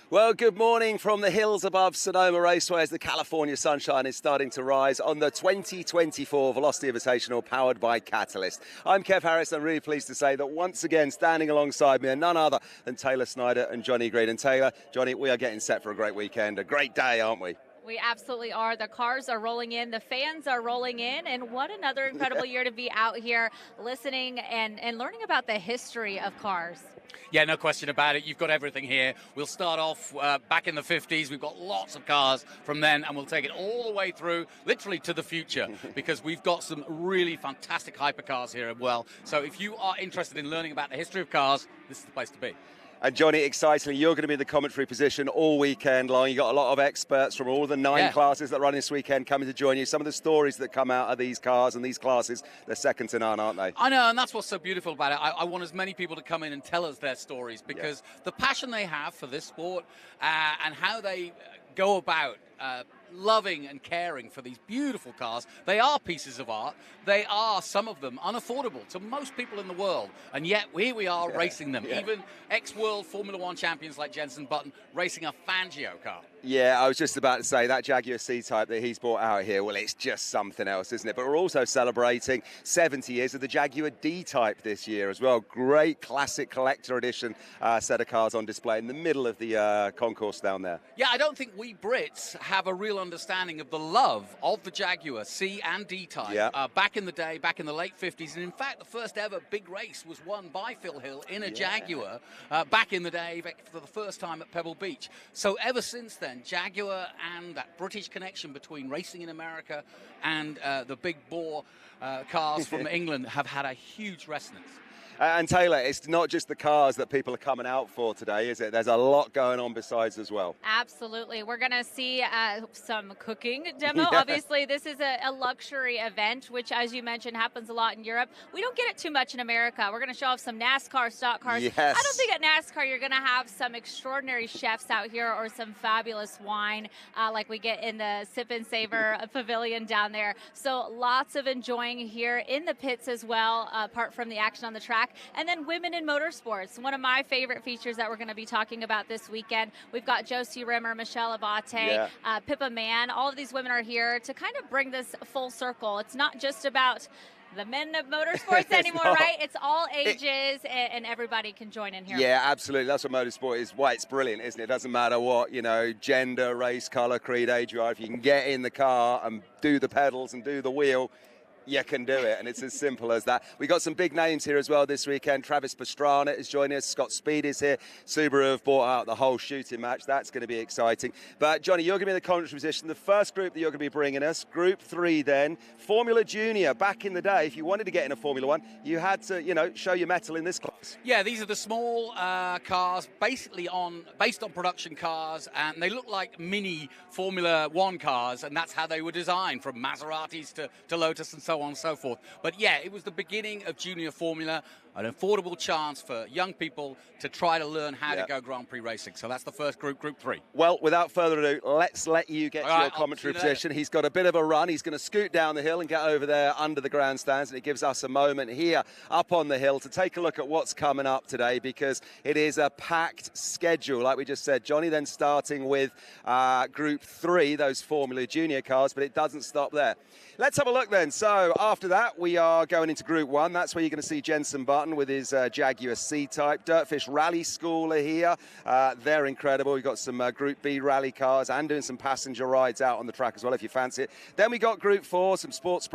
Well, good morning from the hills above Sonoma Raceway as the California sunshine is starting to rise on the 2024 Velocity Invitational powered by Catalyst. I'm Kev Harris. I'm really pleased to say that once again standing alongside me are none other than Taylor Snyder and Johnny Green. And Taylor, Johnny, we are getting set for a great weekend, a great day, aren't we? We absolutely are. The cars are rolling in, the fans are rolling in, and what another incredible year to be out here listening and learning about the history of cars. Yeah, no question about it. You've got everything here. We'll start off back in the 50s. We've got lots of cars from then, and we'll take it all the way through, literally to the future, because we've got some really fantastic hypercars here as well. So if you are interested in learning about the history of cars, this is the place to be. And Johnny, excitingly, you're going to be in the commentary position all weekend long. You've got a lot of experts from all the nine classes that run this weekend coming to join you. Some of the stories that come out of these cars and these classes, they're second to none, aren't they? I know, and that's what's so beautiful about it. I want as many people to come in and tell us their stories, because the passion they have for this sport and how they go about loving and caring for these beautiful cars. They are pieces of art. They are, some of them, unaffordable to most people in the world. And yet, here we are racing them. Even ex-world Formula One champions like Jenson Button racing a Fangio car. Yeah, I was just about to say, that Jaguar C-Type that he's brought out here, well, it's just something else, isn't it? But we're also celebrating 70 years of the Jaguar D-Type this year as well. Great classic collector edition set of cars on display in the middle of the concourse down there. Yeah, I don't think we Brits have a real understanding of the love of the Jaguar C and D-Type back in the day, back in the late 50s. And in fact, the first ever big race was won by Phil Hill in a Jaguar back in the day for the first time at Pebble Beach. So ever since then, Jaguar and that British connection between racing in America and the big bore cars from England have had a huge resonance. And Taylor, it's not just the cars that people are coming out for today, is it? There's a lot going on besides as well. Absolutely. We're going to see some cooking demo. Obviously, this is a luxury event, which, as you mentioned, happens a lot in Europe. We don't get it too much in America. We're going to show off some NASCAR stock cars. Yes. I don't think at NASCAR you're going to have some extraordinary chefs out here or some fabulous wine like we get in the Sip and Savor pavilion down there. So lots of enjoying here in the pits as well, apart from the action on the track. And then women in motorsports, one of my favorite features that we're going to be talking about this weekend. We've got Josie Rimmer, Michelle Abate, Pippa Mann. All of these women are here to kind of bring this full circle. It's not just about the men of motorsports anymore, right? It's all ages, and everybody can join in here. Yeah, absolutely. That's what motorsport is. Why it's brilliant, isn't it? It doesn't matter what, gender, race, color, creed, age you are. If you can get in the car and do the pedals and do the wheel, you can do it, and it's as simple as that. We got some big names here as well this weekend. Travis Pastrana is joining us. Scott Speed is here. Subaru have bought out the whole shooting match. That's going to be exciting. But, Johnny, you're going to be in the commentary position. The first group that you're going to be bringing us, Group 3 then, Formula Junior. Back in the day, if you wanted to get in a Formula One, you had to, show your mettle in this class. Yeah, these are the small cars, basically based on production cars, and they look like mini Formula One cars, and that's how they were designed, from Maseratis to Lotus and so on and so forth. But yeah, it was the beginning of junior formula, an affordable chance for young people to try to learn how to go Grand Prix racing. So that's the first group, Group 3. Well, without further ado, let's let you get to your commentary position. He's got a bit of a run. He's going to scoot down the hill and get over there under the grandstands, and it gives us a moment here up on the hill to take a look at what's coming up today, because it is a packed schedule, like we just said. Johnny, then starting with Group 3, those Formula Junior cars, but it doesn't stop there. Let's have a look then. So after that, we are going into Group 1. That's where you're going to see Jenson Button with his Jaguar C-Type. Dirtfish Rally School are here. They're incredible. We've got some Group B rally cars and doing some passenger rides out on the track as well, if you fancy it. Then we got Group 4, some sports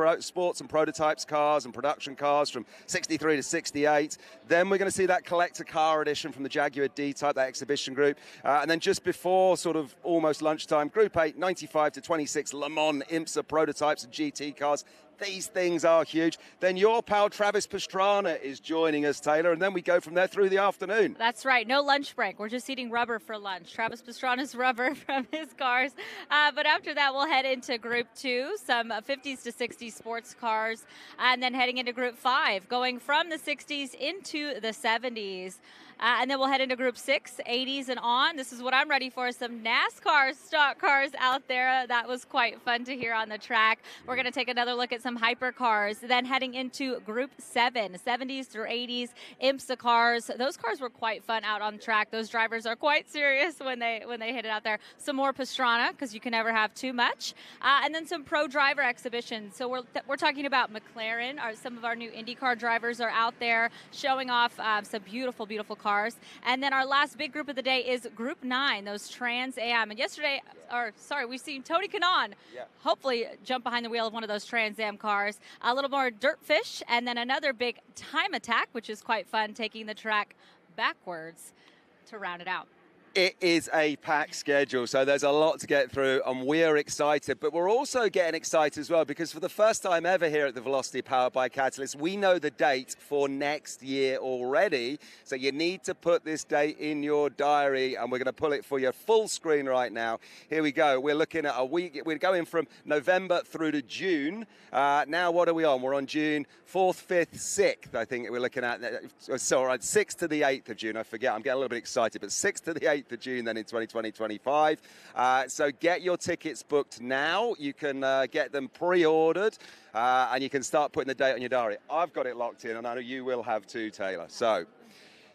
and prototypes cars and production cars from 63 to 68. Then we're going to see that collector car edition from the Jaguar D-Type, that exhibition group. And then just before sort of almost lunchtime, Group 8, 95 to 26 Le Mans IMSA prototypes and GT cars. These things are huge. Then your pal Travis Pastrana is joining us, Taylor, and then we go from there through the afternoon. That's right. No lunch break. We're just eating rubber for lunch. Travis Pastrana's rubber from his cars. But after that, we'll head into Group 2, some 50s to 60s sports cars, and then heading into Group 5, going from the 60s into the 70s. And then we'll head into Group 6, 80s and on. This is what I'm ready for, some NASCAR stock cars out there. That was quite fun to hear on the track. We're going to take another look at some some hypercars. Then heading into Group 7, 70s through 80s, IMSA cars. Those cars were quite fun out on track. Those drivers are quite serious when they hit it out there. Some more Pastrana, because you can never have too much. And then some pro driver exhibitions. So we're talking about McLaren. Some of our new IndyCar drivers are out there showing off some beautiful, beautiful cars. And then our last big group of the day is Group 9, those Trans Am. And we've seen Tony Kanaan hopefully jump behind the wheel of one of those Trans Am cars. A little more Dirtfish, and then another big Time Attack, which is quite fun, taking the track backwards to round it out. It is a packed schedule, so there's a lot to get through, and we're excited. But we're also getting excited as well, because for the first time ever here at the Velocity Powered by Catalyst, we know the date for next year already. So you need to put this date in your diary, and we're going to pull it for you full screen right now. Here we go. We're looking at a week. We're going from November through to June. Now, what are we on? We're on June 4th, 5th, 6th, I think we're looking at. So, right, 6th to the 8th of June. I forget. I'm getting a little bit excited, but 6th to the 8th of June then in 2020-25. So get your tickets booked now. You can get them pre-ordered, and you can start putting the date on your diary. I've got it locked in, and I know you will have too, Taylor. So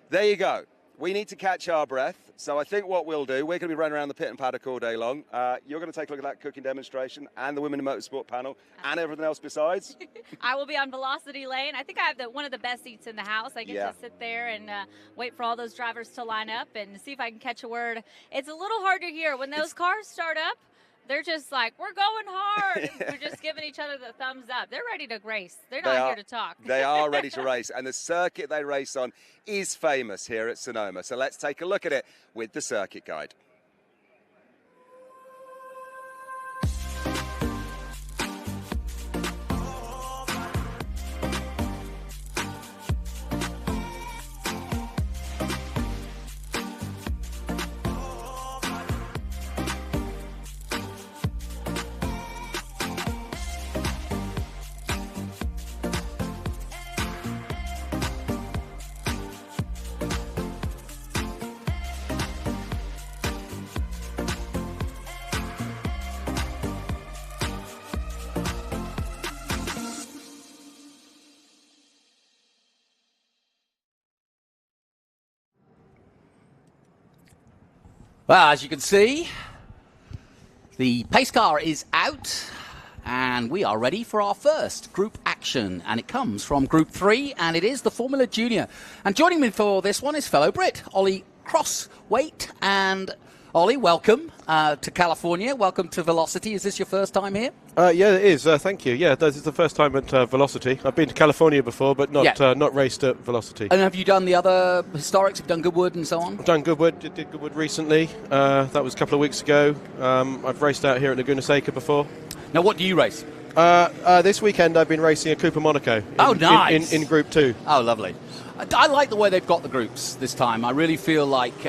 there you go. We need to catch our breath. So I think what we'll do, we're going to be running around the pit and paddock all day long. You're going to take a look at that cooking demonstration and the Women in Motorsport panel and everything else besides. I will be on Velocity Lane. I think I have one of the best seats in the house. I get to sit there and wait for all those drivers to line up and see if I can catch a word. It's a little hard to hear. When those cars start up, they're just like, we're going hard. We're just giving each other the thumbs up. They're ready to race. They're not here to talk. They are ready to race. And the circuit they race on is famous here at Sonoma. So let's take a look at it with the circuit guide. Well, as you can see, the pace car is out, and we are ready for our first group action. And it comes from Group 3, and it is the Formula Junior. And joining me for this one is fellow Brit, Ollie Crosswaite. And Ollie, welcome to California. Welcome to Velocity. Is this your first time here? Yeah, it is. Thank you. Yeah, this is the first time at Velocity. I've been to California before, but not raced at Velocity. And have you done the other historics? Have you done Goodwood and so on? I've done Goodwood. Did Goodwood recently. That was a couple of weeks ago. I've raced out here at Laguna Seca before. Now, what do you race? This weekend I've been racing a Cooper Monaco. Nice. In Group 2. Oh, lovely. I like the way they've got the groups this time. I really feel like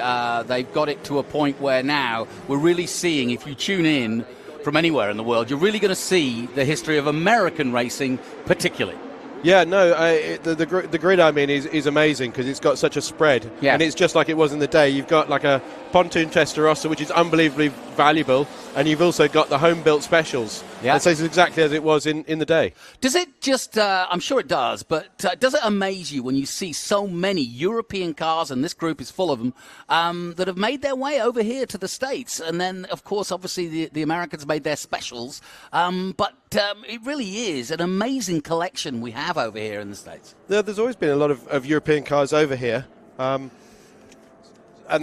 they've got it to a point where now we're really seeing, if you tune in from anywhere in the world, you're really going to see the history of American racing particularly. Yeah, no, the grid, I mean, is amazing because it's got such a spread. Yeah. And it's just like it was in the day. You've got like a pontoon Testarossa, which is unbelievably valuable, and you've also got the home-built specials. Yeah. And so it's exactly as it was in the day. Does it just, I'm sure it does, but does it amaze you when you see so many European cars, and this group is full of them, that have made their way over here to the States? And then, of course, obviously the Americans made their specials, but it really is an amazing collection we have over here in the States. There's always been a lot of European cars over here, and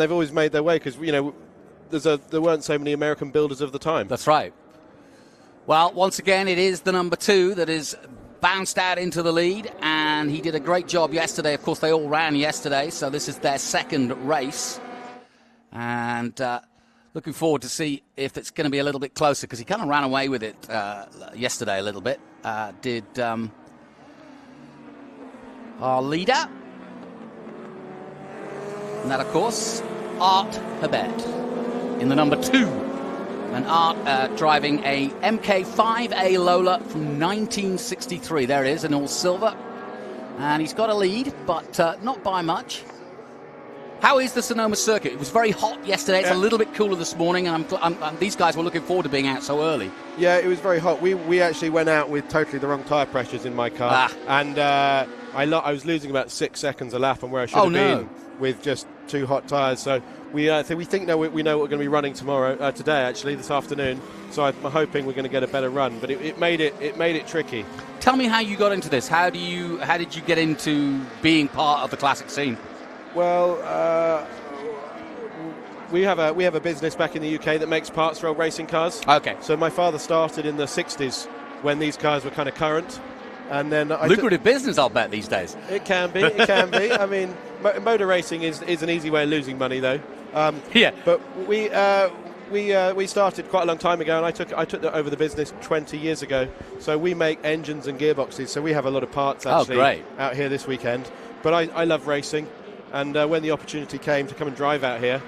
they've always made their way because, you know, there weren't so many American builders of the time. That's right. Well, once again, it is the number 2 that is bounced out into the lead, and he did a great job yesterday. Of course, they all ran yesterday, so this is their second race. And looking forward to see if it's going to be a little bit closer, because he kind of ran away with it yesterday a little bit. Did our leader. And that, of course, Art Hebert in the number 2. And Art driving a MK5A Lola from 1963. There it is, in all silver. And he's got a lead, but not by much. How is the Sonoma circuit? It was very hot yesterday. It's a little bit cooler this morning, and these guys were looking forward to being out so early. Yeah, it was very hot. We actually went out with totally the wrong tyre pressures in my car, and I was losing about 6 seconds a lap on where I should have been with just 2 hot tyres. So we think now we know what we're going to be running today actually this afternoon. So I'm hoping we're going to get a better run, but it made it tricky. Tell me how you got into this. How did you get into being part of the classic scene? Well, we have a business back in the UK that makes parts for old racing cars. Okay. So my father started in the 60s when these cars were kind of current. And then lucrative business, I'll bet, these days. It can be. I mean, motor racing is an easy way of losing money, though. But we started quite a long time ago, and I took over the business 20 years ago. So we make engines and gearboxes. So we have a lot of parts actually out here this weekend. But I love racing, and when the opportunity came to come and drive out here,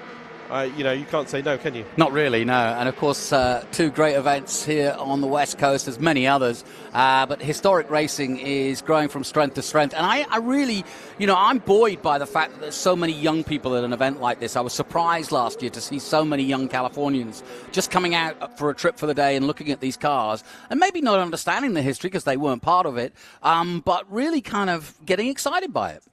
you can't say no, can you? Not really, no. And of course, 2 great events here on the West Coast. There's many others, but historic racing is growing from strength to strength. And I really, I'm buoyed by the fact that there's so many young people at an event like this. I was surprised last year to see so many young Californians just coming out for a trip for the day and looking at these cars, and maybe not understanding the history because they weren't part of it, but really kind of getting excited by it.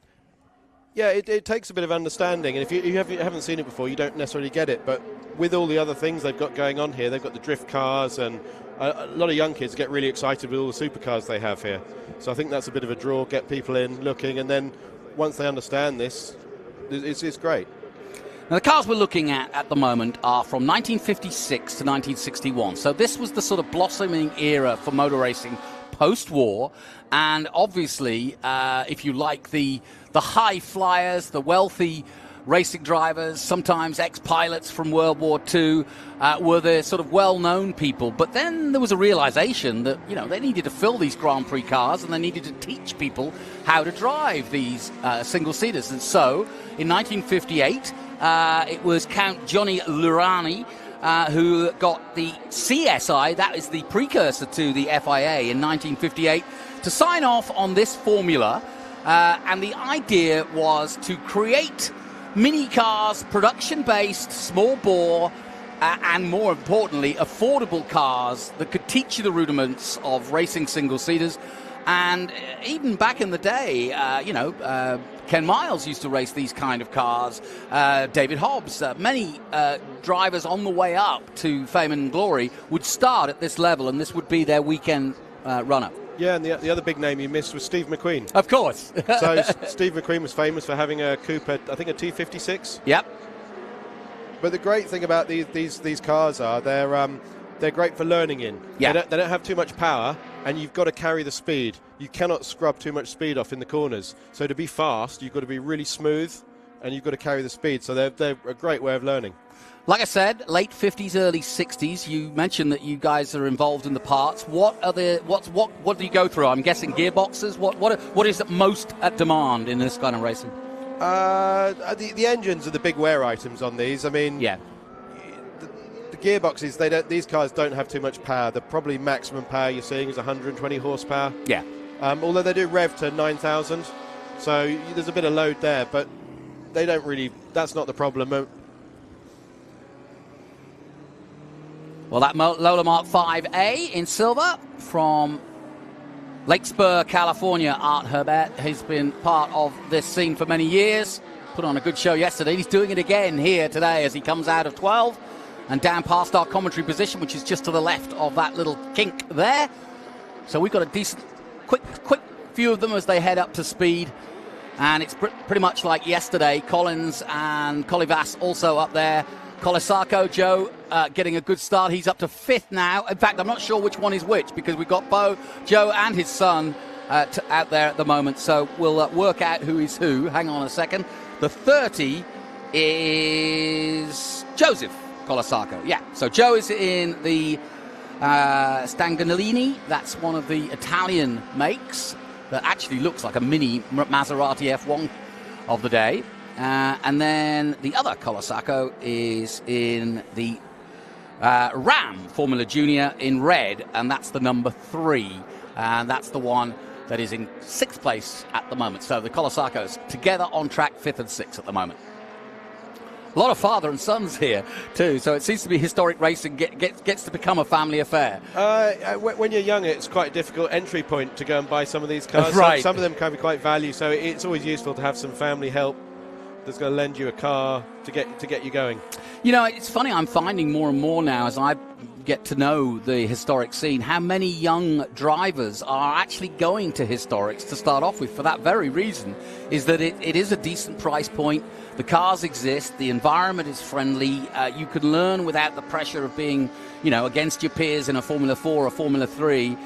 Yeah, it takes a bit of understanding, and if you haven't seen it before, you don't necessarily get it. But with all the other things they've got going on here, they've got the drift cars, and a lot of young kids get really excited with all the supercars they have here. So I think that's a bit of a draw, get people in looking, and then once they understand this, it's great. Now, the cars we're looking at the moment are from 1956 to 1961. So this was the sort of blossoming era for motor racing post-war, and obviously, if you like, the high flyers, the wealthy racing drivers, sometimes ex-pilots from World War II, were the sort of well-known people. But then there was a realization that, they needed to fill these Grand Prix cars, and they needed to teach people how to drive these single-seaters. And so, in 1958, it was Count Johnny Lurani who got the CSI, that is the precursor to the FIA, in 1958, to sign off on this formula. And the idea was to create mini cars, production-based, small bore, and more importantly, affordable cars that could teach you the rudiments of racing single-seaters. And even back in the day, Ken Miles used to race these kind of cars, David Hobbs, many drivers on the way up to fame and glory would start at this level, and this would be their weekend run-up. Yeah, and the other big name you missed was Steve McQueen. Of course. So Steve McQueen was famous for having a coupe, I think a T56. Yep. But the great thing about these cars are they're great for learning in. Yeah. They don't have too much power, and you've got to carry the speed. You cannot scrub too much speed off in the corners. So to be fast, you've got to be really smooth, and you've got to carry the speed. So they're a great way of learning. Like I said, late 50s, early 60s. You mentioned that you guys are involved in the parts. What do you go through? I'm guessing gearboxes. What is most at demand in this kind of racing? The engines are the big wear items on these. I mean, yeah. The gearboxes, these cars don't have too much power. The probably maximum power you're seeing is 120 horsepower. Yeah. Although they do rev to 9,000, so there's a bit of load there, but they don't really. That's not the problem. Well, that Lola Mark 5A in silver from Lake Spur, California. Art Herbert has been part of this scene for many years. Put on a good show yesterday. He's doing it again here today as he comes out of 12 and down past our commentary position, which is just to the left of that little kink there. So we've got a decent, quick view of them as they head up to speed. And it's pretty much like yesterday. Collins and Colivas also up there. Colasacco, Joe, getting a good start. He's up to 5th now. In fact, I'm not sure which one is which because we've got Joe and his son out there at the moment. So we'll work out who is who. Hang on a second. The 30 is Joseph Colasacco. Yeah, so Joe is in the Stanganellini. That's one of the Italian makes that actually looks like a mini Maserati F1 of the day. And then the other Colasacco is in the Ram Formula Junior in red, and that's the number 3. And that's the one that is in 6th place at the moment. So the Colasacco's together on track 5th and 6th at the moment. A lot of father and sons here too, so it seems to be historic racing gets to become a family affair. When you're young, it's quite a difficult entry point to go and buy some of these cars. Right. Some of them can be quite value, so it's always useful to have some family help that's going to lend you a car to get you going. You know, it's funny, I'm finding more and more now as I get to know the historic scene, how many young drivers are actually going to historics to start off with for that very reason, is that it is a decent price point, the cars exist, the environment is friendly, you can learn without the pressure of being, you know, against your peers in a Formula 4 or Formula 3,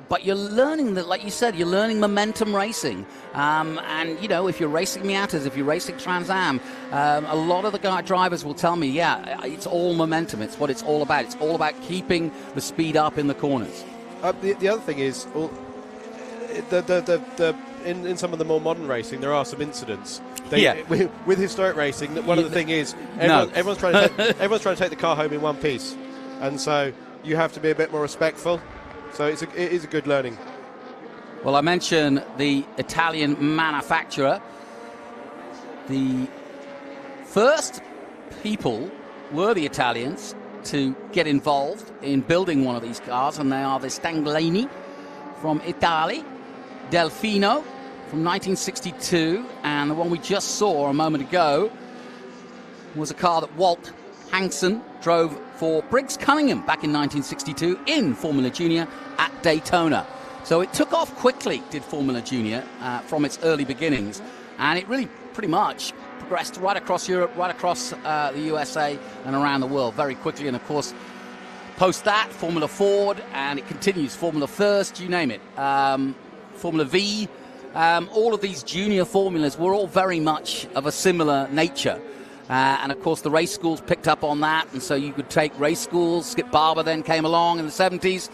but you're learning that, like you said, you're learning momentum racing, and you know, if you're racing Miatas, if you're racing Trans Am, a lot of the drivers will tell me, yeah, it's all momentum, it's what it's all about. It's all about keeping the speed up in the corners. The other thing is, in some of the more modern racing, there are some incidents. With historic racing, one of the thing is everyone's trying to take the car home in one piece, and so you have to be a bit more respectful. So it is a good learning. Well, I mentioned the Italian manufacturer. The first people were the Italians to get involved in building one of these cars, and they are the Stanglini from Italy, Delfino from 1962, and the one we just saw a moment ago was a car that Walt Hankson drove for Briggs Cunningham back in 1962 in Formula Junior at Daytona. So it took off quickly, did Formula Junior, from its early beginnings, and it really pretty much progressed right across Europe, right across the USA and around the world very quickly. And of course, post that, Formula Ford, and it continues, Formula First, you name it, Formula V, all of these junior formulas were all very much of a similar nature. And of course, the race schools picked up on that, and so you could take race schools. Skip Barber then came along in the 70s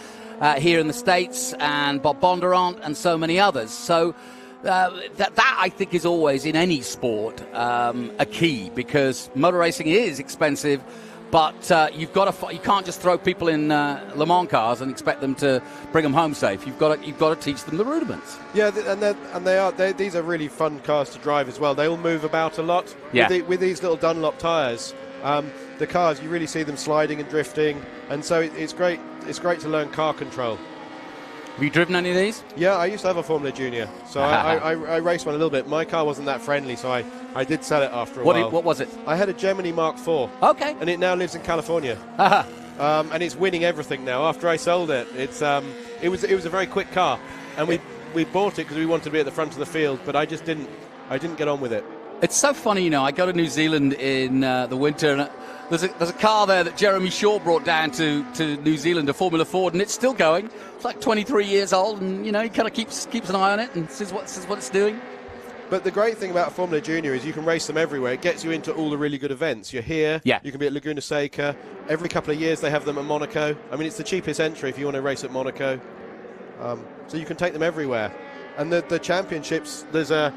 here in the States, and Bob Bondurant, and so many others. So that I think is always, in any sport, a key, because motor racing is expensive, but you can't just throw people in Le Mans cars and expect them to bring them home safe. You've got to teach them the rudiments. Yeah, these are really fun cars to drive as well. They all move about a lot. Yeah. With these little Dunlop tyres. The cars, you really see them sliding and drifting, and so it's great. It's great to learn car control. Have you driven any of these? Yeah, I used to have a Formula Junior, so I raced one a little bit. My car wasn't that friendly, so I did sell it after a while. What was it? I had a Gemini Mark IV. Okay. And it now lives in California. And it's winning everything now. After I sold it, it was a very quick car, and we bought it because we wanted to be at the front of the field, but I didn't get on with it. It's so funny, you know. I go to New Zealand in the winter, and there's a car there that Jeremy Shaw brought down to New Zealand, a Formula Ford, and it's still going. It's like 23 years old, and you know, he kind of keeps an eye on it and says what it's doing. But the great thing about Formula Junior is you can race them everywhere. It gets you into all the really good events. You're here. Yeah. You can be at Laguna Seca. Every couple of years they have them at Monaco. I mean, it's the cheapest entry if you want to race at Monaco. So you can take them everywhere. And the championships, there's a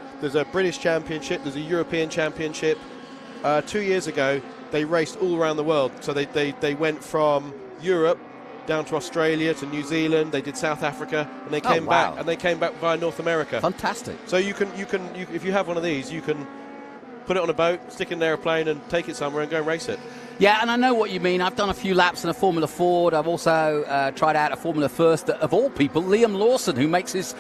British championship, there's a European championship. 2 years ago, they raced all around the world. So they went from Europe down to Australia to New Zealand. They did South Africa, and they came back. And they came back via North America. Fantastic. So you can if you have one of these, you can put it on a boat, stick it in an aeroplane, and take it somewhere and go and race it. Yeah, and I know what you mean. I've done a few laps in a Formula Ford. I've also tried out a Formula First. Of all people, Liam Lawson, who makes his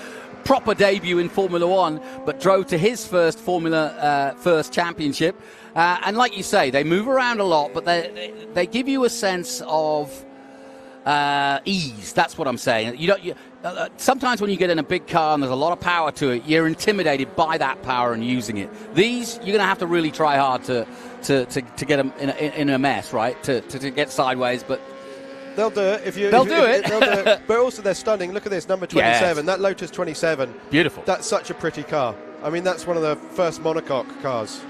proper debut in Formula One, but drove to his first Formula First championship. And like you say, they move around a lot, but they give you a sense of ease. That's what I'm saying. Sometimes when you get in a big car and there's a lot of power to it, you're intimidated by that power and using it. These, you're going to have to really try hard to get them in a mess, right? To get sideways, but they'll do it. They'll do it. But also they're stunning. Look at this, number 27. Yes. That Lotus 27. Beautiful. That's such a pretty car. I mean, that's one of the first monocoque cars.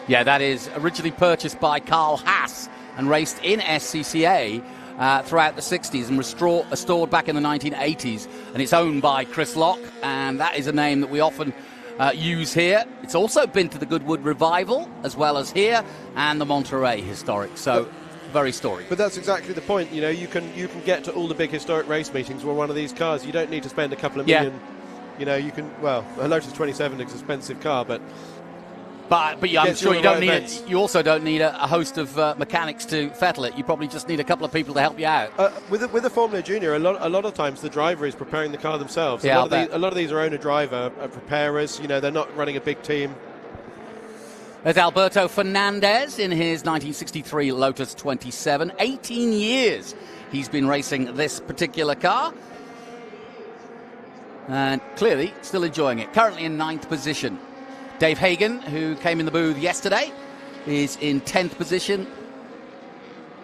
Yeah, that is originally purchased by Carl Haas and raced in SCCA throughout the 60s and restored back in the 1980s. And it's owned by Chris Locke, and that is a name that we often use here. It's also been to the Goodwood Revival, as well as here, and the Monterey Historic. So, very storied. But that's exactly the point. You know, you can get to all the big historic race meetings with one of these cars. You don't need to spend a couple of million. You know, you can. Well, a Lotus 27 is an expensive car, but But yeah, I'm sure you don't need it. You also don't need a host of mechanics to fettle it. You probably just need a couple of people to help you out. With a Formula Junior, a lot of times the driver is preparing the car themselves. Yeah, a lot of these are owner-driver preparers. You know, they're not running a big team. There's Alberto Fernandez in his 1963 Lotus 27. 18 years he's been racing this particular car. And clearly still enjoying it. Currently in 9th position. Dave Hagen, who came in the booth yesterday, is in 10th position.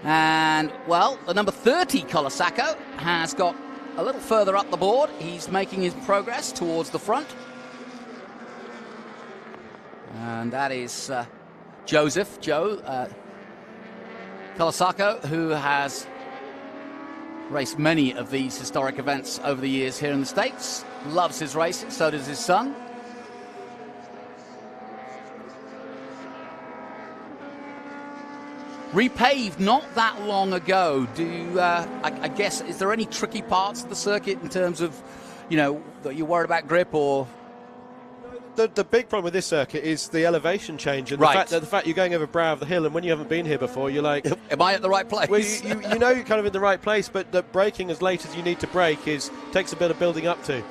And, well, the number 30, Colasacco, has got a little further up the board. He's making his progress towards the front. And that is Joe Colasacco, who has raced many of these historic events over the years here in the States. Loves his racing, so does his son. Repaved not that long ago. I guess, is there any tricky parts of the circuit in terms of, you know, that you're worried about grip or? The big problem with this circuit is the elevation change and the fact you're going over brow of the hill, and when you haven't been here before, you're like, am I at the right place? Well, you know you're kind of in the right place, but the braking as late as you need to brake takes a bit of building up to.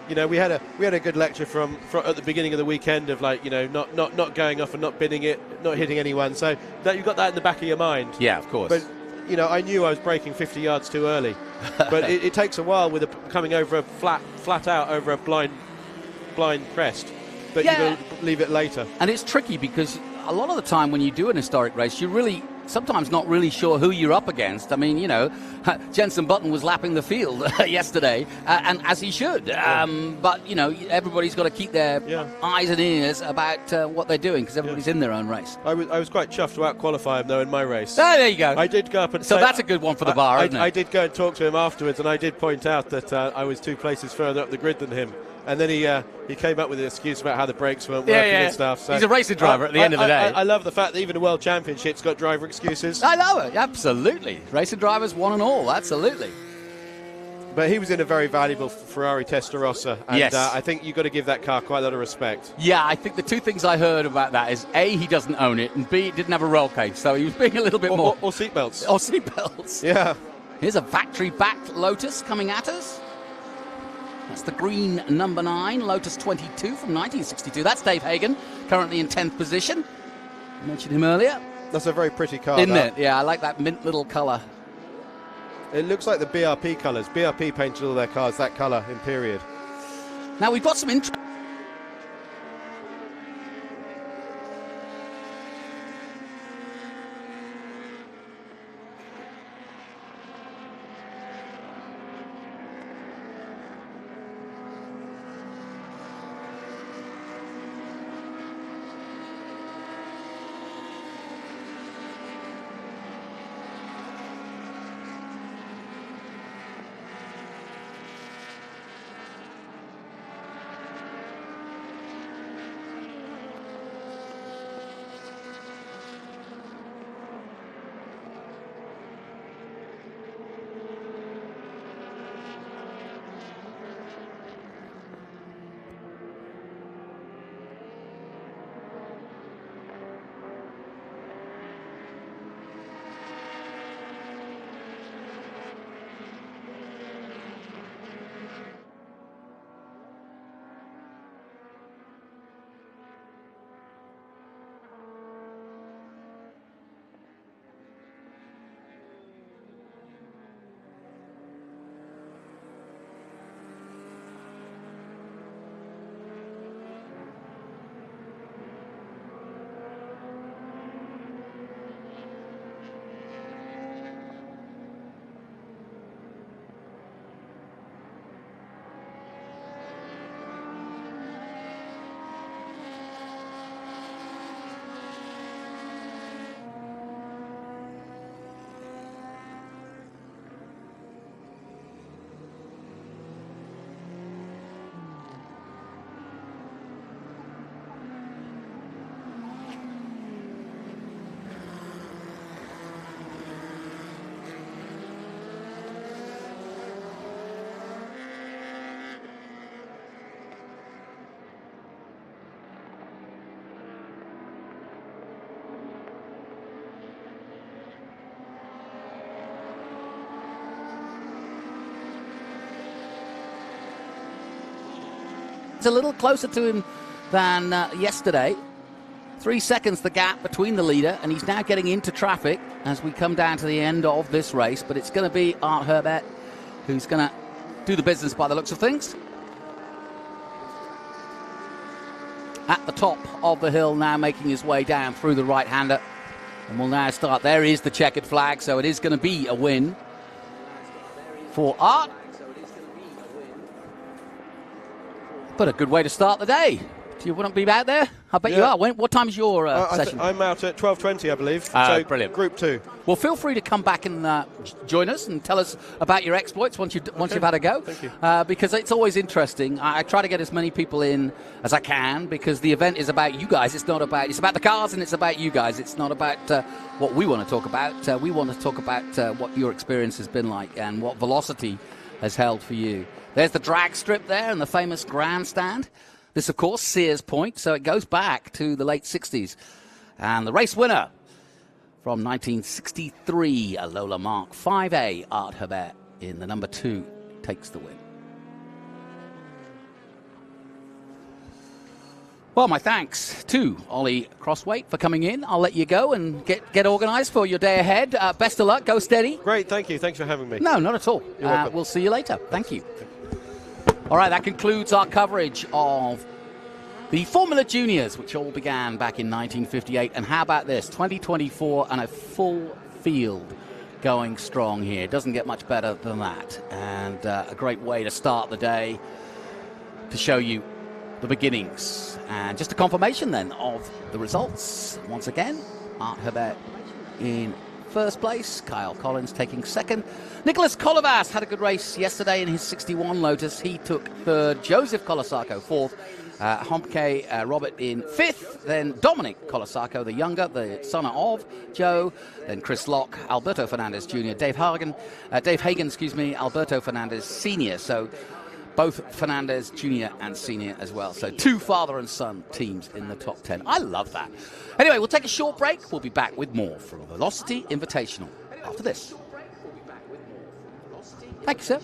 You know, we had a good lecture from at the beginning of the weekend of, like, you know, not going off and not bidding it, not hitting anyone. So that you've got that in the back of your mind. Yeah, of course. But you know, I knew I was braking 50 yards too early. But it takes a while with coming over a flat out over a blind crest. But you will leave it later. And it's tricky because a lot of the time when you do an historic race, you're really sometimes not really sure who you're up against. I mean, you know, Jenson Button was lapping the field yesterday, and as he should. But, you know, everybody's got to keep their eyes and ears about what they're doing because everybody's in their own race. I was quite chuffed to out-qualify him, though, in my race. Oh, there you go. I did go up and so that's a good one for the bar, isn't it? I did go and talk to him afterwards, and I did point out that I was 2 places further up the grid than him. And then he came up with an excuse about how the brakes weren't working and stuff. So he's a racing driver at the end of the day. I love the fact that even a World Championship's got driver excuses. I know it, absolutely. Racing drivers, one and all, absolutely. But he was in a very valuable Ferrari Testarossa, and I think you've got to give that car quite a lot of respect. Yeah, I think the two things I heard about that is A, he doesn't own it, and B, it didn't have a roll cage, so he was being a little bit more... Or seatbelts. Or seatbelts. Yeah. Here's a factory-backed Lotus coming at us. That's the green number 9, Lotus 22 from 1962. That's Dave Hagen, currently in 10th position. I mentioned him earlier. That's a very pretty car. Isn't it? Yeah, I like that mint little colour. It looks like the BRP colours. BRP painted all their cars that colour in period. Now, we've got some interest. It's a little closer to him than yesterday. 3 seconds the gap between the leader, and he's now getting into traffic as we come down to the end of this race. But it's going to be Art Herbert who's going to do the business by the looks of things. At the top of the hill now, making his way down through the right-hander. And we'll now start. There is the checkered flag, so it is going to be a win for Art. But a good way to start the day. Do you want to be out there? I bet you are. What time is your session? I'm out at 12:20, I believe. So brilliant. Group 2. Well, feel free to come back and join us and tell us about your exploits once you've had a go. Thank you. Because it's always interesting. I try to get as many people in as I can because the event is about you guys. It's about the cars and it's about you guys. It's not about what we want to talk about. We want to talk about what your experience has been like and what Velocity has held for you. There's the drag strip there and the famous grandstand. This, of course, Sears Point, so it goes back to the late 60s. And the race winner from 1963, a Lola Mark 5A, Art Herbert, in the number 2, takes the win. Well, my thanks to Ollie Crosswaite for coming in. I'll let you go and get organised for your day ahead. Best of luck. Go steady. Great, thank you. Thanks for having me. No, not at all. You're welcome. We'll see you later. Thank you. All right, that concludes our coverage of the Formula Juniors, which all began back in 1958. And how about this? 2024 and a full field going strong here. Doesn't get much better than that. And a great way to start the day to show you the beginnings. And just a confirmation then of the results. Once again, Art Herbert in first place, Kyle Collins taking second. Nicholas Colivas had a good race yesterday in his 61 Lotus. He took third. Joseph Colasacco fourth. Homke Robert in fifth. Then Dominic Colasacco, the younger, the son of Joe. Then Chris Locke, Alberto Fernandez Jr., Dave Hagen, Alberto Fernandez Sr. So both Fernandez Jr. and Sr. as well. So 2 father and son teams in the top 10. I love that. Anyway, we'll take a short break. We'll be back with more from Velocity Invitational after this. Thank you, sir.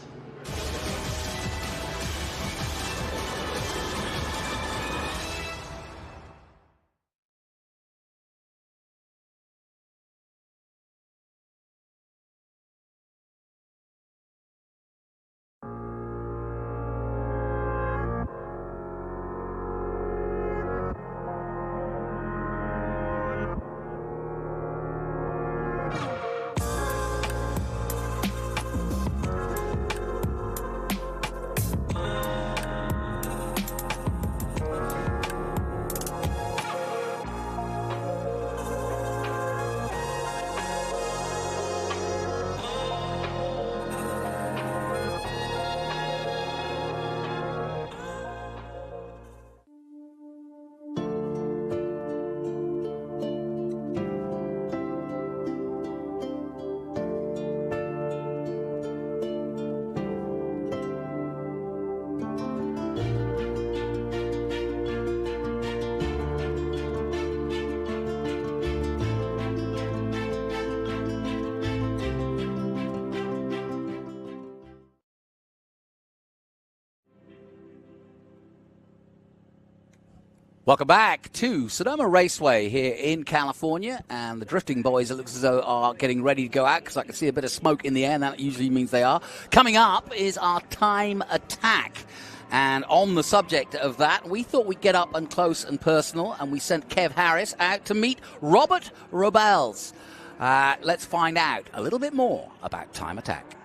Welcome back to Sonoma Raceway here in California, and the drifting boys, it looks as though, are getting ready to go out because I can see a bit of smoke in the air, and that usually means they are. Coming up is our time attack, and on the subject of that, we thought we'd get up and close and personal, and we sent Kev Harris out to meet Robert Robels. Let's find out a little bit more about time attack.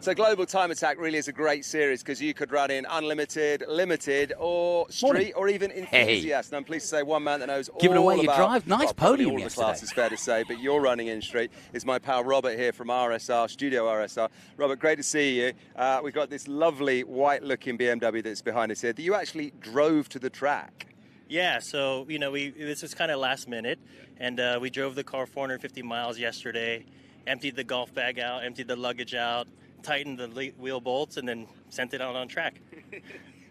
So Global Time Attack really is a great series because you could run in unlimited, limited, or street, or even enthusiast. And I'm pleased to say one man that knows giving all away your about, drive. Nice well, podium all yesterday. the class is fair to say, but you're running in street is my pal Robert here from RSR, Studio RSR. Robert, great to see you. We've got this lovely white-looking BMW that's behind us here that you actually drove to the track. Yeah, so, you know, this was kind of last minute, and we drove the car 450 miles yesterday, emptied the golf bag out, emptied the luggage out, tightened the wheel bolts, and then sent it out on track.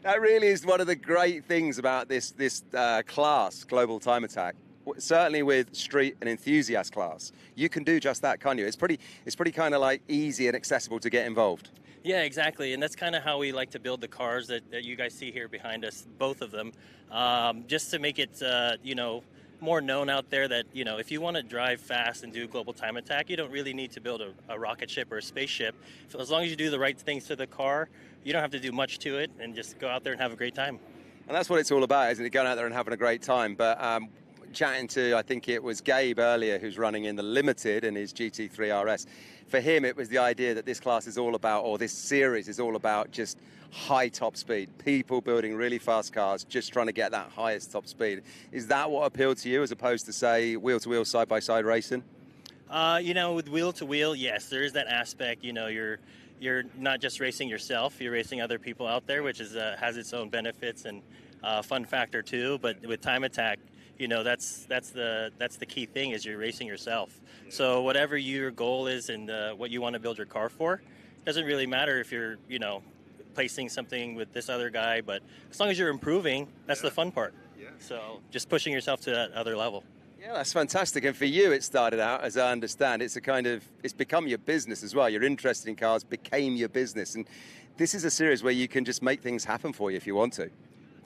That really is one of the great things about this class, Global Time Attack. Certainly with street and enthusiast class, you can do just that, can't you? It's pretty kind of like easy and accessible to get involved. Yeah, exactly, and that's kind of how we like to build the cars that you guys see here behind us, both of them, just to make it, more known out there that, if you want to drive fast and do global time attack, you don't really need to build a rocket ship or a spaceship. So as long as you do the right things to the car, you don't have to do much to it, and just go out there and have a great time. And that's what it's all about, isn't it? Going out there and having a great time. But chatting to, I think it was Gabe earlier, who's running in the Limited in his GT3 RS. For him, it was the idea that this class is all about, or this series is all about just high top speed. People building really fast cars, just trying to get that highest top speed. Is that what appealed to you as opposed to, say, wheel-to-wheel, side-by-side racing? With wheel-to-wheel, yes, there is that aspect. You're not just racing yourself, you're racing other people out there, which is has its own benefits and fun factor too. But with time attack, that's the key thing, is you're racing yourself. So whatever your goal is and what you want to build your car for, doesn't really matter if you're placing something with this other guy, but as long as you're improving, that's the fun part. Yeah. So just pushing yourself to that other level. Yeah, that's fantastic. And for you, it started out, as I understand, it's become your business as well. Your interest in cars became your business. And this is a series where you can just make things happen for you if you want to.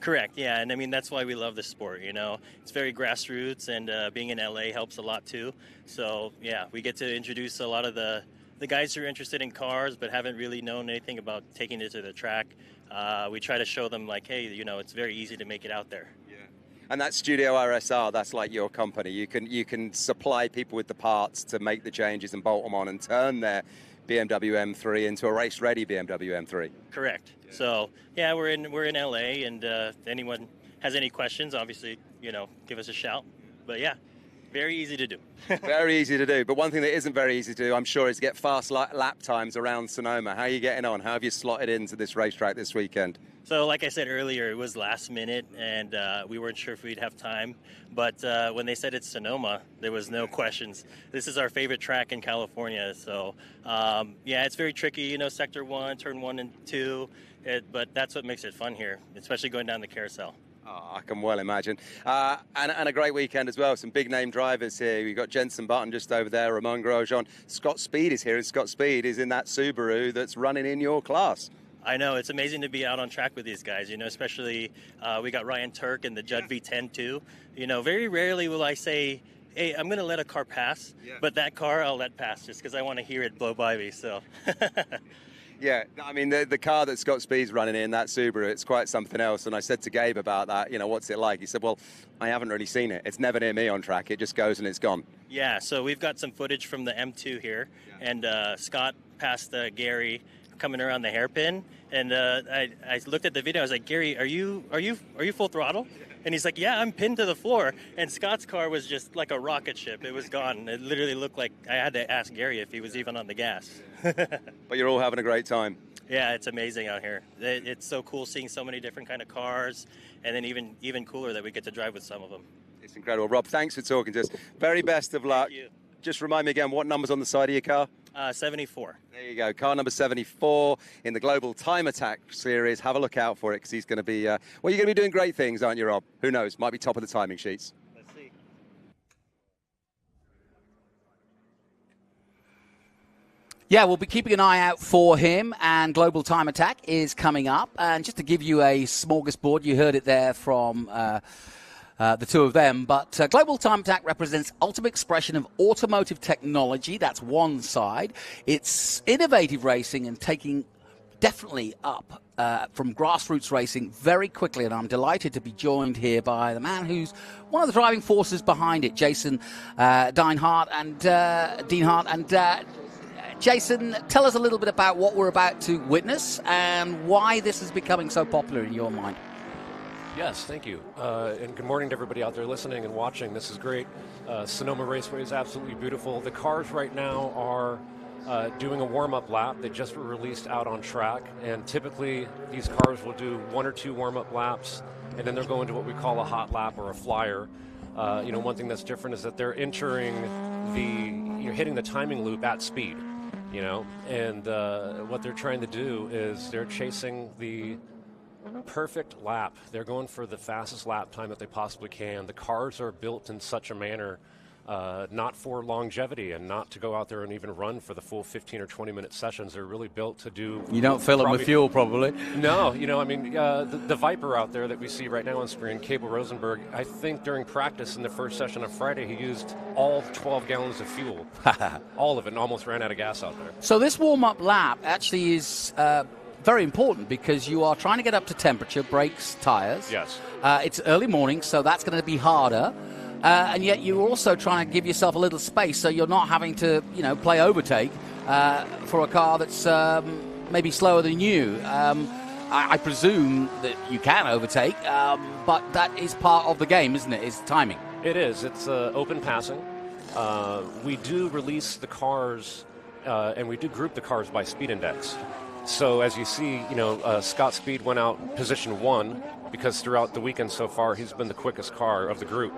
Correct, yeah. And I mean, that's why we love this sport, It's very grassroots, and being in LA helps a lot too. So, yeah, we get to introduce a lot of the guys who are interested in cars but haven't really known anything about taking it to the track. We try to show them, like, hey, it's very easy to make it out there. And that Studio RSR, that's like your company. You can supply people with the parts to make the changes and bolt them on and turn their BMW M3 into a race-ready BMW M3. Correct. Yeah. So, yeah, we're in LA, and if anyone has any questions, obviously, give us a shout. But yeah, very easy to do. Very easy to do. But one thing that isn't very easy to do, I'm sure, is get fast lap times around Sonoma. How are you getting on? How have you slotted into this racetrack this weekend? So like I said earlier, it was last minute, and we weren't sure if we'd have time. But when they said it's Sonoma, there was no questions. This is our favorite track in California. So, it's very tricky, Sector 1, Turn 1 and 2. But that's what makes it fun here, especially going down the carousel. Oh, I can well imagine. And a great weekend as well. Some big-name drivers here. We've got Jenson Button just over there, Ramon Grosjean. Scott Speed is here, and Scott Speed is in that Subaru that's running in your class. I know, it's amazing to be out on track with these guys, especially we got Ryan Turk and the Judd V10 too. Very rarely will I say, hey, I'm going to let a car pass, but that car I'll let pass just because I want to hear it blow by me. So. Yeah, I mean, the car that Scott Speed's running in, that Subaru, it's quite something else. And I said to Gabe about that, what's it like? He said, well, I haven't really seen it. It's never near me on track. It just goes and it's gone. Yeah, so we've got some footage from the M2 here. Yeah. And Scott passed Gary coming around the hairpin. And I looked at the video. I was like, Gary, are you full throttle? And he's like, yeah, I'm pinned to the floor. And Scott's car was just like a rocket ship. It was gone. It literally looked like I had to ask Gary if he was even on the gas. But you're all having a great time. Yeah, it's amazing out here. It's so cool seeing so many different kind of cars, and then even cooler that we get to drive with some of them. It's incredible. Rob, thanks for talking to us. Very best of luck. Thank you. Just remind me again, what number's on the side of your car? 74. There you go. Car number 74 in the Global Time Attack series. Have a look out for it, because he's going to be, you're going to be doing great things, aren't you, Rob? Who knows? Might be top of the timing sheets. Let's see. Yeah, we'll be keeping an eye out for him, and Global Time Attack is coming up. And just to give you a smorgasbord, you heard it there from the two of them, but Global Time Attack represents ultimate expression of automotive technology. That's one side. It's innovative racing and taking definitely up from grassroots racing very quickly, and I'm delighted to be joined here by the man who's one of the driving forces behind it, Jason Deanhart and Jason, tell us a little bit about what we're about to witness and why this is becoming so popular in your mind. Yes, thank you. And good morning to everybody out there listening and watching. This is great. Sonoma Raceway is absolutely beautiful. The cars right now are doing a warm-up lap. They just were released out on track, and typically these cars will do 1 or 2 warm-up laps, and then they're going to what we call a hot lap or a flyer. One thing that's different is that they're entering hitting the timing loop at speed, and what they're trying to do is they're chasing the perfect lap. They're going for the fastest lap time that they possibly can. The cars are built in such a manner not for longevity and not to go out there and even run for the full 15 or 20-minute sessions. They're really built to do... You don't fill them with fuel, probably. No, I mean, the Viper out there that we see right now on screen, Cable Rosenberg, I think during practice in the first session on Friday, he used all 12 gallons of fuel. All of it, and almost ran out of gas out there. So this warm-up lap actually is very important because you are trying to get up to temperature, brakes, tires. Yes. It's early morning, so that's going to be harder. And yet you're also trying to give yourself a little space so you're not having to, play overtake for a car that's maybe slower than you. I presume that you can overtake, but that is part of the game, isn't it? It's timing. It is. It's open passing. We do release the cars, and we do group the cars by speed index. So as you see, Scott Speed went out position 1 because throughout the weekend so far, he's been the quickest car of the group.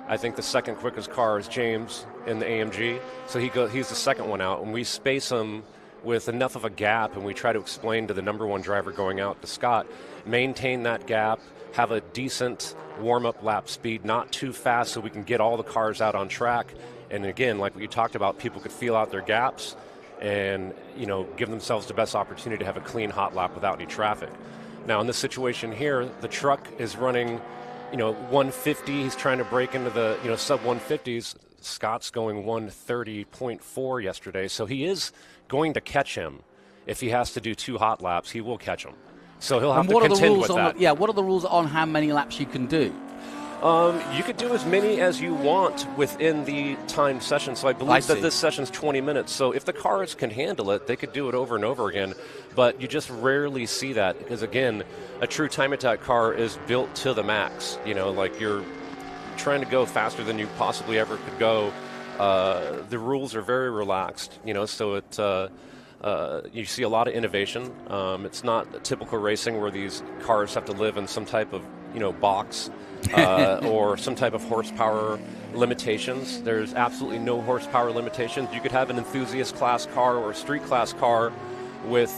I think the second quickest car is James in the AMG. So he's the second one out, and we space him with enough of a gap, and we try to explain to the number 1 driver going out, to Scott, maintain that gap, have a decent warm-up lap speed, not too fast so we can get all the cars out on track. And again, like what you talked about, people could feel out their gaps and give themselves the best opportunity to have a clean hot lap without any traffic. Now in this situation here, the truck is running 150. He's trying to break into the sub 150s. Scott's going 130.4 yesterday, so he is going to catch him. If he has to do 2 hot laps, he will catch him. So he'll have to contend with that. What are the rules on how many laps you can do? You could do as many as you want within the timed session. So I believe that this session's 20 minutes. So if the cars can handle it, they could do it over and over again. But you just rarely see that because, again, a true time attack car is built to the max. Like you're trying to go faster than you possibly ever could go. The rules are very relaxed, so you see a lot of innovation. It's not typical racing where these cars have to live in some type of box or some type of horsepower limitations. There's absolutely no horsepower limitations. You could have an enthusiast class car or a street class car with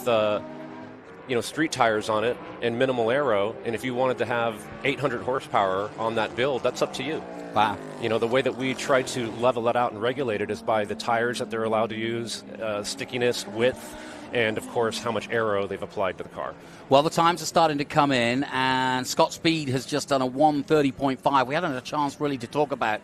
street tires on it and minimal aero, and if you wanted to have 800 horsepower on that build, that's up to you. Wow. The way that we try to level that out and regulate it is by the tires that they're allowed to use, stickiness, width, and of course how much aero they've applied to the car. Well, the times are starting to come in, and Scott Speed has just done a 1:30.5. We haven't had a chance really to talk about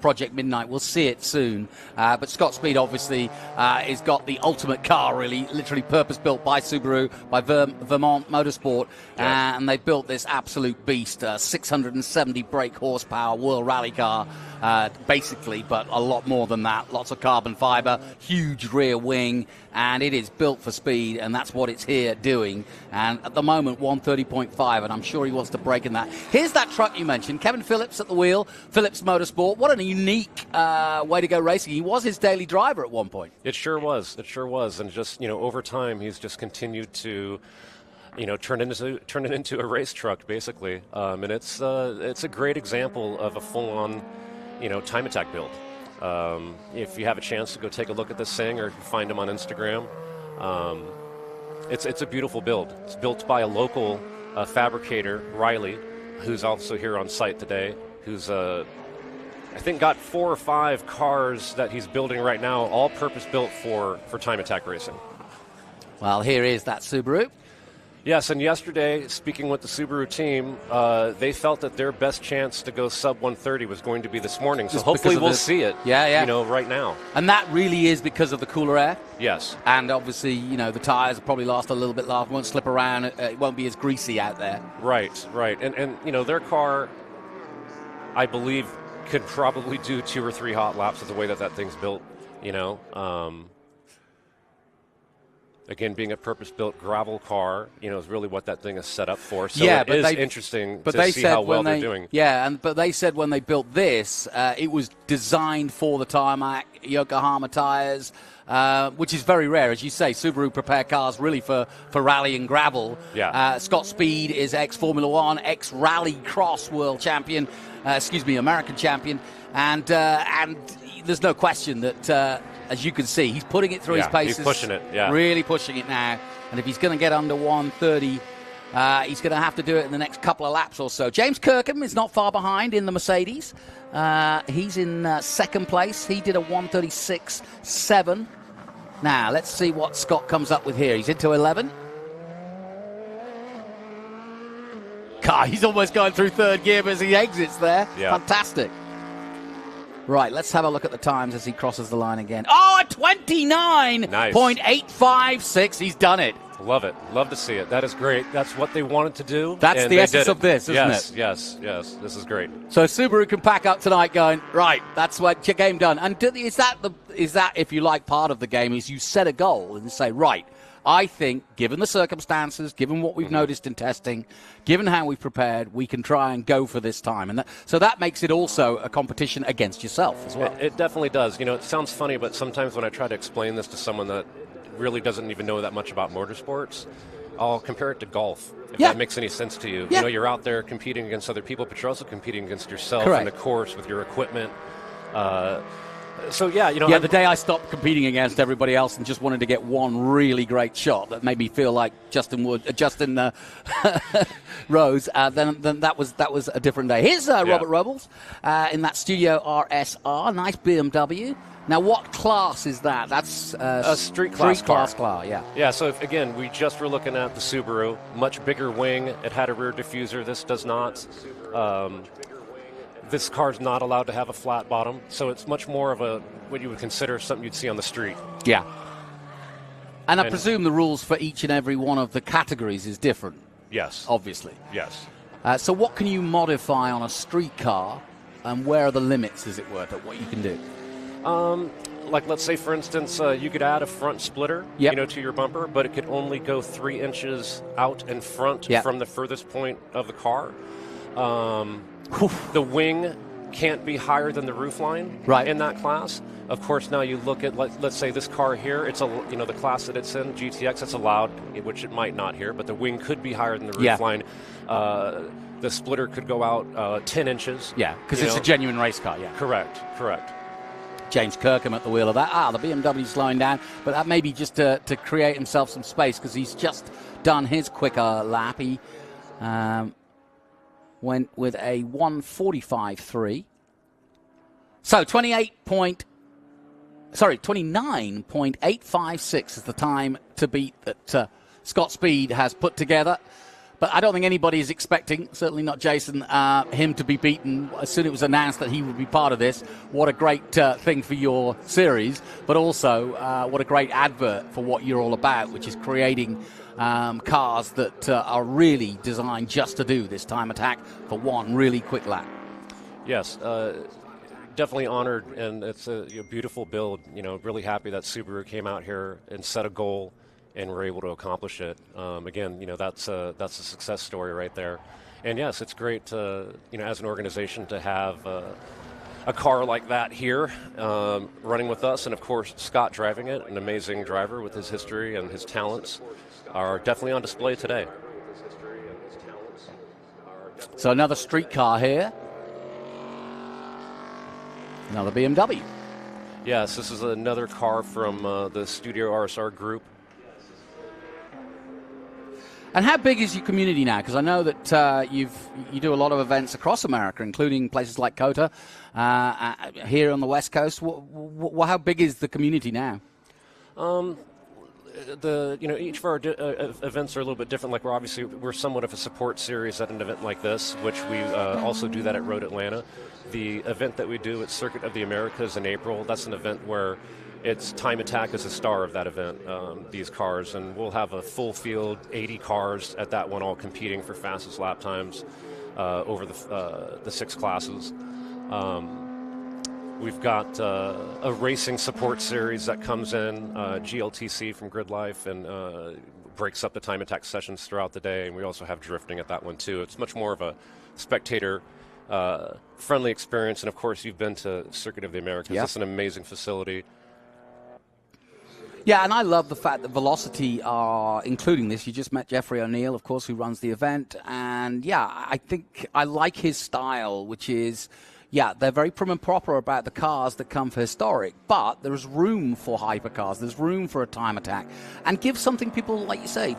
Project Midnight. We'll see it soon. But Scott Speed obviously has got the ultimate car, really, literally purpose-built by Subaru, by Vermont Motorsport, and they built this absolute beast, 670 brake horsepower World Rally car, basically, but a lot more than that. Lots of carbon fiber, huge rear wing, and it is built for speed, and that's what it's here doing. And at the moment, 1:30.5, and I'm sure he wants to break in that. Here's that truck you mentioned, Kevin Phillips at the wheel, Phillips Motorsport. What a unique way to go racing. He was his daily driver at one point. It sure was. It sure was. And just, over time, he's just continued to, turn it into a race truck, basically. And it's a great example of a full-on, time attack build. If you have a chance to go take a look at this thing or find him on Instagram, it's a beautiful build. It's built by a local fabricator, Riley, who's also here on site today, who's I think got 4 or 5 cars that he's building right now, all purpose-built for time attack racing. Well, here is that Subaru. Yes, and yesterday, speaking with the Subaru team, they felt that their best chance to go sub 130 was going to be this morning. So hopefully we'll see it, right now. And that really is because of the cooler air? Yes. And obviously, the tires will probably last a little bit longer, won't slip around, it won't be as greasy out there. Right. And their car, I believe, could probably do 2 or 3 hot laps with the way that thing's built, Again, being a purpose-built gravel car, is really what that thing is set up for. So it is interesting to see how well they're doing. Yeah, but they said when they built this, it was designed for the tarmac, Yokohama tires, which is very rare. As you say, Subaru prepare cars really for rally and gravel. Yeah. Scott Speed is ex-Formula One, ex-Rally Cross world champion, American champion, and there's no question that... as you can see, he's putting it through his paces. He's pushing it, really pushing it now. And if he's going to get under 130 He's going to have to do it in the next couple of laps or so. James Kirkham is not far behind in the Mercedes. He's in second place. He did a 1:36.7. Now, let's see what Scott comes up with here. He's into 11. God, he's almost going through third gear as he exits there. Yeah. Fantastic. Right, let's have a look at the times as he crosses the line again. Oh, 29.856. He's done it. Love it. Love to see it. That is great. That's what they wanted to do. That's the essence of this, isn't it? Yes. This is great. So Subaru can pack up tonight going, right, that's what your game done. And is that, if you like, part of the game is you set a goal and say, right, I think, given the circumstances, given what we've noticed in testing, given how we've prepared, we can try and go for this time. And so that makes it also a competition against yourself as well. It definitely does. You know, it sounds funny, but sometimes when I try to explain this to someone that really doesn't even know that much about motorsports, I'll compare it to golf, if that makes any sense to you. You know, you're out there competing against other people, but you're also competing against yourself in the course with your equipment. So, yeah, you know. Yeah, the day I stopped competing against everybody else and just wanted to get one really great shot that made me feel like Justin Rose, then that was a different day. Here's Robert Robles in that Studio RSR, nice BMW. Now, what class is that? That's a street class car, yeah. Yeah, so again, we just were looking at the Subaru, much bigger wing. It had a rear diffuser. This does not. This car's not allowed to have a flat bottom, so it's much more of what you would consider something you'd see on the street. Yeah. And I presume the rules for each and every one of the categories is different. Yes. Obviously. Yes. So what can you modify on a street car, and where are the limits, as it were, to what you can do? Like, let's say, for instance, you could add a front splitter, to your bumper, but it could only go 3 inches out in front from the furthest point of the car. The wing can't be higher than the roof line in that class. Of course, now you look at, let's say, this car here. It's the class that it's in, GTX. It's allowed, which it might not here, but the wing could be higher than the roof line. The splitter could go out 10 inches. Yeah, because it's a genuine race car. Yeah. Correct. James Kirkham at the wheel of that. The BMW's slowing down, but that may be just to create himself some space because he's just done his quicker lap. He went with a 1:45.3. So 29.856 is the time to beat that Scott Speed has put together. But I don't think anybody is expecting, certainly not Jason, him to be beaten as soon as it was announced that he would be part of this. What a great thing for your series, but also what a great advert for what you're all about, which is creating cars that are really designed just to do this time attack for one really quick lap. Yes, definitely honored, and it's a beautiful build. Really happy that Subaru came out here and set a goal and we're able to accomplish it. Again, that's a success story right there. And yes, it's great to, as an organization to have a car like that here running with us. And of course, Scott driving it, an amazing driver with his history and his talents, are definitely on display today. So another street car here. Another BMW. Yes, this is another car from the Studio RSR group. And how big is your community now? Because I know that you do a lot of events across America, including places like COTA, here on the West Coast. How big is the community now? Each of our events are a little bit different. Like we're somewhat of a support series at an event like this, which we also do that at Road Atlanta. The event that we do at Circuit of the Americas in April, that's an event where it's Time Attack as a star of that event, these cars, and we'll have a full field, 80 cars at that one, all competing for fastest lap times over the 6 classes. We've got a racing support series that comes in, GLTC from Grid Life, and breaks up the Time Attack sessions throughout the day, and we also have drifting at that one too. It's much more of a spectator friendly experience, and of course you've been to Circuit of the Americas. It's an amazing facility. Yeah, and I love the fact that Velocity are including this. You just met Jeffrey O'Neill, of course, who runs the event. And, yeah, I think I like his style, which is, Yeah, they're very prim and proper about the cars that come for historic, but there's room for hypercars, there's room for a time attack, and give something people, like you say,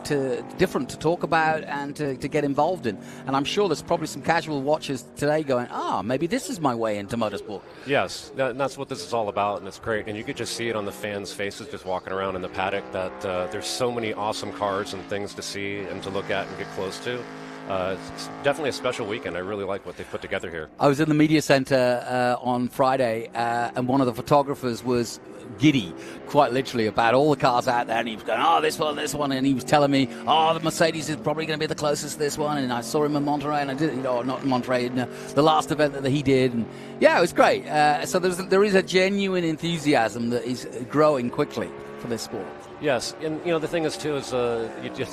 different to talk about and to get involved in. And I'm sure there's probably some casual watchers today going, maybe this is my way into motorsport. Yes, that's what this is all about, and it's great. And you could just see it on the fans' faces just walking around in the paddock that there's so many awesome cars and things to see and to look at and get close to. It's definitely a special weekend. I really like what they've put together here. I was in the media center on Friday, and one of the photographers was giddy, quite literally, about all the cars out there, and he was going, this one, and he was telling me, the Mercedes is probably going to be the closest to this one, and I saw him in Monterey, and I did, not in Monterey, in the last event that he did, and yeah, it was great. So there is a genuine enthusiasm that is growing quickly for this sport. Yes, and the thing is too is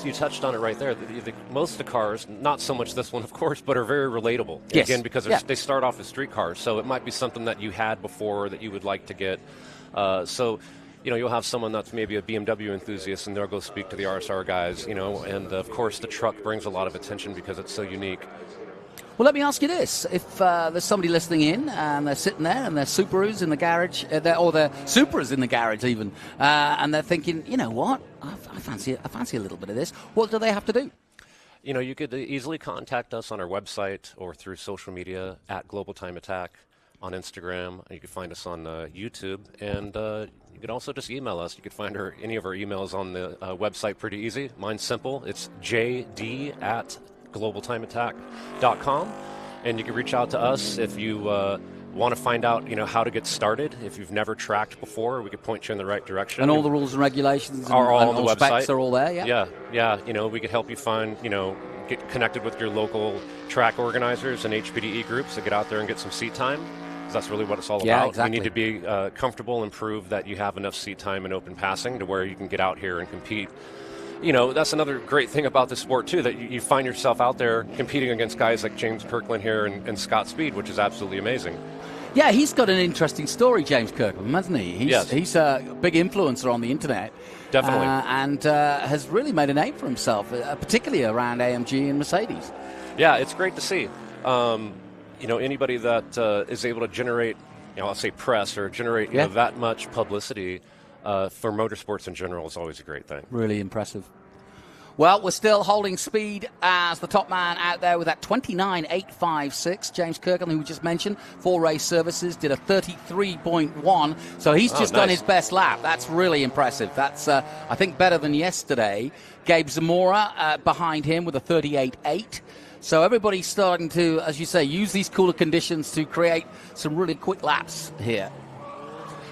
you touched on it right there. Most of the cars, not so much this one, of course, but are very relatable. Yes. Again, because they start off as street cars, so it might be something that you had before that you would like to get. So you'll have someone that's maybe a BMW enthusiast, and they'll go speak to the RSR guys. And of course the truck brings a lot of attention because it's so unique. Well, let me ask you this. If there's somebody listening in and they're sitting there and their Subarus in the garage, or their Supras in the garage even, and they're thinking, you know what, I fancy a little bit of this, what do they have to do? You could easily contact us on our website or through social media at Global Time Attack on Instagram. You can find us on YouTube, and you could also just email us. You could find any of our emails on the website pretty easy. Mine's simple. It's jd@globaltimeattack.com, and you can reach out to us if you want to find out how to get started. If you've never tracked before, we could point you in the right direction. And all the rules and regulations are all on the website. Specs are all there. Yeah. We could help you find get connected with your local track organizers and HPDE groups to get out there and get some seat time. That's really what it's all about. Exactly. You need to be comfortable and prove that you have enough seat time and open passing to where you can get out here and compete. That's another great thing about the sport, too, that you find yourself out there competing against guys like James Kirkland here and Scott Speed, which is absolutely amazing. Yeah, he's got an interesting story, James Kirkland, hasn't he? He's a big influencer on the internet. Definitely. And has really made a name for himself, particularly around AMG and Mercedes. Yeah, it's great to see. Anybody that is able to generate, I'll say press or generate that much publicity for motorsports in general is always a great thing. Really impressive. Well, we're still holding speed as the top man out there with that 29.856. James Kirkland, who we just mentioned, 4 race services, did a 33.1. So he's just done his best lap. That's really impressive. That's, I think, better than yesterday. Gabe Zamora behind him with a 38.8. So everybody's starting to, as you say, use these cooler conditions to create some really quick laps here.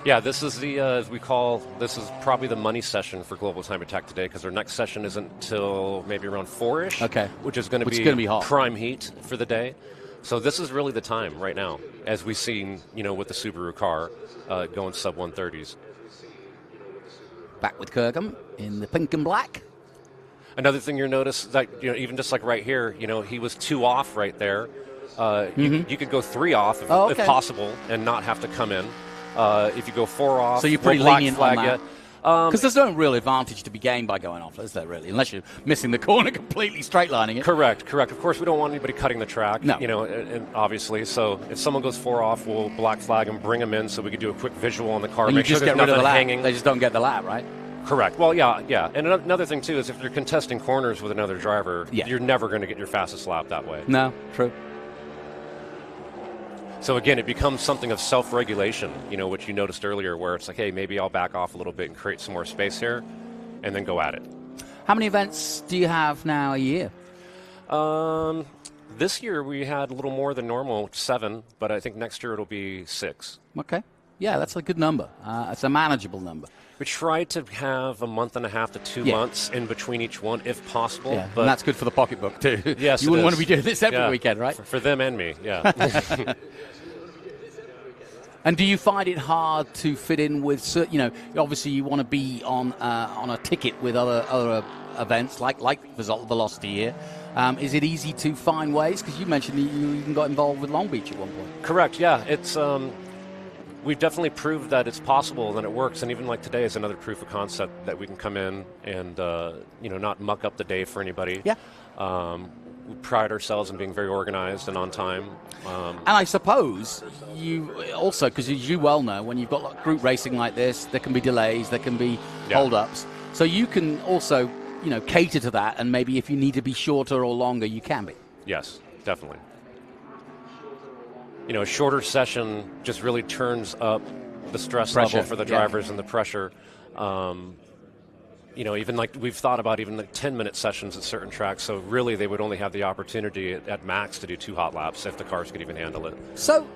Yeah, this is as we call, this is probably the money session for Global Time Attack today, because our next session isn't until maybe around 4-ish, which is going to be hot. Prime heat for the day. So this is really the time right now, as we've seen, with the Subaru car going sub 130s. Back with Kirkham in the pink and black. Another thing you'll notice, that even just like right here, he was 2 off right there. You could go 3 off if possible and not have to come in. If you go 4 off, so you're pretty lenient on that. Because there's no real advantage to be gained by going off, is there really? Unless you're missing the corner completely, straight lining it. Correct. Of course, we don't want anybody cutting the track. No. And obviously. So if someone goes 4 off, we'll black flag them, bring them in, so we can do a quick visual on the car. And make you just sure get rid of the lap. Hanging. They just don't get the lap, right? Correct. Well, yeah. And another thing too is if you're contesting corners with another driver, you're never going to get your fastest lap that way. No, true. So again, it becomes something of self-regulation, which you noticed earlier, where it's like, hey, maybe I'll back off a little bit and create some more space here, and then go at it. How many events do you have now a year? This year we had a little more than normal, 7, but I think next year it'll be 6. Okay. Yeah, that's a good number. It's a manageable number. We try to have a month and a half to 2 months in between each one, if possible. Yeah, but and that's good for the pocketbook, too. Yes, you wouldn't want to be doing this every weekend, right? For them and me, yeah. And do you find it hard to fit in with, obviously you want to be on a ticket with other events like Velocity here. Is it easy to find ways? Because you mentioned you even got involved with Long Beach at one point. Correct, yeah. It's we've definitely proved that it's possible and it works. And even like today is another proof of concept that we can come in and not muck up the day for anybody. Yeah. pride ourselves in being very organized and on time. And I suppose you also, because as you well know, when you've got group racing like this, there can be delays, there can be hold-ups. So you can also, cater to that, and maybe if you need to be shorter or longer, you can be. Yes, definitely. A shorter session just really turns up the stress level for the drivers and the pressure. Even like we've thought about even like 10-minute sessions at certain tracks. So really they would only have the opportunity at max to do 2 hot laps if the cars could even handle it. So,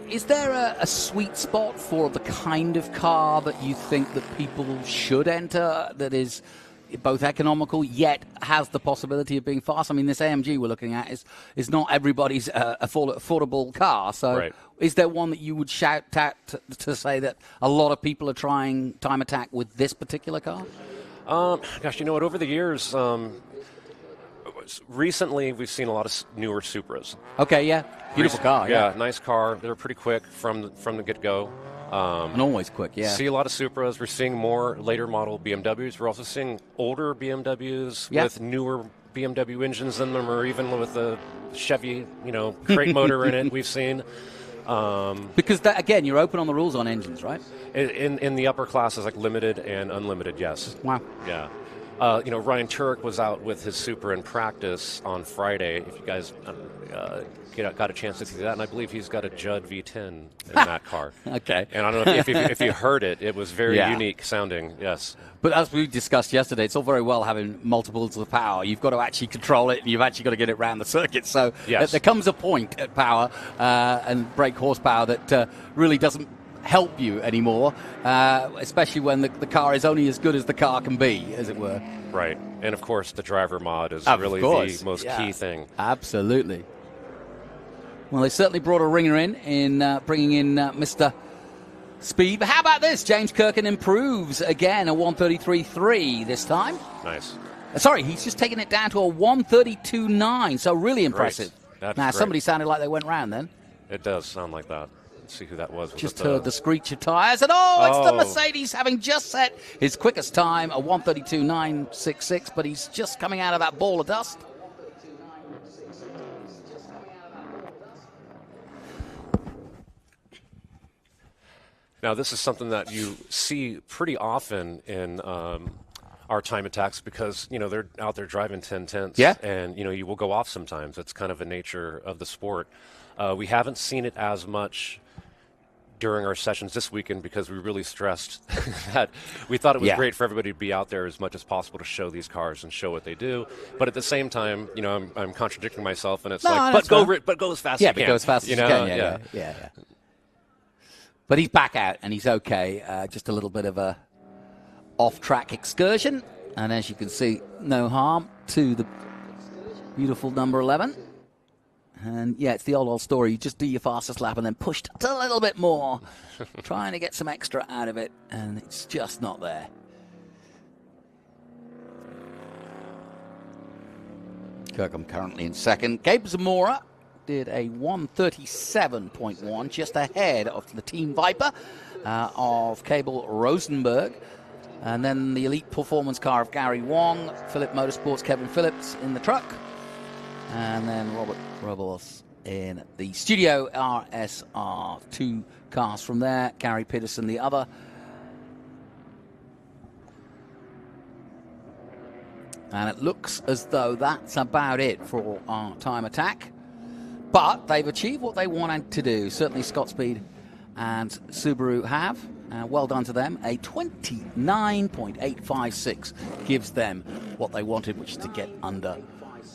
is there a sweet spot for the kind of car that you think that people should enter that is both economical yet has the possibility of being fast? This AMG we're looking at is not everybody's affordable car. So is there one that you would shout at to say that a lot of people are trying time attack with this particular car? Gosh, over the years, recently we've seen a lot of newer Supras. Okay, yeah. Beautiful car. Yeah, nice car. They're pretty quick from the get-go. And always quick, yeah. See a lot of Supras. We're seeing more later model BMWs. We're also seeing older BMWs with newer BMW engines in them, or even with a Chevy, crate motor in it. We've seen. Because that, again, you're open on the rules on engines, right? In the upper classes, like limited and unlimited, yes. Wow. Yeah. Ryan Turek was out with his Supra in practice on Friday. If you guys got a chance to see that, and I believe he's got a Judd V10 in that car. Okay. And I don't know if you heard it. It was very unique sounding, yes. But as we discussed yesterday, it's all very well having multiples of power. You've got to actually control it, and you've actually got to get it around the circuit. So there comes a point at power and brake horsepower that really doesn't help you anymore, especially when the car is only as good as the car can be, as it were. Right. And, of course, the driver mod is really the most key thing. Absolutely. Well, they certainly brought a ringer in bringing in Mr. Speed. But how about this? James Kirkin improves again, a 133.3 this time. Nice. Sorry, he's just taken it down to a 132.9, so really impressive. Now, somebody sounded like they went round then. It does sound like that. Let's see who that was. Just heard the screech of tyres, and it's the Mercedes having just set his quickest time, a 132.966, but he's just coming out of that ball of dust. Now, this is something that you see pretty often in our time attacks because, they're out there driving 10/10s. Yeah. And, you will go off sometimes. It's kind of the nature of the sport. We haven't seen it as much during our sessions this weekend because we really stressed that we thought it was great for everybody to be out there as much as possible to show these cars and show what they do. But at the same time, I'm contradicting myself, and it's but go as fast as you can. But go as fast as you can. Yeah. But he's back out, and he's okay. Just a little bit of a off-track excursion. And as you can see, no harm to the beautiful number 11. And, it's the old story. You just do your fastest lap and then push a little bit more, trying to get some extra out of it, and it's just not there. Kirkham currently in second. Gabe Zamora did a 137.1, just ahead of the Team Viper of Cable Rosenberg. And then the elite performance car of Gary Wong, Phillip Motorsports, Kevin Phillips in the truck. And then Robert Robles in the Studio RSR. 2 cars from there. Gary Peterson the other. And it looks as though that's about it for our time attack. But they've achieved what they wanted to do. Certainly Scott Speed and Subaru have. Well done to them. A 29.856 gives them what they wanted, which is to get under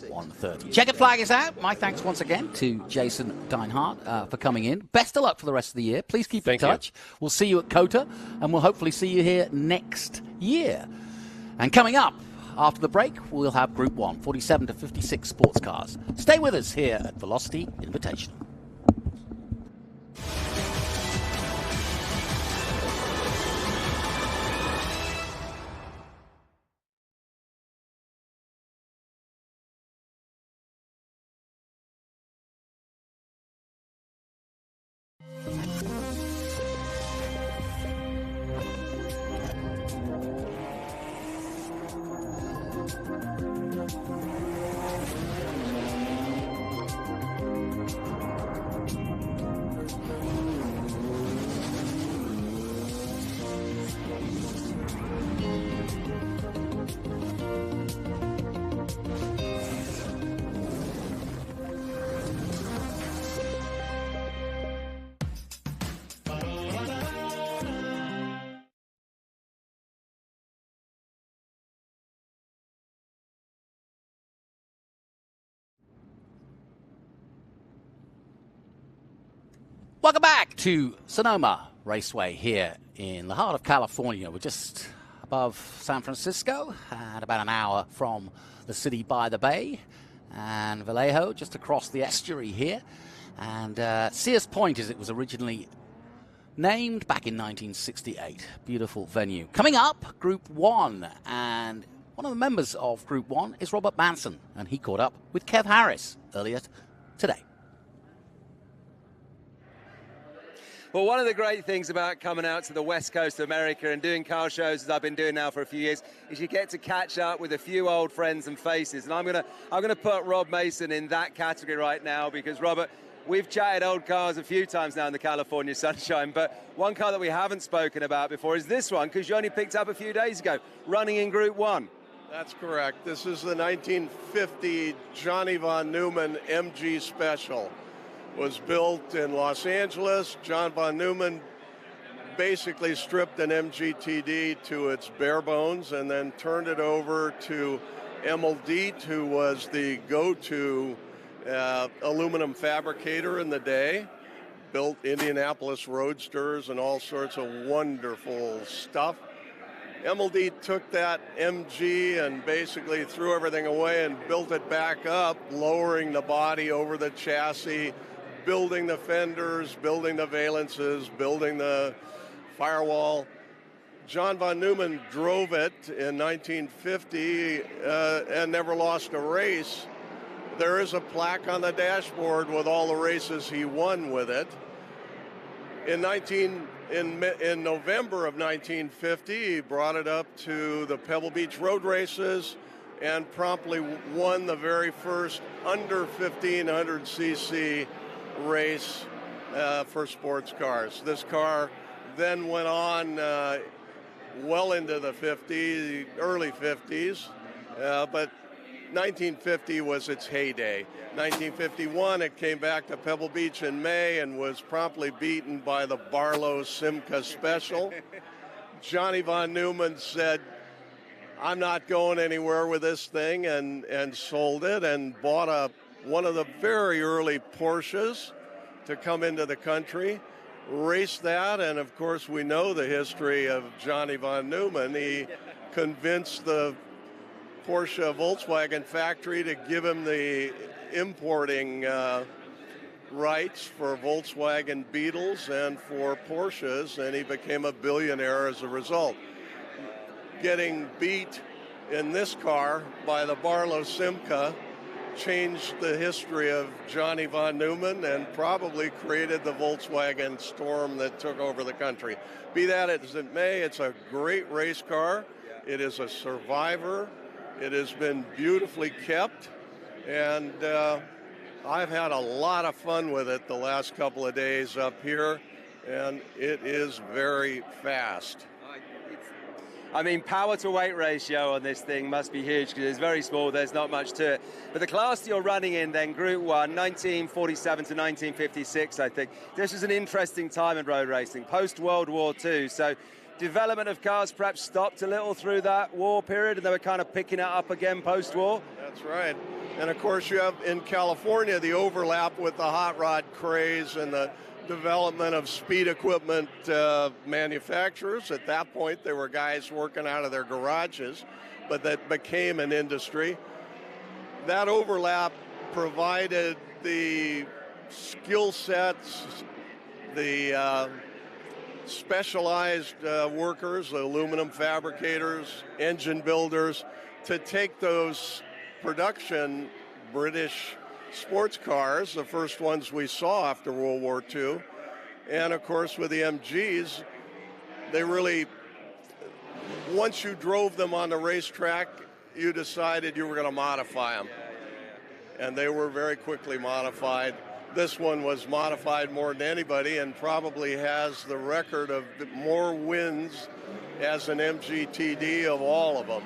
130. Checkered flag is out. My thanks once again to Jason Deinhardt for coming in. Best of luck for the rest of the year. Please keep in touch. We'll see you at COTA, and we'll hopefully see you here next year. And coming up after the break, we'll have Group 1, 47 to 56 sports cars. Stay with us here at Velocity Invitational. Welcome back to Sonoma Raceway here in the heart of California. We're just above San Francisco and about an hour from the city by the bay. And Vallejo just across the estuary here. And Sears Point, as it was originally named back in 1968. Beautiful venue. Coming up, Group 1. And one of the members of Group 1 is Robert Manson. And he caught up with Kev Harris earlier today. Well, one of the great things about coming out to the west coast of America and doing car shows, as I've been doing now for a few years, is you get to catch up with a few old friends and faces. And I'm gonna put Rob Mason in that category right now because, Robert, we've chatted old cars a few times now in the California sunshine, but one car that we haven't spoken about before is this one, because you only picked up a few days ago, running in Group 1. That's correct. This is the 1950 Johnny von Neumann MG Special. Was built in Los Angeles. John von Neumann basically stripped an MGTD to its bare bones and then turned it over to Emil Dietz, who was the go-to aluminum fabricator in the day. Built Indianapolis Roadsters and all sorts of wonderful stuff. Emil Dietz took that MG and basically threw everything away and built it back up, lowering the body over the chassis, building the fenders, building the valences, building the firewall. John von Neumann drove it in 1950 and never lost a race. There is a plaque on the dashboard with all the races he won with it. In November of 1950, he brought it up to the Pebble Beach Road Races and promptly won the very first under 1,500cc race for sports cars. This car then went on well into the early 50s, but 1950 was its heyday. 1951, it came back to Pebble Beach in May and was promptly beaten by the Barlow Simca Special. Johnny von Neumann said, "I'm not going anywhere with this thing," and sold it and bought one of the very early Porsches to come into the country, raced that, and of course we know the history of Johnny von Neumann. He convinced the Porsche Volkswagen factory to give him the importing rights for Volkswagen Beetles and for Porsches, and he became a billionaire as a result. Getting beat in this car by the Barlow Simca changed the history of Johnny von Neumann and probably created the Volkswagen storm that took over the country. Be that as it may, it's a great race car. It is a survivor. It has been beautifully kept, and I've had a lot of fun with it the last couple of days up here, and it is very fast. I mean, power to weight ratio on this thing must be huge because it's very small, there's not much to it. But the class you're running in then, Group 1, 1947 to 1956, I think. This is an interesting time in road racing, post-World War II. So development of cars perhaps stopped a little through that war period and they were kind of picking it up again post-war? That's right. And of course you have in California the overlap with the hot rod craze and the development of speed equipment manufacturers. At that point, there were guys working out of their garages, but that became an industry. That overlap provided the skill sets, the specialized workers, aluminum fabricators, engine builders, to take those production British sports cars, the first ones we saw after World War II, and of course with the MGs, they really, once you drove them on the racetrack, you decided you were going to modify them. And they were very quickly modified. This one was modified more than anybody and probably has the record of more wins as an MGTD of all of them.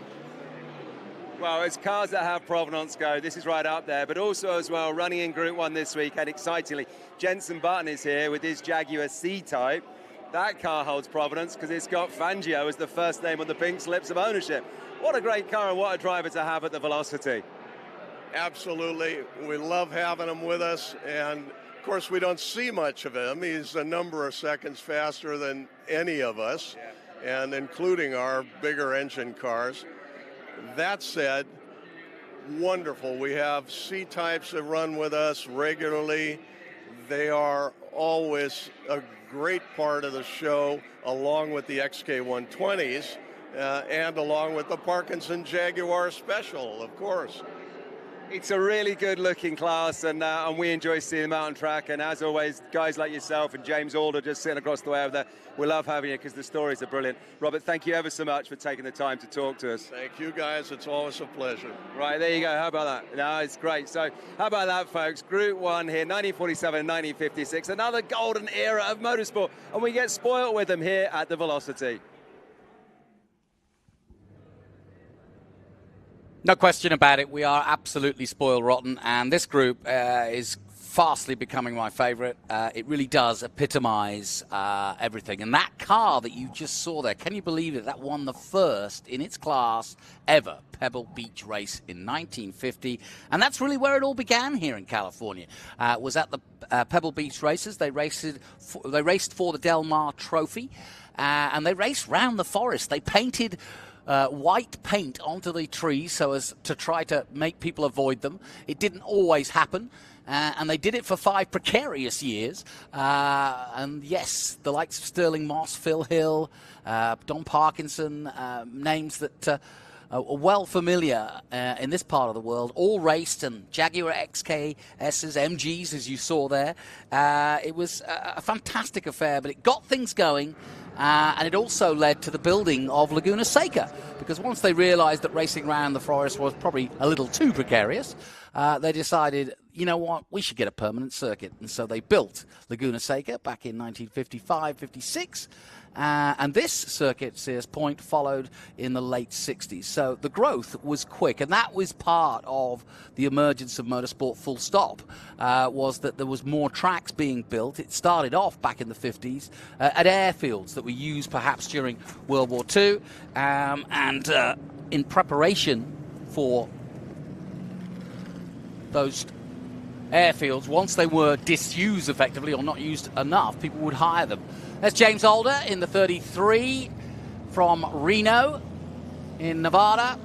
Well, as cars that have provenance go, this is right up there, but also as well, running in Group 1 this week, and excitingly, Jenson Button is here with his Jaguar C-Type. That car holds provenance because it's got Fangio as the first name on the pink slips of ownership. What a great car and what a driver to have at the Velocity. Absolutely. We love having them with us, and Of course, we don't see much of him. He's a number of seconds faster than any of us, and including our bigger engine cars. That said, wonderful. We have C-types that run with us regularly. They are always a great part of the show, along with the XK120s, and along with the Parkinson Jaguar Special, of course. It's a really good-looking class, and we enjoy seeing them out on track. And as always, guys like yourself and James Alder just sitting across the way over there, we love having you because the stories are brilliant. Robert, thank you ever so much for taking the time to talk to us. Thank you, guys. It's always a pleasure. Right, there you go. How about that? No, it's great. So how about that, folks? Group 1 here, 1947 and 1956, another golden era of motorsport, and we get spoiled with them here at the Velocity. No question about it. We are absolutely spoiled rotten, and this group is fastly becoming my favorite. It really does epitomize everything. And that car that you just saw there, can you believe it? That won the first in its class ever Pebble Beach race in 1950. And that's really where it all began here in California. It was at the Pebble Beach races. They raced for the Del Mar Trophy, and they raced round the forest. They painted white paint onto the trees so as to try to make people avoid them. It didn't always happen, and they did it for 5 precarious years. And yes, the likes of Sterling Moss, Phil Hill, Don Parkinson, names that are well familiar in this part of the world, all raced, and Jaguar XKSs, MGs, as you saw there. It was a fantastic affair, but it got things going. And it also led to the building of Laguna Seca, because once they realized that racing around the forest was probably a little too precarious, they decided, you know what, we should get a permanent circuit. And so they built Laguna Seca back in 1955-56. And this circuit, Sears Point, followed in the late 60s. So the growth was quick, and that was part of the emergence of motorsport, full stop, was that there was more tracks being built. It started off back in the 50s at airfields that were used perhaps during World War II, and in preparation for those airfields, once they were disused effectively or not used enough, people would hire them. There's James Alder in the 33 from Reno in Nevada.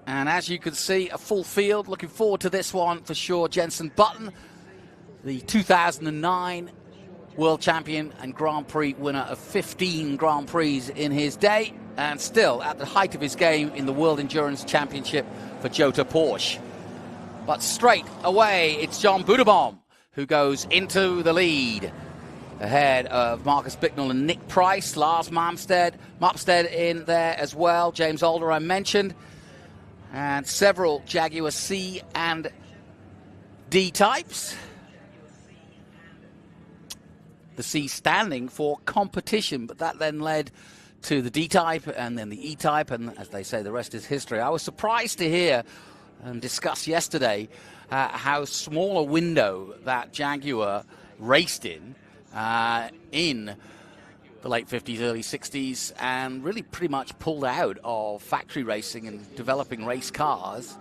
And as you can see, a full field. Looking forward to this one for sure. Jenson Button, the 2009 world champion and Grand Prix winner of 15 Grand Prix in his day, and still at the height of his game in the World Endurance Championship for Jota Porsche. But straight away, it's John Budebom who goes into the lead ahead of Marcus Bicknell and Nick Price. Lars Marmstead in there as well. James Alder I mentioned, and several Jaguar C and D types. The C standing for competition, but that then led to the D type and then the E type, and as they say, the rest is history. I was surprised to hear and discuss yesterday how small a window that Jaguar raced in the late 50s, early 60s, and really pretty much pulled out of factory racing and developing race cars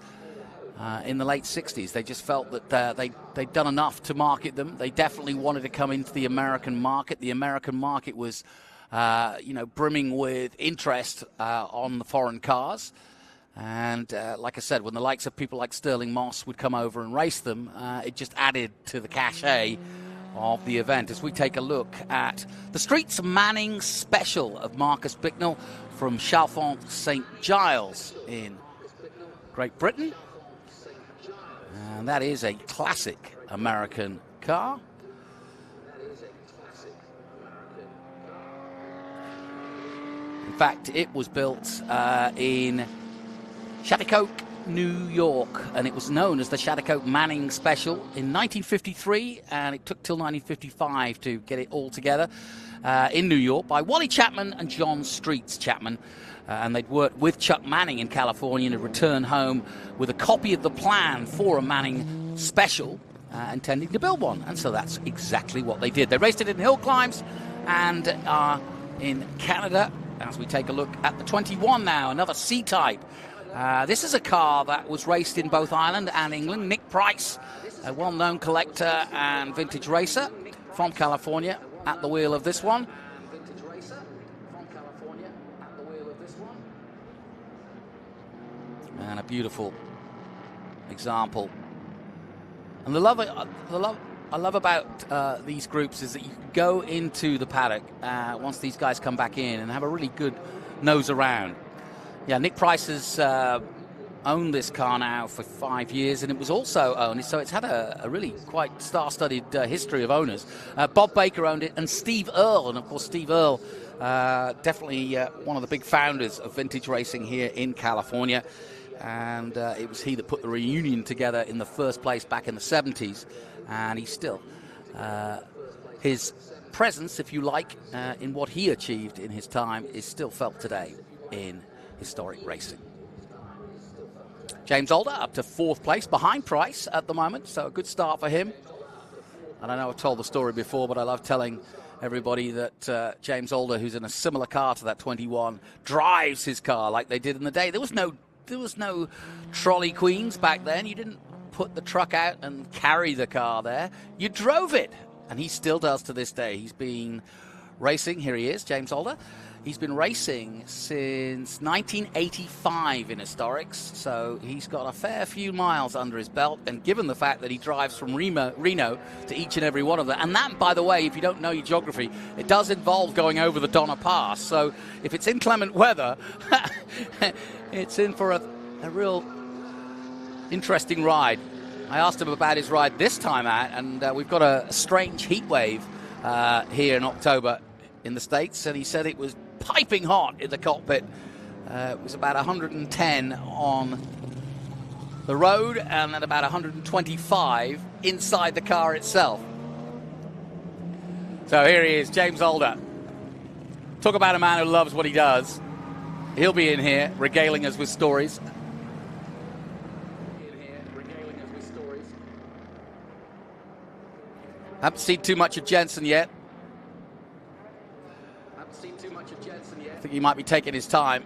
in the late 60s. They just felt that they'd done enough to market them. They definitely wanted to come into the American market. The American market was, brimming with interest on the foreign cars. And like I said, when the likes of people like Sterling Moss would come over and race them, it just added to the cachet of the event. As we take a look at the Streets Manning Special of Marcus Bicknell from Chalfont St. Giles in Great Britain. And that is a classic American car. In fact, it was built in Shattuck, New York, and it was known as the Shattuck Manning Special in 1953, and it took till 1955 to get it all together in New York by Wally Chapman and John Streets Chapman. And they'd worked with Chuck Manning in California to return home with a copy of the plan for a Manning Special, intending to build one. And so that's exactly what they did. They raced it in hill climbs and in Canada. As we take a look at the 21 now, another C-type. This is a car that was raced in both Ireland and England. Nick Price a well-known collector and vintage racer from California at the wheel of this one. And a beautiful example. And I love about these groups is that you can go into the paddock once these guys come back in and have a really good nose around. Yeah, Nick Price has owned this car now for 5 years, and it was also owned, so it's had a really quite star-studded history of owners. Bob Baker owned it, and Steve Earle, and of course Steve Earle, definitely one of the big founders of vintage racing here in California. And it was he that put the reunion together in the first place back in the 70s. And he's still, his presence, if you like, in what he achieved in his time is still felt today in historic racing. James Alder up to 4th place, behind Price at the moment, so a good start for him. And I know I've told the story before, but I love telling everybody that James Alder, who's in a similar car to that 21, drives his car like they did in the day. There was no trolley queens back then. You didn't put the truck out and carry the car there. You drove it. And he still does to this day. He's been racing. Here he is, James Alder. He's been racing since 1985 in historics. So he's got a fair few miles under his belt. And given the fact that he drives from Reno to each and every one of them. And that, by the way, if you don't know your geography, it does involve going over the Donner Pass. So if it's inclement weather, it's in for a real interesting ride. I asked him about his ride this time out, and we've got a strange heat wave here in October in the States, and he said it was piping hot in the cockpit. It was about 110 on the road and at about 125 inside the car itself. So here he is, James Alder. Talk about a man who loves what he does. He'll be in here regaling us with stories. Haven't seen too much of Jenson yet. I think he might be taking his time.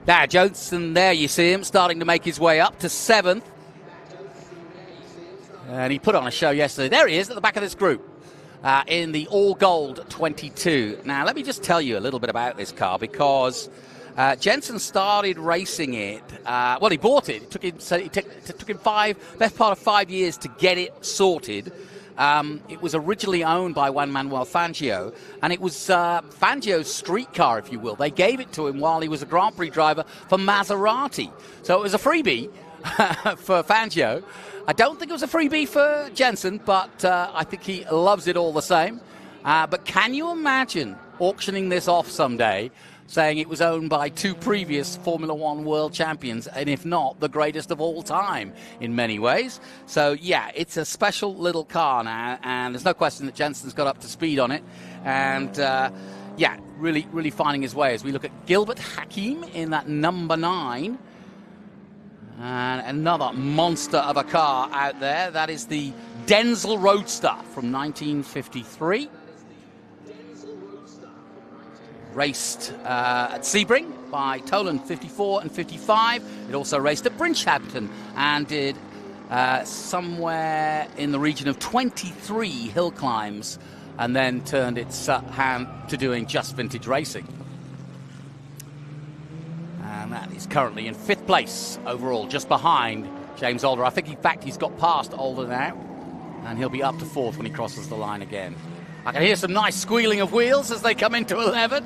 Now, Jenson, there you see him starting to make his way up to 7th. And he put on a show yesterday. There he is at the back of this group in the all-gold 22. Now, let me just tell you a little bit about this car because Jenson started racing it. Well, he bought it. It took him best part of 5 years to get it sorted. It was originally owned by Juan Manuel Fangio, and it was Fangio's street car, if you will. They gave it to him while he was a Grand Prix driver for Maserati. So it was a freebie for Fangio. I don't think it was a freebie for Jenson, but I think he loves it all the same. But can you imagine auctioning this off someday, saying it was owned by 2 previous Formula One world champions, and if not, the greatest of all time in many ways? So, yeah, it's a special little car now, and there's no question that Jenson's got up to speed on it. And, yeah, really, really finding his way as we look at Gilbert Hakim in that number 9. And another monster of a car out there. That is the Denzel Roadster from 1953. Raced at Sebring by Toland 54 and 55. It also raced at Bridgehampton and did somewhere in the region of 23 hill climbs and then turned its hand to doing just vintage racing. And that is currently in 5th place overall, just behind James Alder. I think, in fact, he's got past Alder now, and he'll be up to 4th when he crosses the line again. I can hear some nice squealing of wheels as they come into 11.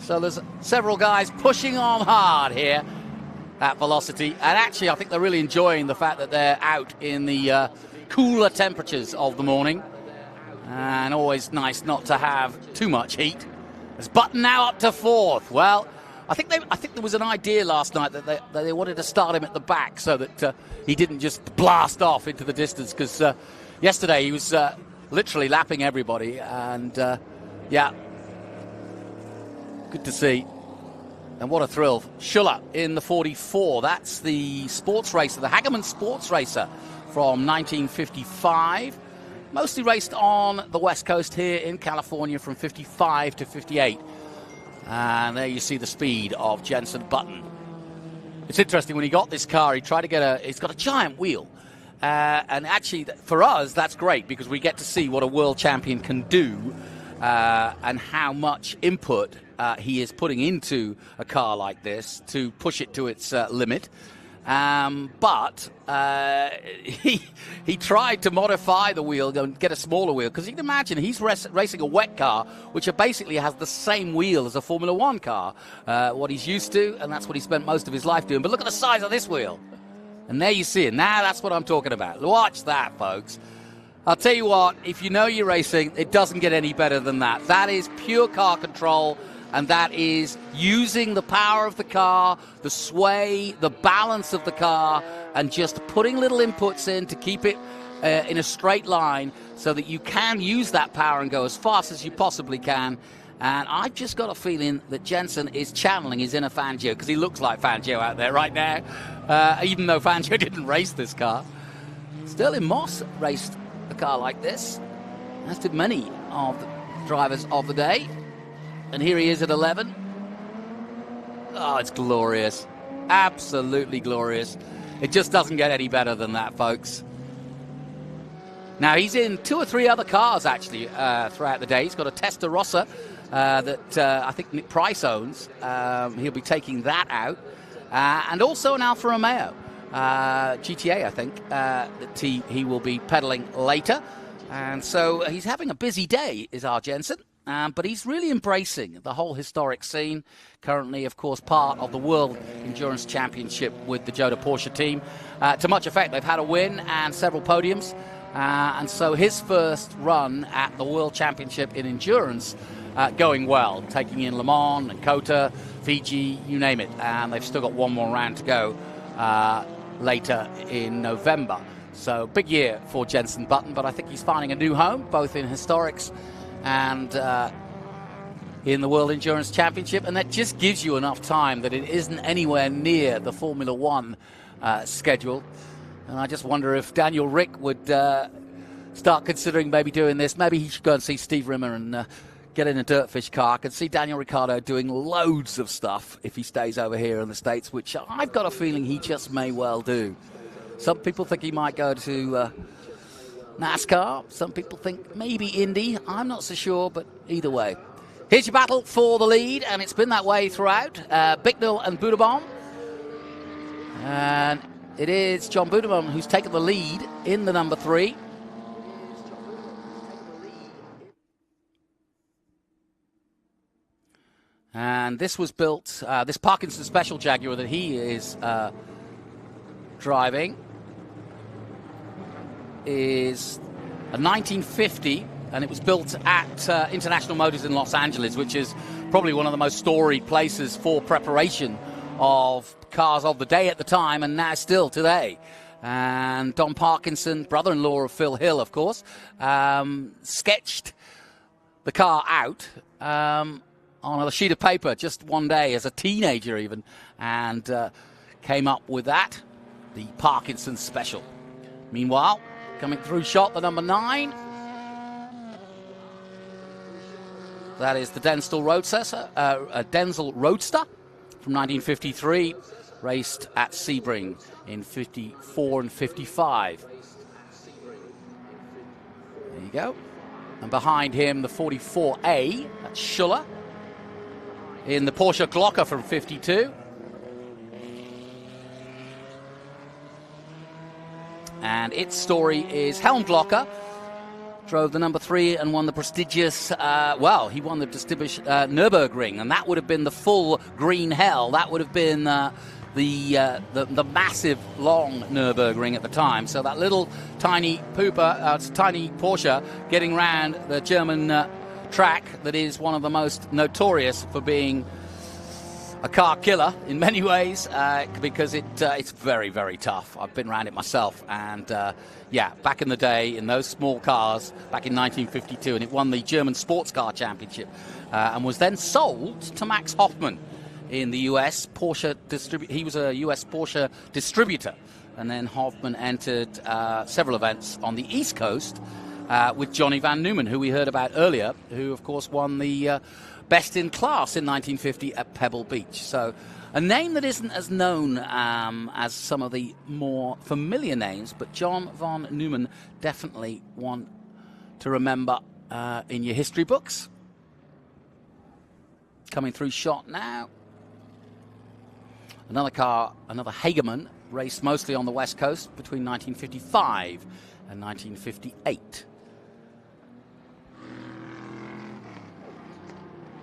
So there's several guys pushing on hard here at Velocity. And actually, I think they're really enjoying the fact that they're out in the cooler temperatures of the morning. And always nice not to have too much heat. There's Button now up to 4th. Well, I think there was an idea last night that they wanted to start him at the back so that he didn't just blast off into the distance, because yesterday he was literally lapping everybody, and yeah, good to see. And what a thrill. Schuller in the 44. That's the sports racer, the Hageman sports racer from 1955. Mostly raced on the West Coast here in California from 55 to 58. And there you see the speed of Jenson Button. It's interesting, when he got this car, he tried to get it's got a giant wheel. And actually, for us, that's great because we get to see what a world champion can do and how much input he is putting into a car like this to push it to its limit. But he tried to modify the wheel and get a smaller wheel, because you can imagine he's racing a wet car, which basically has the same wheel as a Formula One car, what he's used to, and that's what he spent most of his life doing. But look at the size of this wheel. And there you see it. Now that's what I'm talking about. Watch that, folks. I'll tell you what, if you know you're racing, it doesn't get any better than that. That is pure car control. And that is using the power of the car, the sway, the balance of the car, and just putting little inputs in to keep it in a straight line so that you can use that power and go as fast as you possibly can. And I've just got a feeling that Jenson is channeling his inner Fangio, because he looks like Fangio out there right now, even though Fangio didn't race this car. Sterling Moss raced a car like this, as did many of the drivers of the day. And here he is at 11. Oh, it's glorious. Absolutely glorious. It just doesn't get any better than that, folks. Now, he's in 2 or 3 other cars, actually, throughout the day. He's got a Testarossa that I think Nick Price owns. He'll be taking that out. And also an Alfa Romeo GTA, I think, that he will be pedaling later. And so he's having a busy day, is our Jenson. But he's really embracing the whole historic scene. Currently, of course, part of the World Endurance Championship with the Jota Porsche team. To much effect, they've had a win and several podiums. And so his first run at the World Championship in Endurance going well, taking in Le Mans and Kota, Fiji, you name it. And they've still got one more round to go later in November. So big year for Jenson Button, but I think he's finding a new home, both in historics and in the World Endurance Championship, and that just gives you enough time that it isn't anywhere near the Formula One schedule. And I just wonder if Daniel Rick would start considering maybe doing this. Maybe he should go and see Steve Rimmer and get in a Dirtfish car. I can see Daniel Ricciardo doing loads of stuff if he stays over here in the States, which I've got a feeling he just may well do. Some people think he might go to NASCAR. Some people think maybe Indy. I'm not so sure, but either way. Here's your battle for the lead, and it's been that way throughout. Bicknell and Budebom. And it is John Budebom who's taken the lead in the number 3. And this was built, this Parkinson Special Jaguar that he is driving is a 1950, and it was built at International Motors in Los Angeles, which is probably one of the most storied places for preparation of cars of the day at the time, and now still today. And Don Parkinson, brother-in-law of Phil Hill, of course, sketched the car out on a sheet of paper just one day as a teenager even, and came up with that, the Parkinson Special. Meanwhile, coming through shot, the number 9. That is the Denzel Roadster from 1953, raced at Sebring in 54 and 55. There you go. And behind him, the 44A, that's Schuller, in the Porsche Glocker from 52. And its story is Helm Glocker drove the number 3 and won the prestigious, he won the prestigious Nürburgring, and that would have been the full green hell. That would have been the massive, long Nürburgring at the time. So that little tiny tiny Porsche getting round the German track that is one of the most notorious for being a car killer in many ways, because it's very, very tough. I've been around it myself, and back in the day in those small cars back in 1952, and it won the German Sports Car Championship and was then sold to Max Hoffman in the US. He was a US Porsche distributor. And then Hoffman entered several events on the East Coast with Johnny Van Neumann, who we heard about earlier, who, of course, won the Best in Class in 1950 at Pebble Beach. So a name that isn't as known as some of the more familiar names, but John Van Neumann, definitely one to remember in your history books. Coming through shot now. Another car, another Hagerman, raced mostly on the West Coast between 1955 and 1958.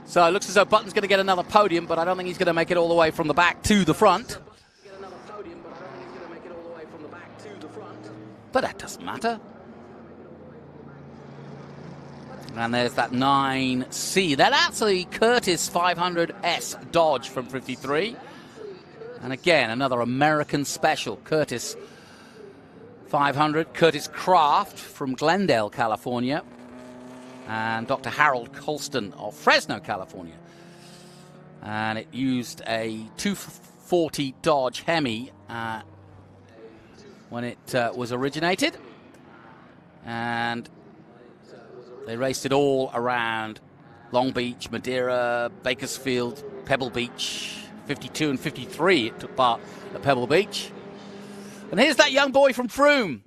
So it looks as though Button's going to get another podium, but I don't think he's going to make it all the way from the back to the front. But that doesn't matter. And there's that 9C. That's the Curtis 500S Dodge from 53. And again, another American special, Curtis 500, Curtis Kraft from Glendale, California, and Dr. Harold Colston of Fresno, California. And it used a 240 Dodge Hemi when it was originated. And they raced it all around Long Beach, Madeira, Bakersfield, Pebble Beach. 52 and 53 it took part at Pebble Beach. And here's that young boy from Froome.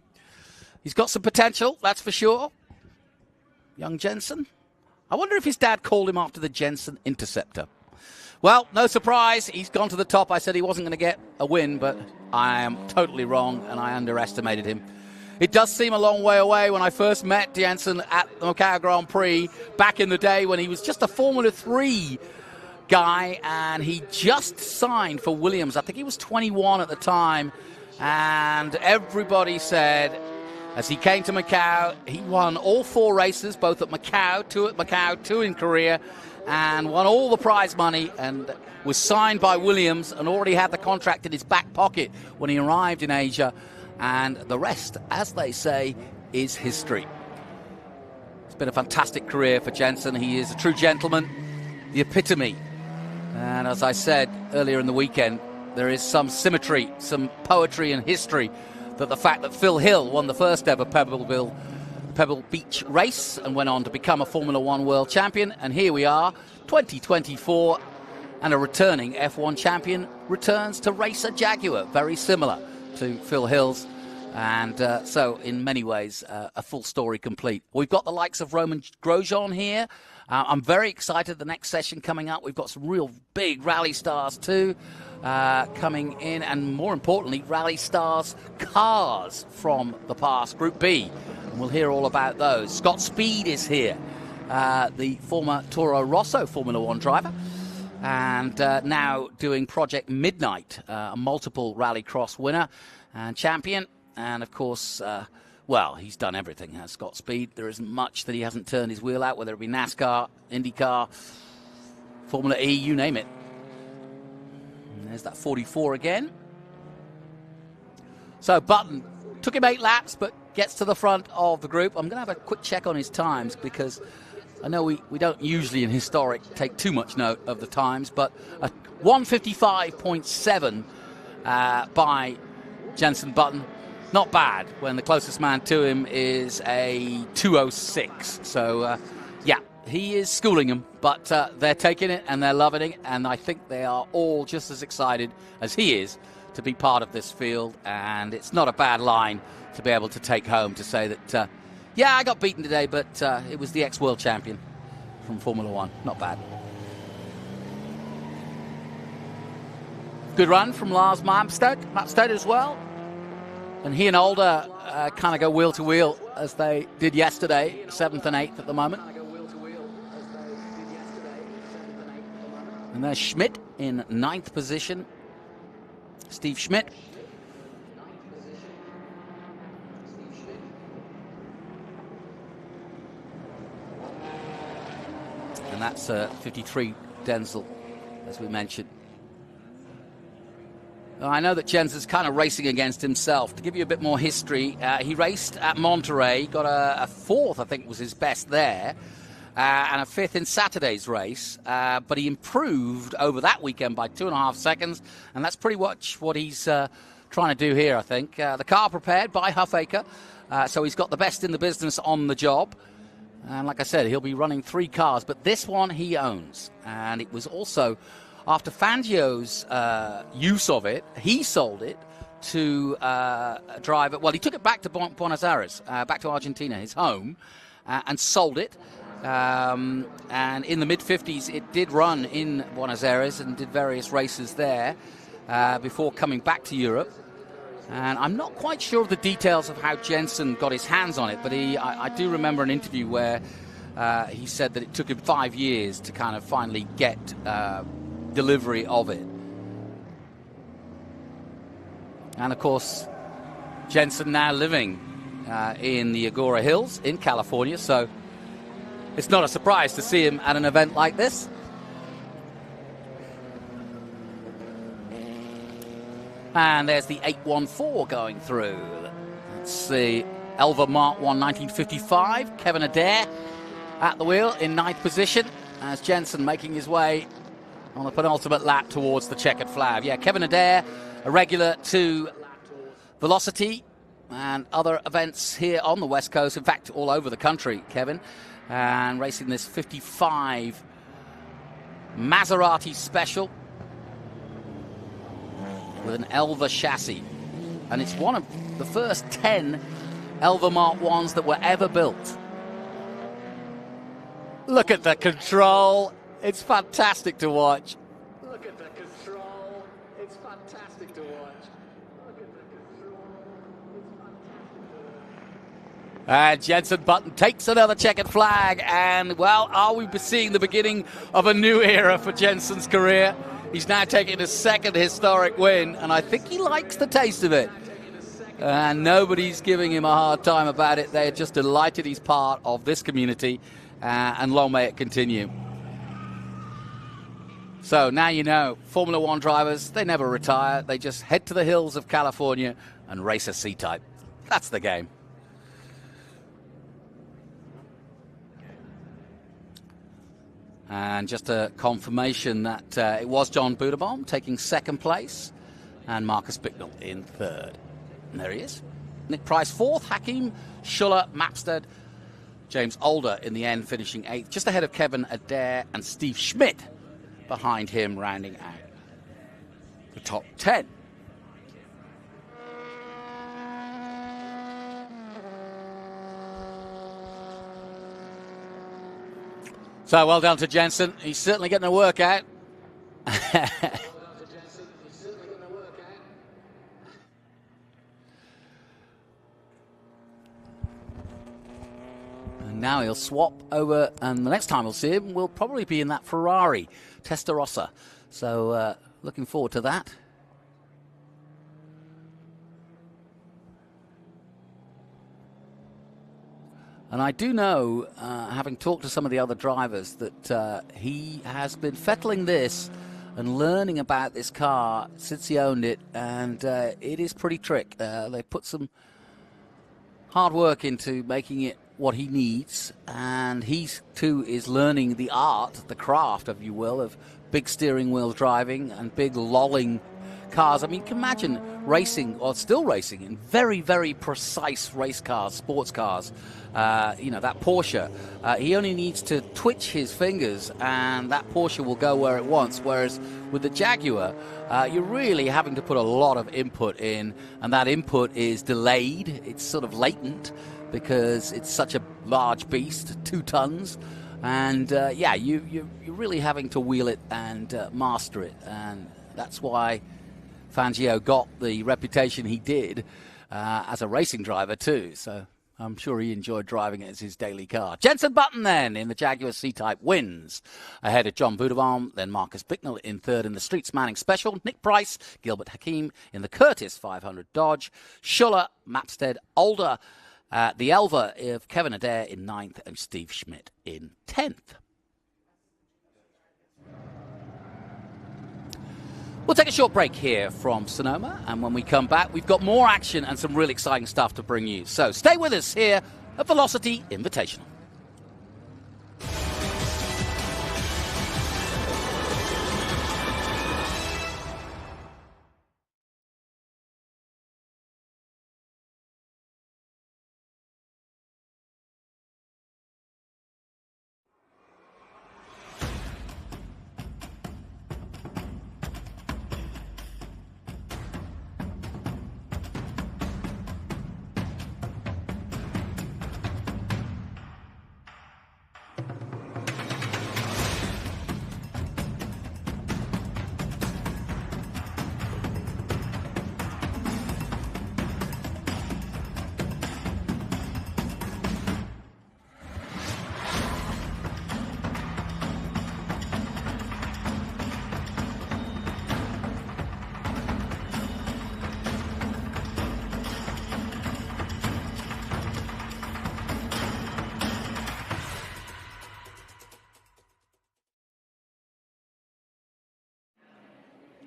He's got some potential, that's for sure. Young Jenson. I wonder if his dad called him after the Jenson Interceptor. Well, no surprise, he's gone to the top. I said he wasn't going to get a win, but I am totally wrong, and I underestimated him. It does seem a long way away. When I first met Jenson at the Macau Grand Prix back in the day when he was just a Formula 3 guy, and he just signed for Williams. I think he was 21 at the time, and everybody said as he came to Macau, he won all 4 races, both at Macau, 2 at Macau, 2 in Korea, and won all the prize money, and was signed by Williams and already had the contract in his back pocket when he arrived in Asia, and the rest, as they say, is history. It's been a fantastic career for Jenson. He is a true gentleman, the epitome. And as I said earlier in the weekend, there is some symmetry, some poetry and history that the fact that Phil Hill won the first ever Pebble Beach race and went on to become a Formula One world champion. And here we are, 2024, and a returning F1 champion returns to race a Jaguar, very similar to Phil Hill's. And so in many ways, a full story complete. We've got the likes of Roman Grosjean here. I'm very excited. The next session coming up, we've got some real big rally stars too coming in, and more importantly, rally stars cars from the past, Group B. And we'll hear all about those. Scott Speed is here, the former Toro Rosso Formula One driver, and now doing Project Midnight, a multiple rallycross winner and champion. And of course, well, he's done everything, has Scott Speed. There isn't much that he hasn't turned his wheel out, whether it be NASCAR, IndyCar, Formula E, you name it. And there's that 44 again. So Button took him 8 laps, but gets to the front of the group. I'm going to have a quick check on his times, because I know we don't usually in historic take too much note of the times, but a 155.7 by Jenson Button. Not bad when the closest man to him is a 206. So, yeah, he is schooling them, but they're taking it and they're loving it, and I think they are all just as excited as he is to be part of this field, and it's not a bad line to be able to take home to say that, yeah, I got beaten today, but it was the ex-world champion from Formula One. Not bad. Good run from Lars Mapstad as well. And he and Older kind of go wheel to wheel as they did yesterday, 7th and 8th at the moment. And there's Schmidt in 9th position. Steve Schmidt. And that's 53 Denzel, as we mentioned. I know that Jenson's kind of racing against himself. To give you a bit more history, he raced at Monterey, got a 4th, I think was his best there. and a 5th in Saturday's race, but he improved over that weekend by 2.5 seconds, and that's pretty much what he's trying to do here, I think. The car prepared by Huffaker, so he's got the best in the business on the job. And like I said, he'll be running 3 cars, but this one he owns. And it was also, after Fangio's use of it, he sold it to drive it. Well, he took it back to Buenos Aires, back to Argentina, his home, and sold it. And in the mid-50s, it did run in Buenos Aires and did various races there before coming back to Europe. And I'm not quite sure of the details of how Jenson got his hands on it, but I do remember an interview where he said that it took him 5 years to kind of finally get delivery of it. And, of course, Jenson now living in the Agora Hills in California, so it's not a surprise to see him at an event like this. And there's the 814 going through. It's the Elva Mark 1 1955. Kevin Adair at the wheel in 9th position as Jenson making his way on the penultimate lap towards the checkered flag. Yeah, Kevin Adair, a regular to Velocity and other events here on the West Coast, in fact, all over the country, Kevin, and racing this 55 Maserati Special with an Elva chassis. And it's one of the first 10 Elva Mark 1s that were ever built. Look at the control. It's fantastic to watch. Look at the control. It's fantastic to watch. Look at the control. It's fantastic to watch. And Jenson Button takes another checkered flag. And, well, are we seeing the beginning of a new era for Jenson's career? He's now taking his 2nd historic win, and I think he likes the taste of it. And nobody's giving him a hard time about it. They're just delighted he's part of this community, and long may it continue. So now you know, Formula One drivers, they never retire. They just head to the hills of California and race a C-Type. That's the game. And just a confirmation that it was John Buderbaum taking 2nd place and Marcus Bicknell in 3rd. And there he is. Nick Price 4th, Hakeem Schuller, Mapstead, James Older in the end finishing 8th, just ahead of Kevin Adair and Steve Schmidt behind him, rounding out the top 10. So well done to Jenson. He's certainly getting a workout. And now he'll swap over, and the next time we'll see him will probably be in that Ferrari Testarossa. So looking forward to that. And I do know, having talked to some of the other drivers, that he has been fettling this and learning about this car since he owned it, and it is pretty trick. They put some hard work into making it what he needs, and he too is learning the art, the craft, if you will, of big steering wheel driving and big lolling cars. I mean, you can imagine racing, or still racing, in very, very precise race cars, sports cars. You know, that Porsche, he only needs to twitch his fingers and that Porsche will go where it wants, whereas with the Jaguar, you're really having to put a lot of input in, and that input is delayed. It's sort of latent because it's such a large beast, 2 tons. And yeah, you're really having to wheel it and master it, and that's why Fangio got the reputation he did as a racing driver too. So I'm sure he enjoyed driving it as his daily car. Jenson Button then in the Jaguar C-Type wins ahead of John Buderbaum, then Marcus Bicknell in 3rd in the Streets Manning Special, Nick Price, Gilbert Hakeem in the Curtis 500 Dodge, Schuller, Mapstead, Older, the Elva of Kevin Adair in 9th, and Steve Schmidt in 10th. We'll take a short break here from Sonoma, and when we come back, we've got more action and some really exciting stuff to bring you. So stay with us here at Velocity Invitational.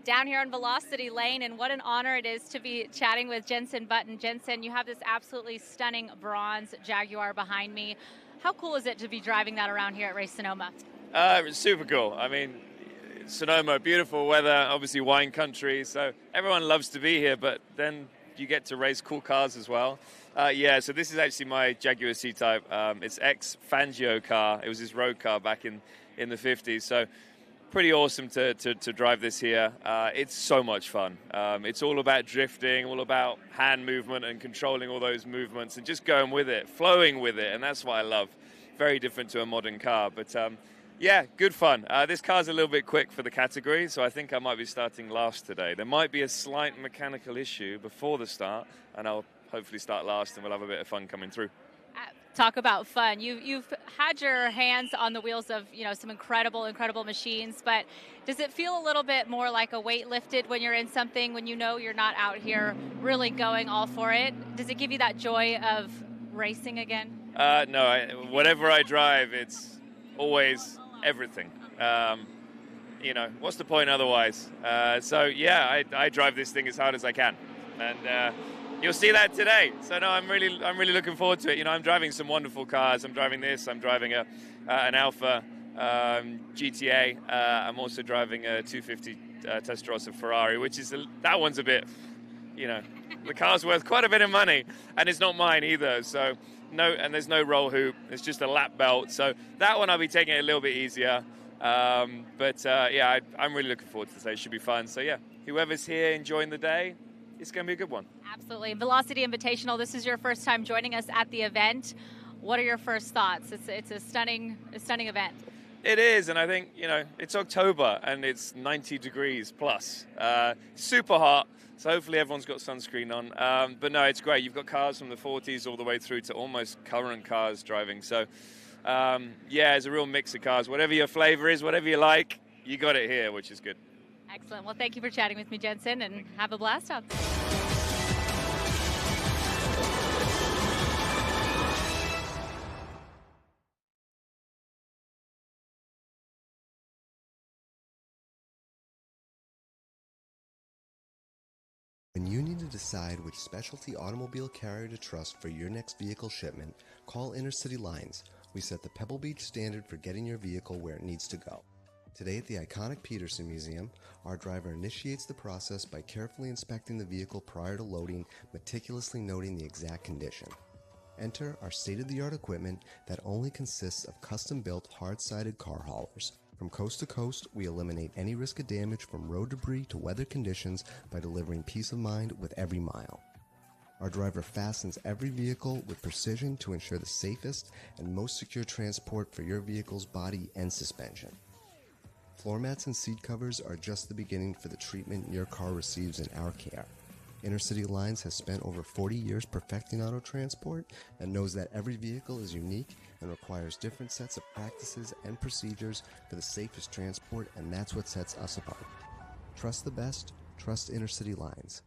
down here on Velocity Lane, and what an honor it is to be chatting with Jenson Button. Jenson, you have this absolutely stunning bronze Jaguar behind me. How cool is it to be driving that around here at Race Sonoma? It's super cool. I mean, Sonoma, beautiful weather, obviously wine country, so everyone loves to be here, but then you get to race cool cars as well. So this is actually my Jaguar C-Type. It's ex-Fangio car. It was his road car back in the 50s, so pretty awesome to drive this here. It's so much fun. It's all about drifting, all about hand movement and controlling all those movements and just going with it, flowing with it, and that's what I love. Very different to a modern car, but yeah, good fun. This car's a little bit quick for the category, so I think I might be starting last today. There might be a slight mechanical issue before the start, and I'll hopefully start last, and we'll have a bit of fun coming through. Talk about fun. You've had your hands on the wheels of some incredible machines, but does it feel a little bit more like a weight lifted when you're in something, when you know you're not out here really going all for it? Does it give you that joy of racing again? No, whatever I drive, it's always everything. What's the point otherwise? So yeah, I drive this thing as hard as I can, and you'll see that today. So no, I'm really looking forward to it. I'm driving some wonderful cars. I'm driving this. I'm driving an Alfa GTA. I'm also driving a 250 Testarossa Ferrari, which is that one's a bit, the car's worth quite a bit of money, and it's not mine either. So no, and there's no roll hoop. It's just a lap belt. So that one I'll be taking it a little bit easier. I'm really looking forward to today. It should be fun. So yeah, whoever's here enjoying the day, it's going to be a good one. Absolutely. Velocity Invitational, this is your first time joining us at the event. What are your first thoughts? It's a stunning event. It is, and I think, it's October and it's 90 degrees plus. Super hot, so hopefully everyone's got sunscreen on. But no, it's great. You've got cars from the 40s all the way through to almost current cars driving. So, it's a real mix of cars. Whatever your flavor is, whatever you like, you got it here, which is good. Excellent. Well, thank you for chatting with me, Jenson, and have a blast out there. When you need to decide which specialty automobile carrier to trust for your next vehicle shipment, call Intercity Lines. We set the Pebble Beach standard for getting your vehicle where it needs to go. Today at the iconic Peterson Museum, our driver initiates the process by carefully inspecting the vehicle prior to loading, meticulously noting the exact condition. Enter our state-of-the-art equipment that only consists of custom-built hard-sided car haulers. From coast to coast, we eliminate any risk of damage from road debris to weather conditions by delivering peace of mind with every mile. Our driver fastens every vehicle with precision to ensure the safest and most secure transport for your vehicle's body and suspension. Floor mats and seat covers are just the beginning for the treatment your car receives in our care. Intercity Lines has spent over 40 years perfecting auto transport and knows that every vehicle is unique and requires different sets of practices and procedures for the safest transport, and that's what sets us apart. Trust the best, trust Intercity Lines.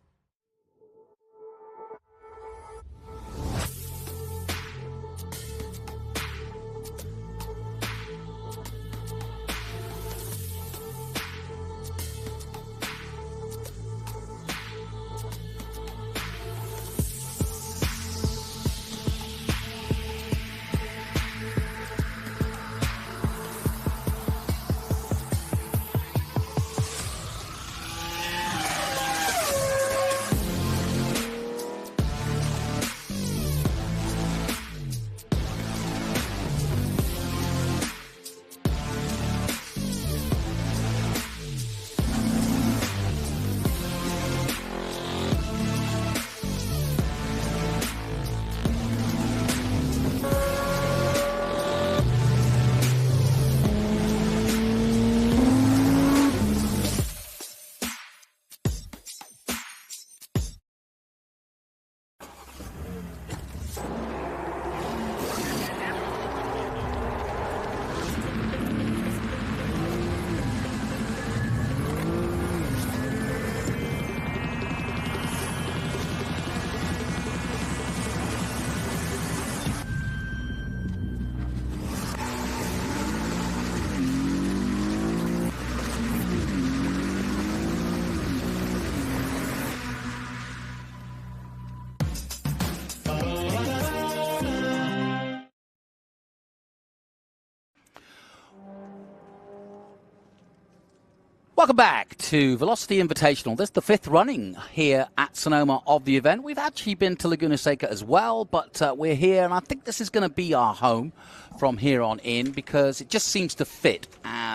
Welcome back to Velocity Invitational. This is the 5th running here at Sonoma of the event. We've actually been to Laguna Seca as well, but we're here, and I think this is going to be our home from here on in because it just seems to fit.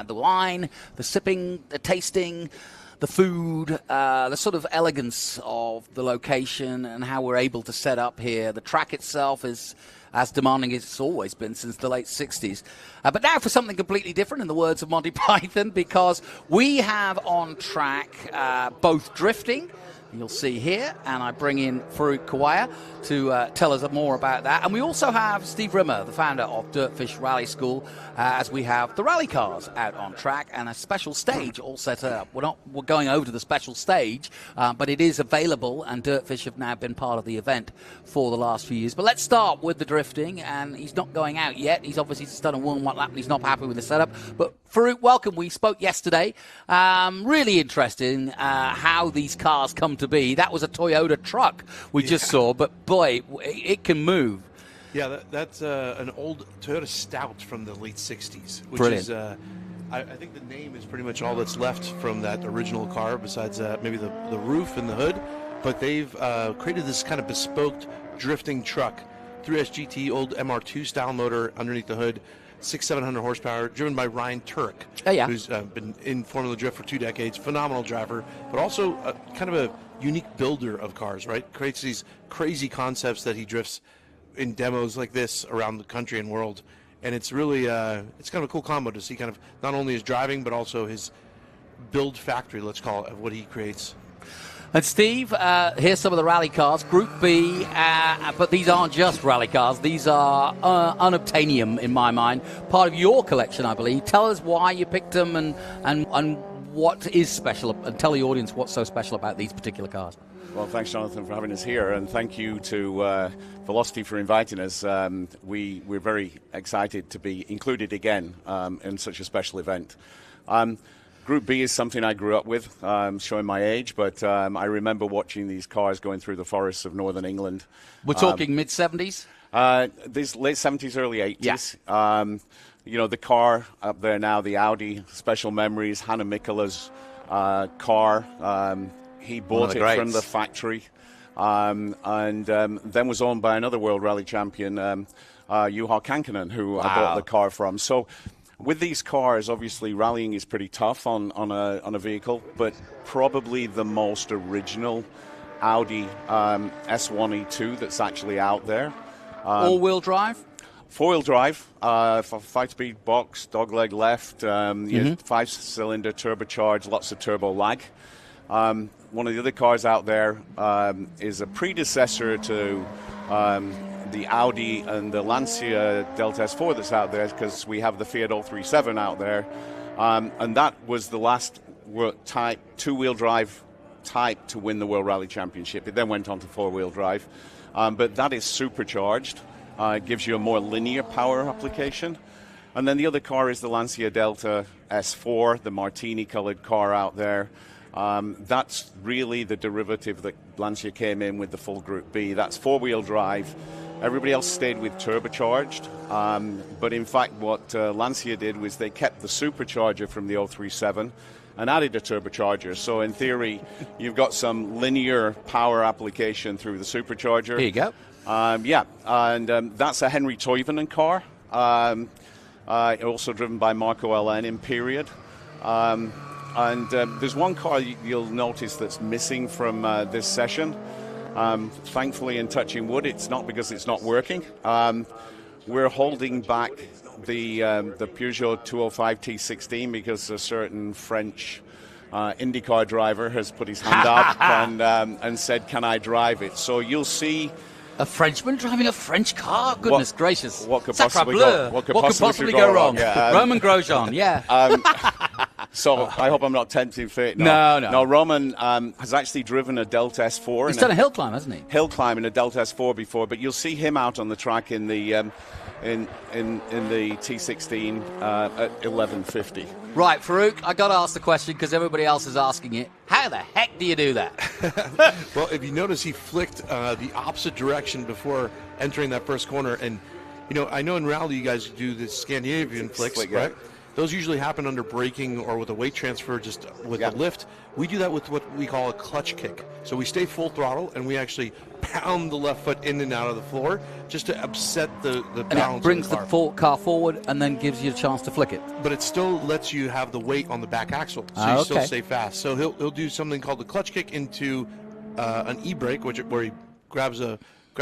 The wine, the sipping, the tasting, the food, the sort of elegance of the location and how we're able to set up here. The track itself is as demanding as it's always been since the late 60s. But now for something completely different, in the words of Monty Python, because we have on track both drifting, you'll see here, and I bring in Farouk Kawaya to tell us more about that. And we also have Steve Rimmer, the founder of Dirtfish Rally School, as we have the rally cars out on track and a special stage all set up. We're going over to the special stage, but it is available, and Dirtfish have now been part of the event for the last few years. But let's start with the drifting, and he's not going out yet. He's obviously just done a warm-up lap, and he's not happy with the setup. But Farouk, welcome. We spoke yesterday. Really interesting how these cars come to be. That was a Toyota truck we just saw, but boy, it can move. Yeah, that's an old Toyota Stout from the late 60s, which Brilliant. is, I think the name is pretty much all that's left from that original car, besides maybe the roof and the hood. But they've created this kind of bespoke drifting truck, 3S GT, old MR2 style motor underneath the hood, 600-700 horsepower, driven by Ryan Turek, who's been in Formula Drift for 2 decades, phenomenal driver, but also kind of a unique builder of cars, right? Creates these crazy concepts that he drifts in demos like this around the country and world. And it's really, it's kind of a cool combo to see kind of not only his driving, but also his build factory, let's call it, of what he creates. And Steve, here's some of the rally cars, Group B, but these aren't just rally cars. These are unobtainium, in my mind, part of your collection, I believe. Tell us why you picked them and what is special, and tell the audience what's so special about these particular cars. Well, thanks, Jonathan, for having us here, and thank you to Velocity for inviting us. We're very excited to be included again in such a special event. Group B is something I grew up with, showing my age, but I remember watching these cars going through the forests of northern England. We're talking mid-70s? These late 70s, early 80s. Yeah. You know, the car up there now, the Audi, special memories, Hanna Mikkola's car. He bought it from the factory and then was owned by another World Rally champion, Juha Kankkunen, who I bought the car from. So with these cars, obviously, rallying is pretty tough on a vehicle, but probably the most original Audi S1E2 that's actually out there. All-wheel drive? 4-wheel drive, 5-speed box, dogleg left, 5-cylinder turbocharged, lots of turbo lag. One of the other cars out there is a predecessor to the Audi and the Lancia Delta S4 that's out there, because we have the Fiat 037 out there. And that was the last type, 2-wheel drive type to win the World Rally Championship. It then went on to 4-wheel drive. But that is supercharged. It gives you a more linear power application. And then the other car is the Lancia Delta S4, the martini-colored car out there. That's really the derivative that Lancia came in with the full Group B. That's 4-wheel drive. Everybody else stayed with turbocharged. But in fact, what Lancia did was they kept the supercharger from the 037 and added a turbocharger. So in theory, you've got some linear power application through the supercharger. Here you go. And that's a Henry Toivonen car, also driven by Marco LN in period. And there's one car you'll notice that's missing from this session. Thankfully, in touching wood, it's not because it's not working. We're holding back the Peugeot 205 T16 because a certain French IndyCar driver has put his hand up and said, "Can I drive it?" So you'll see a Frenchman driving a French car. Goodness gracious! What could possibly go wrong? Yeah, Roman Grosjean. Yeah. So I hope I'm not tempting fate. No. Roman has actually driven a Delta S4. He's done a hill climb, hasn't he? Hill climb in a Delta S4 before, but you'll see him out on the track in the in the T16 at 1150. Right, Farouk, I got to ask the question because everybody else is asking it. How the heck do you do that? Well, if you notice, he flicked the opposite direction before entering that first corner. And, you know, I know in rally you guys do the Scandinavian flicks, right? Those usually happen under braking or with a weight transfer, just with a lift. We do that with what we call a clutch kick. So we stay full throttle and we actually pound the left foot in and out of the floor just to upset the balance. It brings the car forward and then gives you a chance to flick it. But it still lets you have the weight on the back axle, so you still stay fast. So he'll do something called the clutch kick into an e-brake, where he grabs a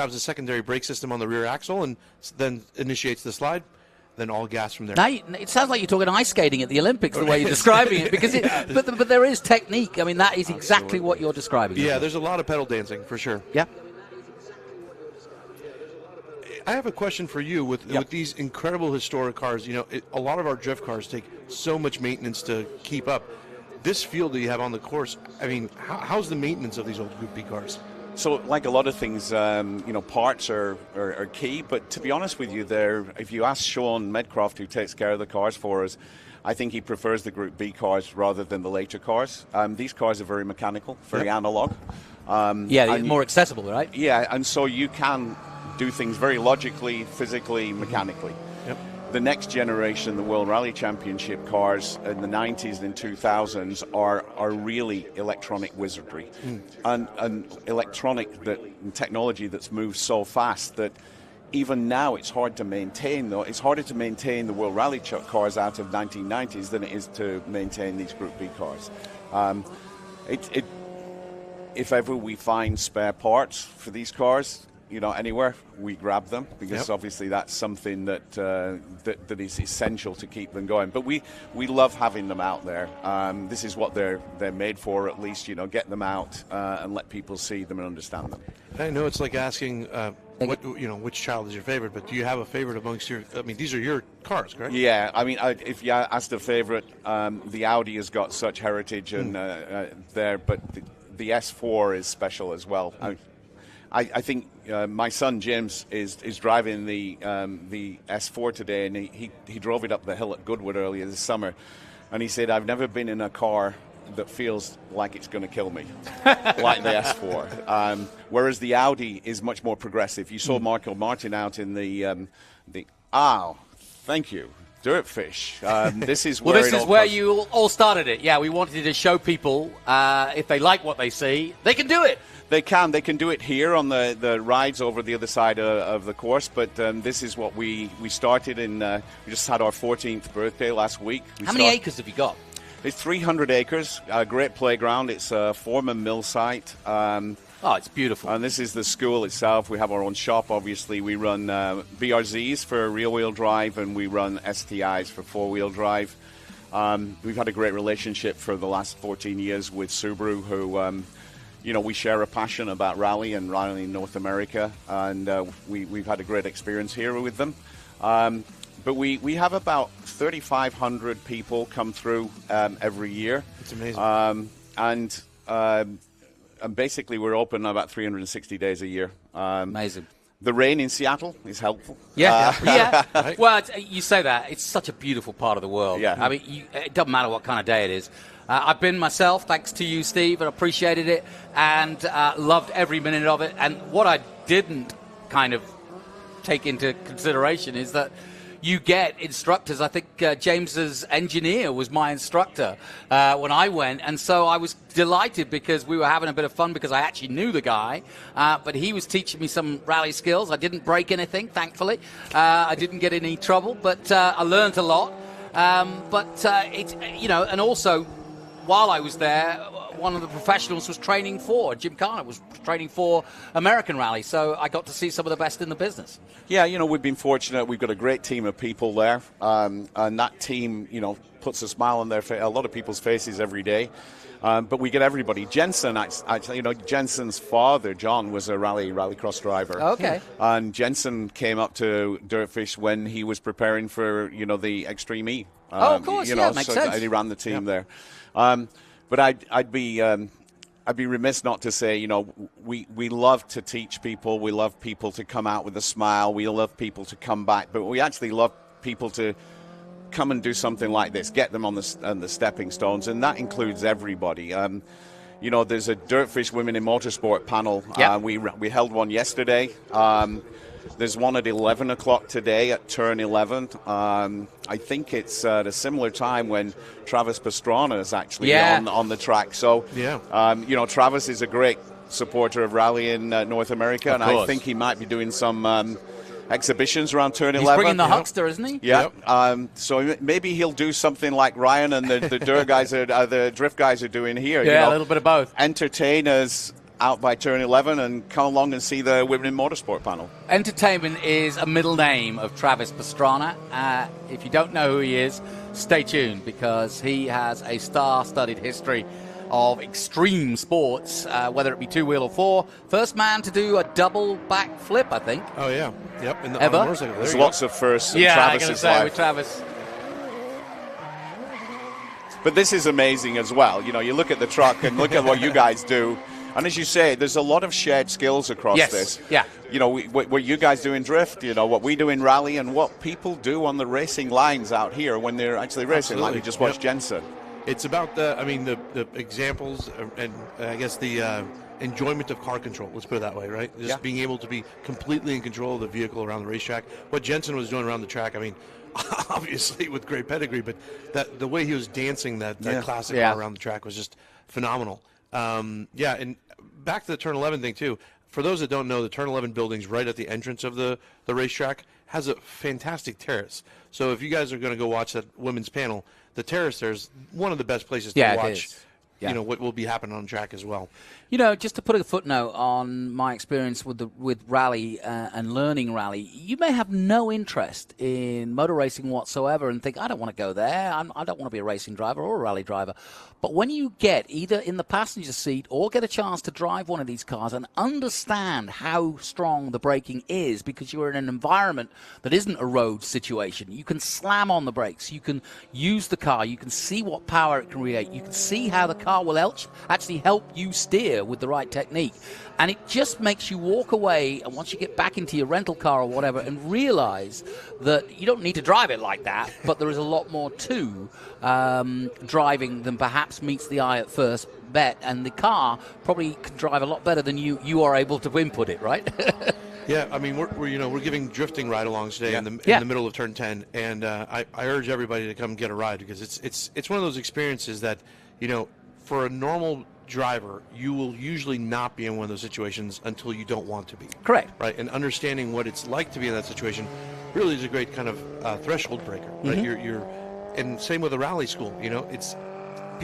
secondary brake system on the rear axle and then initiates the slide. Then all gas from there. Now it sounds like you're talking ice skating at the Olympics, the way you're describing it, because but there is technique. I mean, that is exactly what you're describing. Yeah, there's a lot of pedal dancing for sure. Yeah. I have a question for you with these incredible historic cars. You know, a lot of our drift cars take so much maintenance to keep up. This field that you have on the course, I mean, how's the maintenance of these old Group B cars? So, like a lot of things, parts are key. But to be honest with you, if you ask Sean Medcroft, who takes care of the cars for us, I think he prefers the Group B cars rather than the later cars. These cars are very mechanical, very analog. More accessible, right? Yeah, and so you can do things very logically, physically, mechanically. Yep. The next generation, the World Rally Championship cars in the 90s and 2000s are really electronic wizardry and electronic technology that's moved so fast that even now it's hard to maintain. Though it's harder to maintain the World Rally cars out of 1990s than it is to maintain these Group B cars. If ever we find spare parts for these cars, anywhere, we grab them, because obviously that's something that is essential to keep them going. But we love having them out there. This is what they're made for, at least, get them out and let people see them and understand them. I know it's like asking which child is your favorite, but do you have a favorite amongst these are your cars, correct? Yeah, I mean, if you asked a favorite, the Audi has got such heritage and there, but the S4 is special as well. I think my son James is driving the S4 today, and he drove it up the hill at Goodwood earlier this summer, and he said, I've never been in a car that feels like it's going to kill me, like the S4. Whereas the Audi is much more progressive. You saw Michael Martin out in thank you, Dirtfish. This is where this is where you all started it. Yeah, we wanted to show people if they like what they see, they can do it. They can do it here on the rides over the other side of the course, but this is what we started in. We just had our 14th birthday last week. How many acres have you got? It's 300 acres, a great playground. It's a Foreman mill site. It's beautiful. And this is the school itself. We have our own shop, obviously. We run BRZs for rear-wheel drive, and we run STIs for four-wheel drive. We've had a great relationship for the last 14 years with Subaru, who... we share a passion about rally and rally in North America, and we've had a great experience here with them. But we have about 3,500 people come through every year. It's amazing. And basically we're open about 360 days a year. Amazing. The rain in Seattle is helpful. Yeah. Right? Well, you say that. It's such a beautiful part of the world. Yeah. I mean, it doesn't matter what kind of day it is. I've been myself, thanks to you, Steve, and appreciated it, and loved every minute of it. And what I didn't kind of take into consideration is that you get instructors. I think James's engineer was my instructor when I went, and so I was delighted because we were having a bit of fun because I actually knew the guy, but he was teaching me some rally skills. I didn't break anything, thankfully. I didn't get in any trouble, but I learned a lot. And also, while I was there, one of the professionals was training for, Jim Carner was training for American Rally, so I got to see some of the best in the business. Yeah, we've been fortunate. We've got a great team of people there, and that team, puts a smile on a lot of people's faces every day. But we get everybody. Jenson, actually, Jenson's father, John, was a rallycross driver. Okay. And Jenson came up to Dirtfish when he was preparing for, the Extreme E. Of course, makes sense. He ran the team there. But I'd be remiss not to say, we love to teach people. We love people to come out with a smile. We love people to come back. But we actually love people to come and do something like this, get them on the stepping stones, and that includes everybody. you know, there's a Dirtfish Women in Motorsport panel. Yep. We held one yesterday. There's one at 11 o'clock today at turn 11. I think it's at a similar time when Travis Pastrana is actually on the track. So, you know, Travis is a great supporter of rally in North America, and I think he might be doing some exhibitions around turn 11. He's bringing the Huckster, isn't he? Yeah. So maybe he'll do something like Ryan and the dirt guys, the drift guys are doing here. Yeah, you know, a little bit of both. Entertain us out by turn 11 and come along and see the Women in Motorsport panel. Entertainment is a middle name of Travis Pastrana. If you don't know who he is, stay tuned, because he has a star-studded history of extreme sports, whether it be two-wheel or four. First man to do a double back flip, I think. Oh, yeah. Yep. In the Ever? motorcycle. There's lots of firsts in Yeah, Travis's life. with Travis. But this is amazing as well. You know, you look at the truck and look at what you guys do. And as you say, there's a lot of shared skills across this. Yeah. You know, what you guys do in drift, you know, what we do in rally, and what people do on the racing lines out here when they're actually racing, like we just watched Jenson. It's about the examples and I guess the enjoyment of car control. Let's put it that way, right? Just being able to be completely in control of the vehicle around the racetrack. What Jenson was doing around the track, I mean, obviously with great pedigree, but the way he was dancing that classic car around the track was just phenomenal. And back to the turn 11 thing too. For those that don't know, the turn 11 building's right at the entrance of the racetrack, has a fantastic terrace. So if you guys are going to go watch that women's panel, the terrace there's one of the best places to watch. You know what will be happening on track as well. You know, just to put a footnote on my experience with rally and learning rally, you may have no interest in motor racing whatsoever and think, I don't want to go there. I don't want to be a racing driver or a rally driver. But when you get either in the passenger seat or get a chance to drive one of these cars and understand how strong the braking is, because you're in an environment that isn't a road situation, you can slam on the brakes, you can use the car, you can see what power it can create, you can see how the car will actually help you steer with the right technique. And it just makes you walk away, and once you get back into your rental car or whatever, and realize that you don't need to drive it like that, but there is a lot more to driving than perhaps meets the eye at first bet, and the car probably can drive a lot better than you are able to input it, right? Yeah, I mean, we're giving drifting ride-alongs today in the middle of turn 10, and I urge everybody to come get a ride, because it's one of those experiences that, you know, for a normal driver, you will usually not be in one of those situations until you don't want to be. Correct. Right, and understanding what it's like to be in that situation really is a great kind of threshold breaker. Right, and same with a rally school. You know,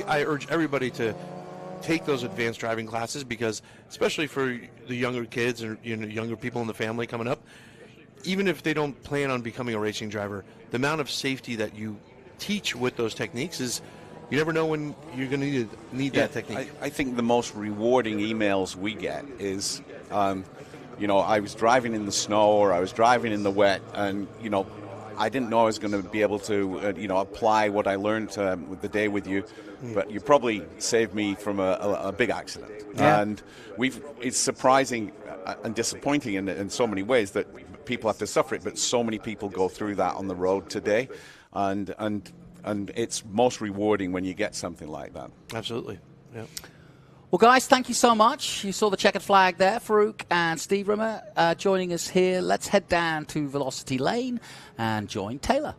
I urge everybody to take those advanced driving classes, because especially for the younger kids or younger people in the family coming up, even if they don't plan on becoming a racing driver, the amount of safety that you teach with those techniques is, you never know when you're going to need that technique. I think the most rewarding emails we get is, you know, I was driving in the snow or I was driving in the wet, and, you know, I didn't know I was going to be able to, you know, apply what I learned with the day with you, but you probably saved me from a big accident. Yeah. And it's surprising and disappointing in so many ways that people have to suffer it, but so many people go through that on the road today, and it's most rewarding when you get something like that. Absolutely. Yeah. Well, guys, thank you so much. You saw the checkered flag there, Farouk and Steve Rimmer joining us here. Let's head down to Velocity Lane and join Taylor.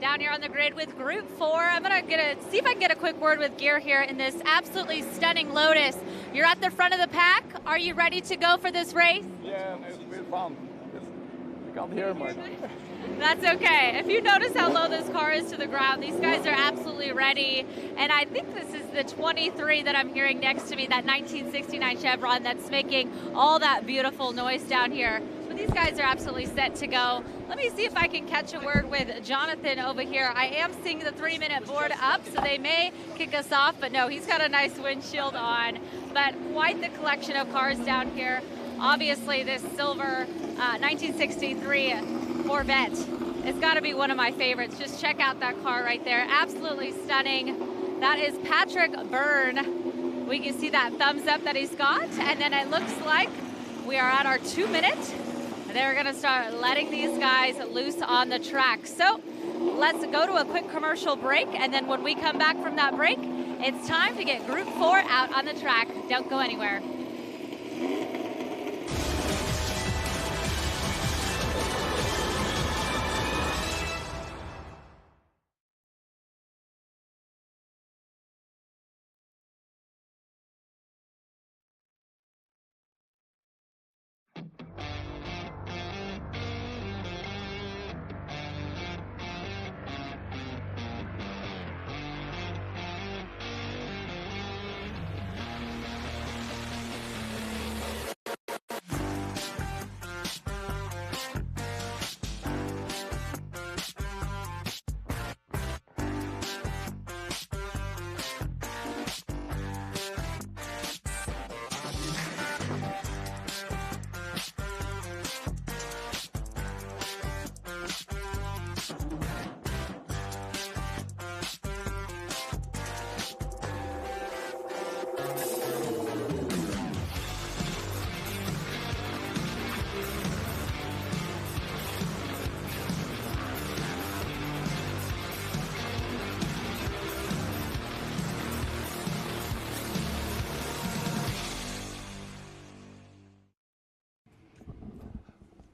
Down here on the grid with Group 4. I'm going to see if I can get a quick word with Gear here in this absolutely stunning Lotus. You're at the front of the pack. Are you ready to go for this race? Yeah, it's been fun. You can't hear much. That's okay. If you notice how low this car is to the ground, these guys are absolutely ready. And I think this is the 23 that I'm hearing next to me, that 1969 Chevron that's making all that beautiful noise down here. But these guys are absolutely set to go. Let me see if I can catch a word with Jonathan over here. I am seeing the 3-minute board up, so they may kick us off. But no, he's got a nice windshield on. But quite the collection of cars down here. Obviously, this silver 1963 Corvette has got to be one of my favorites. Just check out that car right there. Absolutely stunning. That is Patrick Byrne. We can see that thumbs up that he's got. And then it looks like we are at our 2 minute. They're going to start letting these guys loose on the track. So let's go to a quick commercial break, and then when we come back from that break, it's time to get Group 4 out on the track. Don't go anywhere.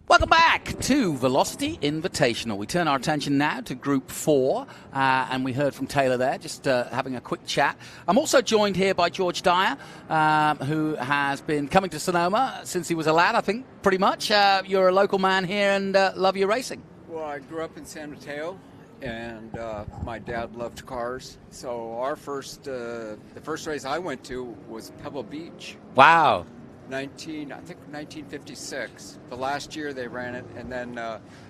Welcome back to Velocity Invitational. We turn our attention now to Group 4, and we heard from Taylor there, just having a quick chat. I'm also joined here by George Dyer, who has been coming to Sonoma since he was a lad, I think, pretty much. You're a local man here and love your racing. Well, I grew up in San Mateo, and my dad loved cars. So our the first race I went to was Pebble Beach. Wow. I think 1956. The last year they ran it, and then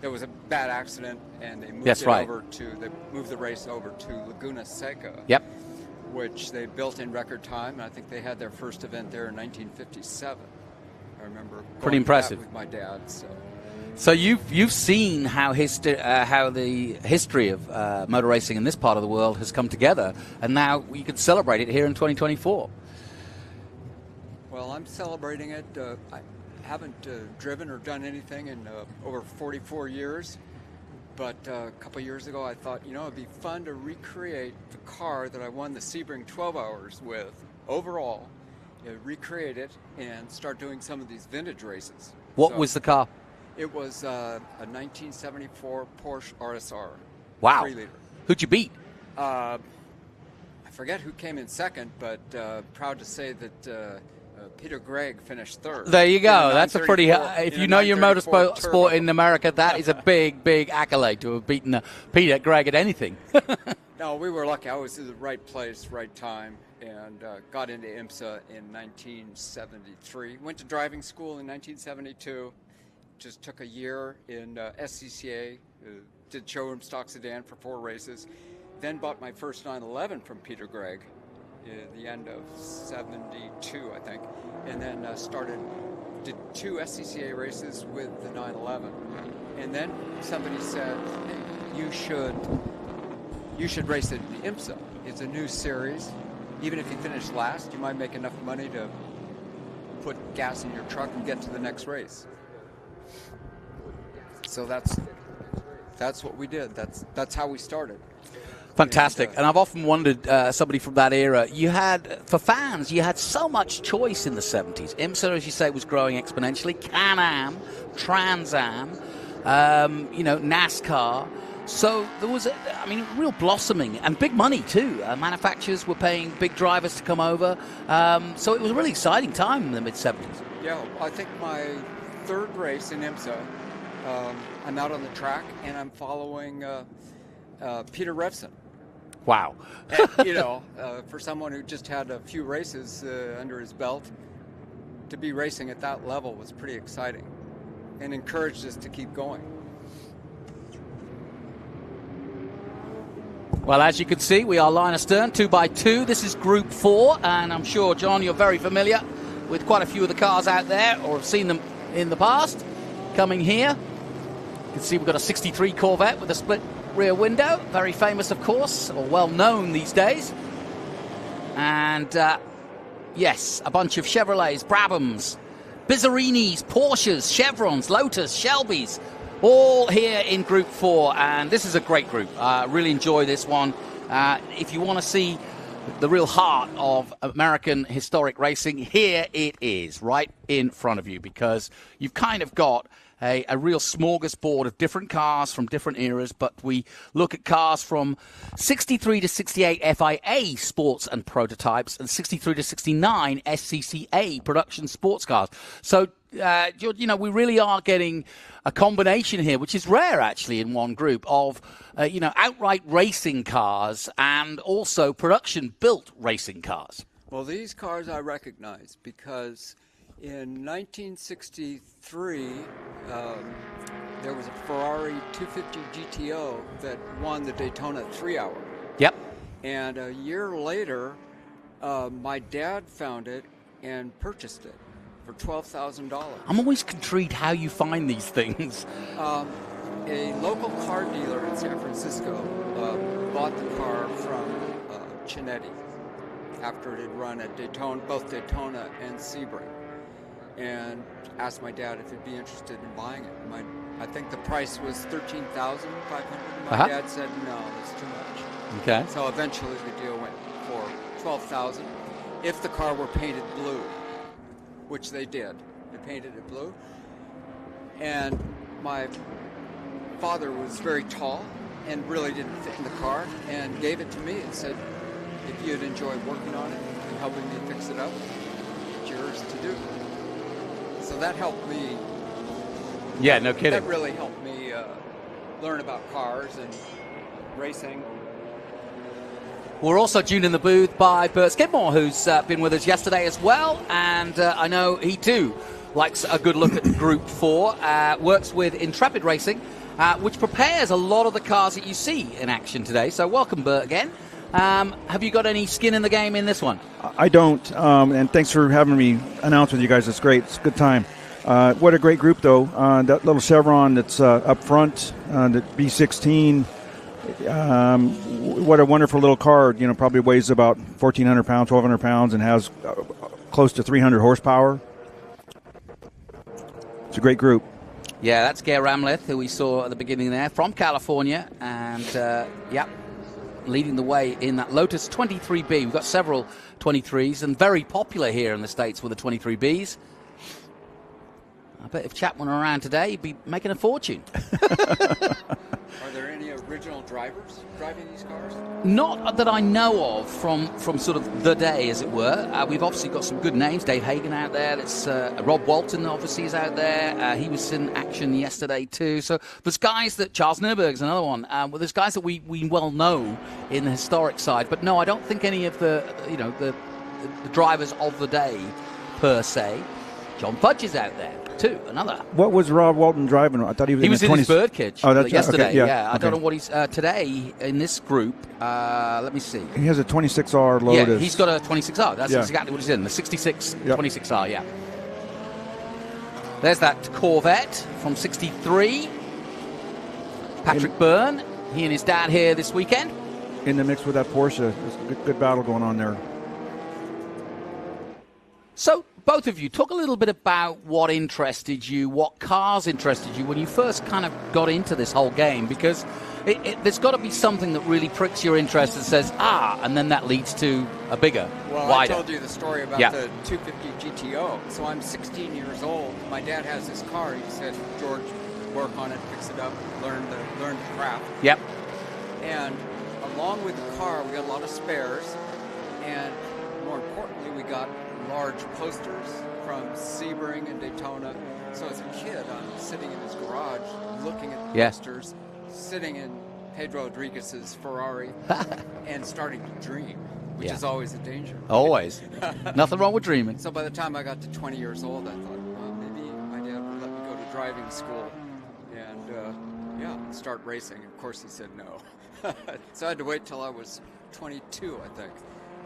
there was a bad accident, and they moved they moved the race over to Laguna Seca. Yep. Which they built in record time, and I think they had their first event there in 1957. I remember. Pretty impressive. With my dad. So you've seen how the history of motor racing in this part of the world has come together, and now you can celebrate it here in 2024. Well, I'm celebrating it. I haven't driven or done anything in over 44 years, but a couple years ago I thought, it'd be fun to recreate the car that I won the Sebring 12 Hours with overall, recreate it and start doing some of these vintage races. What was the car? It was a 1974 Porsche RSR. Wow. 3-liter. Who'd you beat? I forget who came in second, but proud to say that Peter Gregg finished third. There you go. That's a pretty... if you know your motorsport in America, that is a big, big accolade to have beaten Peter Gregg at anything. No, we were lucky. I was in the right place, right time, and got into IMSA in 1973. Went to driving school in 1972. Just took a year in SCCA. Did showroom stock sedan for 4 races. Then bought my first 911 from Peter Gregg at the end of 72, I think, and then did 2 SCCA races with the 911. And then somebody said, hey, you should race it in the IMSA. It's a new series. Even if you finish last, you might make enough money to put gas in your truck and get to the next race. So that's what we did. That's how we started. Fantastic. And I've often wondered, somebody from that era, for fans, you had so much choice in the 70s. IMSA, as you say, was growing exponentially. Can-Am, Trans Am, NASCAR. So there was, real blossoming and big money too. Manufacturers were paying big drivers to come over. So it was a really exciting time in the mid-70s. Yeah, I think my 3rd race in IMSA, I'm out on the track and I'm following Peter Revson. Wow. And, for someone who just had a few races under his belt, to be racing at that level was pretty exciting and encouraged us to keep going. Well, as you can see, we are line astern, 2x2. This is Group 4, and I'm sure, John, you're very familiar with quite a few of the cars out there, or have seen them in the past. Coming here, you can see we've got a 63 Corvette with a split rear window, very famous, of course, or well known these days. And yes, a bunch of Chevrolets, Brabhams, Bizzarinis, Porsches, Chevrons, Lotus, Shelbys, all here in Group 4, and this is a great group. Really enjoy this one. If you want to see the real heart of American historic racing, here it is, right in front of you, because you've kind of got a real smorgasbord of different cars from different eras, but we look at cars from 63 to 68 FIA sports and prototypes and 63 to 69 SCCA production sports cars. So, we really are getting a combination here, which is rare actually in one group, of, outright racing cars and also production-built racing cars. Well, these cars I recognize because in 1963, there was a Ferrari 250 GTO that won the Daytona 3-hour. Yep. And a year later, my dad found it and purchased it for $12,000. I'm always intrigued how you find these things. A local car dealer in San Francisco bought the car from Chinetti after it had run at Daytona, both Daytona and Sebring, and asked my dad if he'd be interested in buying it. I think the price was $13,500. My dad said no, it's too much. Okay. So eventually the deal went for $12,000 if the car were painted blue, which they did. They painted it blue. And my father was very tall and really didn't fit in the car and gave it to me and said, if you'd enjoy working on it and helping me fix it up, it's yours to do. So that helped me. Yeah, no kidding. That really helped me learn about cars and racing. We're also joined in the booth by Bert Skidmore, who's been with us yesterday as well, and I know he too likes a good look at Group 4, works with Intrepid Racing, which prepares a lot of the cars that you see in action today. So welcome, Bert, again. Have you got any skin in the game in this one? I don't, and thanks for having me announce with you guys. It's great. It's a good time. What a great group, though. That little Chevron that's up front, the B16, what a wonderful little car. Probably weighs about 1,400 pounds, 1,200 pounds, and has close to 300 horsepower. It's a great group. Yeah, that's Gare Ramleth, who we saw at the beginning there, from California, and leading the way in that Lotus 23B. We've got several 23s, and very popular here in the States with the 23Bs. I bet if Chapman were around today, he'd be making a fortune. Are there any original drivers driving these cars? Not that I know of from sort of the day, as it were. We've obviously got some good names. Dave Hagan out there. That's Rob Walton, obviously, is out there. He was in action yesterday, too. So there's guys that... Charles Nurburg's another one. Well, there's guys that we well know in the historic side. But no, I don't think any of the drivers of the day, per se. John Fudge is out there, too, another. What was Rob Walton driving? I thought he was in his birdcage yesterday. Okay, yeah. I don't know what he's today in this group. Let me see. He has a 26R Lotus. Yeah, he's got a 26R. That's exactly what he's in. The 66 26R, yeah. There's that Corvette from 63. Patrick Byrne. He and his dad here this weekend. In the mix with that Porsche. There's a good battle going on there. So, both of you, talk a little bit about what interested you, what cars interested you when you first kind of got into this whole game, because there's got to be something that really pricks your interest and says, and then that leads to a bigger, wider. I told you the story about the 250 GTO. So I'm 16 years old. My dad has this car. He said, George, work on it, fix it up, learn the craft. Yep. And along with the car, we got a lot of spares, and more importantly, we got large posters from Sebring and Daytona. So as a kid, I'm sitting in his garage looking at the posters, sitting in Pedro Rodriguez's Ferrari, and starting to dream, which is always a danger. Always. Nothing wrong with dreaming. So by the time I got to 20 years old, I thought, well, maybe my dad would let me go to driving school and start racing. Of course, he said no. So I had to wait till I was 22, I think.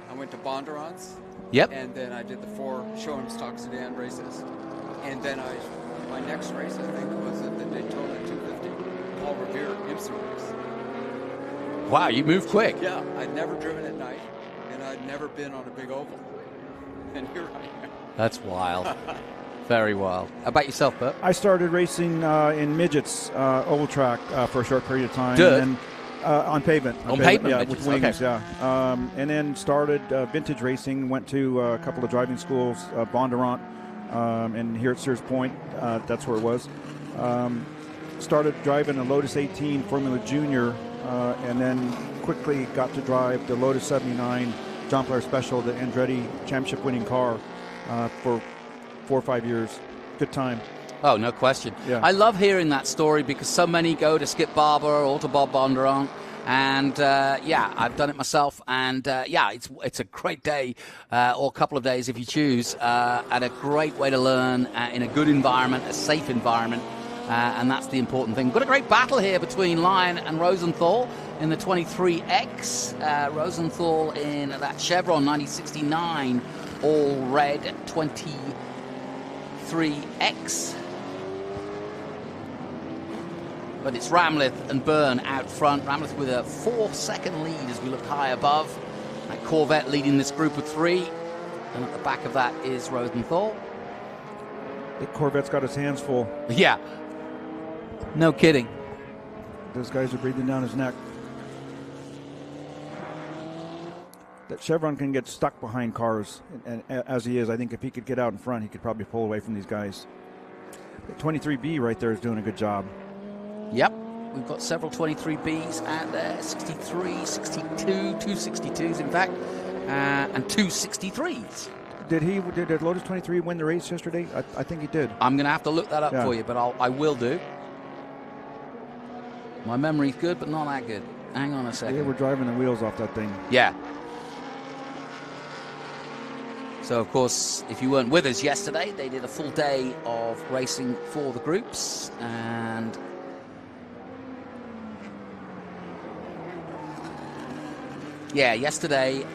I went to Bondurant's. Yep. And then I did the 4 showroom stock sedan races. And then my next race, I think, was at the Daytona 250 Paul Revere IMSA race. Wow, you moved quick. Yeah, I'd never driven at night, and I'd never been on a big oval. And here I am. That's wild. Very well. How about yourself, Bert? I started racing in midgets, oval track for a short period of time. Dirt? And then, on pavement. On pavement yeah, midgets, with wings, okay. yeah. And then started vintage racing, went to a couple of driving schools, Bondurant, and here at Sears Point, that's where it was. Started driving a Lotus 18 Formula Junior, and then quickly got to drive the Lotus 79 John Player Special, the Andretti championship winning car, for 4 or 5 years. Good time. Oh, no question. Yeah. I love hearing that story because so many go to Skip Barber or to Bob Bondurant. And, yeah, I've done it myself. And, yeah, it's a great day, or a couple of days if you choose, and a great way to learn in a good environment, a safe environment. And that's the important thing. We've got a great battle here between Lyon and Rosenthal in the 23X. Rosenthal in that Chevron 9069 all red 23X. But it's Ramleth and Byrne out front. Ramleth with a 4-second lead as we look high above. That Corvette leading this group of 3. And at the back of that is Rosenthal. The Corvette's got his hands full. Yeah. No kidding. Those guys are breathing down his neck. That Chevron can get stuck behind cars, and as he is, I think if he could get out in front, he could probably pull away from these guys. The 23B right there is doing a good job. Yep, we've got several 23Bs out there, 63, 62, 262s in fact, and 263s. Did Lotus 23 win the race yesterday? I think he did. I'm going to have to look that up for you, but I will do. My memory's good, but not that good. Hang on a second. They were driving the wheels off that thing. Yeah. So, of course, if you weren't with us yesterday, they did a full day of racing for the groups. And yeah, yesterday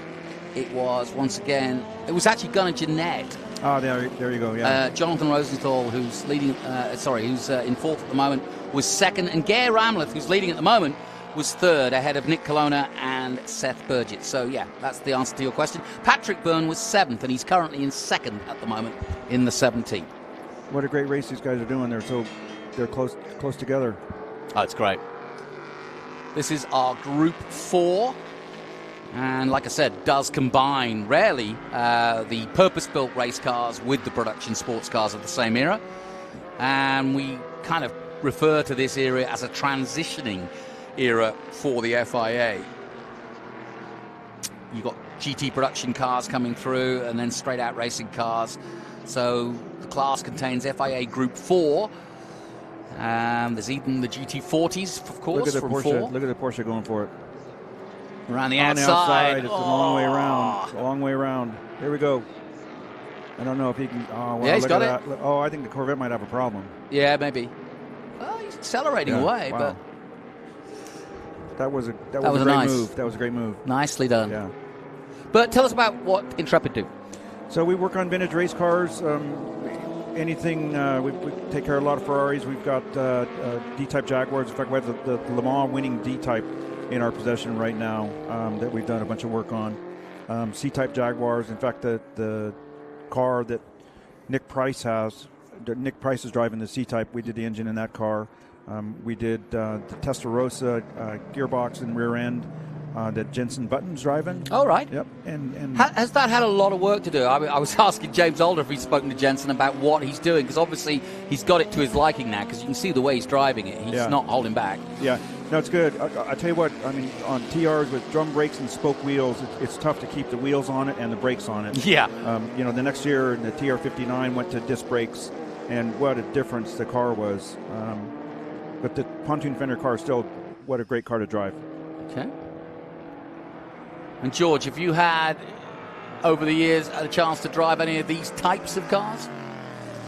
it was, once again, it was actually Gunnar Jeanette. Oh, there you go, yeah. Jonathan Rosenthal, who's leading, who's in fourth at the moment, was second. And Gare Ramleth, who's leading at the moment, was third, ahead of Nick Colonna and Seth Burgett. So, yeah, that's the answer to your question. Patrick Byrne was seventh, and he's currently in second at the moment in the 17. What a great race these guys are doing. They're close together. Oh, it's great. This is our Group 4. And like I said, does combine rarely the purpose-built race cars with the production sports cars of the same era. And we kind of refer to this era as a transitioning era for the FIA. You've got GT production cars coming through and then straight-out racing cars. So the class contains FIA Group 4. There's even the GT40s, of course, Look at the from Porsche. 4. Look at the Porsche going for it. Around the outside. outside. It's a long way around. It's a long way around. Here we go. I don't know if he can. Oh, well, yeah, he's got it. That. Oh, I think the Corvette might have a problem. Yeah, maybe. Oh, he's accelerating away, wow. but that was a great nice move. That was a great move. Nicely done. Yeah. But tell us about what Intrepid do. So we work on vintage race cars. Anything. We take care of a lot of Ferraris. We've got D-type Jaguars. In fact, we have the Le Mans winning D-type in our possession right now that we've done a bunch of work on. C-type Jaguars. In fact, the car that Nick Price has, Nick Price is driving the C-type. We did the engine in that car. We did the Testarossa gearbox and rear end that Jenson Button's driving. Oh, right. Yep. And has that had a lot of work to do? I was asking James Alder if he's spoken to Jenson about what he's doing, because obviously he's got it to his liking now, because you can see the way he's driving it. He's not holding back. Yeah. No, it's good. I tell you what, I mean, on TRs with drum brakes and spoke wheels, it's tough to keep the wheels on it and the brakes on it. Yeah. The next year, the TR59 went to disc brakes, and what a difference the car was. But the pontoon fender car is still, what a great car to drive. Okay. And George, have you had, over the years, a chance to drive any of these types of cars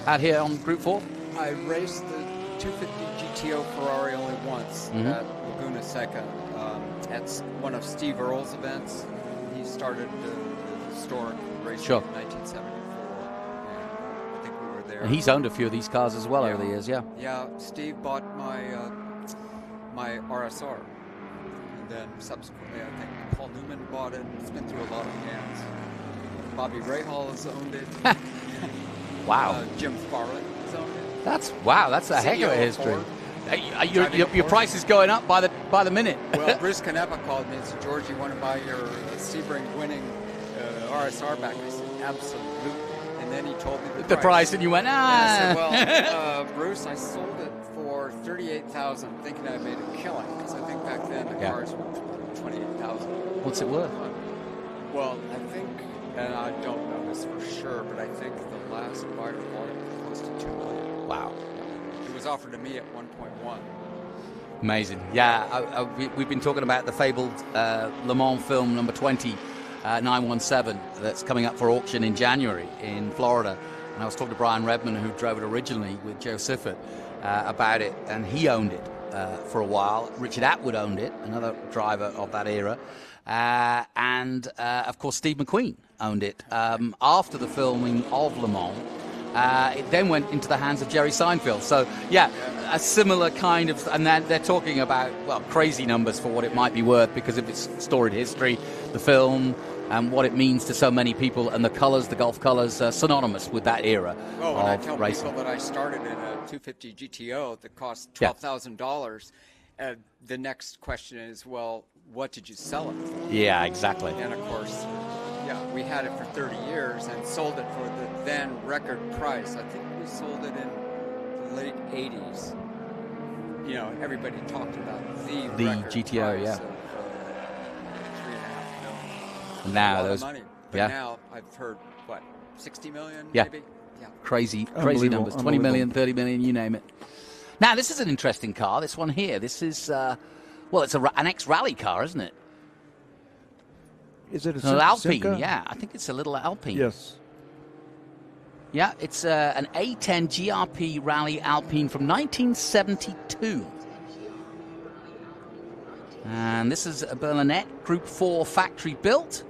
out here on Group 4? I raced the 250 GTO Ferrari only once at Laguna Seca. At one of Steve Earle's events. He started the historic racing in 1974. And I think we were there. And he's owned a few of these cars as well over the years, yeah. Yeah, Steve bought my my RSR. And then subsequently, I think Paul Newman bought it. It's been through a lot of hands. Bobby Rahal has owned it. Wow. Jim Farley is on it. That's a heck of a history. Your price is going up by the minute. Well, Bruce Canepa called me and said, George, you want to buy your Sebring winning RSR back? I said, absolutely. And then he told me the price, and you went, And I said, well, Bruce, I sold it for $38,000, thinking I made a killing, because I think back then the cars were $28,000. What's it worth? Well, I think, and I don't know this for sure, but I think the last buyer bought it close to $2 million. Wow. It was offered to me at 1.1. Amazing. Yeah, we've been talking about the fabled Le Mans film number 20, 917, that's coming up for auction in January in Florida. And I was talking to Brian Redman, who drove it originally with Joe Siffert, about it, and he owned it for a while. Richard Atwood owned it, another driver of that era. And, of course, Steve McQueen owned it. After the filming of Le Mans, it then went into the hands of Jerry Seinfeld. So, yeah, a similar kind of, and they're talking about, well, crazy numbers for what it might be worth because of its storied history, the film, and what it means to so many people, and the colors, the Gulf colors, synonymous with that era of when I tell racing. people that I started in a 250 GTO that cost $12,000, the next question is, well, what did you sell it for? Yeah, exactly. And, of course, we had it for 30 years and sold it for the then record price. I think we sold it in the late 80s. You know, everybody talked about the record GTO, price yeah. of $3.5 million. Now a lot those, of money. But now I've heard, what, 60 million maybe? Yeah. Crazy numbers. 20 million, 30 million, you name it. Now, this is an interesting car, this one here. This is, well, it's an ex-rally car, isn't it? Is it an Alpine? Simca? Yeah, I think it's a little Alpine. Yes. Yeah, it's an A10 GRP Rally Alpine from 1972. And this is a Berlinette Group 4 factory built.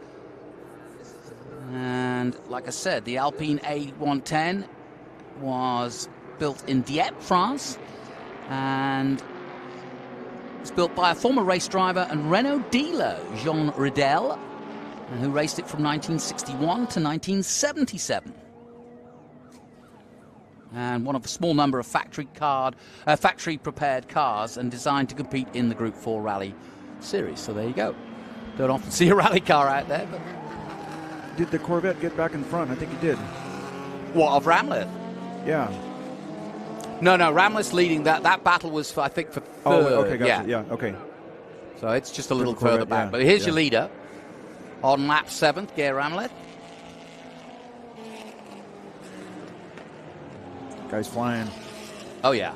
And like I said, the Alpine A110 was built in Dieppe, France. And it's built by a former race driver and Renault dealer, Jean Ridel, who raced it from 1961 to 1977. And one of a small number of factory-prepared cars and designed to compete in the Group 4 Rally Series. So there you go. Don't often see a rally car out there. But did the Corvette get back in front? I think he did. What, of Ramleth? Yeah. No, Ramleth's leading. That battle was, I think, for third. Oh, okay, gotcha. Yeah, okay. So it's just a little further back. But here's your leader on lap 7th, Geir Ramleth. Guy's flying. Oh, yeah.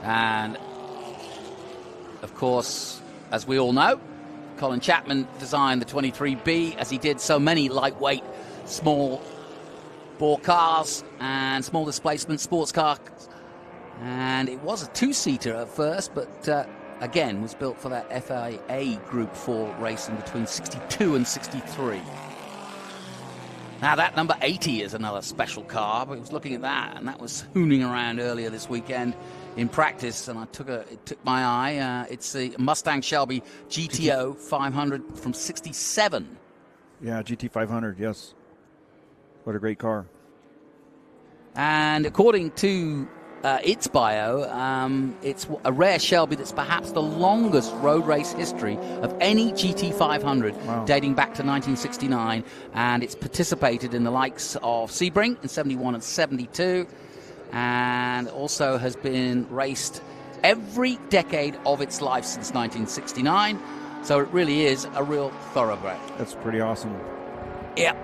And, of course, as we all know, Colin Chapman designed the 23B, as he did so many lightweight, small bore cars and small displacement sports cars. And it was a two-seater at first, but again, was built for that FIA Group 4 racing between 62 and 63. Now, that number 80 is another special car, but I was looking at that, and that was hooning around earlier this weekend in practice, and it took my eye. It's the Mustang Shelby GTO 500 from 67. Yeah, GT 500, yes. What a great car. And according to its bio, it's a rare Shelby that's perhaps the longest road race history of any GT500, dating back to 1969, and it's participated in the likes of Sebring in 71 and 72, and also has been raced every decade of its life since 1969, so it really is a real thoroughbred. That's pretty awesome. Yeah.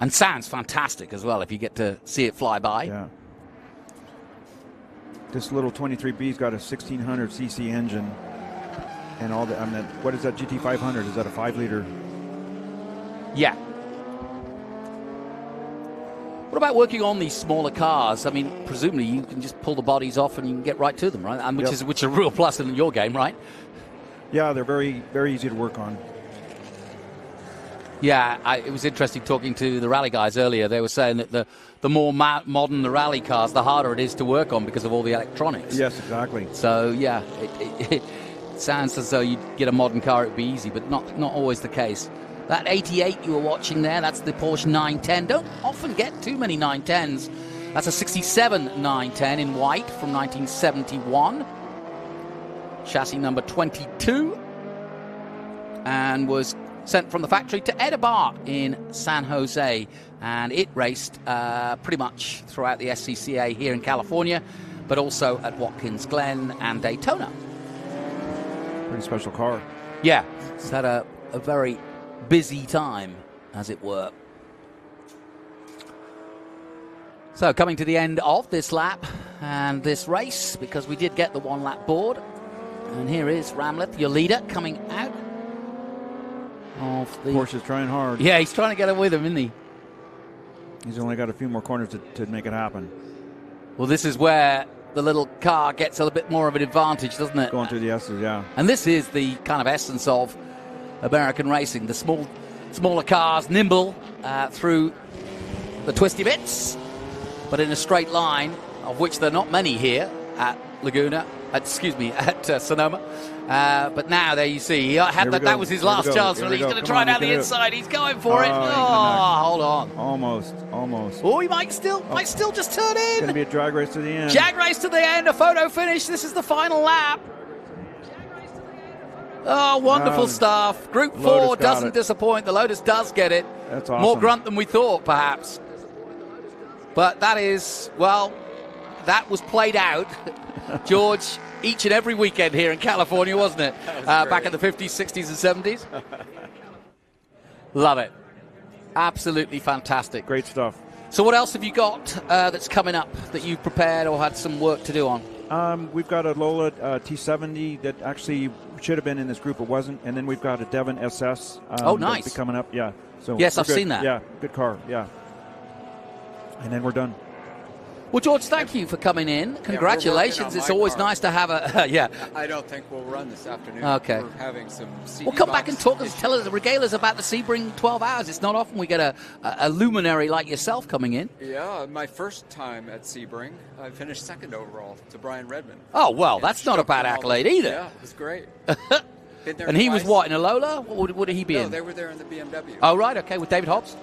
And sounds fantastic as well if you get to see it fly by. Yeah. This little 23B's got a 1600cc engine and all that. I mean, what is that GT500? Is that a 5-liter? Yeah. What about working on these smaller cars? I mean, presumably you can just pull the bodies off and you can get right to them, right? And which is a real plus in your game, right? Yeah, they're very, very easy to work on. Yeah, it was interesting talking to the rally guys earlier. They were saying that the more modern the rally cars, the harder it is to work on because of all the electronics. Yes, exactly. So, yeah, sounds as though you'd get a modern car, it would be easy, but not always the case. That 88 you were watching there, that's the Porsche 910. Don't often get too many 910s. That's a 67 910 in white from 1971. Chassis number 22. And was sent from the factory to Edinburgh in San Jose. And it raced pretty much throughout the SCCA here in California, but also at Watkins Glen and Daytona. Pretty special car. Yeah, it's had a very busy time, as it were. So coming to the end of this lap and this race, because we did get the one-lap board. And here is Ramleth, your leader, coming out of the... Porsche's trying hard. Yeah, he's trying to get it with him, isn't he? He's only got a few more corners to make it happen. Well, this is where the little car gets a little bit more of an advantage, doesn't it? Going through the S's, yeah. And this is the kind of essence of American racing. The smaller cars, nimble through the twisty bits, but in a straight line, of which there are not many here at Laguna, at Sonoma. But now there you see, that was his last chance. He's going to try down the inside. He's going for it. Oh, hold on. Almost. Oh, he might still just turn in. It's going to be a drag race to the end. Jag race to the end, a photo finish. This is the final lap. Oh, wonderful stuff. Group 4 doesn't disappoint. The Lotus does get it. That's awesome. More grunt than we thought, perhaps. But that is, well, that was played out, George, each and every weekend here in California, wasn't it? Back in the 50s, 60s, and 70s. Love it. Absolutely fantastic. Great stuff. So what else have you got that's coming up that you've prepared or had some work to do on? We've got a Lola T70 that actually should have been in this group. It wasn't. And then we've got a Devon SS. Oh, nice. That'll be coming up, yeah. So yes, I've seen that. Yeah, good car, yeah. And then we're done. Well, George, thank you for coming in. Congratulations. It's always nice to have a... yeah. I don't think we'll run this afternoon. Okay. We're having some CD Well, come back and regale us about the Sebring 12 hours. It's not often we get a luminary like yourself coming in. Yeah, my first time at Sebring, I finished second overall to Brian Redmond. Oh, well, that's not a bad accolade either. Yeah, it was great. And he was what, in a Lola? What would he be in? No, they were there in the BMW. Oh, right, okay, with David Hobbs?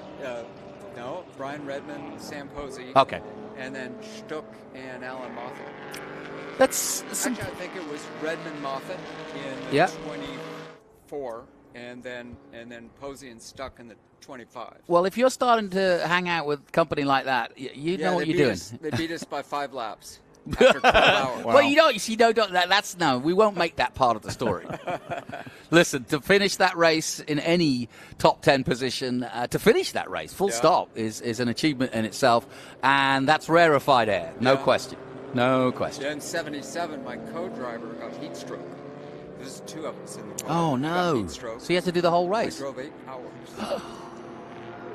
No, Brian Redmond, Sam Posey. Okay. And then Stuck and Alan Moffat. Actually, I think it was Redmond Moffat in 24, and then Posey and Stuck in the 25. Well, if you're starting to hang out with a company like that, you know what you're doing. They beat us by 5 laps. After 12 hours. Wow. Well, we won't make that part of the story. Listen, to finish that race in any top 10 position, to finish that race, full stop, is an achievement in itself, and that's rarefied air, no question. No question. Yeah, in 77, my co-driver got heat stroke. There's 2 of us in the car. Oh, no. So you had to do the whole race? I drove 8 hours.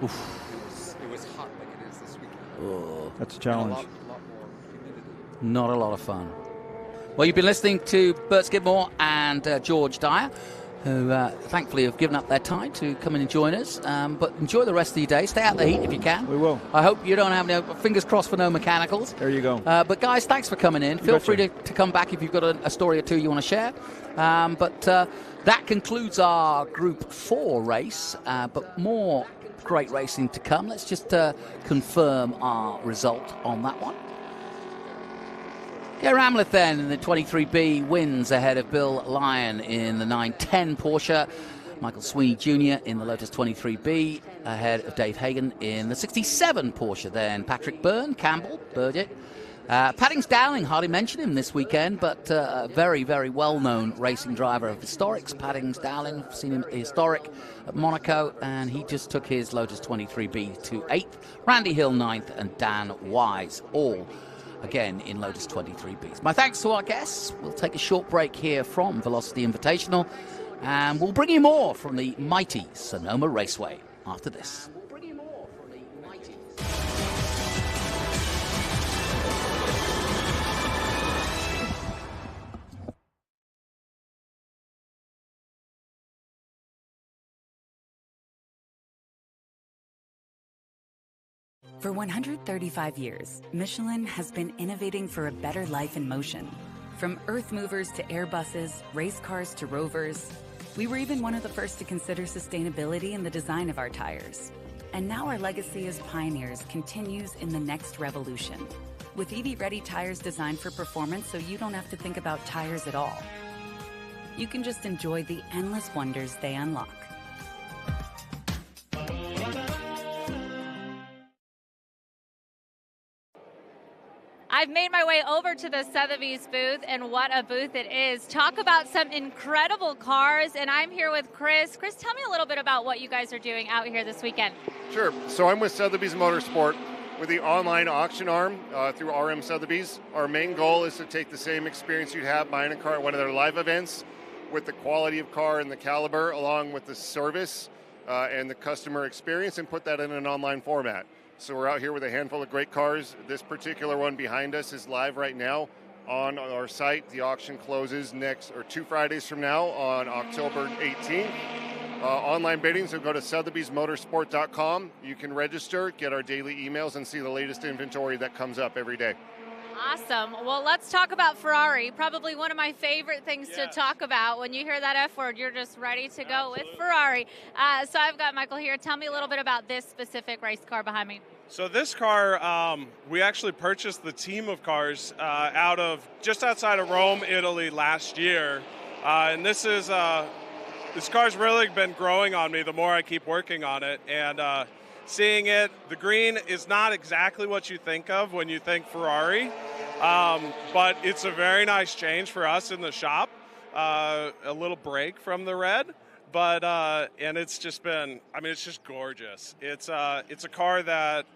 It was hot like it is this weekend. Oh. That's a challenge. Not a lot of fun. Well, you've been listening to Bert Skidmore and George Dyer, who thankfully have given up their time to come in and join us. But enjoy the rest of your day. Stay out the heat if you can. We will. I hope you don't have no fingers crossed for no mechanicals. There you go. But guys, thanks for coming in. Feel free to come back if you've got a story or two you want to share. But that concludes our Group 4 race. But more great racing to come. Let's just confirm our result on that one. Yeah, Ramleth then in the 23B wins ahead of Bill Lyon in the 910 Porsche. Michael Sweeney Jr. in the Lotus 23B ahead of Dave Hagan in the 67 Porsche. Then Patrick Byrne, Campbell, Burgett. Paddings Dowling, hardly mentioned him this weekend, but a very, very well-known racing driver of historics. Paddings Dowling, seen him historic at Monaco, and he just took his Lotus 23B to 8th. Randy Hill 9th, and Dan Wise, all again in Lotus 23Bs. My thanks to our guests. We'll take a short break here from Velocity Invitational, and we'll bring you more from the mighty Sonoma Raceway after this. For 135 years, Michelin has been innovating for a better life in motion. From earth movers to Airbuses, race cars to rovers, we were even one of the first to consider sustainability in the design of our tires. And now our legacy as pioneers continues in the next revolution, with EV-ready tires designed for performance so you don't have to think about tires at all. You can just enjoy the endless wonders they unlock. I've made my way over to the Sotheby's booth, and what a booth it is. Talk about some incredible cars, and I'm here with Chris. Chris, tell me a little bit about what you guys are doing out here this weekend. Sure. So I'm with Sotheby's Motorsport with the online auction arm through RM Sotheby's. Our main goal is to take the same experience you'd have buying a car at one of their live events with the quality of car and the caliber, along with the service and the customer experience, and put that in an online format. So we're out here with a handful of great cars. This particular one behind us is live right now on our site. The auction closes 2 Fridays from now on October 18th. Online bidding, so go to sotheby'smotorsport.com. You can register, get our daily emails, and see the latest inventory that comes up every day. Awesome. Well, let's talk about Ferrari. Probably one of my favorite things to talk about. When you hear that F word, you're just ready to go with Ferrari. So I've got Michael here. Tell me a little bit about this specific race car behind me. So this car, we actually purchased the team of cars out of just outside of Rome, Italy last year. And this car's really been growing on me the more I keep working on it. And seeing it, the green is not exactly what you think of when you think Ferrari, but it's a very nice change for us in the shop. A little break from the red. But and it's just been, I mean, it's just gorgeous. It's a car that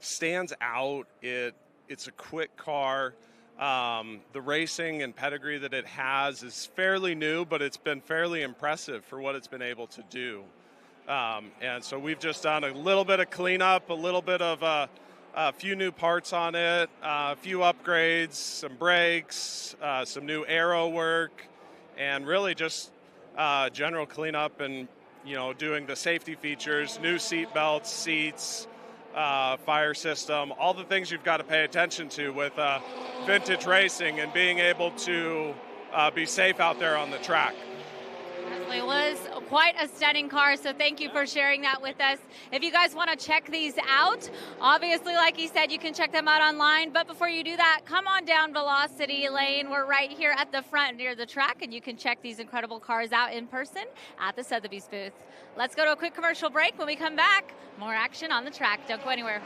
stands out. It's a quick car. The racing and pedigree that it has is fairly new, but it's been fairly impressive for what it's been able to do. And so we've just done a little bit of cleanup, a little bit of a few new parts on it, a few upgrades, some brakes, some new aero work, and really just general cleanup and, doing the safety features, new seat belts, seats, fire system, all the things you've got to pay attention to with vintage racing and being able to be safe out there on the track. It was quite a stunning car, so thank you for sharing that with us. If you guys want to check these out, obviously, like he said, you can check them out online. But before you do that, come on down Velocity Lane. We're right here at the front near the track, and you can check these incredible cars out in person at the Sotheby's booth. Let's go to a quick commercial break. When we come back, more action on the track. Don't go anywhere.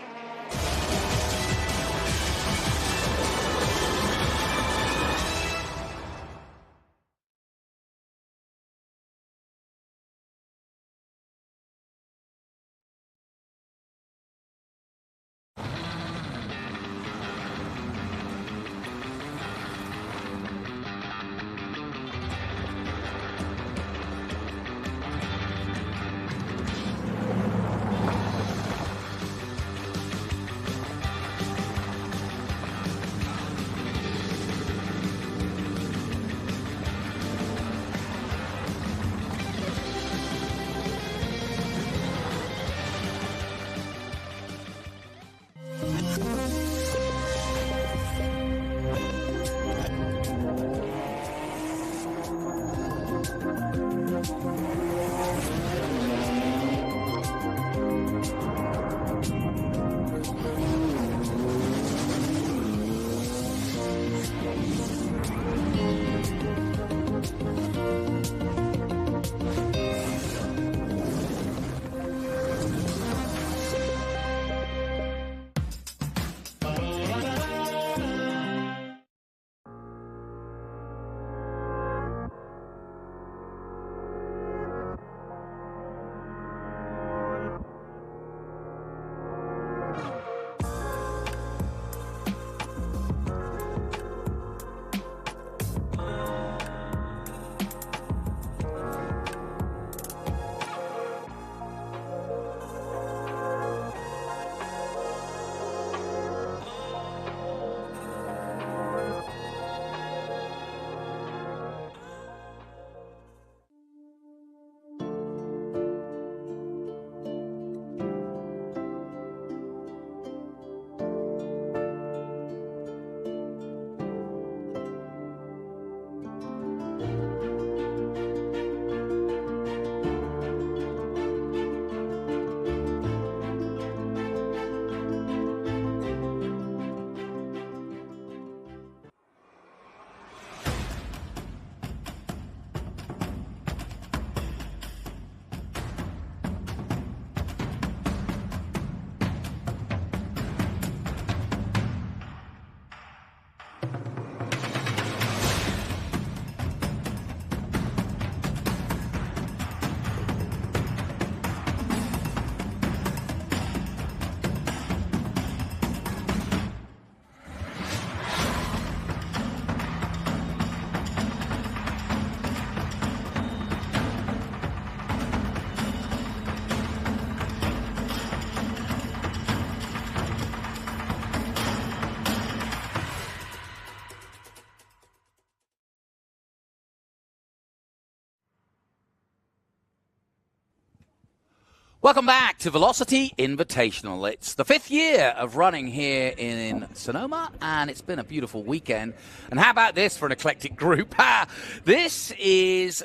Welcome back to Velocity Invitational. It's the 5th year of running here in Sonoma, and it's been a beautiful weekend. And how about this for an eclectic group? This is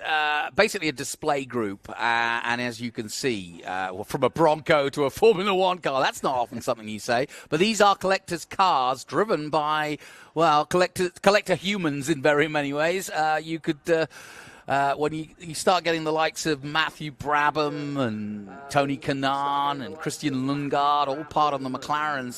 basically a display group, and as you can see, from a Bronco to a Formula One car, that's not often something you say, but these are collectors' cars driven by, well, collector humans in very many ways. You could... when you start getting the likes of Matthew Brabham and Tony Kanaan and Christian Lundgaard, all part of the McLaren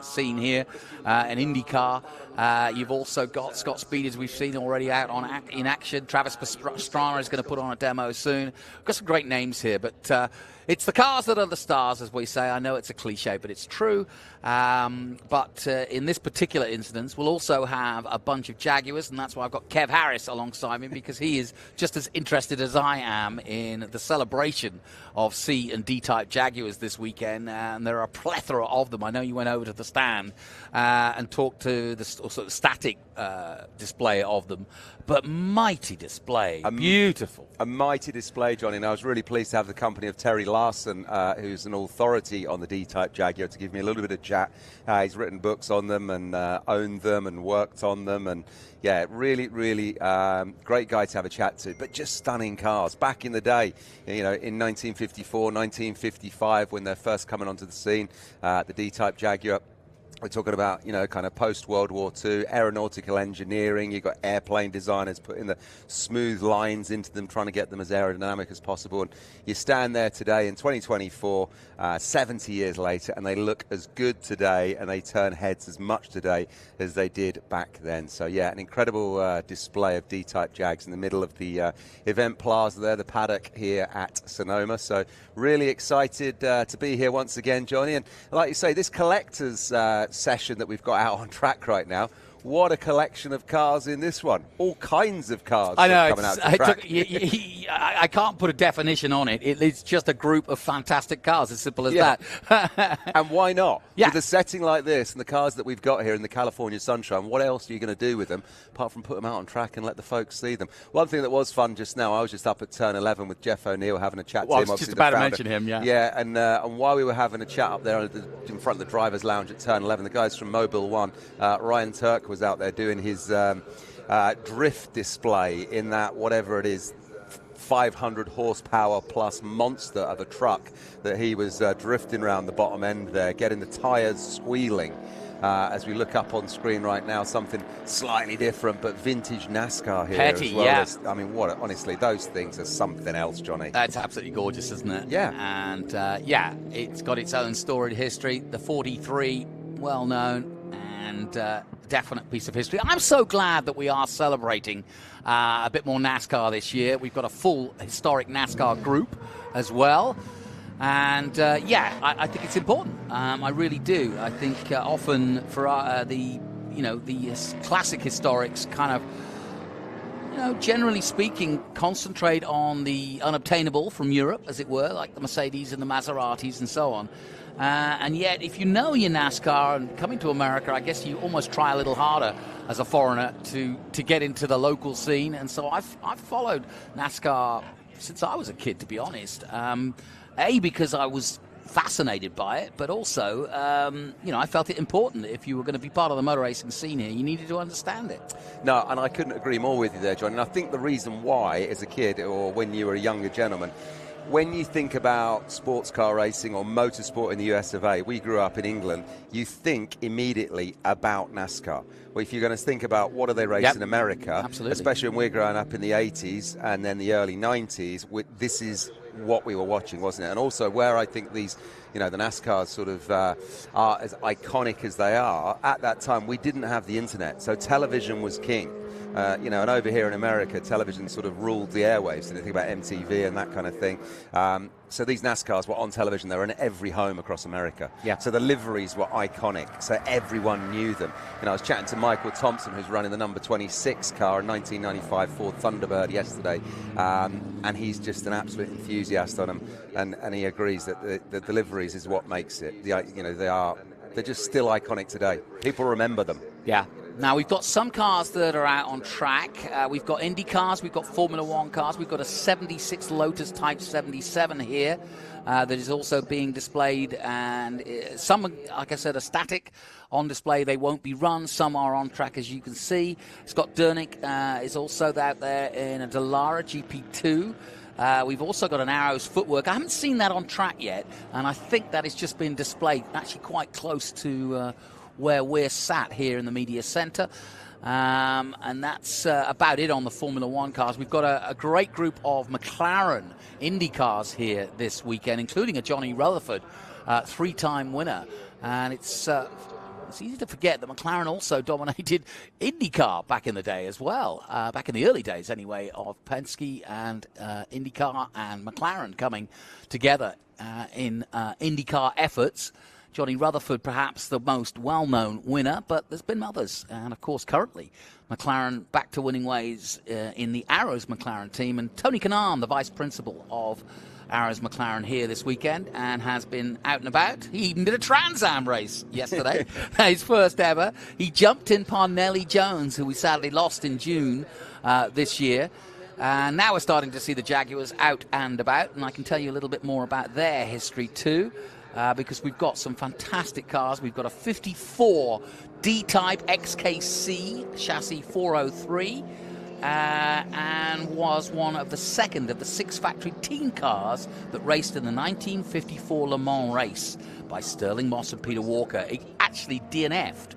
scene here in IndyCar. You've also got Scott Speed, as we've seen already out in action. Travis Pastrana is going to put on a demo soon. We've got some great names here, but it's the cars that are the stars, as we say. I know it's a cliche, but it's true. But in this particular instance, we'll also have a bunch of Jaguars, and that's why I've got Kev Harris alongside me, because he is just as interested as I am in the celebration of C and D-type Jaguars this weekend, and there are a plethora of them. I know you went over to the stand and talked to the sort of static display of them, but mighty display, beautiful. A mighty display, Johnny, and I was really pleased to have the company of Terry Larson, who's an authority on the D-type Jaguar, to give me a little bit of chat. He's written books on them and owned them and worked on them, and yeah, really, really great guy to have a chat to, but just stunning cars. Back in the day, you know, in 1954, 1955, when they're first coming onto the scene, the D-type Jaguar, we're talking about, you know, kind of post-World War II, aeronautical engineering. You've got airplane designers putting the smooth lines into them, trying to get them as aerodynamic as possible. And you stand there today in 2024, 70 years later, and they look as good today, and they turn heads as much today as they did back then. So, yeah, an incredible display of D-type Jags in the middle of the event plaza there, the paddock here at Sonoma. So, really excited to be here once again, Johnny. And like you say, this collector's session that we've got out on track right now, what a collection of cars in this one. All kinds of cars I know, coming out to track. I can't put a definition on it. It's just a group of fantastic cars, as simple as that. And why not? Yeah. With a setting like this and the cars that we've got here in the California sunshine, what else are you going to do with them apart from put them out on track and let the folks see them? One thing that was fun just now, I was just up at turn 11 with Jeff O'Neill having a chat to him. I was just about to mention him, yeah. Yeah, and while we were having a chat up there in front of the driver's lounge at turn 11, the guys from Mobile One, Ryan Turk was out there doing his drift display in that, whatever it is, 500 horsepower plus monster of a truck that he was drifting around the bottom end there, getting the tires squealing. As we look up on screen right now, something slightly different, but vintage NASCAR here Petty, as well. yeah. I mean, honestly, those things are something else, Johnny. It's absolutely gorgeous, isn't it? Yeah. And, yeah, it's got its own storied history. The 43, well-known, and definite piece of history. I'm so glad that we are celebrating a bit more NASCAR this year. We've got a full historic NASCAR group as well. And, yeah, I think it's important. I really do. I think often for the classic historics kind of, generally speaking, concentrate on the unobtainable from Europe, as it were, like the Mercedes and the Maseratis and so on. And yet, if you know your NASCAR and coming to America, I guess you almost try a little harder as a foreigner to get into the local scene. And so I've followed NASCAR since I was a kid, to be honest. Because I was fascinated by it, but also, I felt it important that if you were going to be part of the motor racing scene here, you needed to understand it. No, and I couldn't agree more with you there, John. And I think the reason why, as a kid or when you were a younger gentleman, when you think about sports car racing or motorsport in the US of A, we grew up in England, you think immediately about NASCAR. Well, if you're going to think about what do they race in America, absolutely, especially when we're growing up in the 80s and then the early 90s, this is what we were watching, wasn't it? And also where I think these, the NASCARs sort of are as iconic as they are, at that time we didn't have the internet, so television was king. And over here in America, television sort of ruled the airwaves, and you think about MTV and that kind of thing. So these NASCARs were on television. They were in every home across America. Yeah. So the liveries were iconic, so everyone knew them. I was chatting to Michael Thompson, who's running the number 26 car, a 1995 Ford Thunderbird yesterday, and he's just an absolute enthusiast on them, and he agrees that the liveries is what makes it. They're just still iconic today. People remember them. Yeah. Now, we've got some cars that are out on track. We've got Indy cars, we've got Formula One cars, we've got a 76 Lotus Type 77 here that is also being displayed, and some, like I said, are static on display. They won't be run. Some are on track, as you can see. Scott Durnick is also out there in a Dallara GP2. We've also got an Arrows footwork. I haven't seen that on track yet, and I think that has just been displayed actually quite close to where we're sat here in the media center. And that's about it on the Formula One cars. We've got a great group of McLaren Indy cars here this weekend, including a Johnny Rutherford, three-time winner. And it's easy to forget that McLaren also dominated IndyCar back in the day as well, back in the early days anyway, of Penske and IndyCar and McLaren coming together in IndyCar efforts. Johnny Rutherford, perhaps the most well-known winner, but there's been others. And, of course, currently, McLaren back to winning ways in the Arrows McLaren team. And Tony Kanaan, the vice principal of Arrows McLaren, here this weekend and has been out and about. He even did a Trans Am race yesterday, his first ever. He jumped in Parnelli Jones, who we sadly lost in June this year. And now we're starting to see the Jaguars out and about, and I can tell you a little bit more about their history too. Because we've got some fantastic cars. We've got a 54 D-Type XKC chassis 403 and was one of the second of the 6 factory team cars that raced in the 1954 Le Mans race by Sterling Moss and Peter Walker. It actually DNF'd,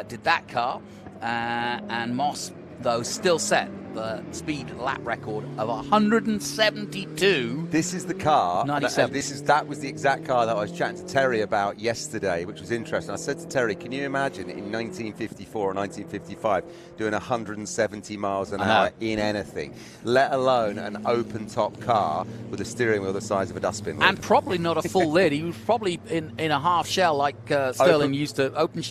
did that car, and Moss, though, still set the speed lap record of 172. This is the car. 97. That was the exact car that I was chatting to Terry about yesterday, which was interesting. I said to Terry, can you imagine in 1954 or 1955 doing 170 miles an hour in anything, let alone an open-top car with a steering wheel the size of a dustbin lid? And probably not a full lid. He was probably in a half shell like Sterling used to open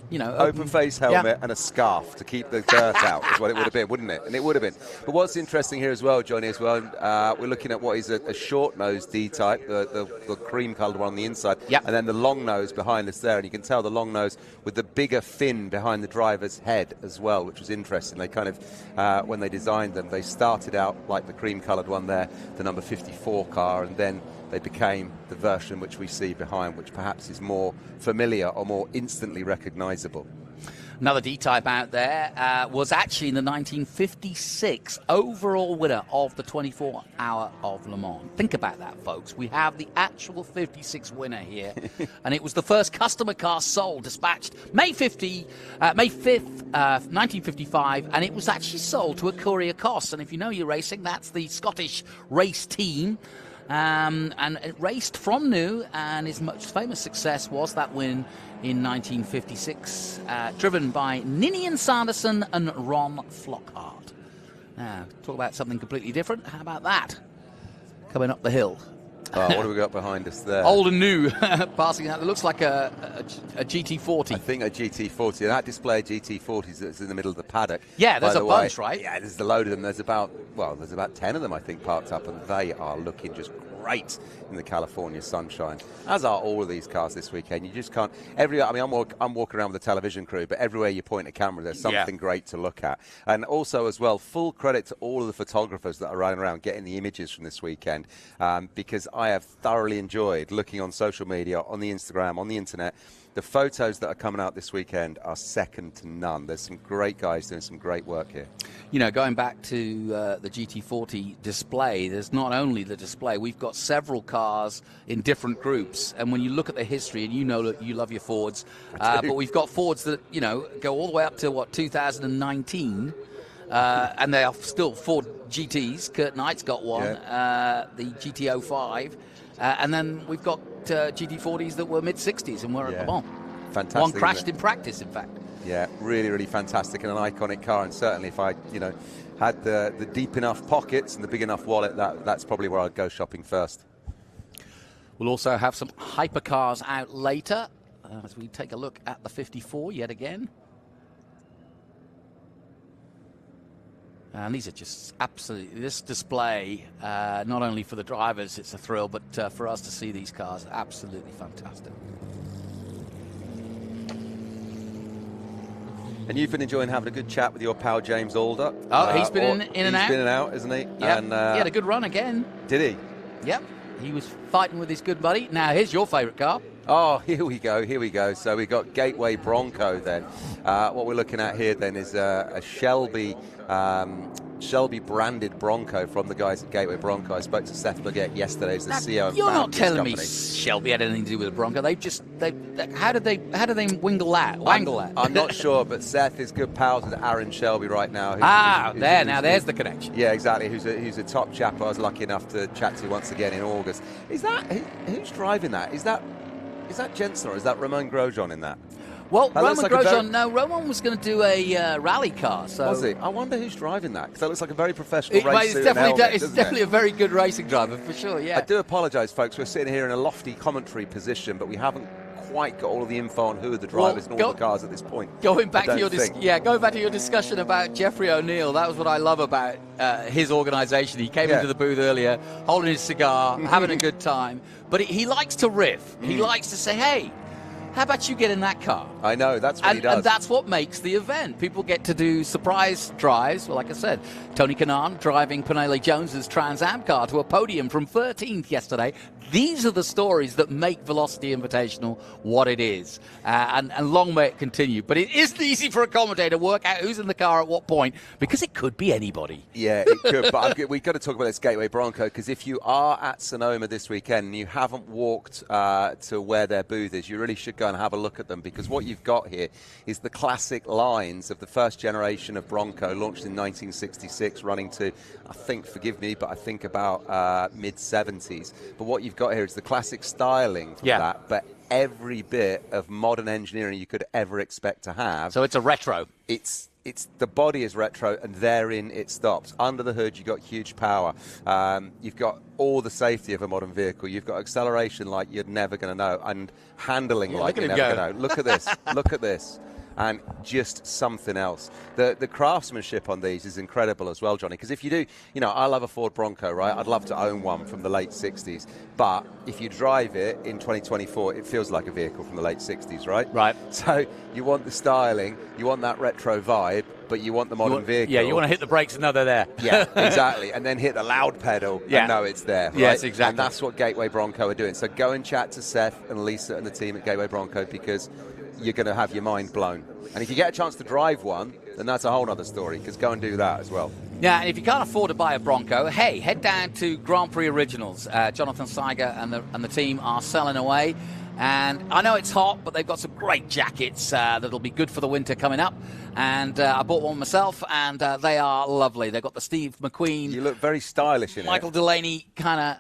face helmet and a scarf to keep the dirt out is what it would have been, wouldn't it? And it would have been. But what's interesting here as well, Johnny, we're looking at what is a short-nosed D-type, the cream-coloured one on the inside, and then the long nose behind us there. And you can tell the long nose with the bigger fin behind the driver's head as well, which was interesting. They kind of, when they designed them, they started out like the cream-coloured one there, the number 54 car, and then they became the version which we see behind, which perhaps is more familiar or more instantly recognisable. Another D-Type out there was actually in the 1956 overall winner of the 24 Hour of Le Mans. Think about that, folks. We have the actual 56 winner here, and it was the first customer car sold, dispatched May 5th, 1955, and it was actually sold to a courier cost. And if you know your racing, that's the Scottish race team. And it raced from new, and his most famous success was that win in 1956, driven by Ninian Sanderson and Ron Flockhart. Now, talk about something completely different. How about that? Coming up the hill. Oh, what have we got behind us there? Old and new, passing out. It looks like a GT40. I think a GT40. That display of GT40s that's in the middle of the paddock. Yeah, there's a bunch, right? Yeah, there's a load of them. There's about 10 of them, I think, parked up, and they are looking just great in the California sunshine, as are all of these cars this weekend. You just can't. I'm walking around with a television crew, but everywhere you point a camera, there's something great to look at. And also, as well, full credit to all of the photographers that are running around getting the images from this weekend, because I have thoroughly enjoyed looking on social media, on the Instagram, on the internet. The photos that are coming out this weekend are second to none. There's some great guys doing some great work here. You know, going back to the GT40 display, there's not only the display, we've got several cars in different groups. And when you look at the history, and you know that you love your Fords, but we've got Fords that, go all the way up to, 2019. And they are still Ford GTs. Kurt Knight's got one, the GT05. And then we've got GT40s that were mid-60s and were at Le Mans. Fantastic. One crashed in practice, in fact. Yeah, really, really fantastic and an iconic car. And certainly if I, had the deep enough pockets and the big enough wallet, that's probably where I'd go shopping first. We'll also have some hypercars out later as we take a look at the 54 yet again. And these are just absolutely, this display, not only for the drivers, it's a thrill, but for us to see these cars, absolutely fantastic. And you've been enjoying having a good chat with your pal James Alder. Oh, he's been in and out. He's been in and out, isn't he? Yeah, And, he had a good run again. Did he? Yep. He was fighting with his good buddy. Now, here's your favourite car. Oh, here we go. So we've got Gateway Bronco then. What we're looking at here then is a Shelby branded Bronco from the guys at Gateway Bronco. I spoke to Seth Leggett yesterday, who's the CEO of You're not this telling company. me Shelby had anything to do with the Bronco. How did they wangle that? I'm not sure, but Seth is good pals with Aaron Shelby right now. There's the connection. Yeah, exactly. Who's a top chap I was lucky enough to chat to once again in August. Who's driving that? Is that Jenson or is that Ramon Grosjean in that? Well, that Roman Grosjean, Roman was going to do a rally car. So was he? I wonder who's driving that, because that looks like a very professional race suit. It's definitely a very good racing driver, for sure, yeah. I do apologise, folks. We're sitting here in a lofty commentary position, but we haven't quite got all of the info on who are the drivers and all the cars at this point. Going back to your discussion about Jeffrey O'Neill, that was what I love about his organisation. He came into the booth earlier, holding his cigar, having a good time, but he likes to riff. He likes to say, hey, how about you get in that car? I know, that's what he does. And that's what makes the event. People get to do surprise drives. Well, like I said, Tony Kanaan driving Penele Jones's Trans Am car to a podium from 13th yesterday. These are the stories that make Velocity Invitational what it is. And long may it continue. But it isn't easy for a commentator to work out who's in the car at what point, because it could be anybody. Yeah, it could. But we've got to talk about this Gateway Bronco, because if you are at Sonoma this weekend and you haven't walked to where their booth is, you really should go and have a look at them, because what you've got here is the classic lines of the first generation of Bronco, launched in 1966, running to, I think, forgive me, but I think about mid-70s. But what you've got here is the classic styling from that, but every bit of modern engineering you could ever expect to have. So it's a retro. It's the body is retro, and therein it stops. Under the hood, you've got huge power. You've got all the safety of a modern vehicle. You've got acceleration like you're never going to know, and handling like you're never going to know. Look at this. Look at this. And just something else. The craftsmanship on these is incredible as well, Johnny, because if you do, I love a Ford Bronco, right? I'd love to own one from the late 60s. But if you drive it in 2024, it feels like a vehicle from the late 60s, right? Right. So you want the styling, you want that retro vibe, but you want the modern vehicle. Yeah, you want to hit the brakes and know they're there. Yeah, exactly. And then hit the loud pedal and know it's there. Right? Yes, exactly. And that's what Gateway Bronco are doing. So go and chat to Seth and Lisa and the team at Gateway Bronco, because you're going to have your mind blown. And if you get a chance to drive one, then that's a whole other story, because go and do that as well. Yeah, and if you can't afford to buy a Bronco, hey, head down to Grand Prix Originals. Jonathan Seiger and the team are selling away. And I know it's hot, but they've got some great jackets that'll be good for the winter coming up. And I bought one myself, and they are lovely. They've got the Steve McQueen. You look very stylish in Michael Delaney kind of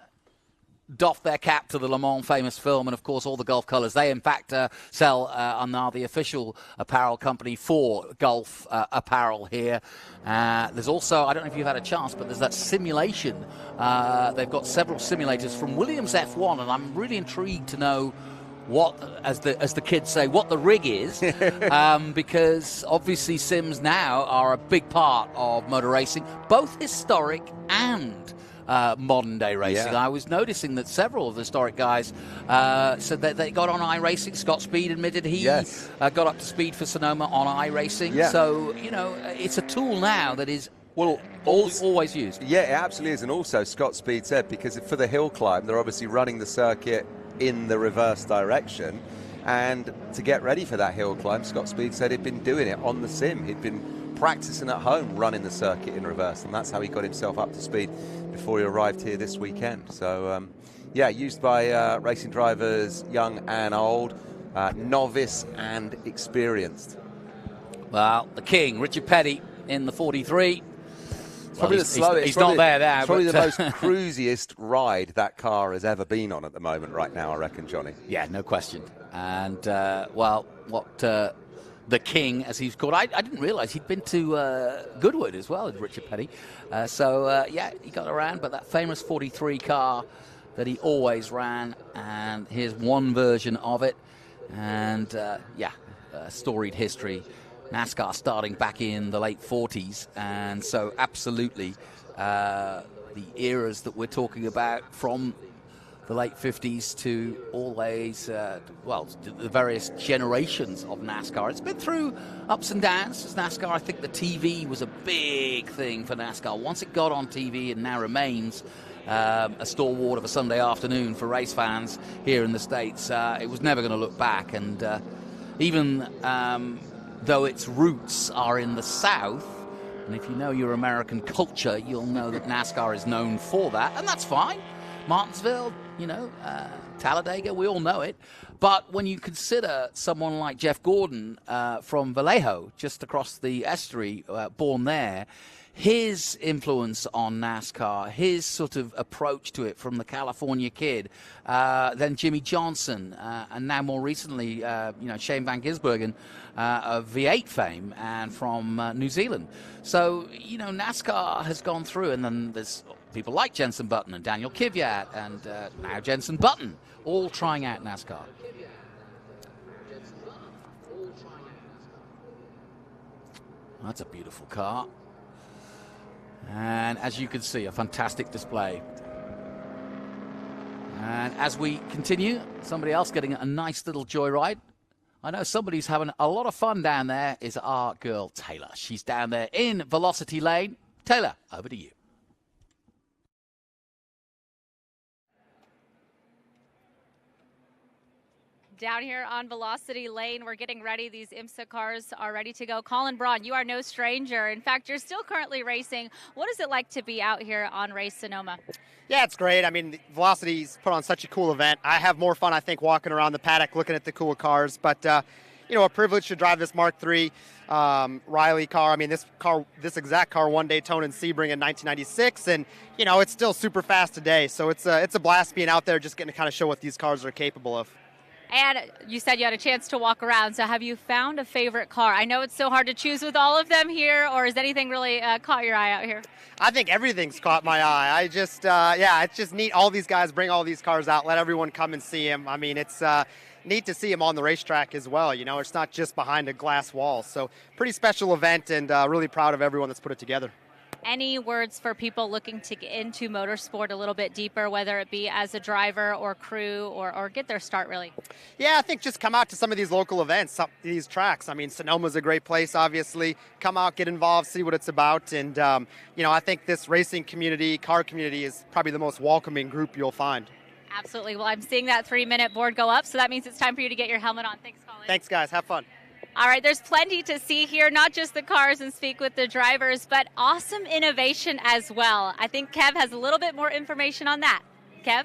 doffed their cap to the Le Mans famous film, and of course all the Gulf colours. They in fact sell and are the official apparel company for Gulf apparel here. There's also, I don't know if you've had a chance, but there's that simulation. They've got several simulators from Williams F1, and I'm really intrigued to know what, as the kids say, what the rig is, because obviously sims now are a big part of motor racing, both historic and modern day racing. I was noticing that several of the historic guys said that they got on iRacing. Scott Speed admitted he got up to speed for Sonoma on iRacing. So, it's a tool now that is always used. Yeah, it absolutely is. And also, Scott Speed said, because for the hill climb, they're obviously running the circuit in the reverse direction. And to get ready for that hill climb, Scott Speed said he'd been doing it on the sim. He'd been practicing at home running the circuit in reverse, and that's how he got himself up to speed before he arrived here this weekend. So used by racing drivers young and old, novice and experienced. Well, the king, Richard Petty, in the 43. Probably the slowest. He's not there now. It's probably the most cruisiest ride that car has ever been on at the moment right now, I reckon, Johnny. Yeah, no question. And, the king, as he's called. I didn't realise he'd been to Goodwood as well, Richard Petty. He got around, but that famous 43 car that he always ran, and here's one version of it. And, storied history. NASCAR starting back in the late 40s, and so absolutely the eras that we're talking about from the late 50s to always, the various generations of NASCAR. It's been through ups and downs as NASCAR. I think the TV was a big thing for NASCAR. Once it got on TV and now remains a stalwart of a Sunday afternoon for race fans here in the States, it was never going to look back. And even though its roots are in the South, and if you know your American culture, you'll know that NASCAR is known for that, and that's fine. Martinsville, Talladega, we all know it. But when you consider someone like Jeff Gordon from Vallejo, just across the estuary, born there, his influence on NASCAR, his sort of approach to it from the California kid, then Jimmy Johnson, and now more recently, Shane Van Gisbergen of V8 fame and from New Zealand. So, NASCAR has gone through, and then there's people like Jenson Button and Daniel Kvyat and now Jenson Button, all trying out NASCAR. That's a beautiful car. And as you can see, a fantastic display. And as we continue, somebody else getting a nice little joyride. I know somebody's having a lot of fun down there is our girl, Taylor. She's down there in Velocity Lane. Taylor, over to you. Down here on Velocity Lane, we're getting ready. These IMSA cars are ready to go. Colin Braun, you are no stranger. In fact, you're still currently racing. What is it like to be out here on Race Sonoma? Yeah, it's great. I mean, Velocity's put on such a cool event. I have more fun, I think, walking around the paddock looking at the cool cars. But, a privilege to drive this Mark III Riley car. I mean, this exact car won Daytona and Sebring in 1996. And, it's still super fast today. So it's a blast being out there just getting to kind of show what these cars are capable of. And you said you had a chance to walk around, so have you found a favorite car? I know it's so hard to choose with all of them here, or has anything really caught your eye out here? I think everything's caught my eye. It's just neat. All these guys bring all these cars out, let everyone come and see them. I mean, it's neat to see them on the racetrack as well. It's not just behind a glass wall. So pretty special event, and really proud of everyone that's put it together. Any words for people looking to get into motorsport a little bit deeper, whether it be as a driver or crew or get their start, really? Yeah, I think just come out to some of these local events, these tracks. I mean, Sonoma's a great place, obviously. Come out, get involved, see what it's about. And, I think this racing community, car community, is probably the most welcoming group you'll find. Absolutely. Well, I'm seeing that 3-minute board go up, so that means it's time for you to get your helmet on. Thanks, Colin. Thanks, guys. Have fun. All right, there's plenty to see here, not just the cars and speak with the drivers, but awesome innovation as well. I think Kev has a little bit more information on that. Kev?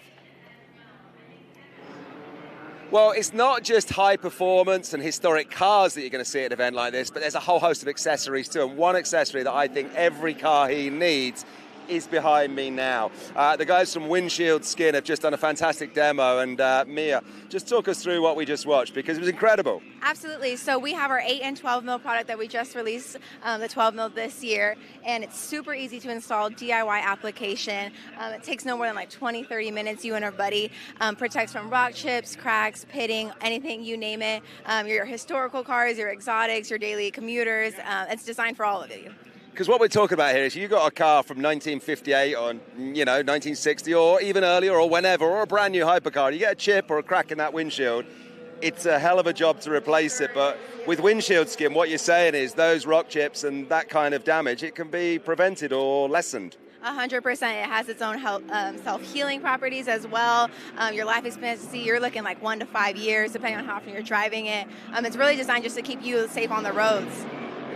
Well, it's not just high performance and historic cars that you're going to see at an event like this, but there's a whole host of accessories too. And one accessory that I think every car he needs is behind me now. The guys from Windshield Skin have just done a fantastic demo, and Mia, just talk us through what we just watched, because it was incredible. Absolutely. So we have our 8 and 12 mil product that we just released, the 12 mil this year, and it's super easy to install, DIY application. It takes no more than like 20-30 minutes, you and our buddy. Protects from rock chips, cracks, pitting, anything, you name it. Your historical cars, your exotics, your daily commuters. It's designed for all of you. Because what we're talking about here is you got a car from 1958 or 1960 or even earlier or whenever, or a brand new hypercar. You get a chip or a crack in that windshield, it's a hell of a job to replace it. But with Windshield Skin, what you're saying is those rock chips and that kind of damage, it can be prevented or lessened. 100%. It has its own self-healing properties as well. Your life expectancy, you're looking like 1 to 5 years, depending on how often you're driving it. It's really designed just to keep you safe on the roads.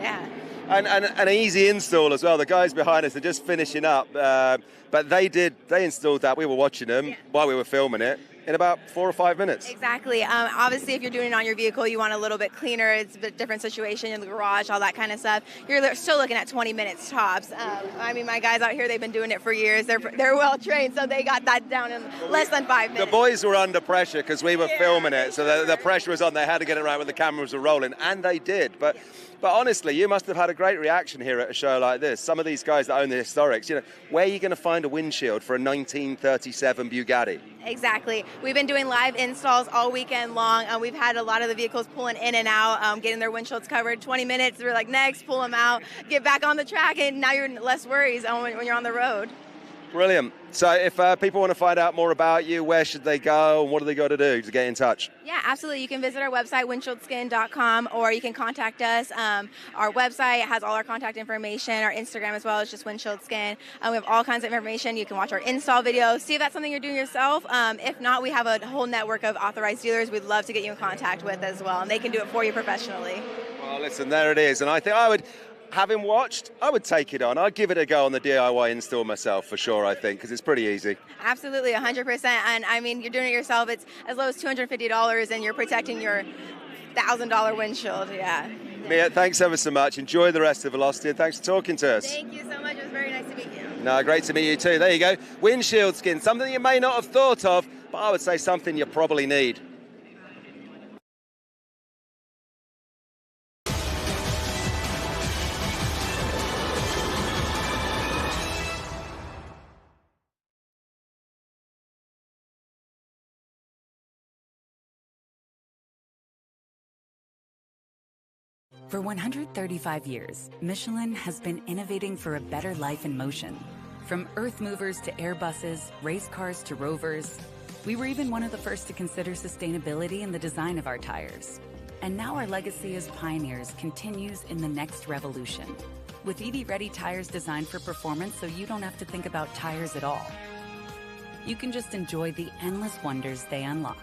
Yeah. And an easy install as well. The guys behind us are just finishing up, but they installed that. We were watching them while we were filming it in about 4 or 5 minutes. Exactly. Obviously, if you're doing it on your vehicle, you want a little bit cleaner. It's a bit different situation in the garage, all that kind of stuff. You're still looking at 20 minutes tops. My guys out here, they've been doing it for years. They're well trained, so they got that down in less than 5 minutes. The boys were under pressure because we were filming it, so the pressure was on. They had to get it right when the cameras were rolling, and they did. But honestly, you must have had a great reaction here at a show like this. Some of these guys that own the historics, where are you going to find a windshield for a 1937 Bugatti? Exactly. We've been doing live installs all weekend long. We've had a lot of the vehicles pulling in and out, getting their windshields covered. 20 minutes, we're like, next, pull them out, get back on the track, and now you're less worries when you're on the road. Brilliant. So if people want to find out more about you, where should they go and what do they got to do to get in touch? Yeah, absolutely. You can visit our website, windshieldSkin.com, or you can contact us. Our website has all our contact information. Our Instagram as well is just Windshield Skin. We have all kinds of information. You can watch our install videos, see if that's something you're doing yourself. If not, we have a whole network of authorized dealers we'd love to get you in contact with as well, and they can do it for you professionally. Well, listen, there it is. And I think having watched, I would take it on. I'd give it a go on the DIY install myself for sure, I think, because it's pretty easy. Absolutely, 100%. And I mean, you're doing it yourself. It's as low as $250 and you're protecting your $1,000 windshield. Yeah. Mia, thanks ever so much. Enjoy the rest of Velocity and thanks for talking to us. Thank you so much. It was very nice to meet you. No, great to meet you too. There you go. Windshield skin, something you may not have thought of, but I would say something you probably need. For 135 years, Michelin has been innovating for a better life in motion. From earth movers to Airbuses, race cars to rovers, we were even one of the first to consider sustainability in the design of our tires. And now our legacy as pioneers continues in the next revolution. With EV-ready tires designed for performance so you don't have to think about tires at all. You can just enjoy the endless wonders they unlock.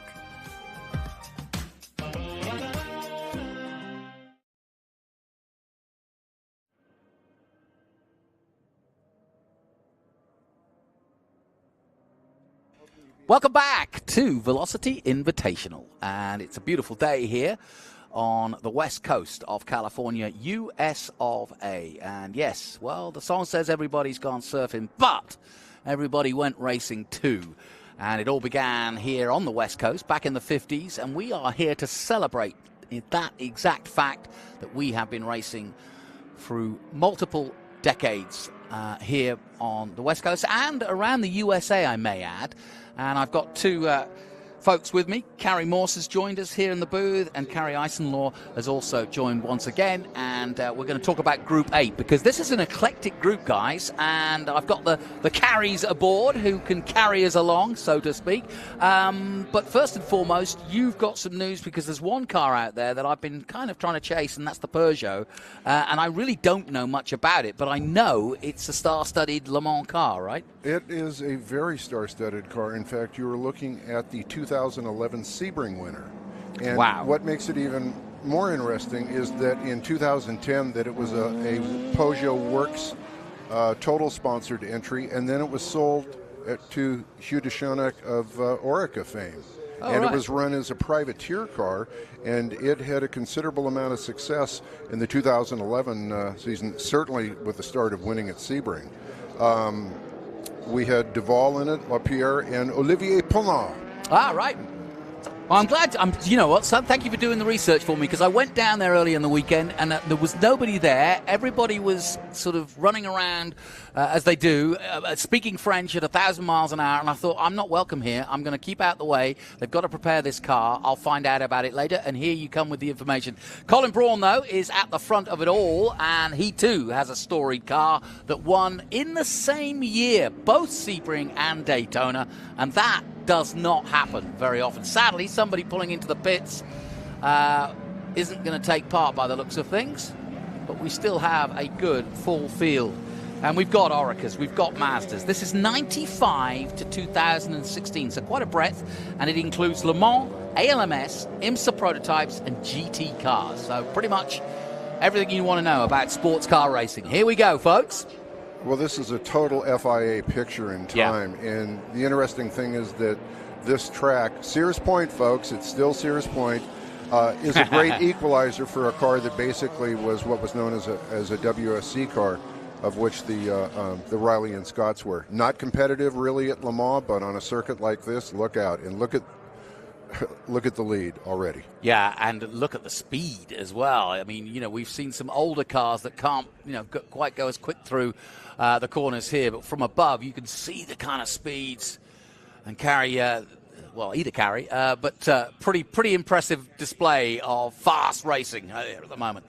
Welcome back to Velocity Invitational, and it's a beautiful day here on the west coast of California, US of A. And yes, well, the song says everybody's gone surfing, but everybody went racing too. And it all began here on the west coast back in the 50s, and we are here to celebrate that exact fact that we have been racing through multiple decades here on the west coast and around the USA, I may add. And I've got two folks with me. Carrie Morse has joined us here in the booth, and Carrie Eisenlaw has also joined once again. And we're going to talk about Group 8, because this is an eclectic group, guys. And I've got the Carries aboard who can carry us along, so to speak. But first and foremost, you've got some news, because there's one car out there that I've been kind of trying to chase, and that's the Peugeot. And I really don't know much about it, but I know it's a star-studded Le Mans car, right? It is a very star-studded car. In fact, you were looking at the 2011 Sebring winner. And wow. What makes it even more interesting is that in 2010 that it was a Peugeot Works total sponsored entry, and then it was sold to Hugh Deschonach of Orica fame. Oh, and right. It was run as a privateer car, and it had a considerable amount of success in the 2011 season, certainly with the start of winning at Sebring. We had Duval in it, LaPierre, and Olivier Paulin. Ah, right. Well, I'm glad. You know what, son? Thank you for doing the research for me, because I went down there early in the weekend and there was nobody there. Everybody was sort of running around as they do, speaking French at 1,000 miles an hour. And I thought, I'm not welcome here. I'm going to keep out the way. They've got to prepare this car. I'll find out about it later. And here you come with the information. Colin Braun, though, is at the front of it all, and he too has a storied car that won in the same year, both Sebring and Daytona, and that does not happen very often. Sadly, somebody pulling into the pits isn't going to take part by the looks of things, but we still have a good full field. And we've got Oricas, we've got Mazdas. This is 95 to 2016, so quite a breadth, and it includes Le Mans, ALMS, IMSA prototypes, and GT cars. So pretty much everything you want to know about sports car racing. Here we go, folks. Well, this is a total FIA picture in time, and the interesting thing is that this track, Sears Point, folks, it's still Sears Point, is a great equalizer for a car that basically was what was known as a WSC car, of which the Riley and Scotts were. Not competitive really at Le Mans, but on a circuit like this, look out and look at the lead already. Yeah, and look at the speed as well. I mean, you know, we've seen some older cars that can't, you know, quite go as quick through the corners here, but from above you can see the kind of speeds and carry, but pretty impressive display of fast racing at the moment.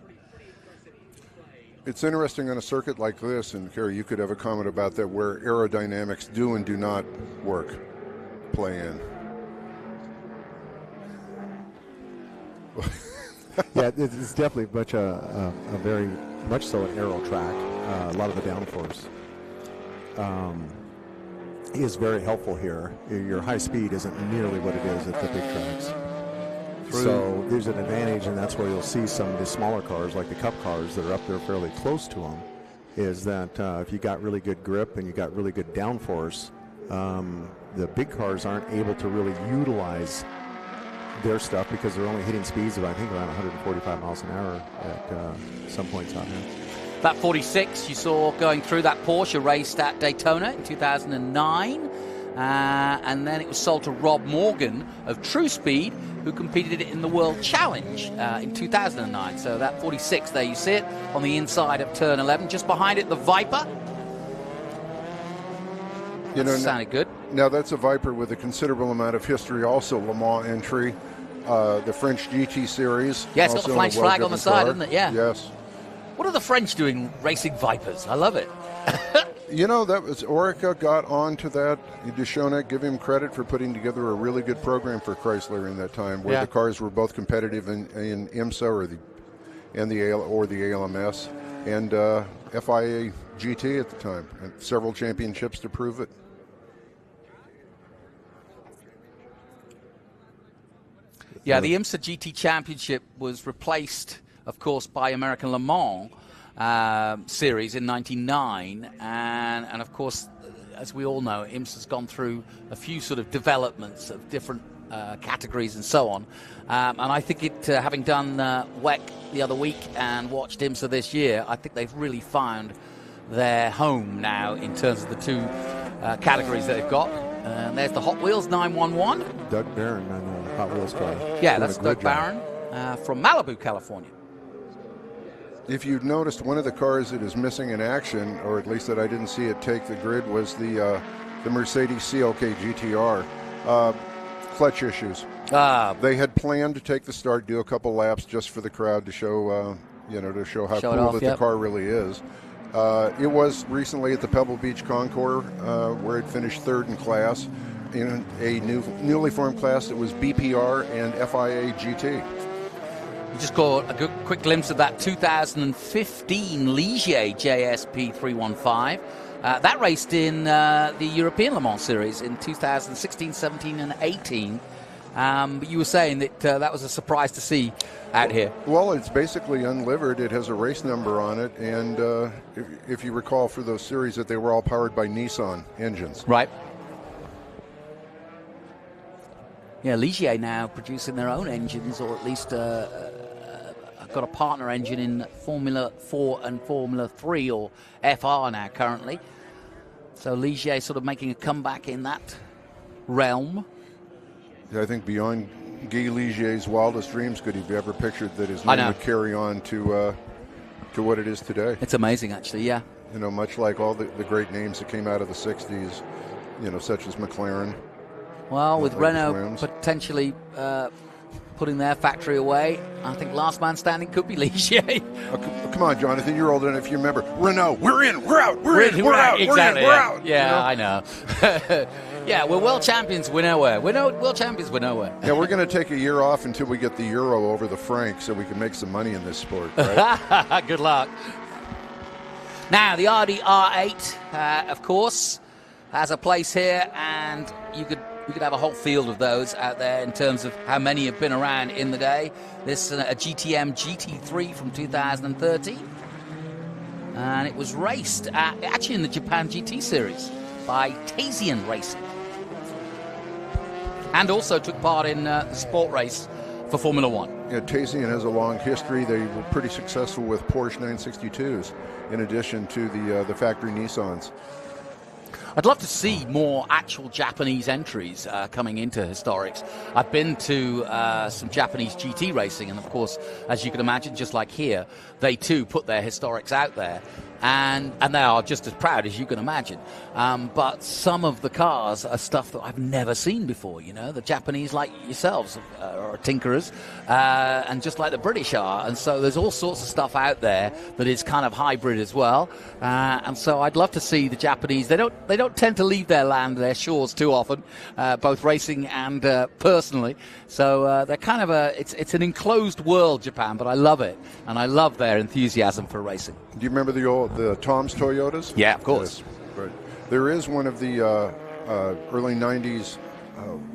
It's interesting on a circuit like this, and Kerry, you could have a comment about that, where aerodynamics do and do not play in. Yeah, it's definitely a very much so an aero track. A lot of the downforce is very helpful here. Your high speed isn't nearly what it is at the big tracks. So there's an advantage, and that's where you'll see some of the smaller cars, like the Cup cars that are up there fairly close to them, is that if you got really good grip and you got really good downforce, the big cars aren't able to really utilize their stuff because they're only hitting speeds of, I think, around 145 miles an hour at some points out here. That 46 you saw going through, that Porsche raced at Daytona in 2009. And then it was sold to Rob Morgan of True Speed, who competed in the World Challenge in 2009. So that 46, there you see it on the inside of turn 11. Just behind it, the Viper. That sounded good. Now that's a Viper with a considerable amount of history, also Le Mans entry, the French GT series. Yeah, it's got the French flag on the side, isn't it? Yeah. Yes. What are the French doing racing Vipers? I love it. That was Orica got on to that. Deschonette, give him credit for putting together a really good program for Chrysler in that time, where the cars were both competitive in IMSA or the ALMS, and FIA GT at the time, and several championships to prove it. Yeah, the IMSA GT Championship was replaced, of course, by American Le Mans series in '99, and of course, as we all know, IMSA's gone through a few sort of developments of different categories and so on. And I think it, having done WEC the other week and watched IMSA this year, I think they've really found their home now in terms of the two categories that they've got. And there's the Hot Wheels 911. Doug Barron on the Hot Wheels car. Yeah, that's Doug Barron from Malibu, California. If you've noticed, one of the cars that is missing in action, or at least that I didn't see it take the grid, was the Mercedes CLK GTR. Clutch issues. They had planned to take the start, do a couple laps just for the crowd to show, how cool the car really is. It was recently at the Pebble Beach Concours, where it finished third in class in a newly formed class that was BPR and FIA GT. You just got a quick glimpse of that 2015 Ligier JSP 315. That raced in the European Le Mans Series in 2016, 17, and 18. But you were saying that that was a surprise to see out here. Well, it's basically unlivered. It has a race number on it, and if you recall for those series that they were all powered by Nissan engines. Right. Yeah, Ligier now producing their own engines, or at least got a partner engine in Formula 4 and Formula 3, or FR now currently. So Ligier sort of making a comeback in that realm. Yeah, I think beyond Guy Ligier's wildest dreams could he have ever pictured that his name would carry on to what it is today. It's amazing, actually, yeah. Much like all the great names that came out of the 60s, such as McLaren. Well, with Renault potentially putting their factory away, I think last man standing could be Ligier. Come on, Jonathan, you're old enough. You remember Renault? We're in, we're out, we're in, we're out, exactly, we're out. Yeah, I know. Yeah, we're world champions. We're nowhere. World champions. We're nowhere. Yeah, we're going to take a year off until we get the euro over the franc, so we can make some money in this sport. Right? Good luck. Now, the Audi R8, of course, has a place here, and we could have a whole field of those out there in terms of how many have been around in the day. This is a GTM GT3 from 2013. And it was raced actually in the Japan GT Series by Taisian Racing. And also took part in the sport race for Formula One. Yeah, Taisian has a long history. They were pretty successful with Porsche 962s, in addition to the factory Nissans. I'd love to see more actual Japanese entries coming into historics. I've been to some Japanese GT racing, and of course, as you can imagine, just like here, they too put their historics out there. And they are just as proud as you can imagine. But some of the cars are stuff that I've never seen before, you know. The Japanese, like yourselves, are tinkerers, and just like the British are. And so there's all sorts of stuff out there that is kind of hybrid as well. And so I'd love to see the Japanese. They don't tend to leave their land, their shores too often, both racing and personally. So they're kind of it's an enclosed world, Japan, but I love it. And I love their enthusiasm for racing. Do you remember the Tom's Toyotas? Yeah, of course. Yes, right. There is one of the early 90s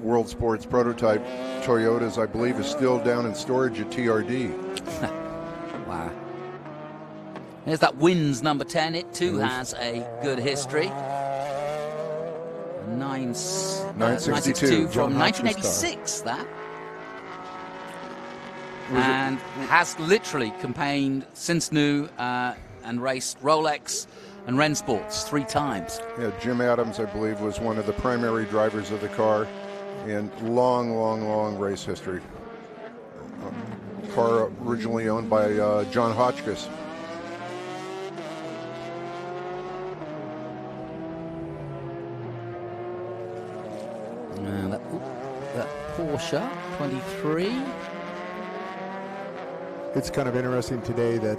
World Sports prototype Toyotas, I believe, is still down in storage at TRD. Wow. There's that Wins number 10. It too has a good history. 962 from 1986, that. And has literally campaigned since new and raced Rolex and Rennsports 3 times. Yeah, Jim Adams, I believe, was one of the primary drivers of the car, and long race history. Car originally owned by John Hotchkiss. And that Porsche 23. It's kind of interesting today that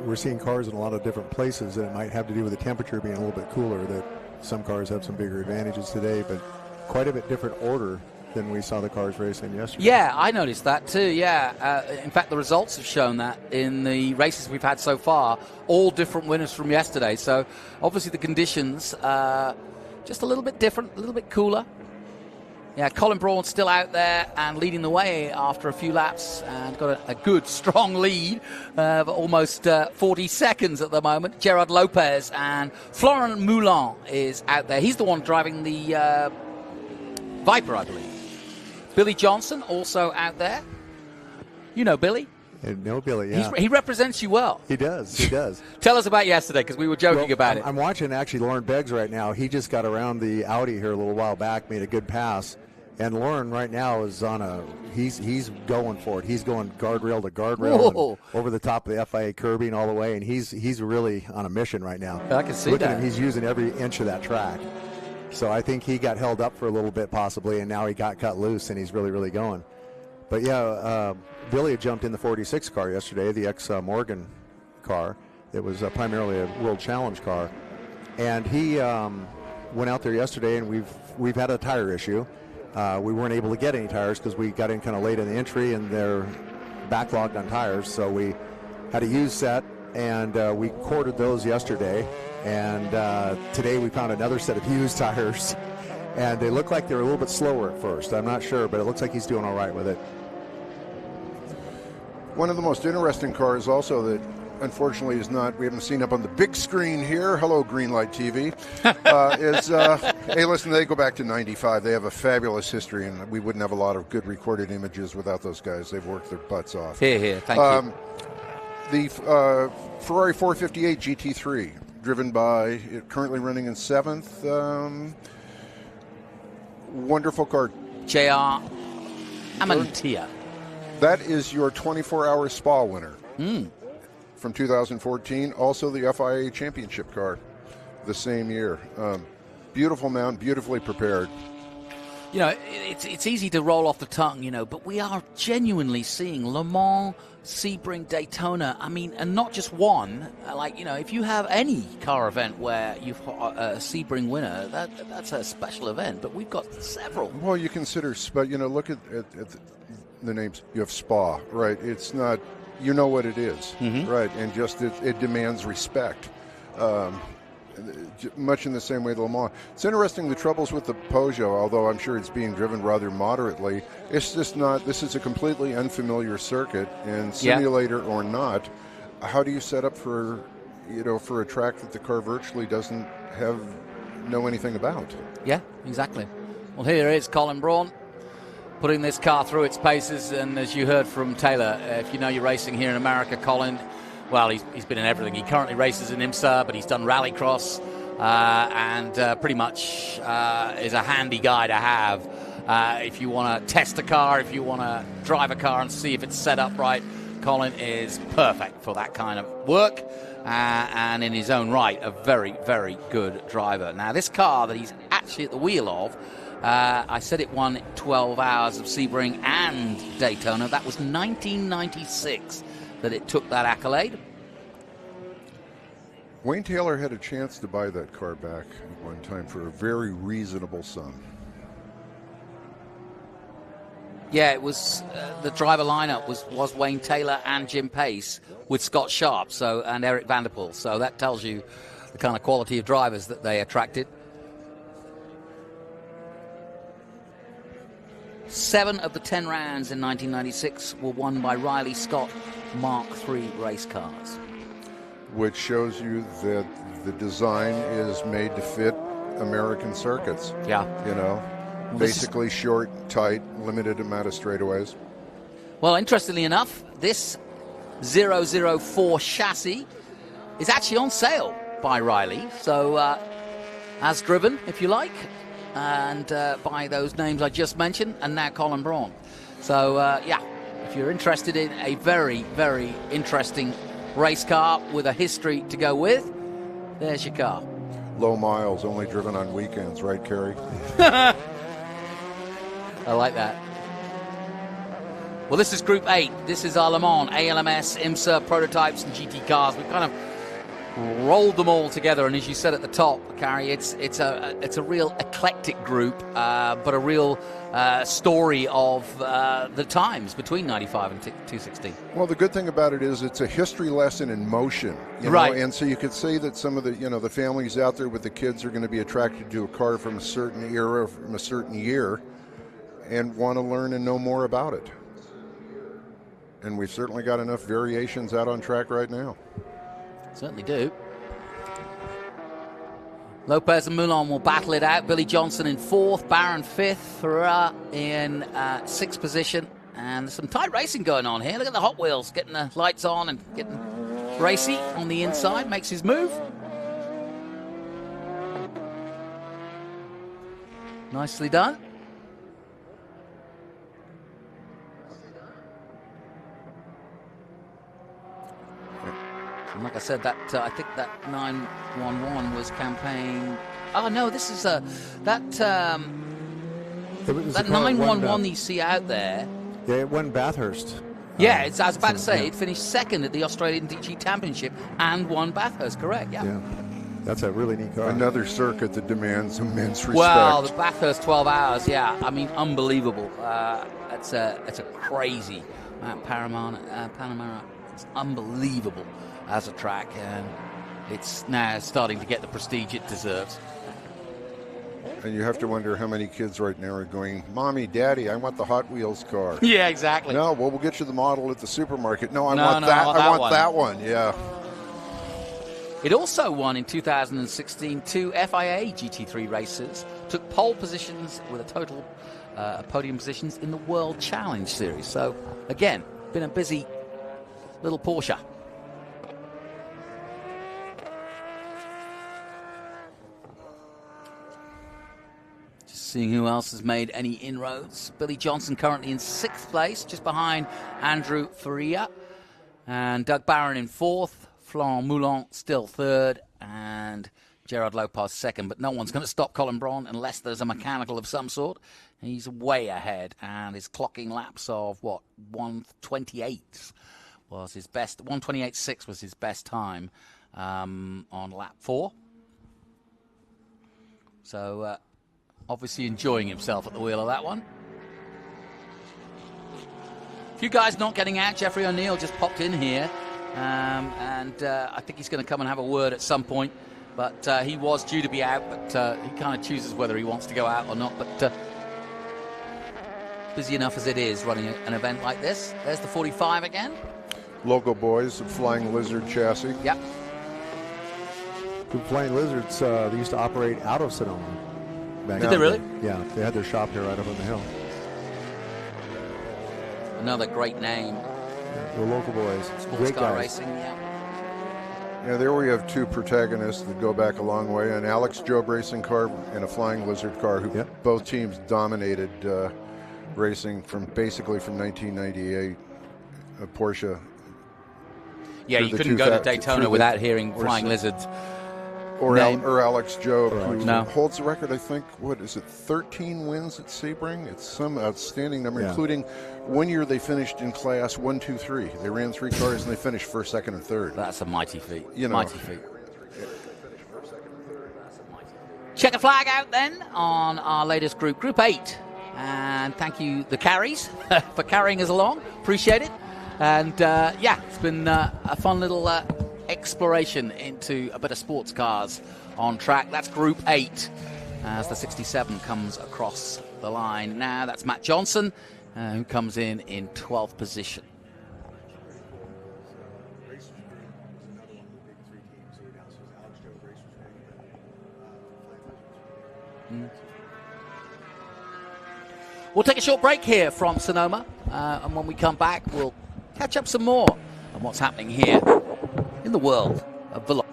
we're seeing cars in a lot of different places, and it might have to do with the temperature being a little bit cooler, that some cars have some bigger advantages today, but quite a bit different order than we saw the cars racing yesterday. Yeah, I noticed that too, yeah. In fact, the results have shown that in the races we've had so far, all different winners from yesterday. So obviously the conditions just a little bit different, a little bit cooler. Yeah, Colin Braun's still out there and leading the way after a few laps, and got a good, strong lead of almost 40 seconds at the moment. Gerard Lopez and Florent Moulin is out there. He's the one driving the Viper, I believe. Billy Johnson also out there. You know Billy? No, Billy, yeah. He represents you well. He does, he does. Tell us about yesterday, because we were joking about it. I'm watching, actually, Lauren Beggs right now. He just got around the Audi here a little while back, made a good pass. And Lauren right now is on he's going for it. He's going guardrail to guardrail over the top of the FIA curbing all the way, and he's really on a mission right now. I can see Look that. At him, he's using every inch of that track. So I think he got held up for a little bit possibly, and now he got cut loose, and he's really going. But yeah, Billy had jumped in the 46 car yesterday, the ex-Morgan car. It was primarily a World Challenge car. And he went out there yesterday, and we've had a tire issue. We weren't able to get any tires because we got in kind of late in the entry, and they're backlogged on tires. So we had a used set, and we quartered those yesterday. And today we found another set of used tires, and they look like they were a little bit slower at first. I'm not sure, but it looks like he's doing all right with it. One of the most interesting cars also that unfortunately we haven't seen up on the big screen here, hello Greenlight TV, hey, listen, they go back to 95. They have a fabulous history, and we wouldn't have a lot of good recorded images without those guys. They've worked their butts off. Here, thank you. The Ferrari 458 GT3, driven by, currently running in 7th. Wonderful car. JR Amantia. That is your 24-hour Spa winner. From 2014, also the FIA Championship car the same year. Beautiful mount, beautifully prepared. You know, it's easy to roll off the tongue, you know, but we are genuinely seeing Le Mans, Sebring, Daytona. I mean, and not just one. Like, you know, if you have any car event where you've got a Sebring winner, that's a special event, but we've got several. Well, you consider, but, you know, look at the names. You have Spa, right? It's not, you know what it is, right? And just it demands respect. Much in the same way the Le Mans. It's interesting, the troubles with the Peugeot, although I'm sure it's being driven rather moderately, it's just not, this is a completely unfamiliar circuit, and simulator or not, how do you set up for a track that the car virtually doesn't know anything about? Yeah, exactly. Well, here is Colin Braun putting this car through its paces, and as you heard from Taylor, if you know you're racing here in America, Colin, well, he's been in everything. He currently races in IMSA, but he's done rallycross, and pretty much is a handy guy to have if you want to test a car, if you want to drive a car and see if it's set up right. Colin is perfect for that kind of work, and in his own right, a very, very good driver. Now, this car that he's actually at the wheel of, I said it won 12 hours of Sebring and Daytona. That was 1996 that it took that accolade. Wayne Taylor had a chance to buy that car back at one time for a very reasonable sum. Yeah, it was the driver lineup was Wayne Taylor and Jim Pace with Scott Sharp and Eric Vanderpool. So that tells you the kind of quality of drivers that they attracted. 7 of the 10 rounds in 1996 were won by Riley Scott Mark III race cars. Which shows you that the design is made to fit American circuits. Yeah. You know, Well, basically short, tight, limited amount of straightaways. Well, interestingly enough, this 004 chassis is actually on sale by Riley. So, as driven, if you like, and by those names I just mentioned, and now Colin Braun. So, yeah, if you're interested in a very, very interesting race car with a history to go with, there's your car. Low miles, only driven on weekends, right, Kerry? I like that. Well, this is Group 8. This is our Le Mans, ALMS, IMSA, prototypes, and GT cars. We've kind of rolled them all together, and as you said at the top, Carrie, it's a real eclectic group, but a real story of the times between 95 and 216. Well, the good thing about it is it's a history lesson in motion, you know? And so you could say that some of the, you know, the families out there with the kids are going to be attracted to a car from a certain era, from a certain year, and want to learn and know more about it. And we've certainly got enough variations out on track right now. Certainly do. Lopez and Moulin will battle it out. Billy Johnson in 4th, Barron 5th, Ferreira in 6th position. And there's some tight racing going on here. Look at the Hot Wheels getting the lights on and getting racy on the inside. Makes his move. Nicely done. And like I said, that I think that 911 was campaign. Oh no, this is that 911 you see out there. Yeah, it won Bathurst. Yeah, I was about to say it finished 2nd at the Australian DG Championship and won Bathurst. Correct? Yeah. That's a really neat car. Another circuit that demands immense respect. Well, the Bathurst 12 hours. Yeah, I mean, unbelievable. It's a crazy Panamera. It's unbelievable as a track, and it's now starting to get the prestige it deserves. And you have to wonder how many kids right now are going, Mommy, Daddy, I want the Hot Wheels car. Yeah, exactly. No, well, we'll get you the model at the supermarket. No, I want that one. Yeah. It also won in 2016 2 FIA GT3 races, took pole positions with a total podium positions in the World Challenge Series. So, again, been a busy little Porsche. Seeing who else has made any inroads. Billy Johnson currently in 6th place, just behind Andrew Faria. And Doug Barron in 4th. Florent Moulin still 3rd. And Gerard Lopez 2nd. But no one's going to stop Colin Braun unless there's a mechanical of some sort. He's way ahead and is clocking laps of, 128 was his best. 128.6 was his best time on lap 4. So, obviously enjoying himself at the wheel of that one. A few guys not getting out. Jeffrey O'Neill just popped in here. And I think he's going to come and have a word at some point. But he was due to be out, but he kind of chooses whether he wants to go out or not. But busy enough as it is running an event like this. There's the 45 again. Logo boys, the Flying Lizard chassis. Yep. The Flying Lizards, they used to operate out of Sonoma. Did they really? Yeah, they had their shop here right up on the hill. Another great name. Yeah, the local boys. Sports car racing, yeah. Yeah, there we have 2 protagonists that go back a long way. An Alex Job racing car and a Flying Lizard car, who both teams dominated racing from 1998. Porsche Yeah, you couldn't go to Daytona without hearing Flying Lizard's or name. or Alex Job, who No. holds the record, I think, what is it, 13 wins at Sebring? It's some outstanding number, including one year they finished in class 1, 2, 3. They ran 3 cars and they finished first, second, and third. That's a mighty feat. You know, mighty feat. Check a flag out then on our latest group, Group 8. And thank you, the carries, for carrying us along. Appreciate it. And yeah, it's been a fun little exploration into a bit of sports cars on track. That's Group 8 as the 67 comes across the line. Now that's Matt Johnson, who comes in 12th position. We'll take a short break here from Sonoma, and when we come back, we'll catch up some more on what's happening here in the world of velocity.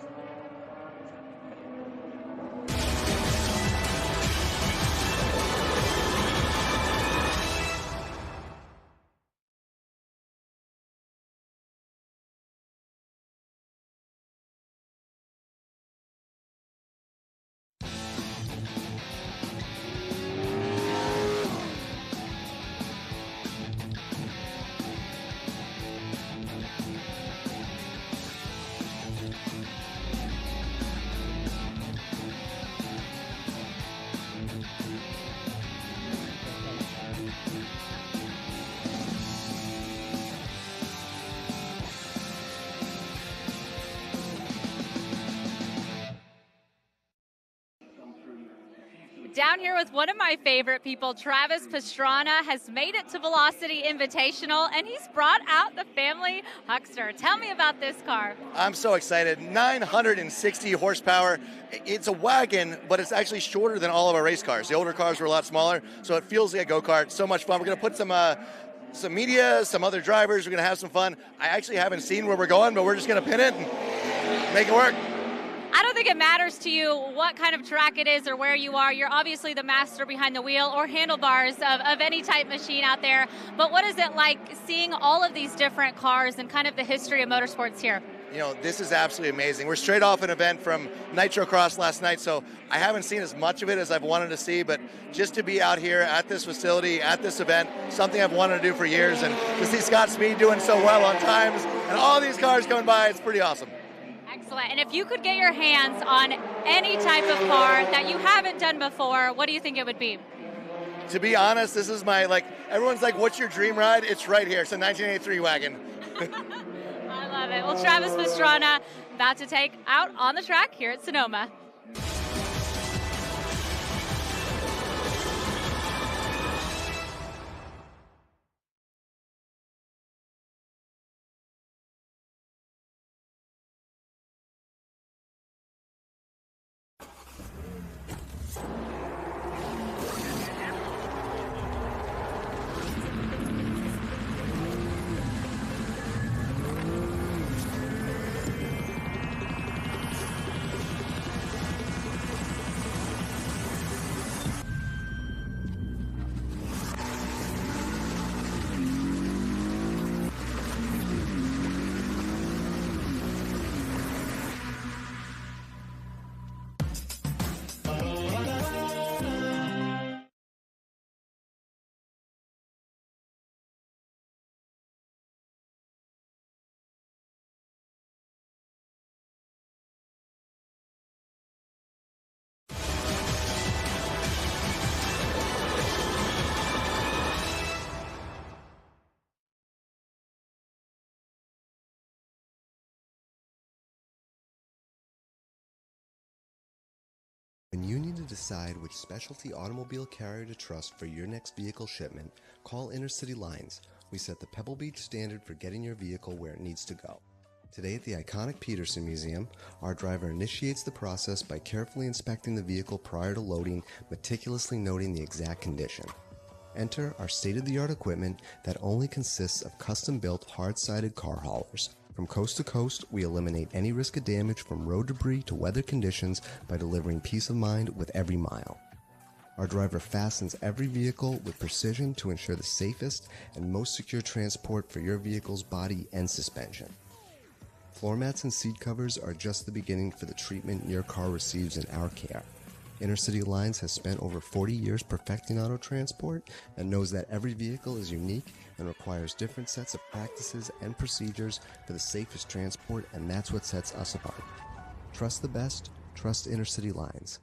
Down here with one of my favorite people, Travis Pastrana, has made it to Velocity Invitational, and he's brought out the family Huckster. Tell me about this car. I'm so excited. 960 horsepower. It's a wagon, but it's actually shorter than all of our race cars. The older cars were a lot smaller, so it feels like a go-kart. So much fun. We're going to put some media, some other drivers. We're going to have some fun. I actually haven't seen where we're going, but we're just going to pin it and make it work. I don't think it matters to you what kind of track it is or where you are. You're obviously the master behind the wheel or handlebars of any type machine out there. But what is it like seeing all of these different cars and kind of the history of motorsports here? You know, this is absolutely amazing. We're straight off an event from Nitro Cross last night, so I haven't seen as much of it as I've wanted to see, but just to be out here at this facility, at this event, something I've wanted to do for years, and to see Scott Speed doing so well on times, and all these cars coming by, it's pretty awesome. Excellent. And if you could get your hands on any type of car that you haven't done before, what do you think it would be? To be honest, this is my, everyone's like, what's your dream ride? It's right here. It's a 1983 wagon. I love it. Well, Travis Pastrana about to take out on the track here at Sonoma. When you need to decide which specialty automobile carrier to trust for your next vehicle shipment, call Intercity Lines. We set the Pebble Beach standard for getting your vehicle where it needs to go. Today at the iconic Peterson Museum, our driver initiates the process by carefully inspecting the vehicle prior to loading, meticulously noting the exact condition. Enter our state-of-the-art equipment that only consists of custom-built hard-sided car haulers. From coast to coast, we eliminate any risk of damage from road debris to weather conditions by delivering peace of mind with every mile. Our driver fastens every vehicle with precision to ensure the safest and most secure transport for your vehicle's body and suspension. Floor mats and seat covers are just the beginning for the treatment your car receives in our care. Intercity Lines has spent over 40 years perfecting auto transport and knows that every vehicle is unique and requires different sets of practices and procedures for the safest transport, and that's what sets us apart. Trust the best, trust Intercity Lines.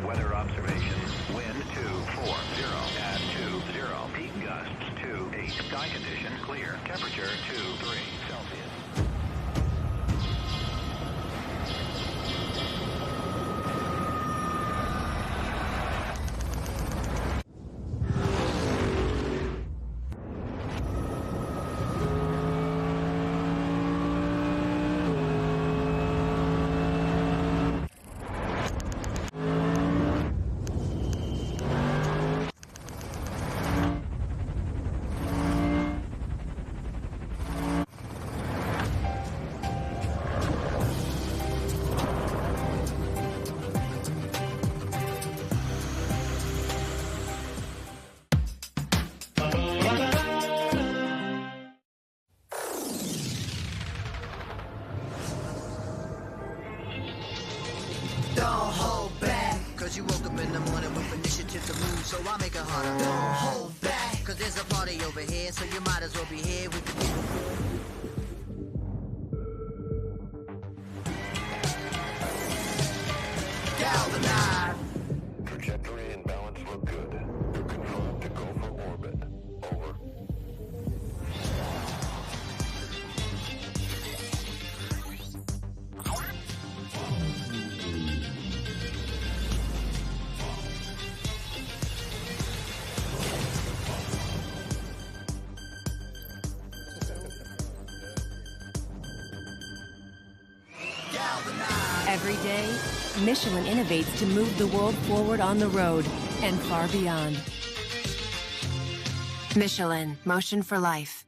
Weather observation. Wind 240 at 20. Peak gusts 28. Sky condition clear. Temperature 23 Celsius. You woke up in the morning with initiative to move, so I make it harder. Don't hold back, cause there's a party over here, so you might as well be here. We can get galvanized. Trajectory and balance look good. You're confirmed to go for orbit. Over. Every day, Michelin innovates to move the world forward on the road and far beyond. Michelin, motion for life.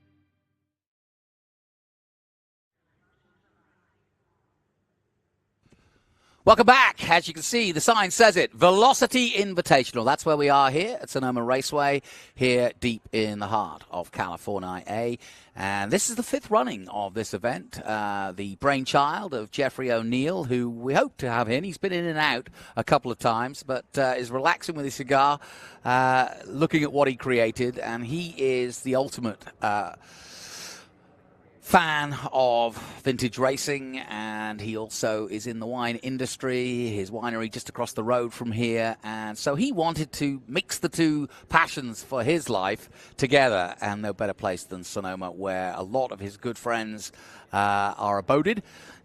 Welcome back. As you can see, the sign says it, Velocity Invitational. That's where we are here at Sonoma Raceway, here deep in the heart of California. And this is the 5th running of this event, the brainchild of Jeffrey O'Neill, who we hope to have in. He's been in and out a couple of times, but is relaxing with his cigar, looking at what he created. And he is the ultimate fan of vintage racing, and he also is in the wine industry, his winery just across the road from here, and so he wanted to mix the two passions for his life together, and no better place than Sonoma, where a lot of his good friends are aboded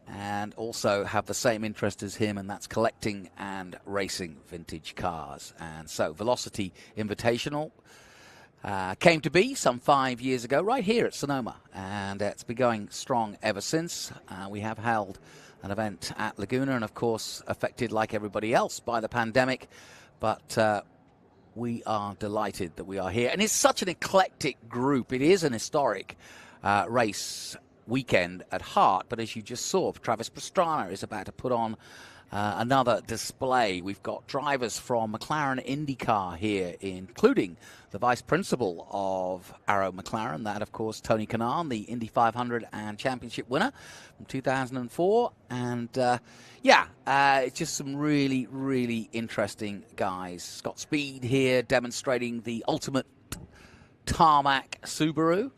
and also have the same interest as him, and that's collecting and racing vintage cars. And so Velocity Invitational came to be some 5 years ago right here at Sonoma, and it's been going strong ever since. We have held an event at Laguna, and of course affected like everybody else by the pandemic, but we are delighted that we are here. And it's such an eclectic group. It is an historic race weekend at heart, but as you just saw, Travis Pastrana is about to put on another display. We've got drivers from McLaren IndyCar here, including the vice principal of Arrow McLaren, that of course Tony Kanaan, the Indy 500 and championship winner from 2004. And it's just some really, really interesting guys. Scott Speed here demonstrating the ultimate tarmac Subaru.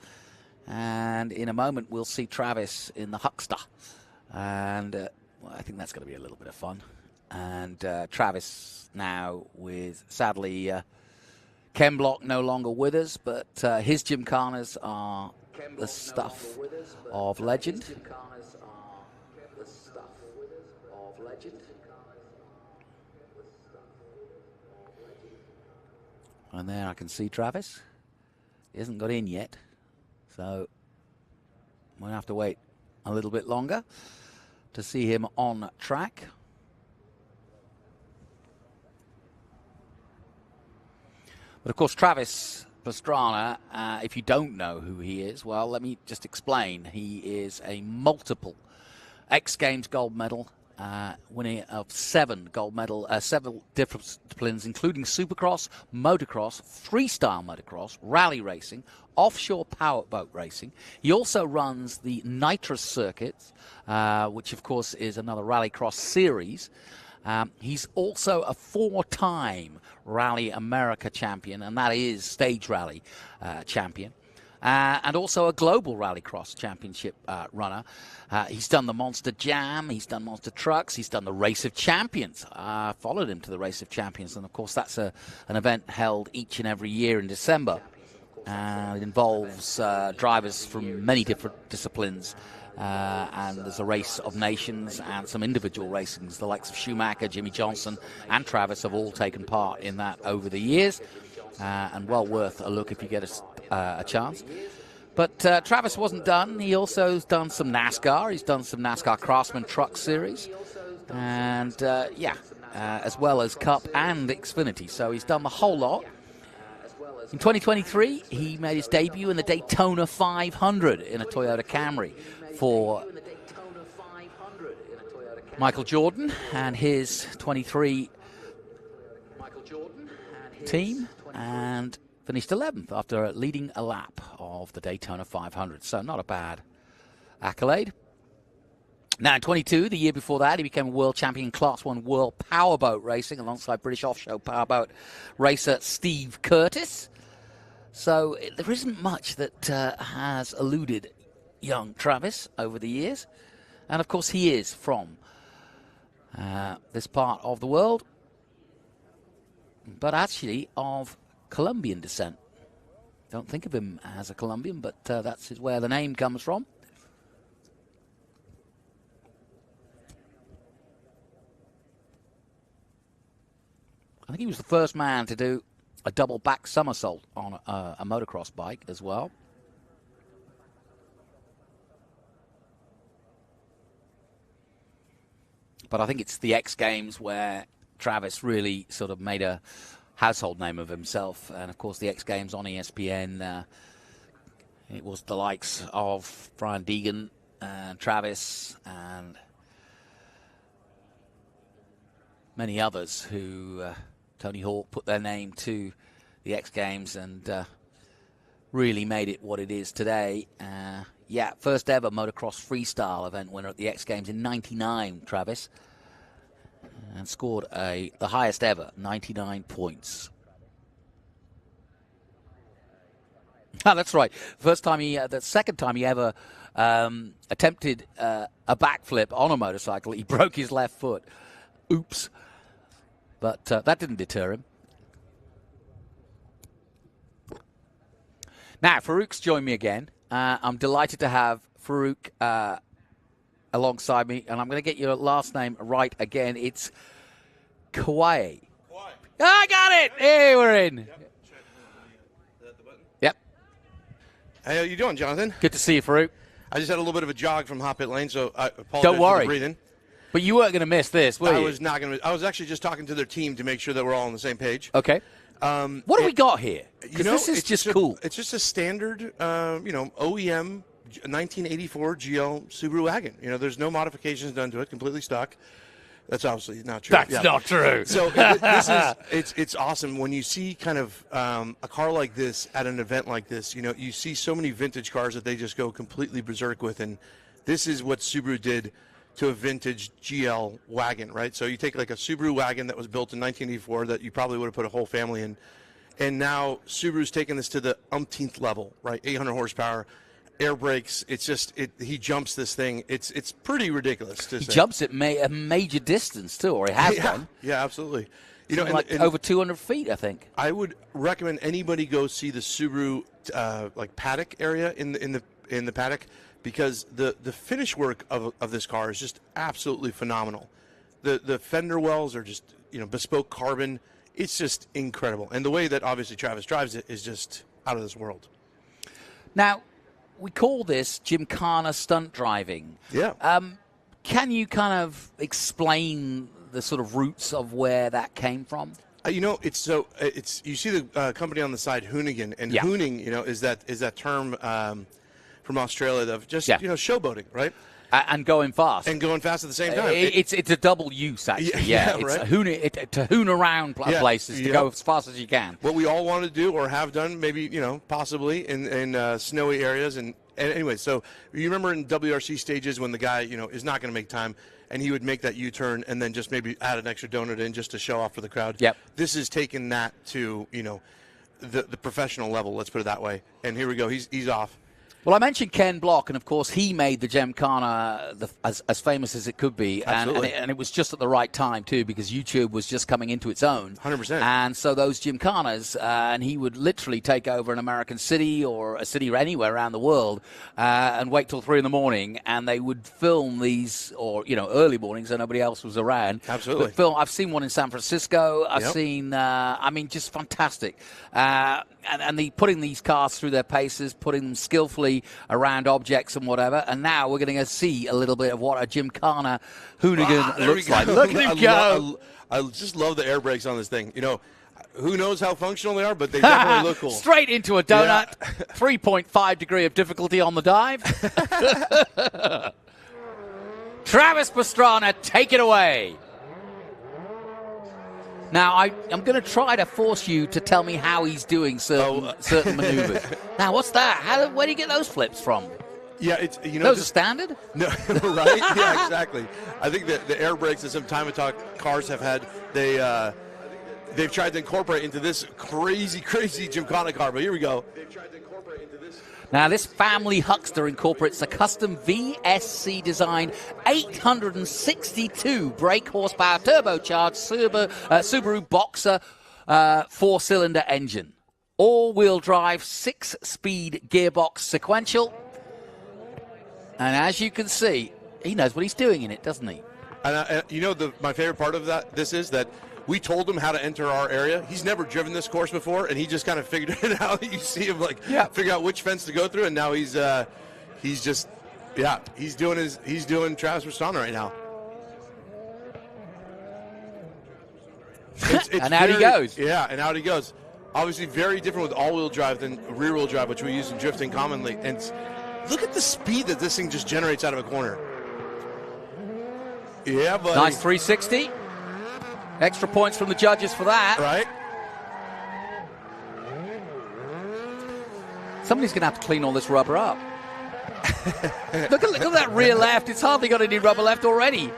And in a moment we'll see Travis in the Huckster. And well, I think that's going to be a little bit of fun. And Travis now with, sadly, Ken Block no longer with us, but his Gymkhanas are the stuff of legend. And there I can see Travis. He hasn't got in yet, so we'll have to wait a little bit longer to see him on track. But of course, Travis Pastrana, if you don't know who he is, well, let me just explain. He is a multiple X Games gold medal winner of 7 gold medal, several different disciplines, including supercross, motocross, freestyle motocross, rally racing, offshore powerboat racing. He also runs the nitrous circuits, which of course is another rallycross series. He's also a 4-time Rally America champion, and that is stage rally champion. And also a global rallycross championship runner. He's done the Monster Jam, he's done Monster Trucks, he's done the Race of Champions. Followed him to the Race of Champions, and of course that's an event held each and every year in December. It involves drivers from many different disciplines. And there's a race of nations and some individual racings. The likes of Schumacher, Jimmy Johnson, and Travis have all taken part in that over the years. And well worth a look if you get a chance. But Travis wasn't done. He also has done some NASCAR. He's done some NASCAR Craftsman Truck Series. And, as well as Cup and Xfinity. So he's done the whole lot. In 2023, he made his debut in the Daytona 500 in a Toyota Camry for Michael Jordan and his 23 team, and finished 11th after leading a lap of the Daytona 500. So not a bad accolade. Now in 22, the year before that, he became a world champion in Class 1 World Powerboat Racing alongside British offshore powerboat racer Steve Curtis. So there isn't much that has eluded young Travis over the years. And of course he is from this part of the world, but actually of Colombian descent. Don't think of him as a Colombian, but that's where the name comes from. I think he was the first man to do a double back somersault on a motocross bike as well. But I think it's the X Games where Travis really sort of made a household name of himself. And, of course, the X Games on ESPN, it was the likes of Brian Deegan and Travis and many others who Tony Hawk put their name to the X Games and really made it what it is today. First ever motocross freestyle event winner at the X Games in '99, Travis, and scored the highest ever, 99 points. Oh, that's right. The second time he ever attempted a backflip on a motorcycle, he broke his left foot. Oops. But that didn't deter him. Now, Farouk's joined me again. I'm delighted to have Farouk alongside me, and I'm going to get your last name right again. It's Kawai. I got it! Hey, we're in. Yep. Hey, how you doing, Jonathan? Good to see you, Farouk. I just had a little bit of a jog from hot pit lane, so I apologize Don't worry. for the breathing. But you weren't going to miss this, were you? I was not going to. I was actually just talking to their team to make sure that we're all on the same page. Okay. What do we got here? Because this is just cool. It's just a standard, OEM 1984 GL Subaru wagon. There's no modifications done to it, completely stock. That's obviously not true. That's not true. So it's awesome when you see kind of a car like this at an event like this. You see so many vintage cars that they just go completely berserk with, and this is what Subaru did to a vintage GL wagon, right? So you take like a Subaru wagon that was built in 1984 that you probably would have put a whole family in, and now Subaru's taken this to the umpteenth level, right? 800 horsepower, air brakes. It's just he jumps this thing. It's pretty ridiculous to say. He jumps it a major distance too, or he has done. Yeah, absolutely. Over 200 feet, I think. I would recommend anybody go see the Subaru paddock area in the paddock, because the finish work of this car is just absolutely phenomenal. The fender wells are just bespoke carbon. It's just incredible, and the way that obviously Travis drives it is just out of this world. Now, we call this Gymkhana stunt driving. Yeah. Can you kind of explain the sort of roots of where that came from? You see the company on the side, Hoonigan, and hooning, is that term from Australia of just showboating, right? And going fast. And going fast at the same time. It's a double use, actually. Yeah, it's right. To hoon around places, to go as fast as you can. What we all want to do or have done, maybe, possibly in snowy areas. And anyway, so you remember in WRC stages when the guy, is not going to make time, and he would make that U-turn and then just maybe add an extra donut in just to show off for the crowd. Yep. This is taking that to, the professional level, let's put it that way. And here we go. He's off. Well, I mentioned Ken Block, and of course he made the Gymkhana as famous as it could be, and it was just at the right time too, because YouTube was just coming into its own. 100%. And so those Gymkhanas, and he would literally take over an American city or a city anywhere around the world, and wait till 3 a.m, and they would film these, or early mornings, so nobody else was around. Absolutely. But I've seen one in San Francisco. I've seen, just fantastic. And putting these cars through their paces, putting them skillfully around objects and whatever. And now we're going to see a little bit of what a Gymkhana hoonigan looks like. Look at him go. I just love the air brakes on this thing. Who knows how functional they are, but they definitely look cool. Straight into a donut. 3.5 degree of difficulty on the dive. Travis Pastrana, take it away. Now, I'm going to try to force you to tell me how he's doing certain maneuvers. Now, what's that? Where do you get those flips from? Yeah, it's those are standard. No, right? Yeah, exactly. I think that the air brakes that some time attack cars have had, they've tried to incorporate into this crazy Gymkhana car. But here we go. Now, this family huckster incorporates a custom VSC designed 862 brake horsepower turbocharged Subaru Boxer 4-cylinder engine. All-wheel drive 6-speed gearbox sequential. And as you can see, he knows what he's doing in it, doesn't he? And my favorite part of this is that we told him how to enter our area. He's never driven this course before, and he just kind of figured it out. You see him figure out which fence to go through, and now he's doing Travis Pastrana right now. And out he goes. Yeah, and out he goes. Obviously, very different with all-wheel drive than rear-wheel drive, which we use in drifting commonly. And look at the speed that this thing just generates out of a corner. Yeah, buddy. Nice 360. Extra points from the judges for that. Right. Somebody's going to have to clean all this rubber up. look at that rear left. It's hardly got any rubber left already.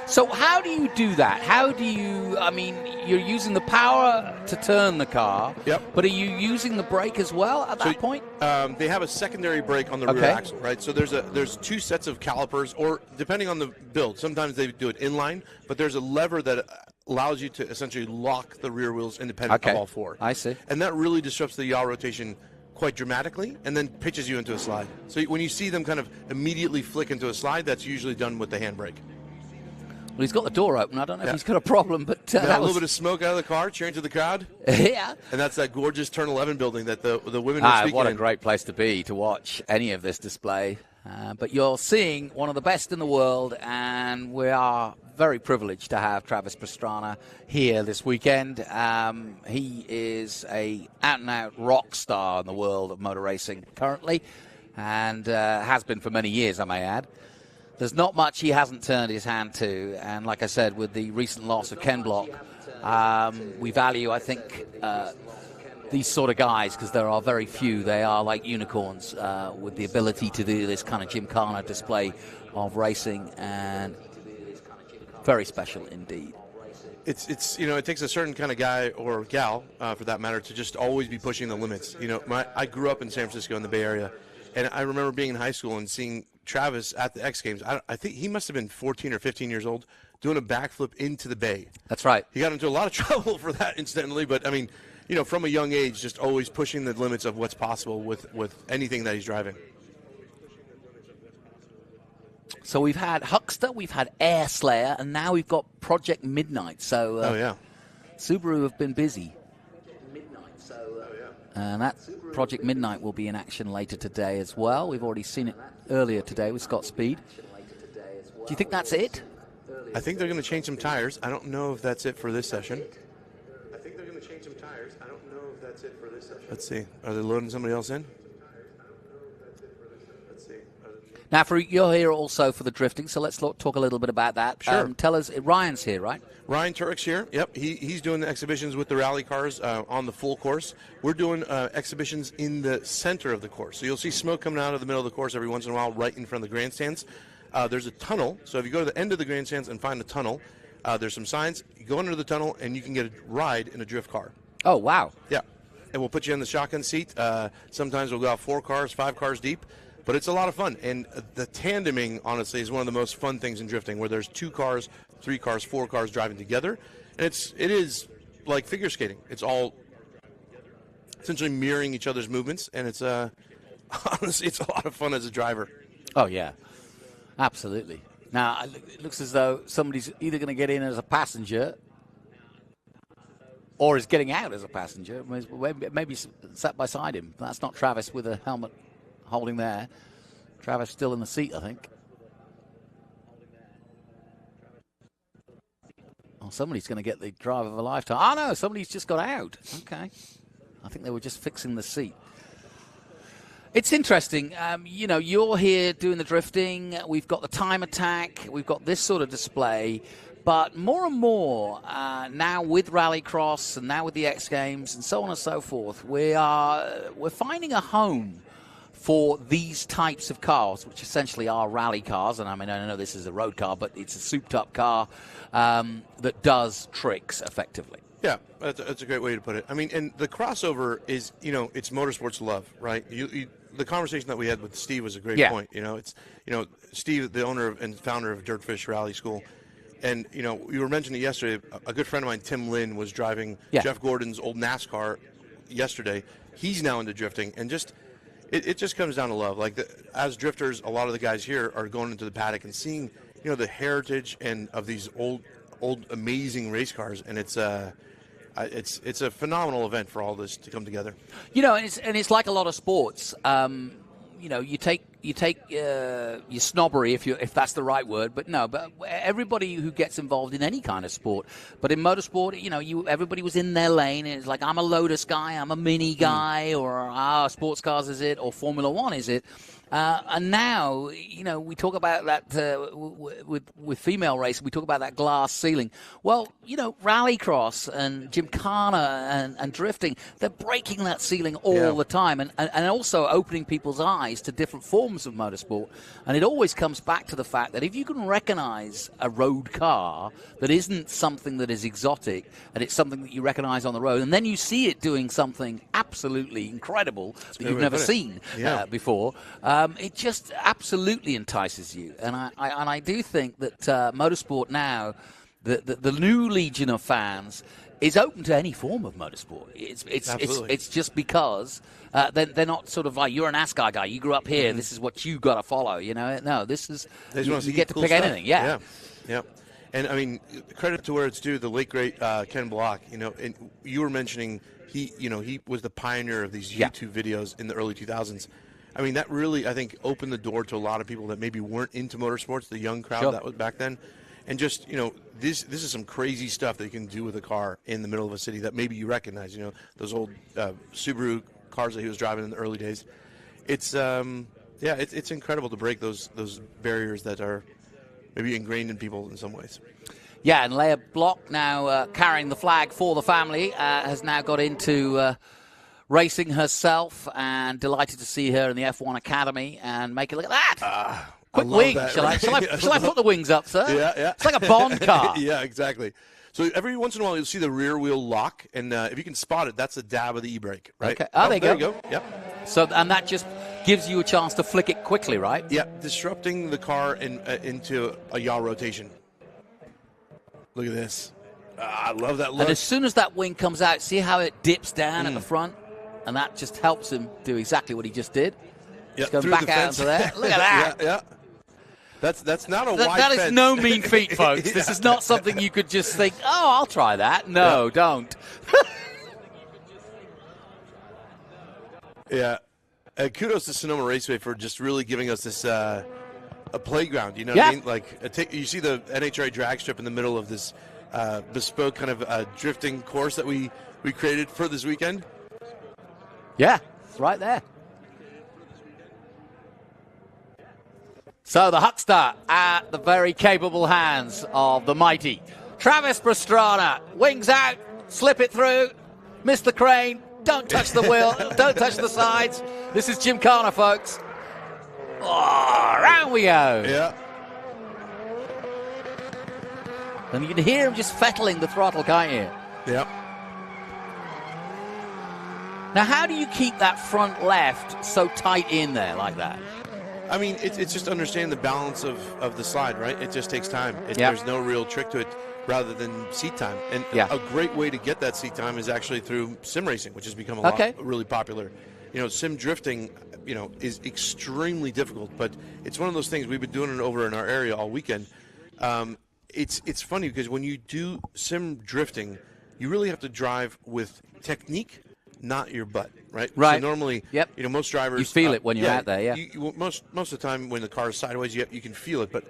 So how do you do that? How do you, I mean, you're using the power to turn the car, but are you using the brake as well at that point? They have a secondary brake on the rear axle, right? So there's two sets of calipers, or depending on the build, sometimes they do it inline, but there's a lever that allows you to essentially lock the rear wheels independent of all four. I see. And that really disrupts the yaw rotation quite dramatically and then pitches you into a slide. So when you see them kind of immediately flick into a slide, that's usually done with the handbrake. Well, he's got the door open. I don't know if he's got a problem, but a little bit of smoke out of the car, cheering to the crowd. Yeah. And that's that gorgeous Turn 11 building that the women are speaking what a in. great place to be to watch any of this display. But you're seeing one of the best in the world, and we are very privileged to have Travis Pastrana here this weekend. He is a out-and-out rock star in the world of motor racing currently, and has been for many years, I may add. There's not much he hasn't turned his hand to, and like I said, with the recent loss of Ken Block, we value, I think, these sort of guys, because there are very few. They are like unicorns with the ability to do this kind of gymkhana display of racing, and very special indeed. It's it takes a certain kind of guy or gal, for that matter, to just always be pushing the limits. I grew up in San Francisco in the Bay Area, and I remember being in high school and seeing Travis at the X Games. I think he must have been 14 or 15 years old, doing a backflip into the bay. That's right. He got into a lot of trouble for that incidentally, but I mean, from a young age, just always pushing the limits of what's possible with anything that he's driving. So we've had Huckster, we've had Air Slayer, and now we've got Project Midnight. So Subaru have been busy. And that Project Midnight will be in action later today as well. We've already seen it earlier today with Scott Speed. Do you think that's it? I think they're going to change some tires. I don't know if that's it for this session. Let's see. Are they loading somebody else in? Now, you're here also for the drifting, so let's talk a little bit about that. Sure. Tell us, Ryan's here, right? Ryan Turek's here. Yep, he's doing the exhibitions with the rally cars on the full course. We're doing exhibitions in the center of the course. So you'll see smoke coming out of the middle of the course every once in a while right in front of the grandstands. There's a tunnel. So if you go to the end of the grandstands and find a tunnel, there's some signs. You go under the tunnel, and you can get a ride in a drift car. Oh, wow. Yeah. And we'll put you in the shotgun seat. Sometimes we'll go out 4 cars, 5 cars deep. But it's a lot of fun. And the tandeming, honestly, is one of the most fun things in drifting, where there's 2 cars, 3 cars, 4 cars driving together. And it is like figure skating. It's all essentially mirroring each other's movements. And it's honestly, it's a lot of fun as a driver. Oh, yeah. Absolutely. Now, it looks as though somebody's either going to get in as a passenger or is getting out as a passenger. Maybe sat beside him. That's not Travis with a helmet holding there. Travis still in the seat, I think. Oh, somebody's going to get the drive of a lifetime. Oh, no, somebody's just got out. Okay. I think they were just fixing the seat. It's interesting. You're here doing the drifting. We've got the time attack. We've got this sort of display. But more and more, now with Rallycross and now with the X Games and so on and so forth, we're finding a home for these types of cars, which essentially are rally cars. And I mean, I know this is a road car, but it's a souped-up car that does tricks effectively. Yeah, that's a great way to put it. I mean, and the crossover is, it's motorsports love, right? The conversation that we had with Steve was a great point. It's, Steve, the owner and founder of Dirtfish Rally School. And, we were mentioning it yesterday. A good friend of mine, Tim Lynn, was driving Jeff Gordon's old NASCAR yesterday. He's now into drifting, and it just comes down to love. Like, as drifters, a lot of the guys here are going into the paddock and seeing, the heritage and of these old amazing race cars, and it's a phenomenal event for all this to come together. And it's like a lot of sports. You take your snobbery, if that's the right word, but everybody who gets involved in any kind of sport. But in motorsport, everybody was in their lane. And it's like, I'm a Lotus guy, I'm a Mini guy, or sports cars is it, or Formula One is it. And now, you know, we talk about that with female racing. We talk about that glass ceiling. Well, you know, rallycross and gymkhana and drifting, they're breaking that ceiling all the time, and also opening people's eyes to different forms of motorsport. And it always comes back to the fact that if you can recognize a road car that isn't something that is exotic, and it's something that you recognize on the road, and then you see it doing something absolutely incredible that you've never seen before, it just absolutely entices you. And I do think that motorsport now, the new legion of fans, is open to any form of motorsport. It's just because they're not sort of like, you're an NASCAR guy, you grew up here, this is what you got to follow. You know, no, this is you get to pick anything. Yeah. And I mean, credit to where it's due. The late great Ken Block. You know, and you were mentioning he was the pioneer of these YouTube videos in the early 2000s. I mean, that really, I think, opened the door to a lot of people that maybe weren't into motorsports, the young crowd that was back then. And just, you know, this is some crazy stuff that you can do with a car in the middle of a city that maybe you recognize, you know, those old Subaru cars that he was driving in the early days. It's, it's incredible to break those barriers that are maybe ingrained in people in some ways. Yeah, and Leah Block, now carrying the flag for the family, has now got into racing herself, and delighted to see her in the F1 Academy and make it look at that. Quick wing. Shall I put the wings up, sir? Yeah. It's like a Bond car. Yeah, exactly. So every once in a while you'll see the rear wheel lock, and if you can spot it, that's a dab of the e-brake, right? Okay. There you go. Yep. So, and that just gives you a chance to flick it quickly, right? Yeah, disrupting the car into a yaw rotation. Look at this. I love that look. And as soon as that wing comes out, see how it dips down at the front? And that just helps him do exactly what he just did. Just going back out into there. Look at that. Yeah. That's not a wide fence. That is no mean feat, folks. This is not something you could just think, oh, I'll try that. No, don't. Yeah. Kudos to Sonoma Raceway for just really giving us this a playground. You know what I mean? Like, you see the NHRA drag strip in the middle of this bespoke kind of drifting course that we created for this weekend? Yeah, it's right there. So the Huckster at the very capable hands of the mighty Travis Pastrana. Wings out, slip it through, miss the crane, don't touch the wheel, don't touch the sides. This is Gymkhana, folks. Oh, around we go. Yeah. And you can hear him just fettling the throttle, can't you? Yeah. Now, how do you keep that front left so tight in there like that? I mean, it's just understanding the balance of the slide, right? It just takes time. There's no real trick to it rather than seat time. And a great way to get that seat time is actually through sim racing, which has become a lot really popular. You know, sim drifting, you know, is extremely difficult, but it's one of those things. We've been doing it over in our area all weekend. It's funny because when you do sim drifting, you really have to drive with technique, not your butt, right? Right. So normally, you know, most drivers... You feel it when you're out there, most of the time when the car is sideways, you can feel it, but...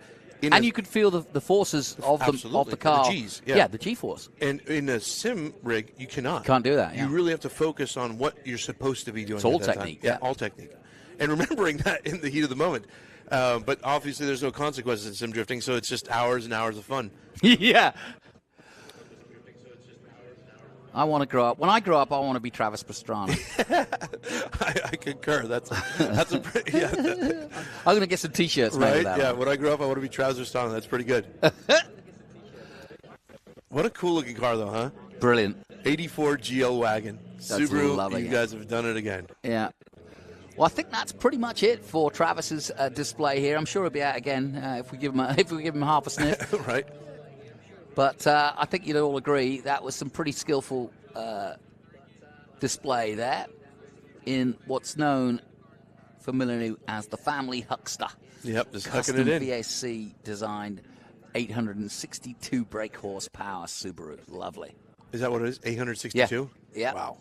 And you can feel the forces of the car. The G's, the G-force. And in a sim rig, you cannot. Can't do that, You really have to focus on what you're supposed to be doing. It's all at that technique. Time. All technique. And remembering that in the heat of the moment. But obviously there's no consequences in sim drifting, so it's just hours and hours of fun. Yeah. I want to grow up. When I grow up, I want to be Travis Pastrana. I concur. That's a pretty... I'm going to get some T-shirts made of that. Yeah, when I grow up, I want to be Travis Pastrana. That's pretty good. What a cool-looking car, though, huh? Brilliant. 84 GL wagon. That's Subaru, lovely, you guys have done it again. Yeah. Well, I think that's pretty much it for Travis's display here. I'm sure he'll be out again if we give him half a sniff. Right. But I think you'd all agree that was some pretty skillful display there in what's known familiarly as the family Huckster. Yep, just hucking Custom it in. VAC designed 862 brake horsepower Subaru. Lovely. Is that what it is? 862? Yeah. Wow.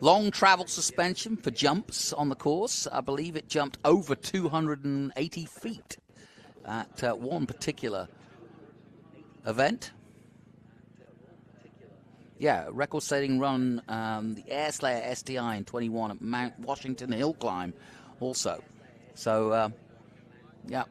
Long travel suspension for jumps on the course. I believe it jumped over 280 feet at one particular event. Yeah, record-setting run, the Air Slayer STI in 21 at Mount Washington Hill Climb also. So, yeah.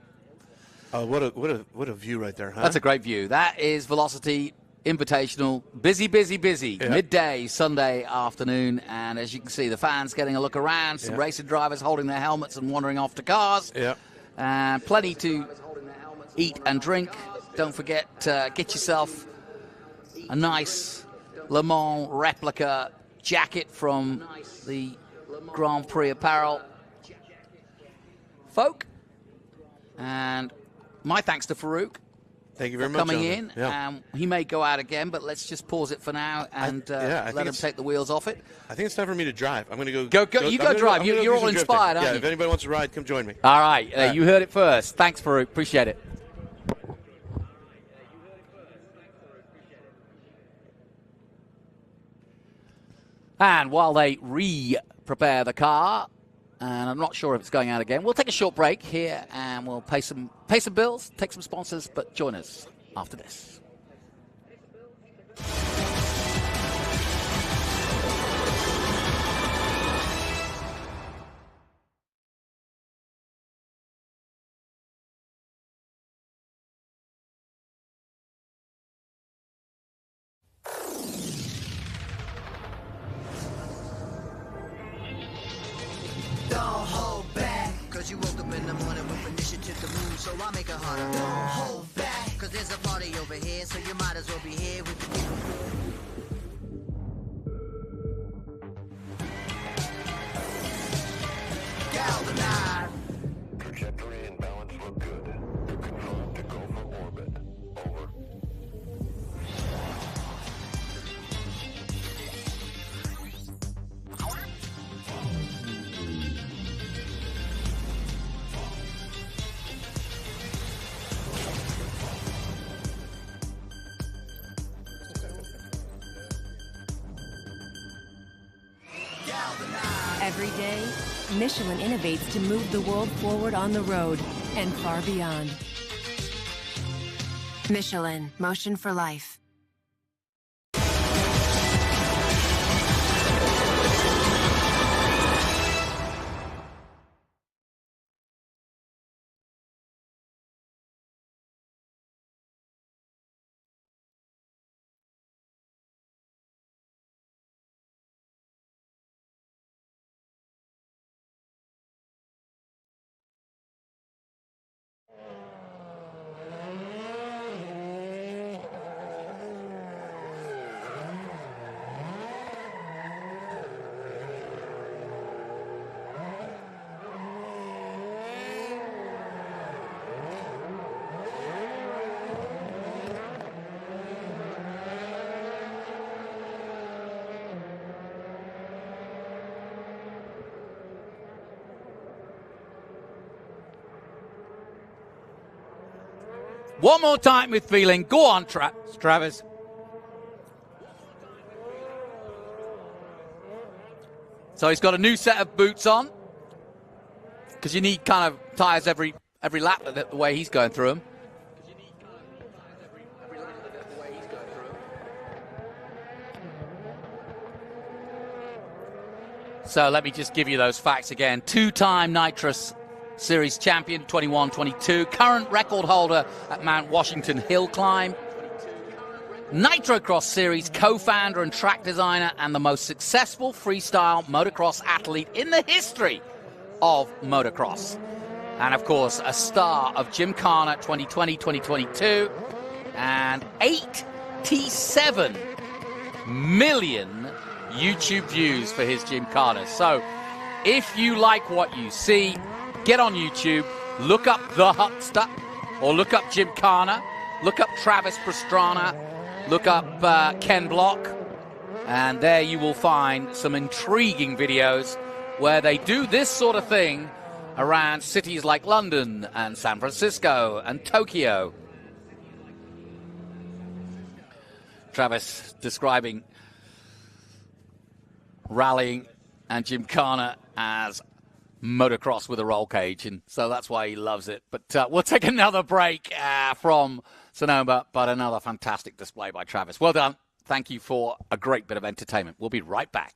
What a view right there, huh? That's a great view. That is Velocity Invitational. Busy, busy, busy. Yeah. Midday, Sunday afternoon. And as you can see, the fans getting a look around. Some racing drivers holding their helmets and wandering off to cars. Yeah. Plenty to eat and drink. Don't forget, get yourself a nice Le Mans replica jacket from the Grand Prix apparel folk. And my thanks to Farouk. Thank you very much, coming Jonathan. in. Yeah. He may go out again, but let's just pause it for now and let him take the wheels off it. I think it's time for me to drive. I'm going to go. You go drive. You're all inspired, aren't you? If anybody wants to ride, come join me. All right. You heard it first. Thanks, Farouk. Appreciate it. And while they re-prepare the car, and I'm not sure if it's going out again, we'll take a short break here and we'll pay some bills, take some sponsors, but join us after this. You woke up in the morning with initiative to move, so I make it harder. Don't hold back, cause there's a party over here, so you might as well be here with the people. Galvanize. Trajectory and balance look good. You're confirmed to go for orbit. Over. Every day, Michelin innovates to move the world forward on the road and far beyond. Michelin, motion for life. One more time with feeling. Go on, Travis. So he's got a new set of boots on because you need kind of tires every lap the way he's going through them. So let me just give you those facts again. Two-time Nitrous Series champion, 21-22. Current record holder at Mount Washington Hill Climb. Nitrocross Series co-founder and track designer, and the most successful freestyle motocross athlete in the history of motocross. And of course, a star of Gymkhana 2020-2022. And 87 million YouTube views for his Gymkhana. So if you like what you see, get on YouTube, look up The Huckster, or look up Gymkhana, look up Travis Pastrana, look up Ken Block, and there you will find some intriguing videos where they do this sort of thing around cities like London and San Francisco and Tokyo. Travis describing rallying and Gymkhana as motocross with a roll cage, and so that's why he loves it. But we'll take another break from Sonoma, but another fantastic display by Travis. Well done. Thank you for a great bit of entertainment. We'll be right back.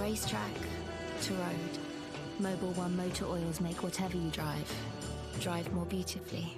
racetrack to road, Mobil 1 Motor Oils make whatever you drive more beautifully.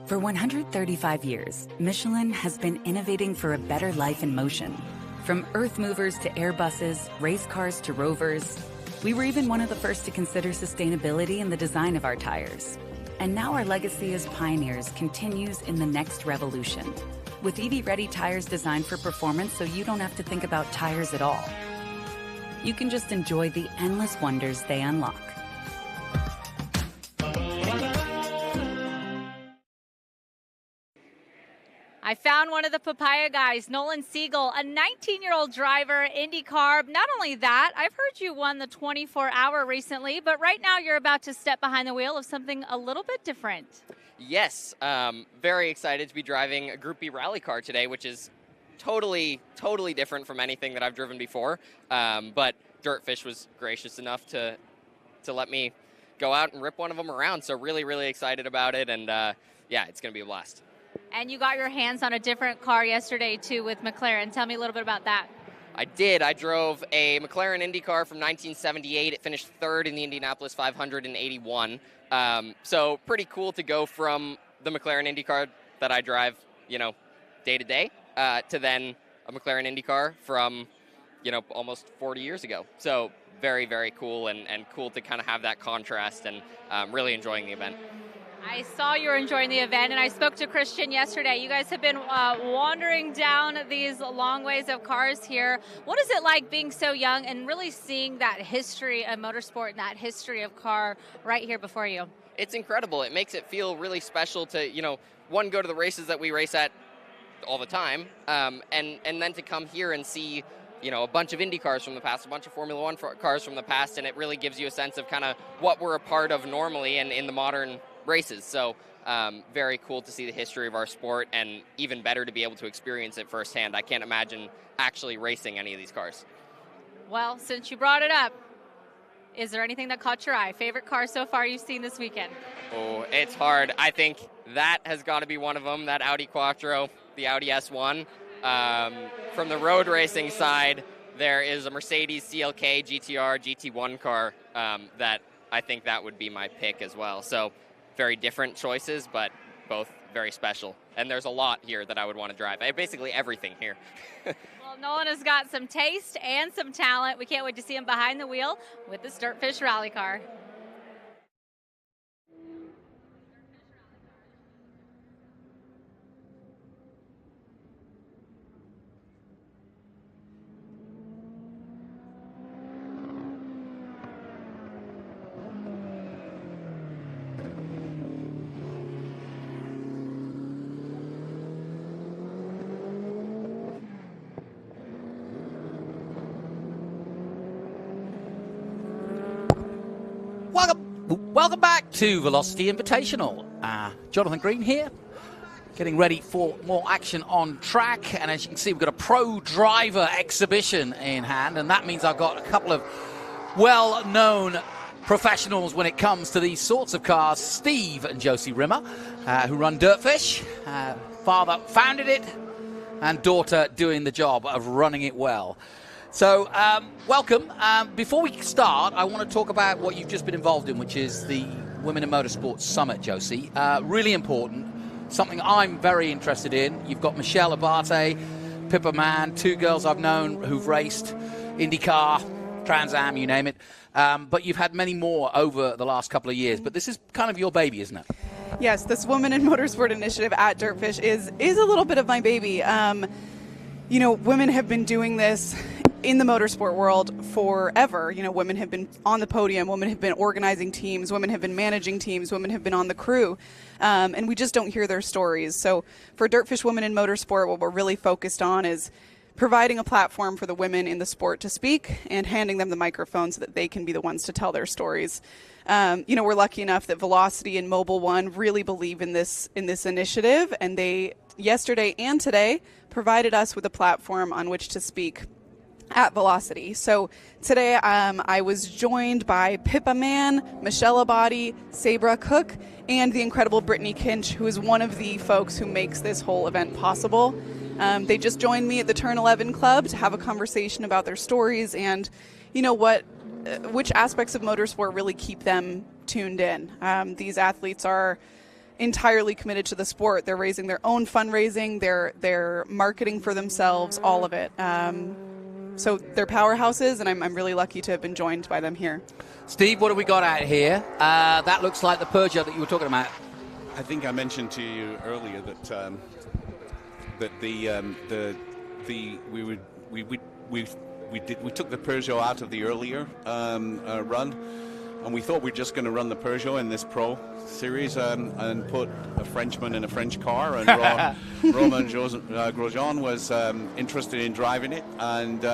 For 135 years, Michelin has been innovating for a better life in motion. From earth movers to Airbuses, race cars to rovers, we were even one of the first to consider sustainability in the design of our tires. And now our legacy as pioneers continues in the next revolution, with EV-ready tires designed for performance so you don't have to think about tires at all. You can just enjoy the endless wonders they unlock. I found one of the papaya guys, Nolan Siegel, a 19-year-old driver, IndyCar. Not only that, I've heard you won the 24-hour recently, but right now you're about to step behind the wheel of something a little bit different. Yes, very excited to be driving a Group B rally car today, which is totally different from anything that I've driven before. But Dirtfish was gracious enough to let me go out and rip one of them around. So really excited about it, and yeah, it's going to be a blast. And you got your hands on a different car yesterday, too, with McLaren. Tell me a little bit about that. I did. I drove a McLaren Indy car from 1978. It finished third in the Indianapolis 500 in 81. So pretty cool to go from the McLaren Indy car that I drive, day to day, to then a McLaren Indy car from, almost 40 years ago. So very cool and cool to kind of have that contrast, and really enjoying the event. I saw you were enjoying the event, and I spoke to Christian yesterday. You guys have been wandering down these long ways of cars here. What is it like being so young and really seeing that history of motorsport and that history of car right here before you? It's incredible. It makes it feel really special to, one, go to the races that we race at all the time, and then to come here and see, a bunch of Indy cars from the past, a bunch of Formula One cars from the past, and it really gives you a sense of kind of what we're a part of normally and in the modern races. So very cool to see the history of our sport, and even better to be able to experience it firsthand. I can't imagine actually racing any of these cars. Well, since you brought it up, is there anything that caught your eye? Favorite car so far you've seen this weekend? Oh, it's hard. I think that has got to be one of them, that Audi Quattro, the Audi S1. From the road racing side, there is a Mercedes CLK GTR GT1 car that I think that would be my pick as well. So very different choices, but both very special. And there's a lot here that I would want to drive. Basically everything here. Well, Nolan has got some taste and some talent. We can't wait to see him behind the wheel with this Dirtfish rally car. Welcome back to Velocity Invitational. Jonathan Green here, getting ready for more action on track. And as you can see, we've got a pro driver exhibition in hand, and that means I've got a couple of well-known professionals when it comes to these sorts of cars. Steve and Josie Rimmer, who run Dirtfish. Father founded it, and daughter doing the job of running it well. So, welcome. Before we start, I want to talk about what you've just been involved in, which is the Women in Motorsports Summit, Josie. Really important, something I'm very interested in. You've got Michelle Abate, Pippa Mann, two girls I've known who've raced IndyCar, Trans Am, you name it. But you've had many more over the last couple of years. But this is kind of your baby, isn't it? Yes, this Women in Motorsport initiative at Dirtfish is a little bit of my baby. You know, women have been doing this in the motorsport world forever. You know, women have been on the podium, women have been organizing teams, women have been managing teams, women have been on the crew, and we just don't hear their stories. So for Dirtfish Women in Motorsport, what we're really focused on is providing a platform for the women in the sport to speak and handing them the microphone so that they can be the ones to tell their stories. You know, we're lucky enough that Velocity and Mobil 1 really believe in this initiative, and they, yesterday and today, provided us with a platform on which to speak at Velocity. So today I was joined by Pippa Mann, Michelle Abadi, Sabra Cook, and the incredible Brittany Kinch, who is one of the folks who makes this whole event possible. They just joined me at the Turn 11 Club to have a conversation about their stories and, you know, which aspects of motorsport really keep them tuned in. These athletes are entirely committed to the sport. They're raising their own fundraising, they're marketing for themselves, all of it. So they're powerhouses, and I'm really lucky to have been joined by them here. Steve, what have we got out here? That looks like the Peugeot that you were talking about. I think I mentioned to you earlier that we took the Peugeot out of the earlier run, and we thought we were just going to run the Peugeot in this Pro Series and put a Frenchman in a French car, and Romain Grosjean was interested in driving it, and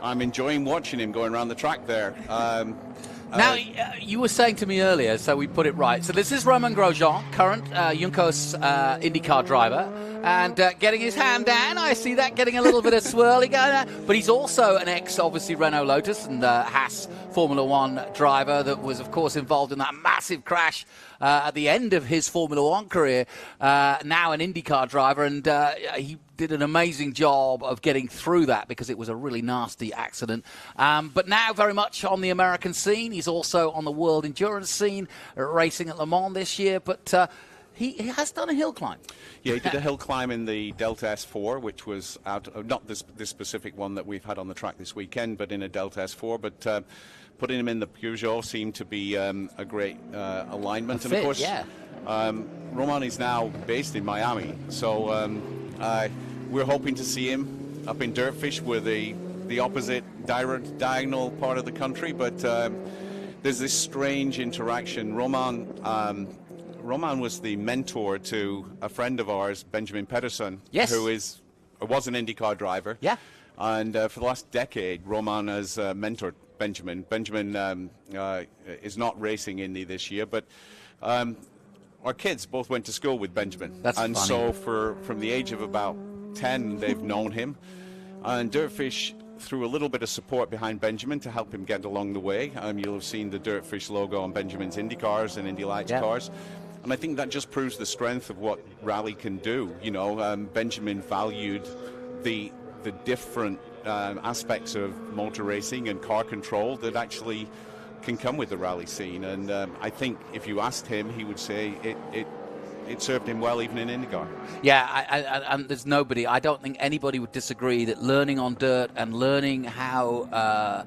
I'm enjoying watching him going around the track there. Now, you were saying to me earlier, so we put it right. So this is Romain Grosjean, current Juncos IndyCar driver, and getting his hand down. I see that, getting a little bit of swirly going on. But he's also an obviously, Renault Lotus and Haas Formula One driver that was, of course, involved in that massive crash at the end of his Formula One career. Now an IndyCar driver, and he did an amazing job of getting through that because it was a really nasty accident. But now very much on the American scene. He's also on the world endurance scene, racing at Le Mans this year. But he has done a hill climb. Yeah, he did a hill climb in the Delta S4, which was out of, not this specific one that we've had on the track this weekend, but in a Delta S4. But putting him in the Peugeot seemed to be a great alignment. And of course, Romain is now based in Miami, so we're hoping to see him up in Dirtfish. We're the opposite diagonal part of the country, but there's this strange interaction. Romain was the mentor to a friend of ours, Benjamin Pedersen, who was an IndyCar driver. Yeah. And for the last decade, Romain has mentored Benjamin. Benjamin is not racing Indy this year, but our kids both went to school with Benjamin. That's and funny. So from the age of about 10, they've known him. And Dirtfish threw a little bit of support behind Benjamin to help him get along the way. You'll have seen the Dirtfish logo on Benjamin's Indy cars and Indy Lights cars. And I think that just proves the strength of what rally can do. You know, Benjamin valued the different aspects of motor racing and car control that actually can come with the rally scene. And I think if you asked him, he would say it served him well even in IndyCar. Yeah, and there's nobody, I don't think anybody would disagree that learning on dirt and learning how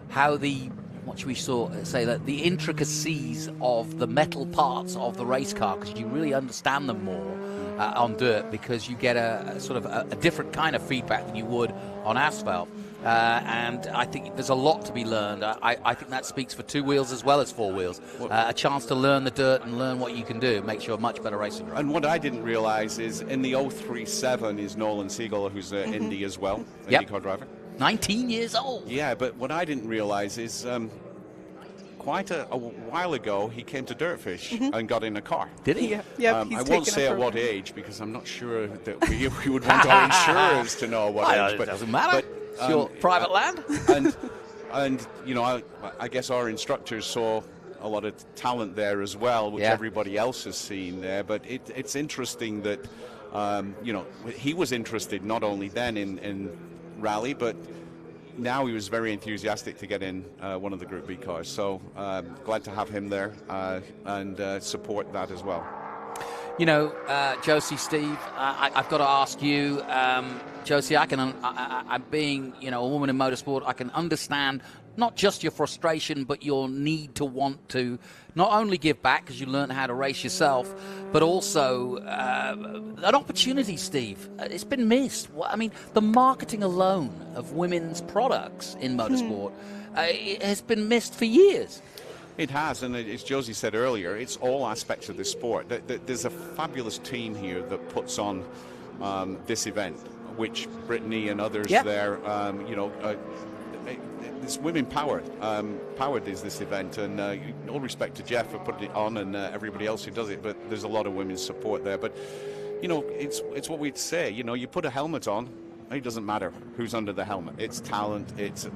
the, what should we say, that the intricacies of the metal parts of the race car, because you really understand them more on dirt, because you get a sort of a different kind of feedback than you would on asphalt. And I think there's a lot to be learned. I think that speaks for two wheels as well as four wheels. A chance to learn the dirt and learn what you can do makes you a much better racing driver. And what I didn't realize is in the 037 is Nolan Siegel, who's an Indy as well, IndyCar driver. 19 years old. Yeah, but what I didn't realize is quite a while ago he came to Dirtfish and got in a car. Did he? Yeah, I won't say at what age because I'm not sure that we would want our insurers to know what age. But it doesn't matter. But, it's your private land. and you know, I guess our instructors saw a lot of talent there as well, which everybody else has seen there. But it's interesting that you know, he was interested not only then in rally, but now he was very enthusiastic to get in one of the Group B cars. So glad to have him there and support that as well. You know, Josie, Steve, I've got to ask you, Josie, I'm being, a woman in motorsport, I can understand not just your frustration, but your need to want to not only give back because you learn how to race yourself, but also an opportunity, Steve. It's been missed. I mean, the marketing alone of women's products in motorsport it has been missed for years. It has, and as Josie said earlier, it's all aspects of this sport. There's a fabulous team here that puts on this event, which Brittany and others there, it's women powered is this event, and all respect to Jeff for putting it on and everybody else who does it, but there's a lot of women's support there. But, it's what we'd say, you put a helmet on, it doesn't matter who's under the helmet. It's talent, it's,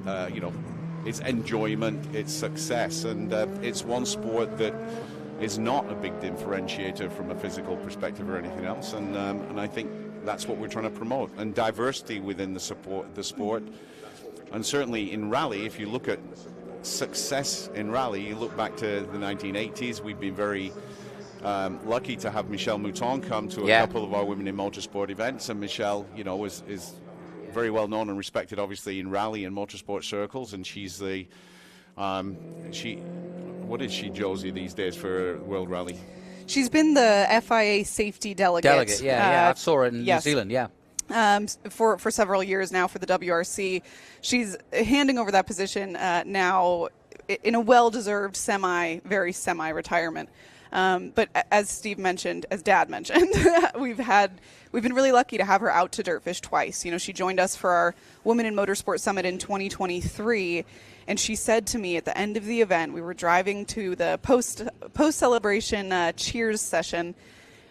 it's enjoyment, it's success, and it's one sport that is not a big differentiator from a physical perspective or anything else, and I think that's what we're trying to promote, and diversity within the sport. And certainly in rally, if you look at success in rally, you look back to the 1980s, we've been very lucky to have Michelle Mouton come to a couple of our Women in Motorsport events, and Michelle, is very well known and respected, obviously, in rally and motorsport circles, and she's the what is she, Josie, these days for World Rally? She's been the FIA safety delegate. I saw her in New Zealand, for several years now for the WRC. She's handing over that position now in a well-deserved very semi-retirement. But as Steve mentioned, as Dad mentioned, we've been really lucky to have her out to Dirtfish twice. She joined us for our Women in Motorsport Summit in 2023, and she said to me at the end of the event, we were driving to the post-celebration cheers session,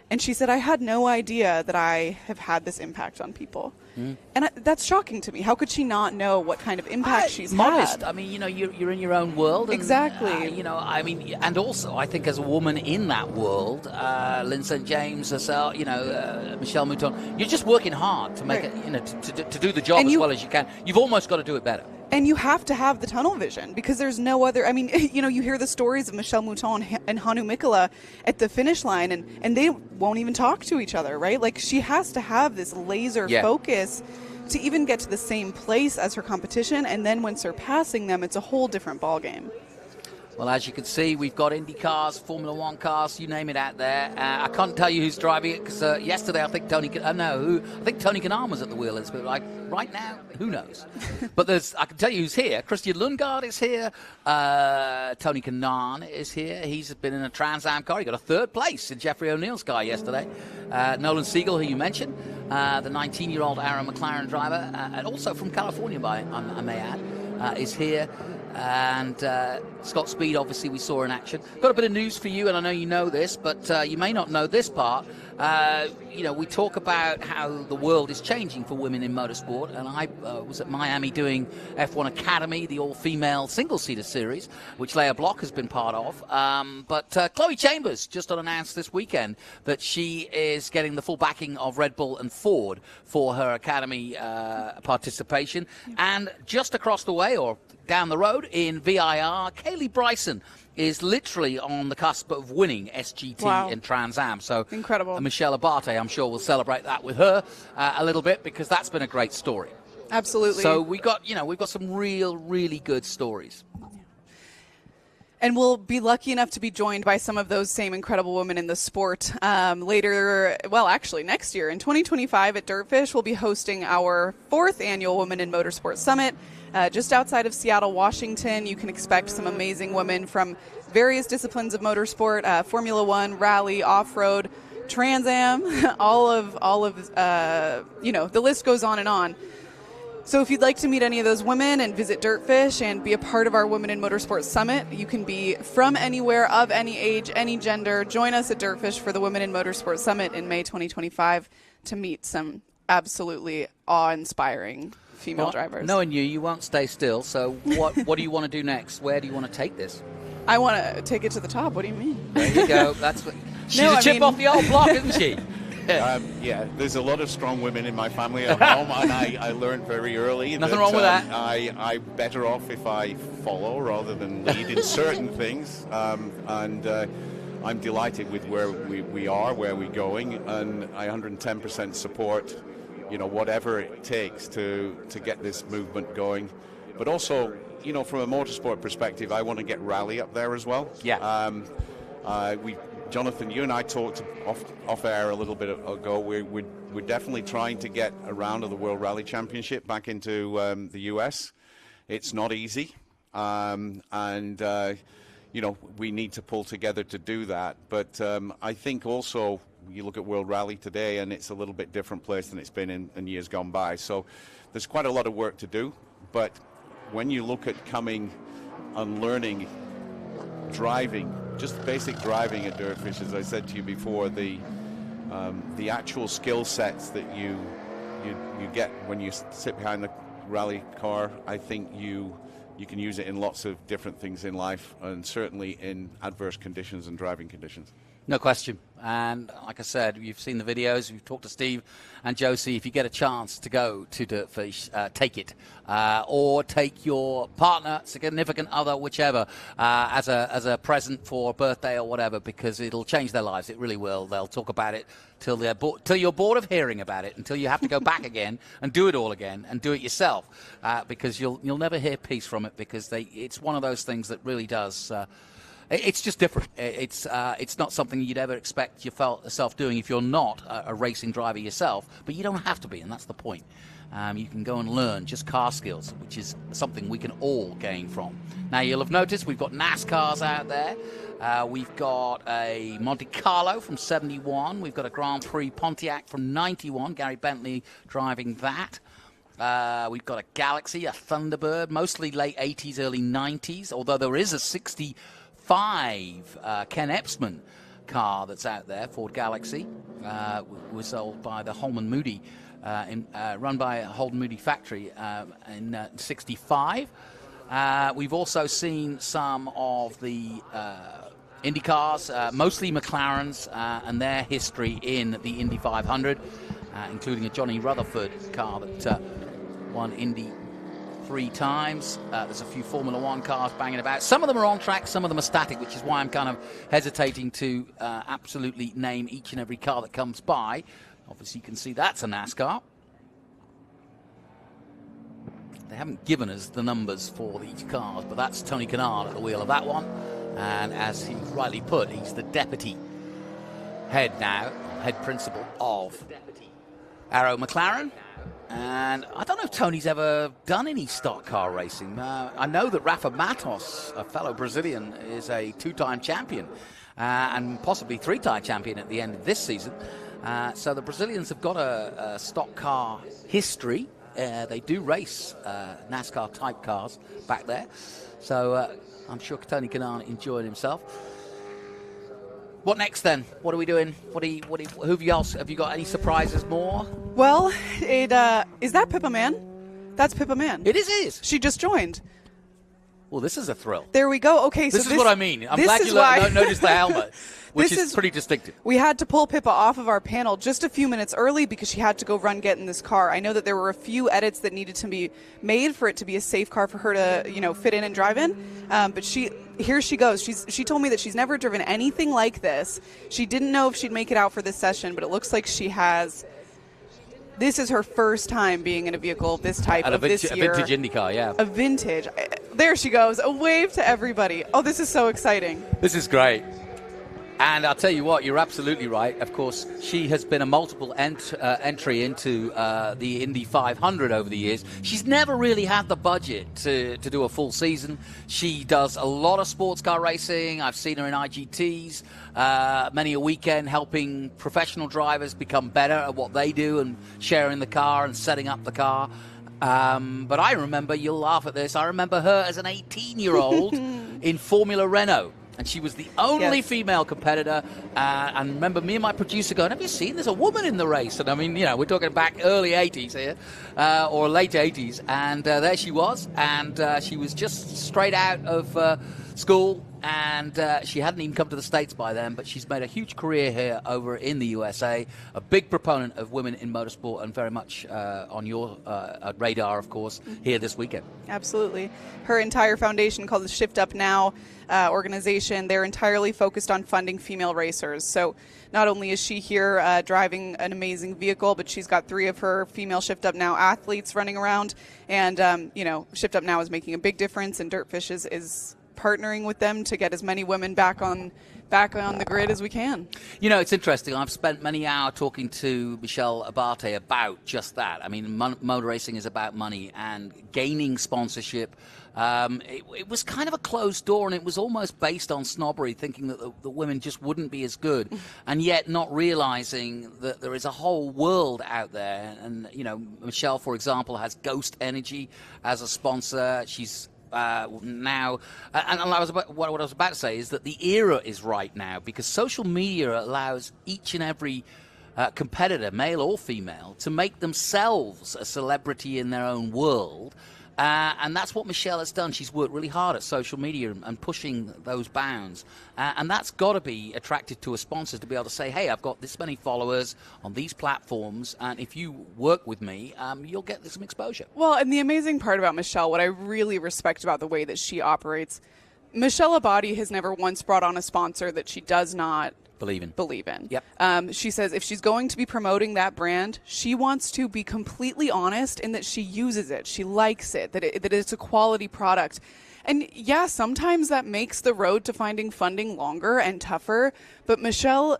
and she said, I had no idea that I have had this impact on people. And that's shocking to me. How could she not know what kind of impact she's modest. had? I mean, you're in your own world. And, exactly. And also, I think as a woman in that world, Lynn St. James herself, Michelle Mouton, you're just working hard to make it, to do the job as well as you can. You've almost got to do it better. And you have to have the tunnel vision because there's no other. I mean, you hear the stories of Michelle Mouton and Hanu Mikkola at the finish line, and they won't even talk to each other, right? Like, she has to have this laser focus to even get to the same place as her competition, and then when surpassing them, it's a whole different ballgame. Well, as you can see, we've got Indy cars, Formula One cars, you name it out there. I can't tell you who's driving it because yesterday I think Tony Kanaan was at the wheel. But like right now, who knows? But I can tell you who's here. Christian Lundgaard is here. Tony Kanaan is here. He's been in a Trans Am car. He got a third place in Jeffrey O'Neill's car yesterday. Nolan Siegel, who you mentioned, the 19-year-old Aaron McLaren driver, and also from California, I may add, is here. And Scott Speed, obviously, we saw in action. Got a bit of news for you, and I know you know this, but you may not know this part. We talk about how the world is changing for women in motorsport, and I was at Miami doing F1 Academy, the all-female single-seater series, which Leah Block has been part of. But Chloe Chambers just announced this weekend that she is getting the full backing of Red Bull and Ford for her Academy participation. And just across the way, or down the road in VIR, Kaylee Bryson is literally on the cusp of winning SGT and Trans Am. So incredible. Michelle Abate, I'm sure, will celebrate that with her a little bit because that's been a great story. Absolutely. So we've got some really good stories. And we'll be lucky enough to be joined by some of those same incredible women in the sport later, actually next year. In 2025 at Dirtfish, we'll be hosting our 4th annual Women in Motorsport Summit. Just outside of Seattle, Washington. You can expect some amazing women from various disciplines of motorsport, Formula One, rally, off-road, Trans Am, all of the list goes on and on. So if you'd like to meet any of those women and visit Dirtfish and be a part of our Women in Motorsport Summit, you can be from anywhere, of any age, any gender. Join us at Dirtfish for the Women in Motorsport Summit in May 2025 to meet some absolutely awe-inspiring female drivers. Knowing you won't stay still. So what do you want to do next? Where do you want to take this? I want to take it to the top. What do you mean? There you go. She's a chip off the old block, isn't she? There's a lot of strong women in my family at home, and I learned very early Nothing wrong with that. I'm better off if I follow rather than lead in certain things, and I'm delighted with where we are, where we're going, and I 110% support whatever it takes to get this movement going. But also, from a motorsport perspective, I want to get rally up there as well. Yeah. Jonathan, you and I talked off air a little bit ago. We're definitely trying to get a round of the World Rally Championship back into the US. It's not easy, and we need to pull together to do that. But I think also you look at World Rally today, and it's a little bit different place than it's been in years gone by. So there's quite a lot of work to do. But when you look at coming and learning driving, just basic driving at Dirtfish, as I said to you before, the actual skill sets that you get when you sit behind the rally car, I think you can use it in lots of different things in life, and certainly in adverse conditions and driving conditions. No question. And like I said, you've seen the videos, you've talked to Steve and Josie. If you get a chance to go to Dirtfish, take it. Or take your partner, significant other, whichever, as a present for a birthday or whatever, because it'll change their lives. It really will. They'll talk about it till you're bored of hearing about it, until you have to go back again and do it all again and do it yourself, because you'll never hear peace from it, because it's one of those things that really does... It's just different. It's not something you'd ever expect yourself doing if you're not a racing driver yourself, but you don't have to be, and that's the point. You can go and learn just car skills, which is something we can all gain from. Now, you'll have noticed we've got NASCARs out there. We've got a Monte Carlo from 71. We've got a Grand Prix Pontiac from 91. Gary Bentley driving that. We've got a Galaxy, a Thunderbird, mostly late 80s, early 90s, although there is a 65 Ken Epsman car that's out there, Ford Galaxy. Was sold by the Holman Moody, run by a Holman Moody factory in 65. We've also seen some of the Indy cars, mostly McLarens, and their history in the Indy 500, including a Johnny Rutherford car that won Indy 3 times. There's a few Formula One cars banging about. Some of them are on track, some of them are static, which is why I'm kind of hesitating to absolutely name each and every car that comes by. Obviously, you can see that's a NASCAR. They haven't given us the numbers for each cars, but that's Tony Kanard at the wheel of that one. And as he rightly put, he's the deputy head principal of Arrow McLaren. And I don't know if Tony's ever done any stock car racing. I know that Rafa Matos, a fellow Brazilian, is a 2-time champion and possibly 3-time champion at the end of this season. So the Brazilians have got a stock car history. They do race NASCAR-type cars back there. So I'm sure Tony Kanard enjoyed himself. What next then? What are we doing? Who have you else? Have you got any surprises more? Well, is that Pippa Mann? That's Pippa Mann. It is. She just joined. Well, this is a thrill. There we go. Okay, this is what I mean. I'm glad you noticed the helmet, which is pretty distinctive. We had to pull Pippa off of our panel just a few minutes early because she had to go get in this car. I know that there were a few edits that needed to be made for it to be a safe car for her to, fit in and drive in. But here she goes. She told me that she's never driven anything like this. She didn't know if she'd make it out for this session, but it looks like she has. This is her first time being in a vehicle of this type of this year. A vintage Indy car, yeah. A vintage. There she goes. A wave to everybody. Oh, this is so exciting. This is great. And I'll tell you what, you're absolutely right. Of course, she has been a multiple entry into the Indy 500 over the years. She's never really had the budget to do a full season. She does a lot of sports car racing. I've seen her in IGTs, many a weekend helping professional drivers become better at what they do and sharing the car and setting up the car. But I remember, you'll laugh at this, I remember her as an 18-year-old in Formula Renault. And she was the only female competitor. And remember me and my producer going, have you seen there's a woman in the race? And I mean, we're talking back early 80s here, or late 80s. And there she was. And she was just straight out of school, and she hadn't even come to the States by then, but she's made a huge career here over in the USA, a big proponent of women in motorsport, and very much on your radar, of course, here this weekend. Absolutely. Her entire foundation, called the Shift Up Now organization, they're entirely focused on funding female racers. So not only is she here driving an amazing vehicle, but she's got 3 of her female Shift Up Now athletes running around. And, Shift Up Now is making a big difference, and Dirtfish is partnering with them to get as many women back on the grid as we can. It's interesting. I've spent many hours talking to Michelle Abate about just that. I mean, motor racing is about money, and gaining sponsorship. It was kind of a closed door, and it was almost based on snobbery, thinking that the women just wouldn't be as good, and yet not realizing that there is a whole world out there. And, Michelle, for example, has Ghost Energy as a sponsor. She's now, and what I was about to say is that the era is right now, because social media allows each and every competitor, male or female, to make themselves a celebrity in their own world. And that's what Michelle has done. She's worked really hard at social media and pushing those bounds. And that's got to be attractive to a sponsor, to be able to say, hey, I've got this many followers on these platforms, and if you work with me, you'll get some exposure. Well, and the amazing part about Michelle, what I really respect about the way that she operates, Michelle Abate has never once brought on a sponsor that she does not believe in. Yep. She says if she's going to be promoting that brand, she wants to be completely honest in that she uses it, she likes it, that it's a quality product. And yeah, sometimes that makes the road to finding funding longer and tougher, but Michelle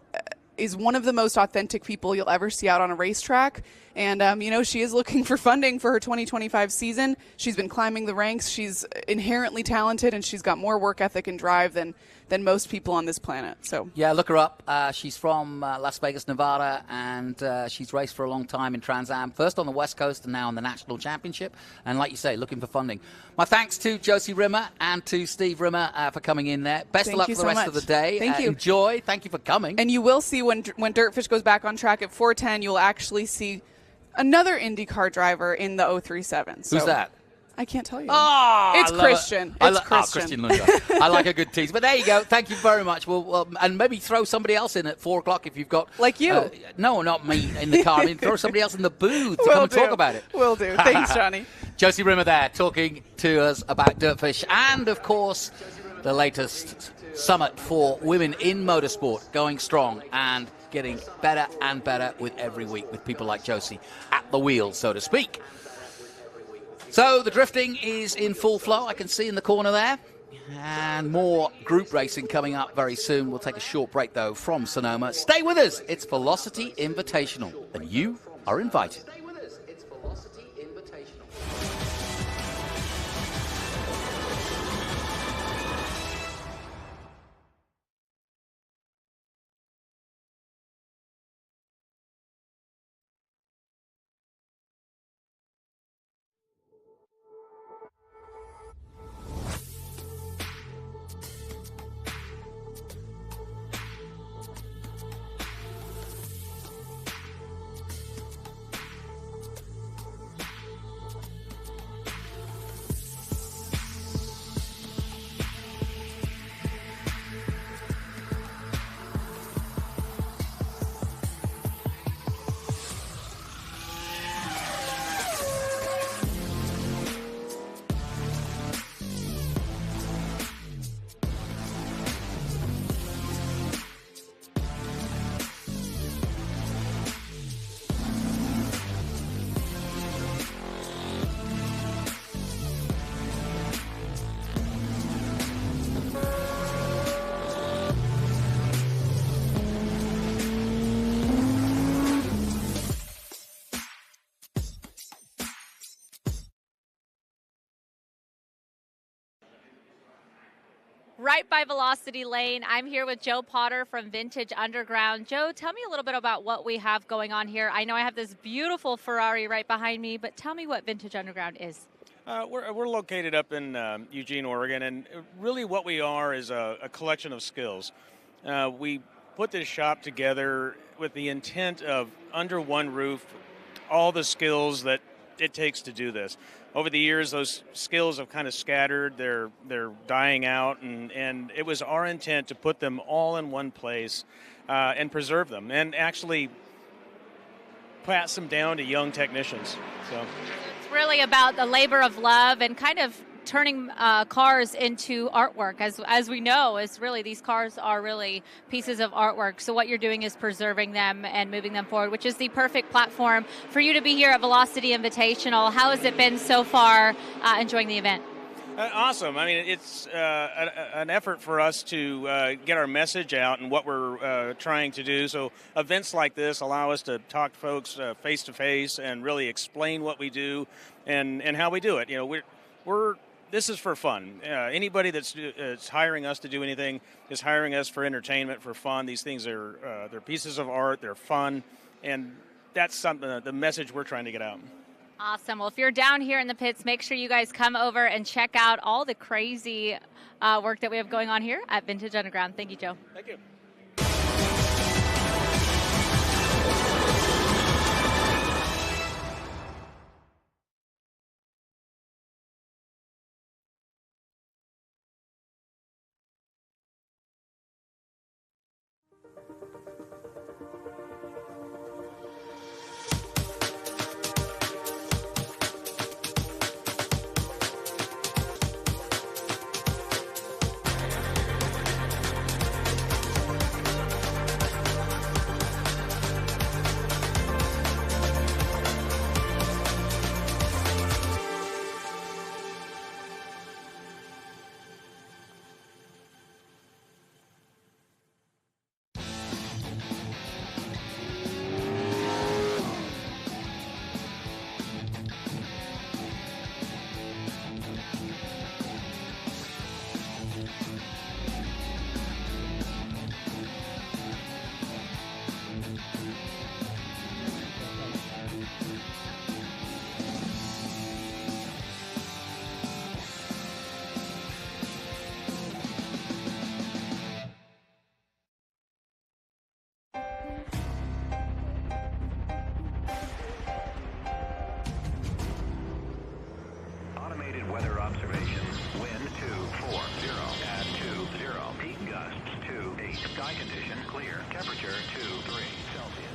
is one of the most authentic people you'll ever see out on a racetrack. And, she is looking for funding for her 2025 season. She's been climbing the ranks. She's inherently talented, and she's got more work ethic and drive than most people on this planet. So yeah, look her up. She's from Las Vegas, Nevada, and she's raced for a long time in Trans Am, first on the West Coast and now on the National Championship. And like you say, looking for funding. My thanks to Josie Rimmer and to Steve Rimmer for coming in there. Best of luck for the rest of the day. Thank you. Enjoy. Thank you for coming. And you will see when Dirtfish goes back on track at 4:10, you'll actually see another IndyCar driver in the 037. So who's that? I can't tell you. Oh, it's Christian. It's Christian. Christian. I like a good tease. But there you go. Thank you very much. Well, and maybe throw somebody else in at 4 o'clock if you've got... Like you. No, not me in the car. I mean, throw somebody else in the booth to come and talk about it. Will do. Thanks, Johnny. Josie Rimmer there talking to us about Dirtfish and, of course, the latest summit for women in motorsport, going strong and getting better and better with every week, with people like Josie at the wheel, so to speak. So the drifting is in full flow, I can see in the corner there. And more group racing coming up very soon. We'll take a short break, though, from Sonoma. Stay with us. It's Velocity Invitational, and you are invited. Right by Velocity Lane, I'm here with Joe Potter from Vintage Underground. Joe, tell me a little bit about what we have going on here. I know I have this beautiful Ferrari right behind me, but tell me what Vintage Underground is. We're located up in Eugene, Oregon, and really what we are is a collection of skills. We put this shop together with the intent of, under one roof, all the skills that it takes to do this. over the years, those skills have kind of scattered. They're dying out, and it was our intent to put them all in one place and preserve them, and actually pass them down to young technicians. So it's really about the labor of love and kind of turning cars into artwork. As we know, is really these cars are really pieces of artwork. So what you're doing is preserving them and moving them forward, which is the perfect platform for you to be here at Velocity Invitational. How has it been so far enjoying the event? Awesome. I mean, it's an effort for us to get our message out and what we're trying to do. So events like this allow us to talk to folks face to face and really explain what we do and how we do it. You know, we're this is for fun. Anybody that's hiring us to do anything is hiring us for entertainment, for fun. These things are they're pieces of art. They're fun, and that's something the message we're trying to get out. Awesome. Well, if you're down here in the pits, make sure you guys come over and check out all the crazy work that we have going on here at Vintage Underground. Thank you, Joe. Thank you. Weather observation. Wind 240 at 20. Peak gusts 28. Sky condition clear. Temperature 23 Celsius.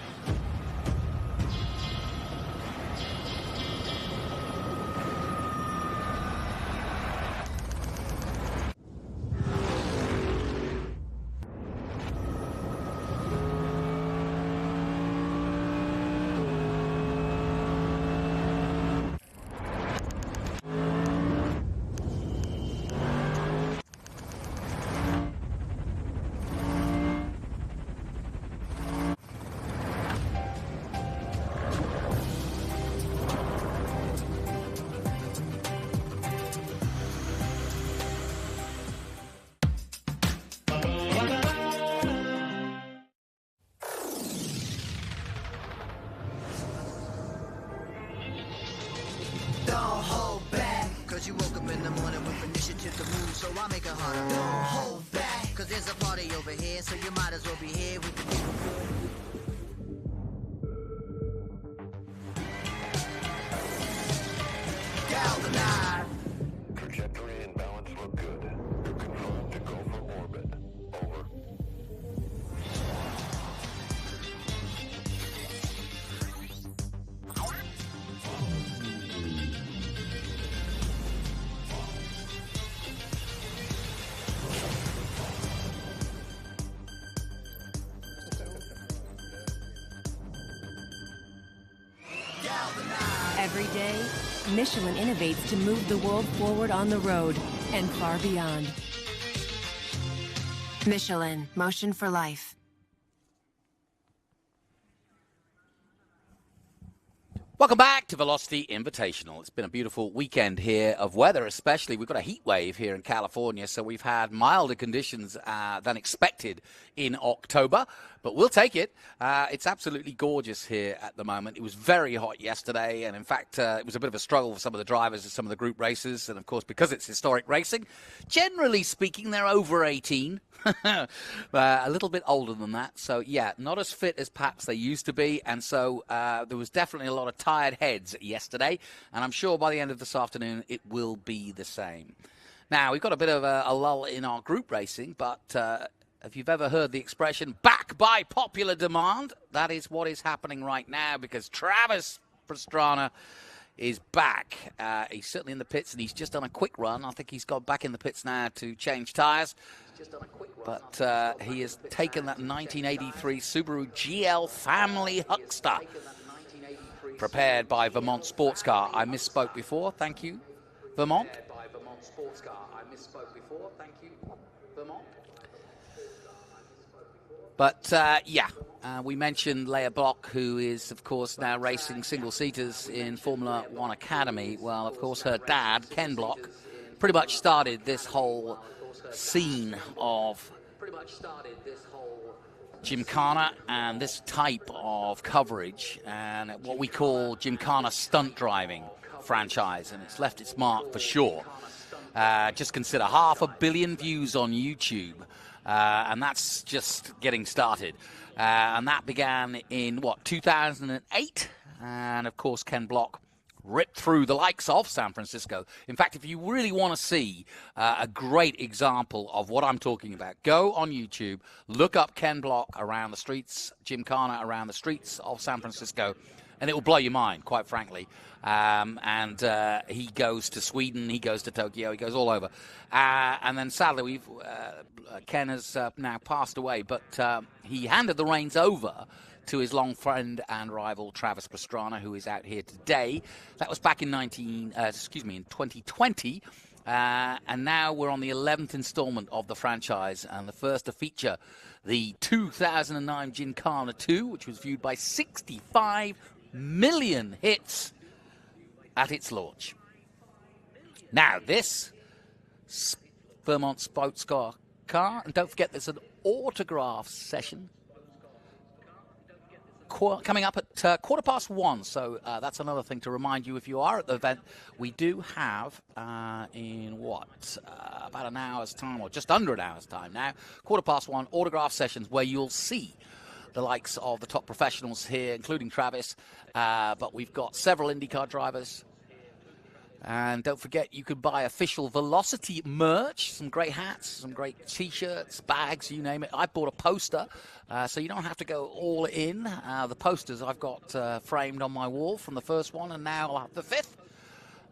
Cause you woke up in the morning with initiative to move, so I make it harder. Don't hold back, cause there's a party over here, so you might as well be here with the galvanize. Trajectory and balance look good. Confirmed to go for orbit. Over. Every day, Michelin innovates to move the world forward on the road and far beyond. Michelin, motion for life. Welcome back to Velocity Invitational. It's been a beautiful weekend here of weather, especially. We've got a heat wave here in California, so we've had milder conditions than expected in October. But we'll take it. It's absolutely gorgeous here at the moment. It was very hot yesterday, and in fact, it was a bit of a struggle for some of the drivers at some of the group races. And of course, because it's historic racing, generally speaking, they're over 18. A little bit older than that. So, yeah, not as fit as perhaps they used to be. And so there was definitely a lot of tired heads yesterday. And I'm sure by the end of this afternoon, it will be the same. Now, we've got a bit of a lull in our group racing, but if you've ever heard the expression, back by popular demand, that is what is happening right now, because Travis Pastrana is back. He's certainly in the pits, and he's just done a quick run. I think he's got back in the pits now to change tyres. But he has taken that 1983 Subaru GL Family Huckster, prepared by Vermont Sports Car. I misspoke before. Thank you, Vermont. But, we mentioned Leah Block, who is, of course, now racing single-seaters in Formula One Academy. Well, of course, her dad, Ken Block, pretty much started this whole scene of Gymkhana and this type of coverage and what we call Gymkhana stunt driving franchise, and it's left its mark for sure. Just consider 500 million views on YouTube. And that's just getting started. And that began in, 2008? And, of course, Ken Block ripped through the likes of San Francisco. In fact, if you really want to see a great example of what I'm talking about, go on YouTube, look up Ken Block around the streets, Gymkhana around the streets of San Francisco, and it will blow your mind, quite frankly. And he goes to Sweden, he goes to Tokyo, he goes all over. And then sadly, Ken has now passed away, but he handed the reins over to his long friend and rival Travis Pastrana, who is out here today. That was back in 2020. And now we're on the 11th installment of the franchise, and the first to feature the 2009 Gymkhana 2, which was viewed by 65 million hits at its launch. Now, this Vermont Sports Car, and don't forget there's an autograph session coming up at 1:15. So that's another thing to remind you if you are at the event. We do have about an hour's time, or just under an hour's time now, 1:15 autograph sessions where you'll see the likes of the top professionals here, including Travis. But we've got several IndyCar drivers. And don't forget, you could buy official Velocity merch, some great hats, some great T-shirts, bags, you name it. I bought a poster, so you don't have to go all in. The posters I've got framed on my wall from the first one, and now I'll have the fifth.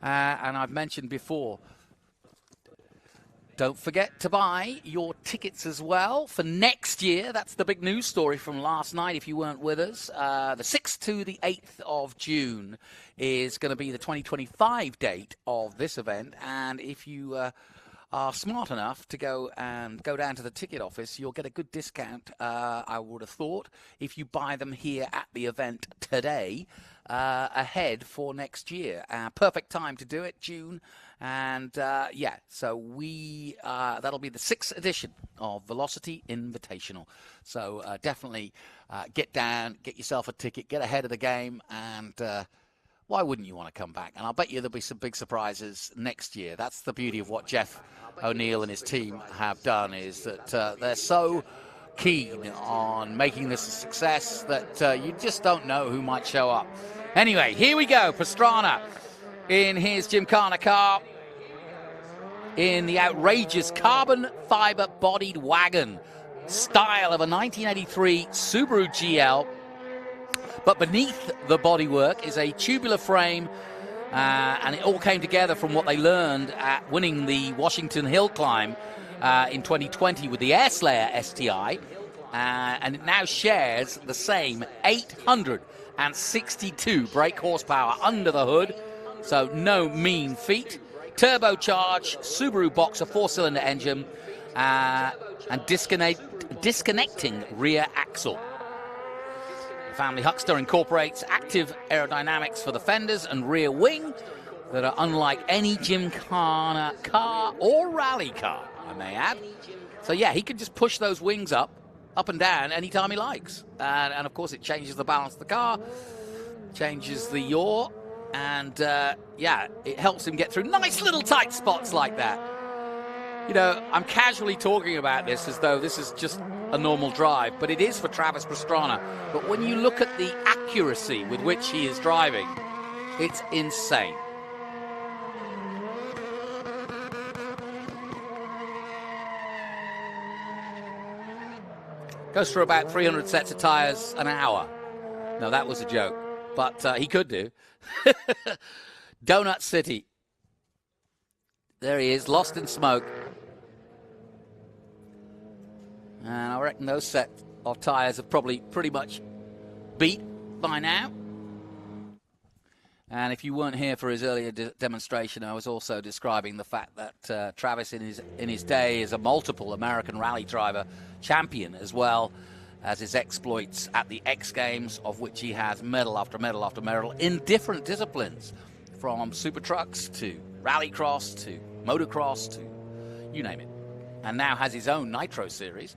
And I've mentioned before, don't forget to buy your tickets as well for next year. That's the big news story from last night, if you weren't with us. The 6th to the 8th of June is going to be the 2025 date of this event. And if you are smart enough to go down to the ticket office, you'll get a good discount, I would have thought, if you buy them here at the event today, ahead for next year. Perfect time to do it, June. And so that'll be the 6th edition of Velocity Invitational. So definitely get down, get yourself a ticket, get ahead of the game, and why wouldn't you want to come back? And I'll bet you there'll be some big surprises next year. That's the beauty of what Jeff O'Neill and his team have done, is that they're so keen on making this a success that you just don't know who might show up. Anyway, here we go. Pastrana in his Gymkhana car, in the outrageous carbon fiber bodied wagon style of a 1983 Subaru GL. But beneath the bodywork is a tubular frame, and it all came together from what they learned at winning the Washington Hill Climb in 2020 with the Air Slayer STI, and it now shares the same 862 brake horsepower under the hood, so no mean feat. Turbocharged Subaru Boxer 4-cylinder engine and disconnecting rear axle. The Family Huckster incorporates active aerodynamics for the fenders and rear wing that are unlike any Gymkhana car or rally car, I may add. So yeah, he can just push those wings up up and down anytime he likes. And of course, it changes the balance of the car, changes the yaw, and yeah, it helps him get through nice little tight spots like that. You know, I'm casually talking about this as though this is just a normal drive, but it is for Travis Pastrana. But when you look at the accuracy with which he is driving, it's insane. Goes through about 300 sets of tires an hour. No, that was a joke, but he could do. Donut City. There he is, lost in smoke. And I reckon those set of tires are probably pretty much beat by now. And if you weren't here for his earlier demonstration, I was also describing the fact that Travis in his day is a multiple American rally driver champion, as well as his exploits at the X Games, of which he has medal after medal after medal in different disciplines, from super trucks to rallycross to motocross to you name it. And now has his own Nitro series,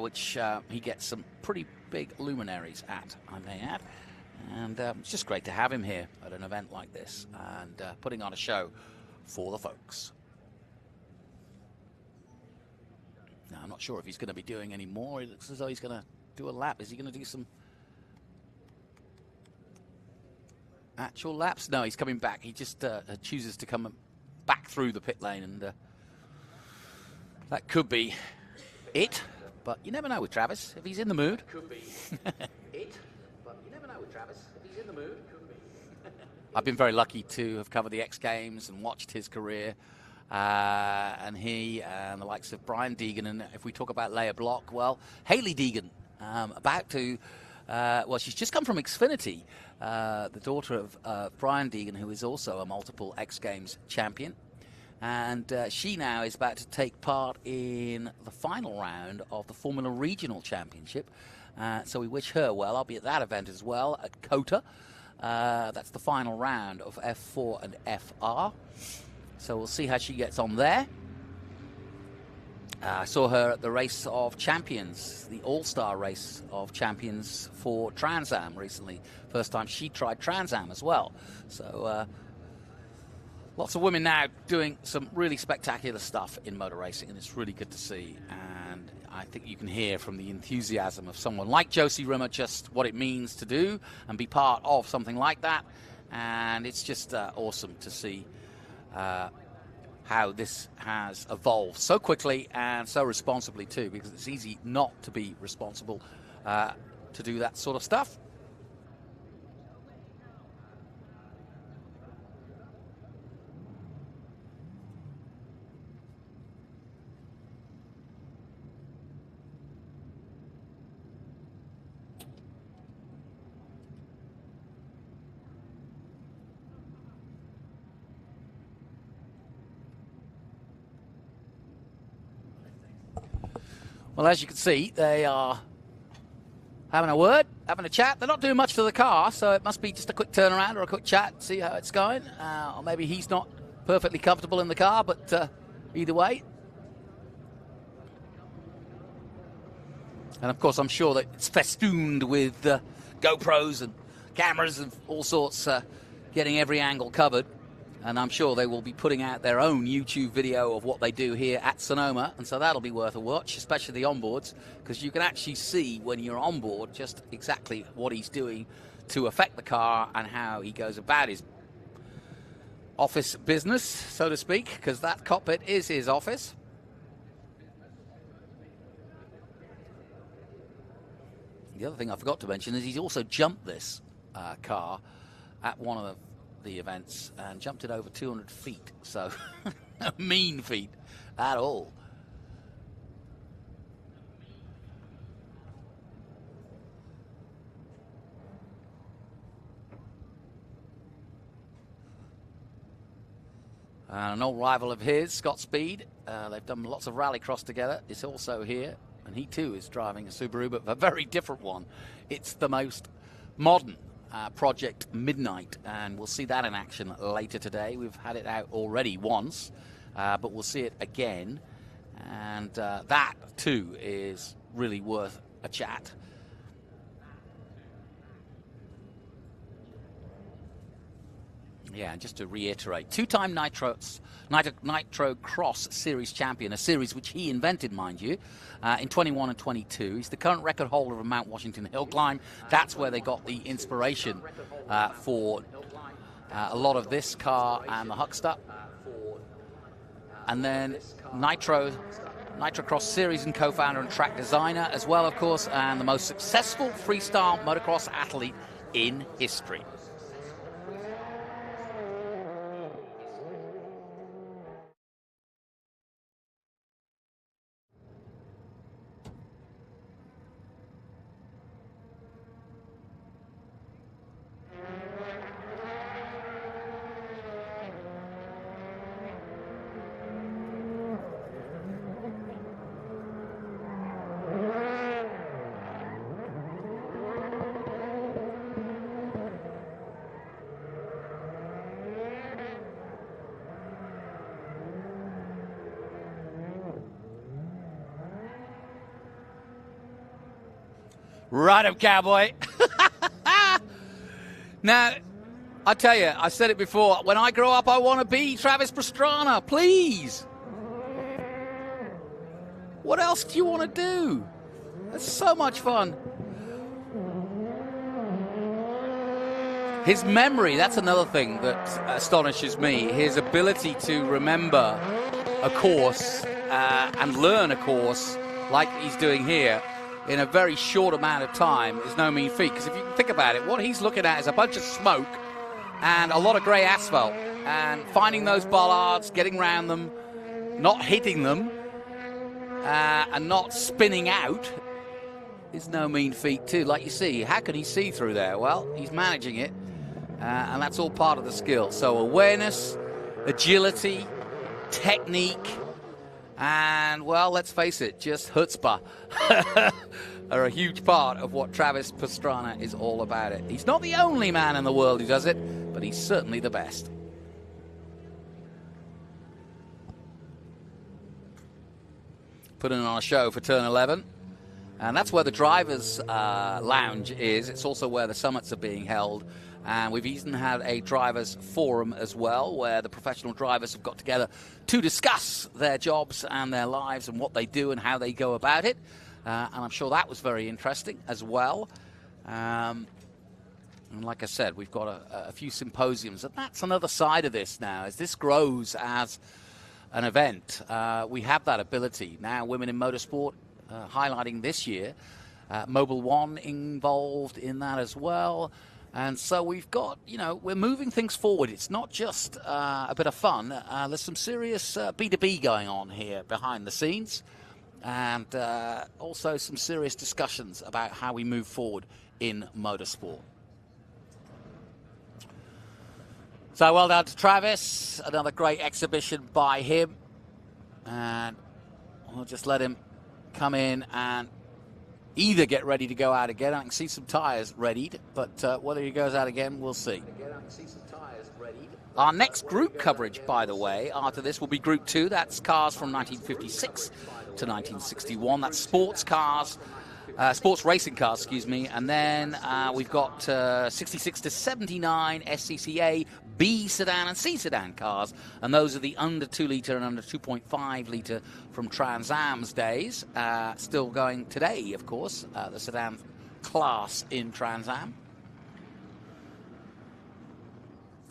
which he gets some pretty big luminaries at, I may add. And it's just great to have him here at an event like this and putting on a show for the folks. Now, I'm not sure if he's going to be doing any more. It looks as though he's going to do a lap. Is he going to do some actual laps? No, he's coming back. He just chooses to come back through the pit lane, and that could be it. But you never know with Travis, if he's in the mood. Could be it. But you never know with Travis, if he's in the mood. Could be. I've been very lucky to have covered the X Games and watched his career. And he and the likes of Brian Deegan, and if we talk about Leia Block, well, Haley Deegan, about to, well, she's just come from Xfinity, the daughter of Brian Deegan, who is also a multiple X Games champion. And she now is about to take part in the final round of the Formula Regional Championship. So we wish her well. I'll be at that event as well, at COTA. That's the final round of F4 and FR. So we'll see how she gets on there. I saw her at the Race of Champions, the All-Star Race of Champions for Trans Am recently. First time she tried Trans Am as well. So lots of women now doing some really spectacular stuff in motor racing, and it's really good to see. And I think you can hear from the enthusiasm of someone like Josie Rimmer just what it means to do and be part of something like that. And it's just awesome to see how this has evolved so quickly and so responsibly too, because it's easy not to be responsible to do that sort of stuff. Well, as you can see, they are having a word, having a chat. They're not doing much to the car, so it must be just a quick turnaround or a quick chat, see how it's going. Or maybe he's not perfectly comfortable in the car, but either way. And, of course, I'm sure that it's festooned with GoPros and cameras and all sorts, getting every angle covered. And I'm sure they will be putting out their own YouTube video of what they do here at Sonoma. And so that'll be worth a watch, especially the onboards, because you can actually see when you're on board just exactly what he's doing to affect the car and how he goes about his office business, so to speak, because that cockpit is his office. The other thing I forgot to mention is he's also jumped this car at one of the events and jumped it over 200 feet, so no mean feat at all. And an old rival of his, Scott Speed, they've done lots of rallycross together, is also here, and he too is driving a Subaru, but a very different one. It's the most modern Project Midnight, and we'll see that in action later today. We've had it out already once, but we'll see it again, and that too is really worth a chat. Yeah, and just to reiterate, two-time Nitro Cross Series champion, a series which he invented, mind you, in 21 and 22. He's the current record holder of a Mount Washington hill climb. That's where they got the inspiration for a lot of this car and the Huckster. And then Nitro Cross Series and co-founder and track designer as well, of course, and the most successful freestyle motocross athlete in history. Right up, cowboy. Now, I tell you, I said it before, when I grow up, I want to be Travis Pastrana, please. What else do you want to do? It's so much fun. His memory, that's another thing that astonishes me. His ability to remember a course and learn a course like he's doing here in a very short amount of time is no mean feat. Because if you think about it, what he's looking at is a bunch of smoke and a lot of grey asphalt. And finding those bollards, getting around them, not hitting them, and not spinning out is no mean feat too. Like you see, how can he see through there? Well, he's managing it, and that's all part of the skill. So awareness, agility, technique, and, well, let's face it, just chutzpah are a huge part of what Travis Pastrana is all about. He's not the only man in the world who does it, but he's certainly the best. Putting on a show for Turn 11. And that's where the drivers' lounge is. It's also where the summits are being held. And we've even had a drivers' forum as well, where the professional drivers have got together to discuss their jobs and their lives and what they do and how they go about it. And I'm sure that was very interesting as well. And like I said, we've got a few symposiums. And that's another side of this now. As this grows as an event, we have that ability. Now, Women in Motorsport highlighting this year. Mobil One involved in that as well. And so we've got, you know, we're moving things forward. It's not just a bit of fun. There's some serious B2B going on here behind the scenes. And also some serious discussions about how we move forward in motorsport. So well done to Travis. Another great exhibition by him. And we'll just let him come in and either get ready to go out again. I can see some tyres readied, but whether he goes out again, we'll see. Our next group coverage, by the way, after this will be Group 2. That's cars from 1956 to 1961. That's sports cars, sports racing cars, excuse me. And then we've got 66 to 79 SCCA, B sedan and C sedan cars. And those are the under 2 litre and under 2.5 litre from Trans Am's days. Still going today, of course, the sedan class in Trans Am.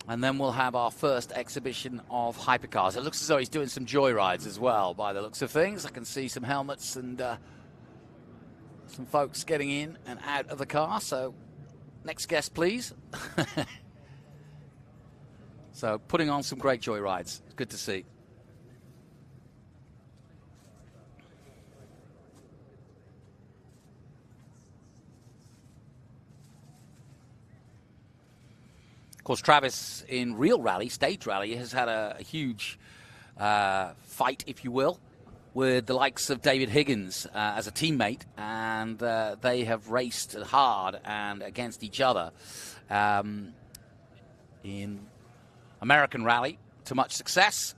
And then we'll have our first exhibition of hypercars. It looks as though he's doing some joyrides as well, by the looks of things. I can see some helmets and some folks getting in and out of the car. So, next guest, please. So, putting on some great joyrides. Good to see. Of course, Travis in real rally, stage rally, has had a huge fight, if you will, with the likes of David Higgins as a teammate, and they have raced hard and against each other in American rally to much success.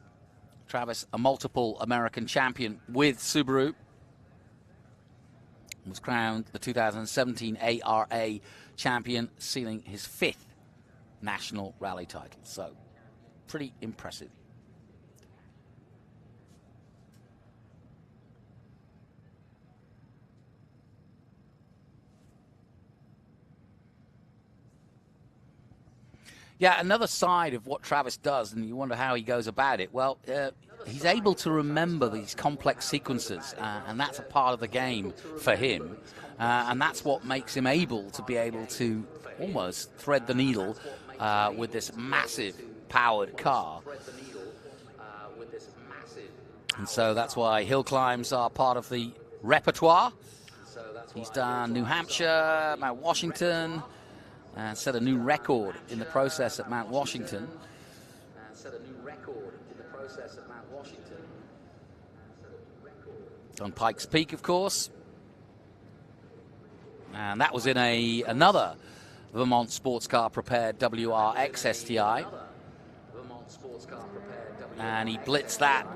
Travis, a multiple American champion with Subaru. was crowned the 2017 ARA champion, sealing his 5th national rally title. So, pretty impressive. Yeah, another side of what Travis does, and you wonder how he goes about it. Well, he's able to remember these complex sequences, and that's a part of the game for him. And that's what makes him able to almost thread the needle with this massive powered car. And so that's why hill climbs are part of the repertoire. He's done New Hampshire, Mount Washington, and set a new record in the process at Mount Washington. On Pikes Peak, of course. And that was in another Vermont sports car prepared WRX STI. And he blitzed that,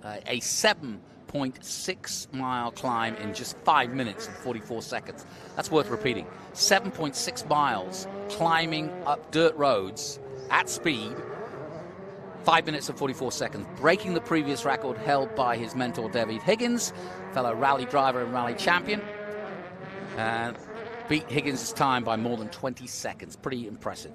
a 7.6 mile climb in just 5 minutes and 44 seconds. That's worth repeating. 7.6 miles climbing up dirt roads at speed, 5 minutes and 44 seconds, breaking the previous record held by his mentor David Higgins, fellow rally driver and rally champion, and beat Higgins' time by more than 20 seconds. Pretty impressive.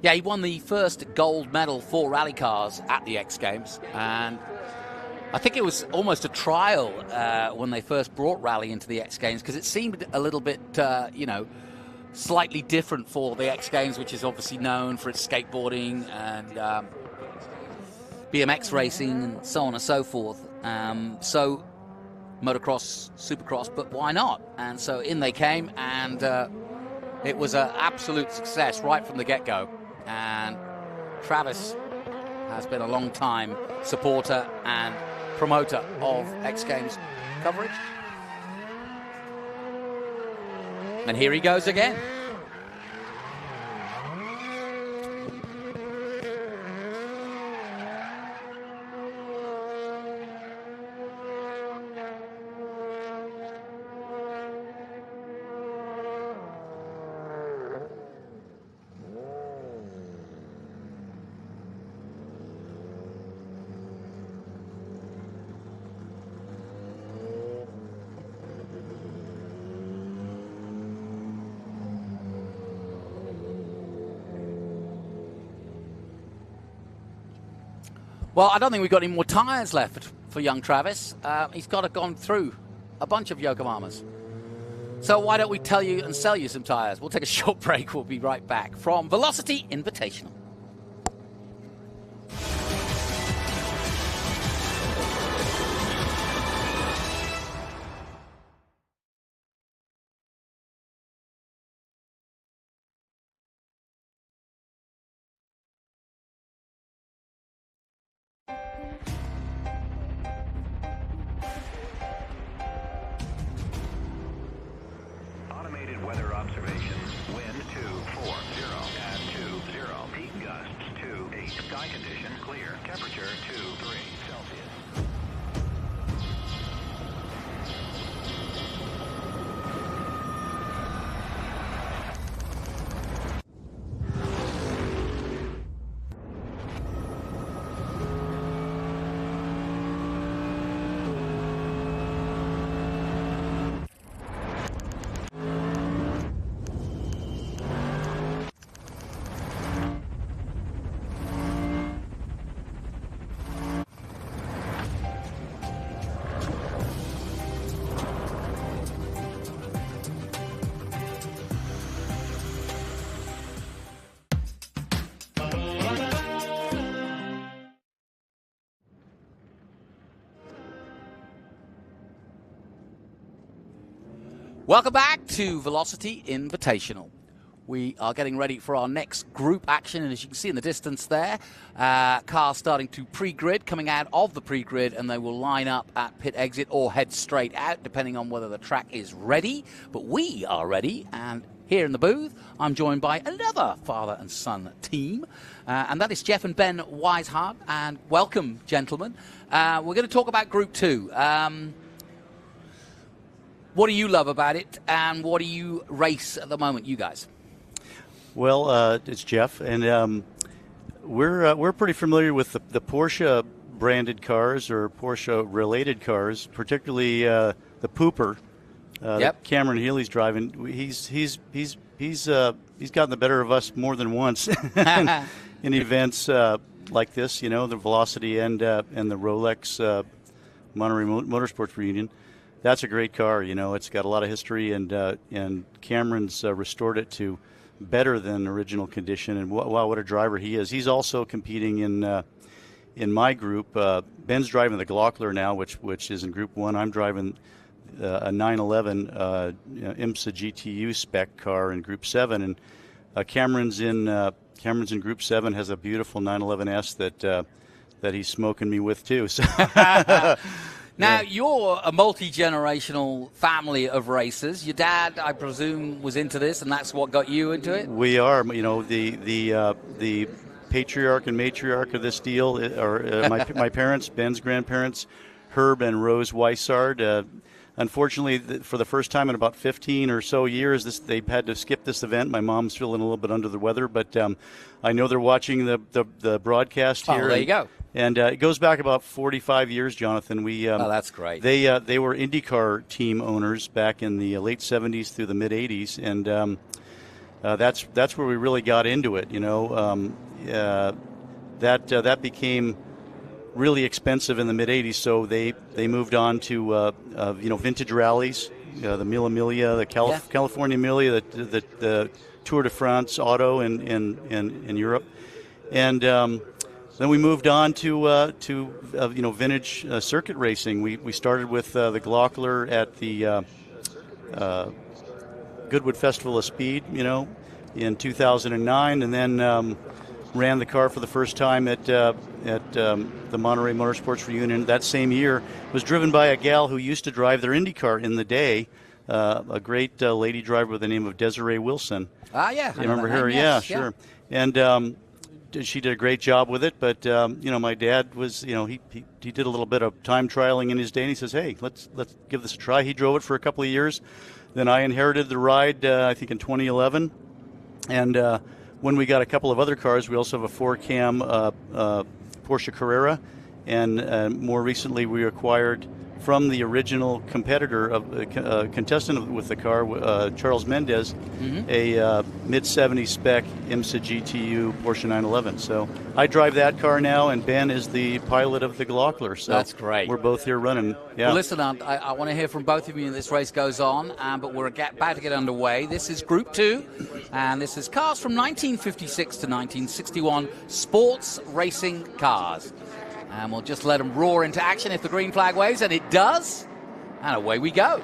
Yeah, he won the first gold medal for rally cars at the X Games, and I think it was almost a trial when they first brought rally into the X Games, because it seemed a little bit, slightly different for the X Games, which is obviously known for its skateboarding and BMX racing and so on and so forth. So motocross, supercross, but why not? And so in they came, and it was an absolute success right from the get-go. And Travis has been a long-time supporter and promoter of X Games coverage. And here he goes again. Well, I don't think we've got any more tyres left for young Travis. He's got to gone through a bunch of Yokohamas. So why don't we tell you and sell you some tyres? We'll take a short break. We'll be right back from Velocity Invitational. Welcome back to Velocity Invitational. We are getting ready for our next group action, and as you can see in the distance there, cars starting to pre-grid, coming out of the pre-grid, and they will line up at pit exit or head straight out, depending on whether the track is ready. But we are ready, and here in the booth, I'm joined by another father and son team, and that is Jeff and Ben Weishart, and welcome, gentlemen. We're going to talk about Group 2. What do you love about it, and what do you race at the moment, you guys? Well, it's Jeff, and we're pretty familiar with the Porsche branded cars or Porsche related cars, particularly the Pooper. That Cameron Healy's driving. He's gotten the better of us more than once in events like this. You know, the Velocity and the Rolex Monterey Motorsports reunion. That's a great car. You know, it's got a lot of history, and Cameron's restored it to better than original condition, and wow, what a driver he is. He's also competing in my group. Ben's driving the Glockler now, which is in Group 1. I'm driving a 911 IMSA GTU spec car in Group 7, and Cameron's in Group 7, has a beautiful 911S that he's smoking me with too. So. Now, you're a multi-generational family of racers. Your dad, I presume, was into this, and that's what got you into it? We are. You know, the patriarch and matriarch of this deal are my parents, Ben's grandparents, Herb and Rose Weishart. Unfortunately, for the first time in about 15 or so years, they've had to skip this event. My mom's feeling a little bit under the weather, but I know they're watching the broadcast here. Oh, there you go. And it goes back about 45 years, Jonathan. Oh, that's great. They were IndyCar team owners back in the late 70s through the mid 80s, and that's where we really got into it. You know, that became really expensive in the mid 80s, so they moved on to vintage rallies, the Mille Miglia, the California Miglia, the Tour de France Auto in Europe, and then we moved on to vintage circuit racing. We started with the Glockler at the Goodwood Festival of Speed, in 2009, and then ran the car for the first time at the Monterey Motorsports reunion that same year. Was driven by a gal who used to drive their Indy car in the day, a great lady driver by the name of Desiree Wilson. Ah, yeah. You remember her? Yes, yeah, sure. And she did a great job with it, but my dad was, he did a little bit of time trialing in his day, and he says, hey, let's give this a try. He drove it for a couple of years. Then I inherited the ride, I think in 2011, and when we got a couple of other cars, we also have a 4-cam Porsche Carrera, and more recently we acquired from the original competitor of contestant with the car, Charles Mendez, a mid-70s spec IMSA GTU Porsche 911. So I drive that car now, and Ben is the pilot of the Glockler. So that's great. We're both here running. Yeah. Well, listen, I want to hear from both of you as this race goes on, but we're about to get underway. This is Group 2, and this is cars from 1956 to 1961, sports racing cars. And we'll just let them roar into action if the green flag waves, and it does. And away we go.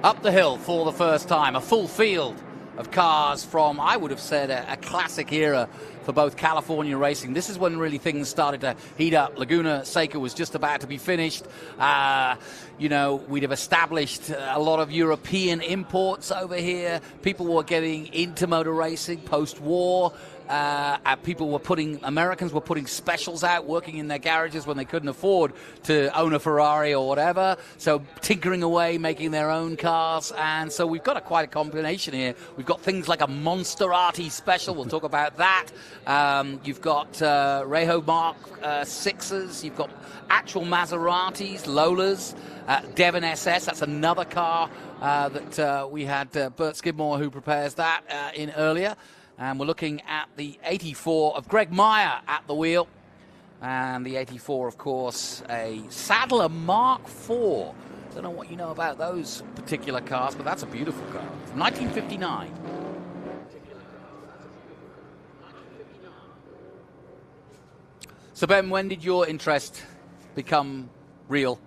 Up the hill for the first time, a full field of cars from, I would have said, a classic era for both California racing. This is when really things started to heat up. Laguna Seca was just about to be finished. We'd have established a lot of European imports over here. People were getting into motor racing post-war. Americans were putting specials out, working in their garages when they couldn't afford to own a Ferrari or whatever. So tinkering away, making their own cars. And so we've got quite a combination here. We've got things like a Monsterati special. We'll talk about that. You've got Reho Mark 6s. You've got actual Maseratis, Lolas, Devon SS. That's another car that we had Bert Skidmore who prepares that in earlier. And we're looking at the 84 of Greg Meyer at the wheel. And the 84, of course, a Sadler Mark IV. Don't know what you know about those particular cars, but that's a beautiful car. From 1959. So, Ben, when did your interest become real?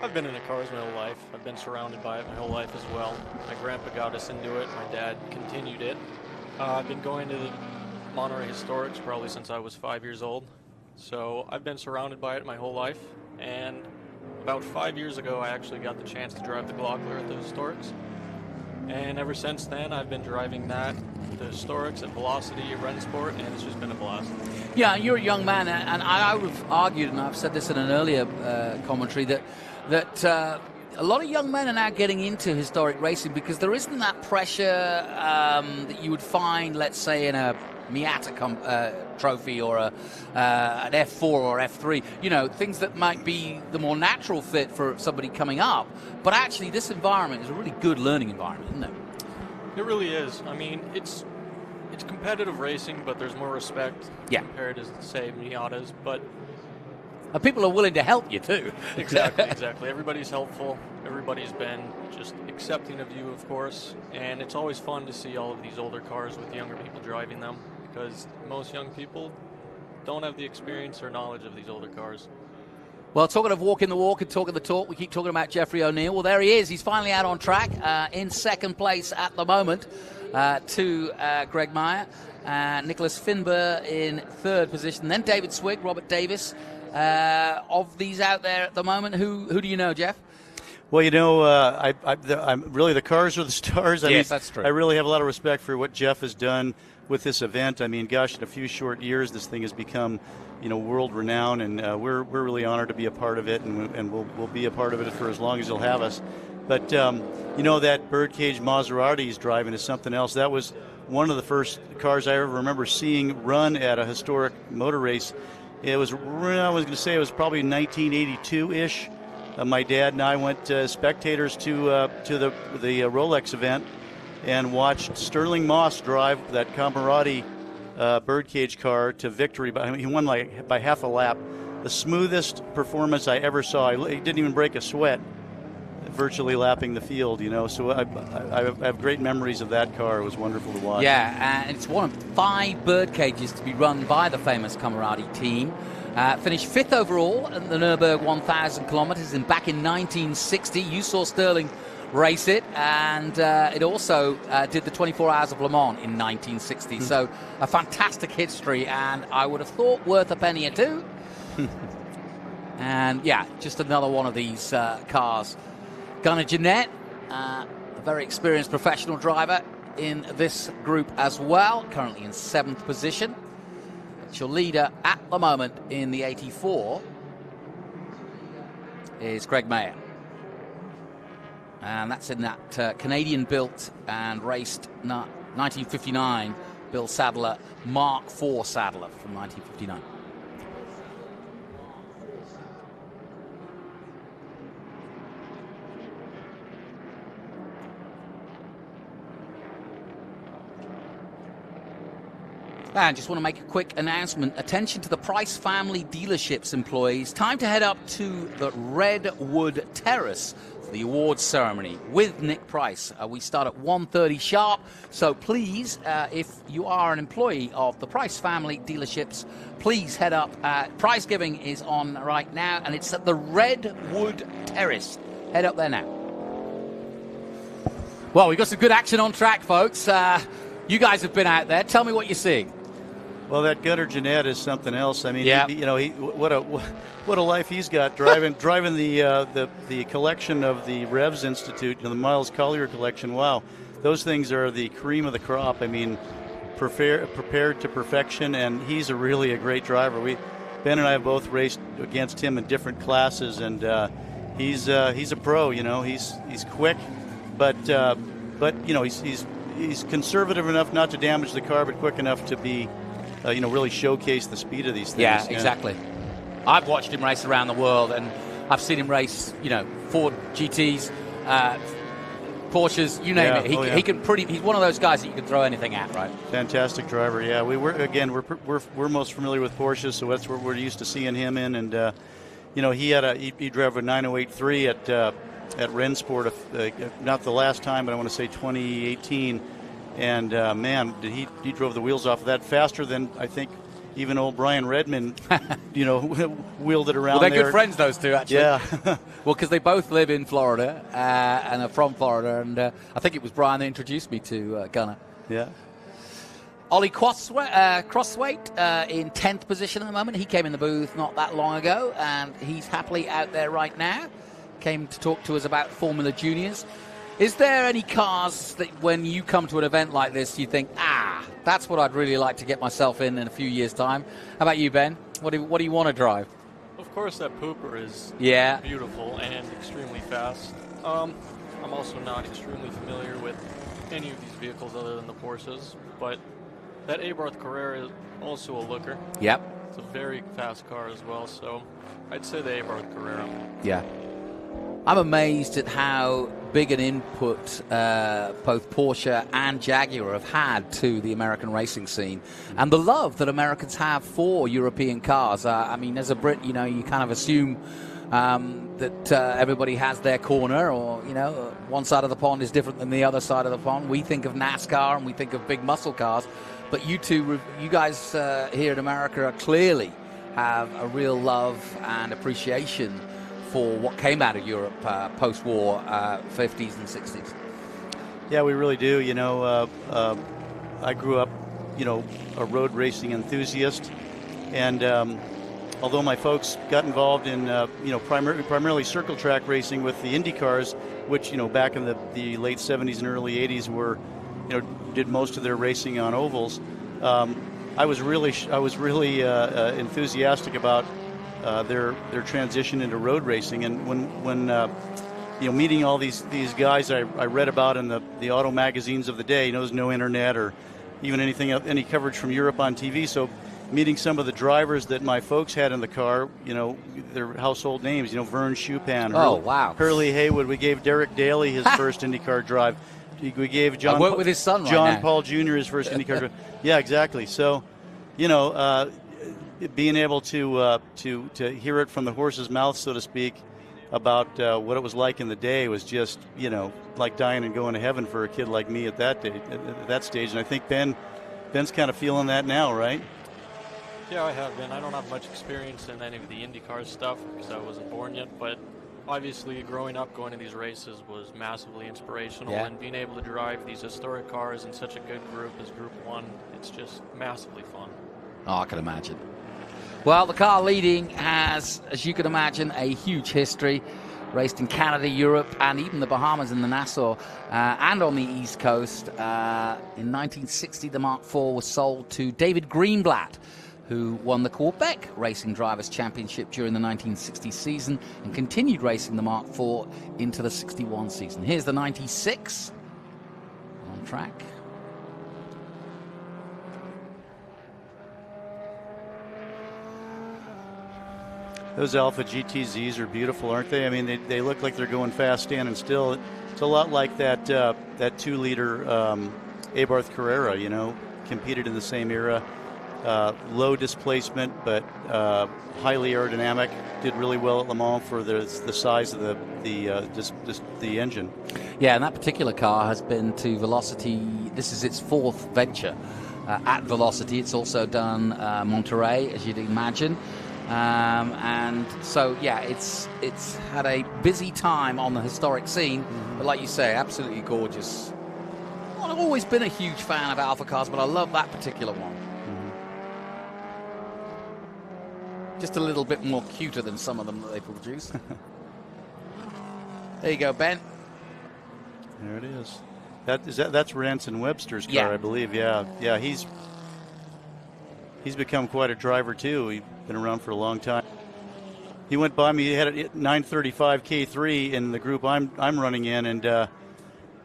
I've been into cars my whole life. I've been surrounded by it my whole life as well. My grandpa got us into it. My dad continued it. I've been going to the Monterey Historics probably since I was 5 years old. So I've been surrounded by it my whole life. And about 5 years ago, I actually got the chance to drive the Glockler at the Historics. And ever since then, I've been driving that, the Historics at Velocity, at Rennsport, and it's just been a blast. Yeah, you're a young man, and I would have argued, and I've said this in an earlier commentary, that a lot of young men are now getting into historic racing because there isn't that pressure that you would find, let's say, in a Miata trophy or an F4 or F3, you know, things that might be the more natural fit for somebody coming up. But actually, this environment is a really good learning environment, isn't it? It really is. I mean, it's competitive racing, but there's more respect compared to, say, Miatas. But people are willing to help you, too. Exactly. Everybody's helpful. Everybody's been just accepting of you, of course. And it's always fun to see all of these older cars with younger people driving them, because most young people don't have the experience or knowledge of these older cars. Well, talking of walking the walk and talking the talk, we keep talking about Jeffrey O'Neill. Well, there he is. He's finally out on track in second place at the moment to Greg Meyer. Nicholas Finber in third position. Then David Swig, Robert Davis. Of these out there at the moment, who do you know, Jeff? Well, you know, I'm really, the cars are the stars. I mean, that's true. I really have a lot of respect for what Jeff has done with this event. I mean, gosh, in a few short years, this thing has become, you know, world renowned, and we're really honored to be a part of it, and we'll be a part of it for as long as you'll have us. But you know, that birdcage Maserati he's driving is something else. That was one of the first cars I ever remember seeing run at a historic motor race. It was, I was going to say, it was probably 1982-ish. My dad and I went spectators to the Rolex event and watched Sterling Moss drive that Camerati birdcage car to victory. He won by half a lap. The smoothest performance I ever saw. He didn't even break a sweat, virtually lapping the field, you know. So I have great memories of that car. It was wonderful to watch. Yeah, and it's one of 5 bird cages to be run by the famous Camerati team. Finished 5th overall at the Nürburgring 1,000 kilometers back in 1960. You saw Sterling race it, and it also did the 24 Hours of Le Mans in 1960. So a fantastic history, and I would have thought worth a penny or two. And yeah, just another one of these cars. Gunnar Jeanette, a very experienced professional driver in this group as well, currently in 7th position. But your leader at the moment in the 84 is Greg Meyer. And that's in that Canadian-built and raced 1959 Bill Sadler Mark IV Sadler from 1959. And just want to make a quick announcement. Attention to the Price family dealerships employees. Time to head up to the Redwood Terrace for the awards ceremony with Nick Price. We start at 1:30 sharp. So please, if you are an employee of the Price family dealerships, please head up. Prize giving is on right now, and it's at the Redwood Terrace. Head up there now. Well, we've got some good action on track, folks. You guys have been out there. Tell me what you're seeing. Well, that Gunnar Jeanette is something else. I mean, what a life he's got driving the collection of the Revs Institute, the Miles Collier collection. Wow, those things are the cream of the crop. I mean, prepared to perfection, and he's really a great driver. Ben and I have both raced against him in different classes, and he's a pro. You know, he's quick, but you know, he's conservative enough not to damage the car, but quick enough to be. Really showcase the speed of these things. Yeah, exactly. I've watched him race around the world, and I've seen him race, Ford GTs, Porsches, you name it. He can he's one of those guys that you can throw anything at, right? Fantastic driver. Yeah, we're most familiar with Porsches, so that's where we're used to seeing him in. And he drove a 9083 at Rennsport, not the last time, but I want to say 2018. And man, he drove the wheels off of that faster than I think even old Brian Redmond, wheeled it around. Well, they're there. good friends, those two, actually. Yeah. Well, because they both live in Florida and are from Florida, and I think it was Brian that introduced me to Gunner. Yeah. Ollie Crosswaite in 10th position at the moment. He came in the booth not that long ago, and he's happily out there right now. Came to talk to us about Formula Juniors. Is there any cars that when you come to an event like this, you think, that's what I'd really like to get myself in a few years' time? How about you, Ben? What do you want to drive? Of course, that Pooper is beautiful and extremely fast. I'm also not extremely familiar with any of these vehicles other than the Porsches, but that Abarth Carrera is also a looker. Yep. It's a very fast car as well, so I'd say the Abarth Carrera. Yeah. I'm amazed at how big an input both Porsche and Jaguar have had to the American racing scene, and the love that Americans have for European cars. I mean, as a Brit, you kind of assume that everybody has their corner, or one side of the pond is different than the other side of the pond. We think of NASCAR and we think of big muscle cars, but you guys here in America clearly have a real love and appreciation for what came out of Europe post-war 50s and 60s. Yeah, we really do. I grew up, a road racing enthusiast, and although my folks got involved in, primarily circle track racing with the Indy cars, which, back in the late 70s and early 80s were, did most of their racing on ovals, I was really enthusiastic about their transition into road racing. And when meeting all these guys I read about in the auto magazines of the day, there was no internet or even any coverage from Europe on TV. So meeting some of the drivers that my folks had in the car, their household names, Vern Chupin, Hurley Haywood. We gave Derek Daly his first IndyCar drive. We gave John. I work with his son right John now. Paul Jr. his first IndyCar drive. Yeah, exactly. So, being able to hear it from the horse's mouth, so to speak, about what it was like in the day was just like dying and going to heaven for a kid like me at that stage. And I think Ben's kind of feeling that now, right? Yeah, I have been. I don't have much experience in any of the IndyCar stuff because I wasn't born yet, but obviously growing up going to these races was massively inspirational, and being able to drive these historic cars in such a good group as Group 1, it's just massively fun. Oh, I can imagine. Well, the car leading has, as you can imagine, a huge history. Raced in Canada, Europe, and even the Bahamas in the Nassau, and on the East Coast. In 1960, the Mark IV was sold to David Greenblatt, who won the Quebec Racing Drivers' Championship during the 1960 season and continued racing the Mark IV into the 61 season. Here's the 96 on track. Those Alpha GTZs are beautiful, aren't they? I mean, they look like they're going fast standing still. It's a lot like that 2-liter Abarth Carrera, competed in the same era. Low displacement, but highly aerodynamic. Did really well at Le Mans for the size of the engine. Yeah, and that particular car has been to Velocity. This is its fourth venture at Velocity. It's also done Monterey, as you'd imagine. And so, yeah, it's had a busy time on the historic scene, but like you say, absolutely gorgeous. Well, I've always been a huge fan of Alpha cars, but I love that particular one. Just a little bit more cuter than some of them that they produce. There you go, Ben. There it is. That's Ranson Webster's car, I believe. Yeah. He's become quite a driver too. He's been around for a long time. He went by me. He had a 935 K3 in the group I'm running in, and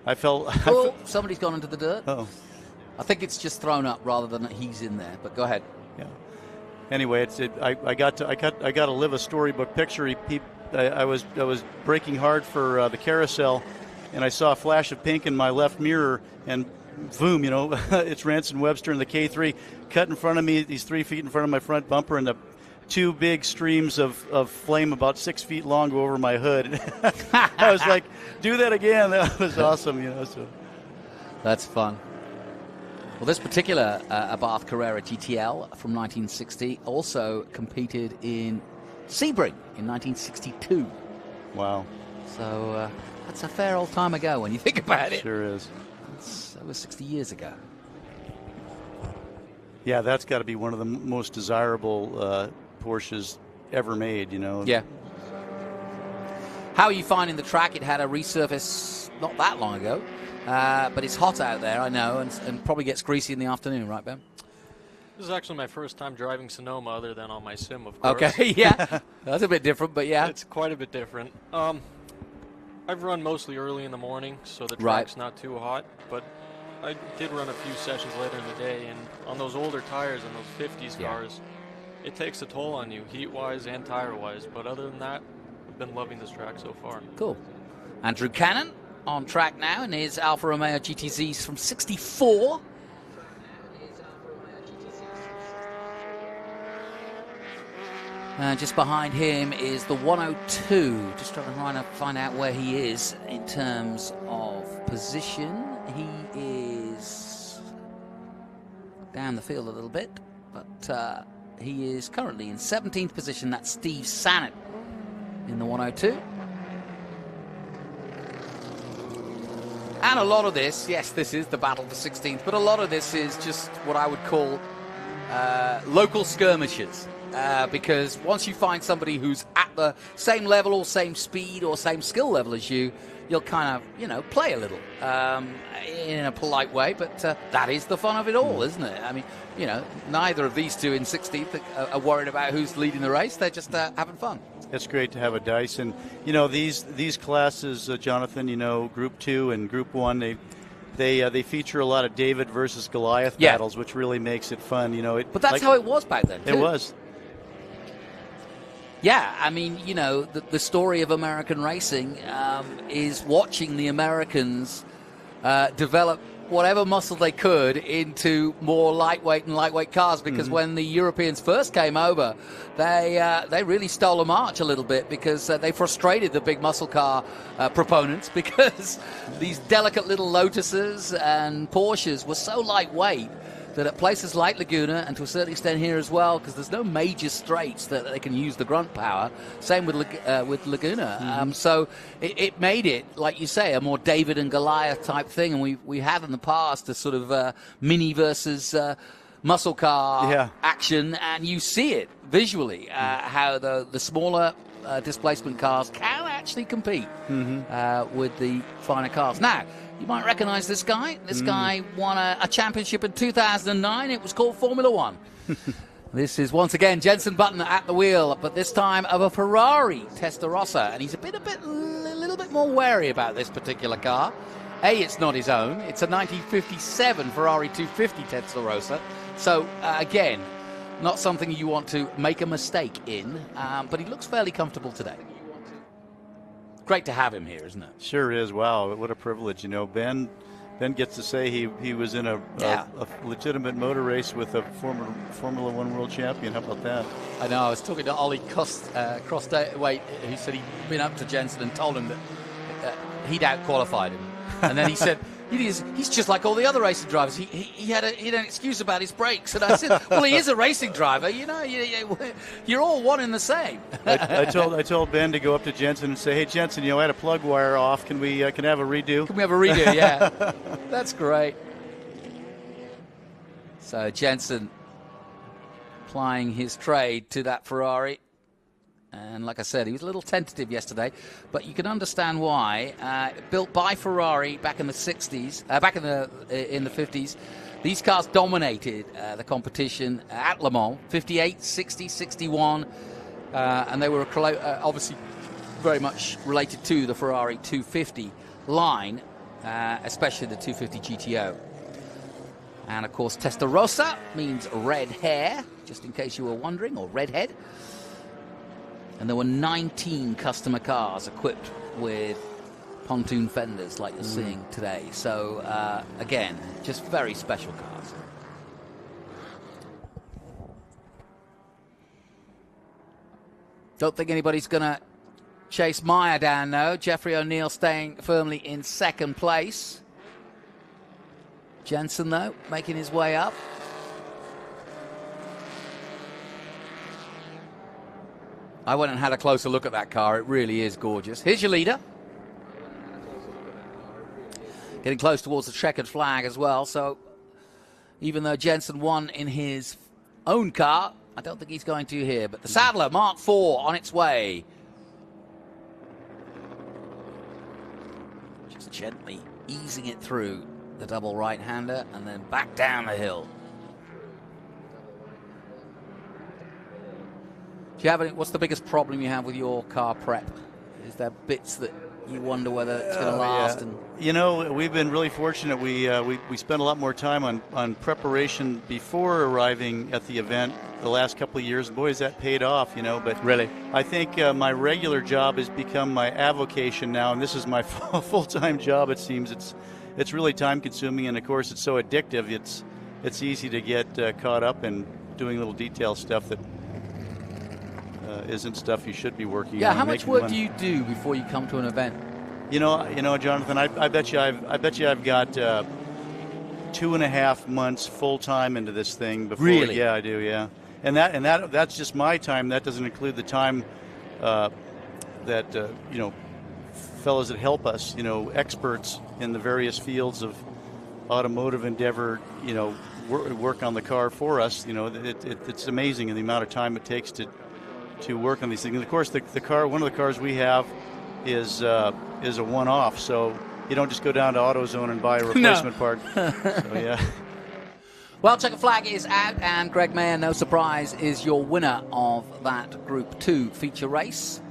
I felt. Oh, somebody's gone into the dirt. Oh, I think it's just thrown up rather than he's in there. But go ahead. Yeah. Anyway, I got to live a storybook picture. I was braking hard for the carousel, and I saw a flash of pink in my left mirror, and boom, it's Ranson Webster in the K3 cut in front of me. He's 3 feet in front of my front bumper, and the two big streams of flame about 6 feet long go over my hood. I was like, do that again. That was awesome, So that's fun. Well, this particular Abarth Carrera GTL from 1960 also competed in Sebring in 1962. Wow. So that's a fair old time ago when you think about it. Sure is. That's over 60 years ago. Yeah, that's got to be one of the most desirable Porsches ever made, you know. Yeah. How are you finding the track? It had a resurface not that long ago, but it's hot out there, I know, and probably gets greasy in the afternoon, right, Ben? This is actually my first time driving Sonoma other than on my sim, of course. Okay, yeah. That's a bit different, but yeah. It's quite a bit different. I've run mostly early in the morning, so the track's not too hot, but I did run a few sessions later in the day, and on those older tires and those 50s cars, it takes a toll on you, heat-wise and tire-wise, but other than that, I've been loving this track so far. Cool. Andrew Cannon on track now in his Alfa Romeo GTZs from 64. Just behind him is the 102. Just trying to find out where he is in terms of position. He is down the field a little bit, but he is currently in 17th position. That's Steve Sannett in the 102. And a lot of this, yes, this is the battle for 16th, but a lot of this is just what I would call local skirmishes. Because once you find somebody who's at the same level or same speed or same skill level as you, you'll kind of, you know, play a little in a polite way. But that is the fun of it all, isn't it? I mean, you know, neither of these two in 16th are worried about who's leading the race. They're just having fun. It's great to have a dice. And, you know, these classes, Jonathan, you know, Group 2 and Group 1, they feature a lot of David versus Goliath battles, which really makes it fun. You know, but that's how it was back then, too. It was. Yeah, I mean, you know, the story of American racing is watching the Americans develop whatever muscle they could into more lightweight cars, because when the Europeans first came over, they really stole a march a little bit, because they frustrated the big muscle car proponents, because these delicate little Lotuses and Porsches were so lightweight that at places like Laguna, and to a certain extent here as well, because there's no major straights that they can use the grunt power, same with Laguna. So it made it, like you say, a more David and Goliath type thing, and we have in the past a sort of mini versus muscle car action, and you see it visually, how the smaller displacement cars can actually compete with the finer cars. Now, you might recognize this guy. This guy won a championship in 2009. It was called Formula One. This is, once again, Jenson Button at the wheel, but this time of a Ferrari Testarossa. And he's a little bit more wary about this particular car. It's not his own. It's a 1957 Ferrari 250 Testarossa. So, again, not something you want to make a mistake in, but he looks fairly comfortable today. Great to have him here, isn't it? Sure is. Wow, what a privilege. You know, Ben gets to say he was in a legitimate motor race with a Formula One world champion. How about that? I know. I was talking to Ollie Crossway. He said he'd been up to Jenson and told him that he'd out-qualified him. And then he said, he's just like all the other racing drivers. He had an excuse about his brakes. And I said, well, he is a racing driver. You know, you're all one and the same. I told Ben to go up to Jenson and say, hey, Jenson, you know, I had a plug wire off. Can we have a redo? Can we have a redo? Yeah. That's great. So Jenson applying his trade to that Ferrari. And like I said, he was a little tentative yesterday, but you can understand why. Built by Ferrari back in the 60s, back in the 50s, these cars dominated the competition at Le Mans, 58, 60, 61, and they were obviously very much related to the Ferrari 250 line, especially the 250 GTO. And of course, Testarossa means red hair, just in case you were wondering, or redhead. And there were 19 customer cars equipped with pontoon fenders like you're seeing today. So, again, just very special cars. Don't think anybody's going to chase Meyer down, though. Jeffrey O'Neill staying firmly in second place. Jenson, though, making his way up. I went and had a closer look at that car. It really is gorgeous. Here's your leader. Getting close towards the checkered flag as well. So even though Jenson won in his own car, I don't think he's going to here. But the Sadler Mark IV on its way. Just gently easing it through the double right-hander and then back down the hill. Do you have any, what's the biggest problem you have with your car prep? Is there bits that you wonder whether it's going to last? Yeah. And You know, we've been really fortunate. We spent a lot more time on preparation before arriving at the event the last couple of years. Boy, has that paid off, you know. But really, I think my regular job has become my avocation now, and this is my full-time job. It seems it's really time-consuming, and of course, it's so addictive. It's easy to get caught up in doing little detail stuff that isn't stuff you should be working on. yeah, how much work do you do before you come to an event? You know, Jonathan, I bet you I've got 2.5 months full time into this thing before. Really? Yeah, I do. Yeah, and that's just my time. That doesn't include the time that you know, fellows that help us, you know, experts in the various fields of automotive endeavor, you know, work on the car for us. You know, it's amazing in the amount of time it takes to work on these things. And of course, the car, one of the cars we have is a one-off, so you don't just go down to AutoZone and buy a replacement part. So, yeah. Well, checkered flag is out, and Greg Mayer, no surprise, is your winner of that Group 2 feature race.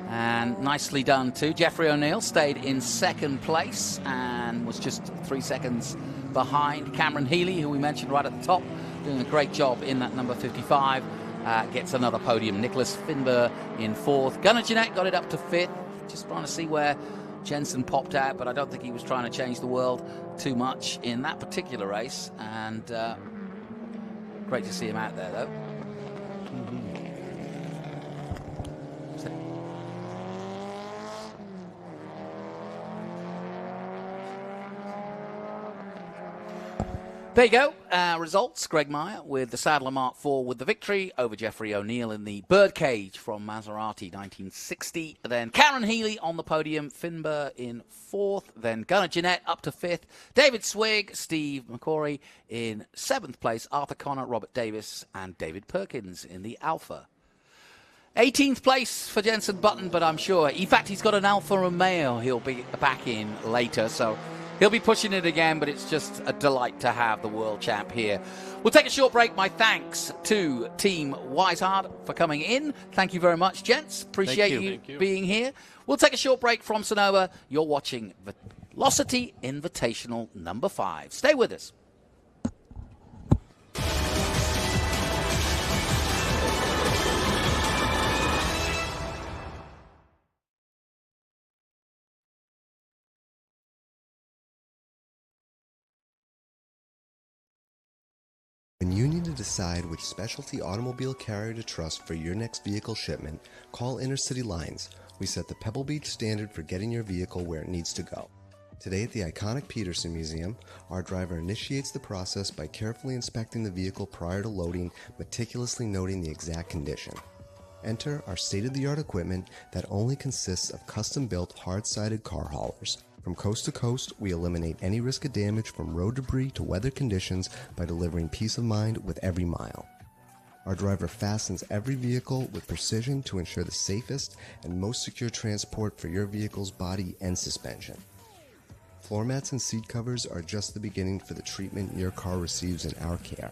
And nicely done, too. Jeffrey O'Neill stayed in second place and was just 3 seconds behind. Cameron Healy, who we mentioned right at the top, doing a great job in that number 55. Gets another podium. Nicholas Finber in fourth. Gunnar Jeanette got it up to fifth. Just trying to see where Jenson popped out, but I don't think he was trying to change the world too much in that particular race. And great to see him out there, though. There you go. Results. Greg Meyer with the Sadler Mark IV with the victory over Jeffrey O'Neill in the Birdcage from Maserati 1960. Then Karen Healy on the podium. Finber in fourth. Then Gunnar Jeanette up to fifth. David Swig, Steve McCory in seventh place. Arthur Connor, Robert Davis, and David Perkins in the Alpha. 18th place for Jenson Button, but I'm sure, in fact, he's got an Alfa Romeo he'll be back in later, so he'll be pushing it again, but it's just a delight to have the world champ here. We'll take a short break. My thanks to Team Wishart for coming in. Thank you very much, gents. Appreciate you being here. We'll take a short break from Sonoma. You're watching Velocity Invitational number 5. Stay with us. When you need to decide which specialty automobile carrier to trust for your next vehicle shipment, call Intercity Lines. We set the Pebble Beach standard for getting your vehicle where it needs to go. Today at the iconic Peterson Museum, our driver initiates the process by carefully inspecting the vehicle prior to loading, meticulously noting the exact condition. Enter our state-of-the-art equipment that only consists of custom-built hard-sided car haulers. From coast to coast, we eliminate any risk of damage from road debris to weather conditions by delivering peace of mind with every mile. Our driver fastens every vehicle with precision to ensure the safest and most secure transport for your vehicle's body and suspension. Floor mats and seat covers are just the beginning for the treatment your car receives in our care.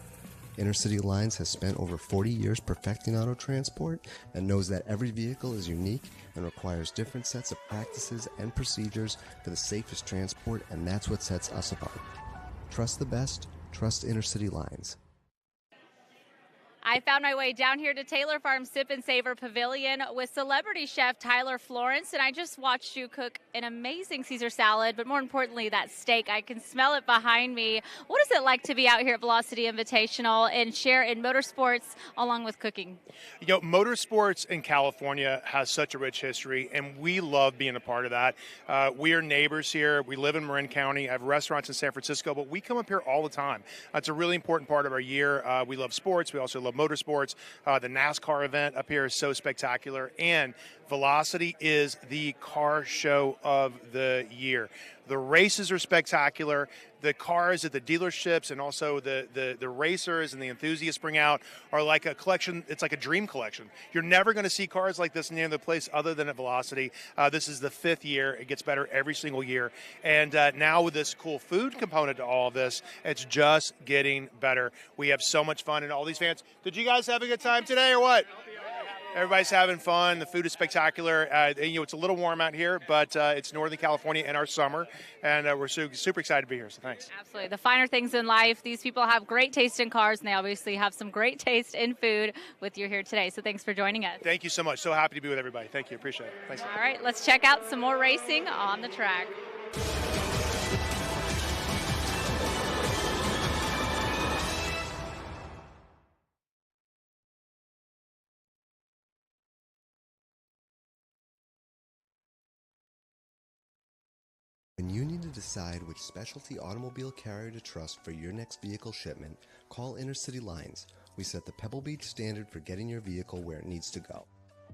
Intercity Lines has spent over 40 years perfecting auto transport and knows that every vehicle is unique and requires different sets of practices and procedures for the safest transport, and that's what sets us apart. Trust the best, trust Intercity Lines. I found my way down here to Taylor Farm Sip and Savor Pavilion with celebrity chef Tyler Florence, and I just watched you cook an amazing Caesar salad, but more importantly, that steak. I can smell it behind me. What is it like to be out here at Velocity Invitational and share in motorsports along with cooking? You know, motorsports in California has such a rich history, and we love being a part of that. We are neighbors here. We live in Marin County. I have restaurants in San Francisco, but we come up here all the time. It's a really important part of our year. We love sports. We also love motorsports. The NASCAR event up here is so spectacular, and Velocity is the car show of the year. The races are spectacular. The cars at the dealerships and also the racers and the enthusiasts bring out are like a collection. It's like a dream collection. You're never going to see cars like this in any other place other than at Velocity. This is the 5th year. It gets better every single year. And now with this cool food component to all of this, it's just getting better. We have so much fun and all these fans. Did you guys have a good time today or what? Everybody's having fun. The food is spectacular. You know, it's a little warm out here, but it's Northern California in our summer, and we're super excited to be here, so thanks. Absolutely. The finer things in life. These people have great taste in cars, and they obviously have some great taste in food with you here today, so thanks for joining us. Thank you so much. So happy to be with everybody. Thank you. Appreciate it. Thanks. All right, let's check out some more racing on the track. When you need to decide which specialty automobile carrier to trust for your next vehicle shipment, call Intercity Lines. We set the Pebble Beach standard for getting your vehicle where it needs to go.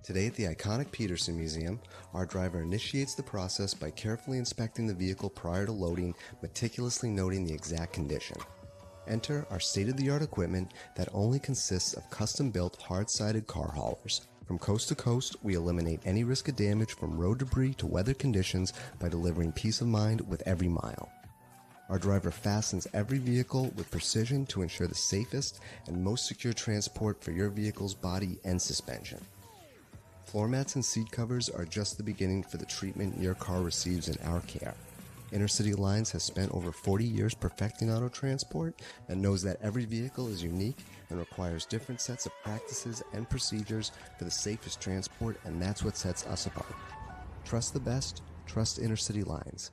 Today at the iconic Peterson Museum, our driver initiates the process by carefully inspecting the vehicle prior to loading, meticulously noting the exact condition. Enter our state-of-the-art equipment that only consists of custom-built hard-sided car haulers. From coast to coast, we eliminate any risk of damage from road debris to weather conditions by delivering peace of mind with every mile. Our driver fastens every vehicle with precision to ensure the safest and most secure transport for your vehicle's body and suspension. Floor mats and seat covers are just the beginning for the treatment your car receives in our care. Intercity Lines has spent over 40 years perfecting auto transport and knows that every vehicle is unique and requires different sets of practices and procedures for the safest transport, and that's what sets us apart. Trust the best, trust Intercity Lines.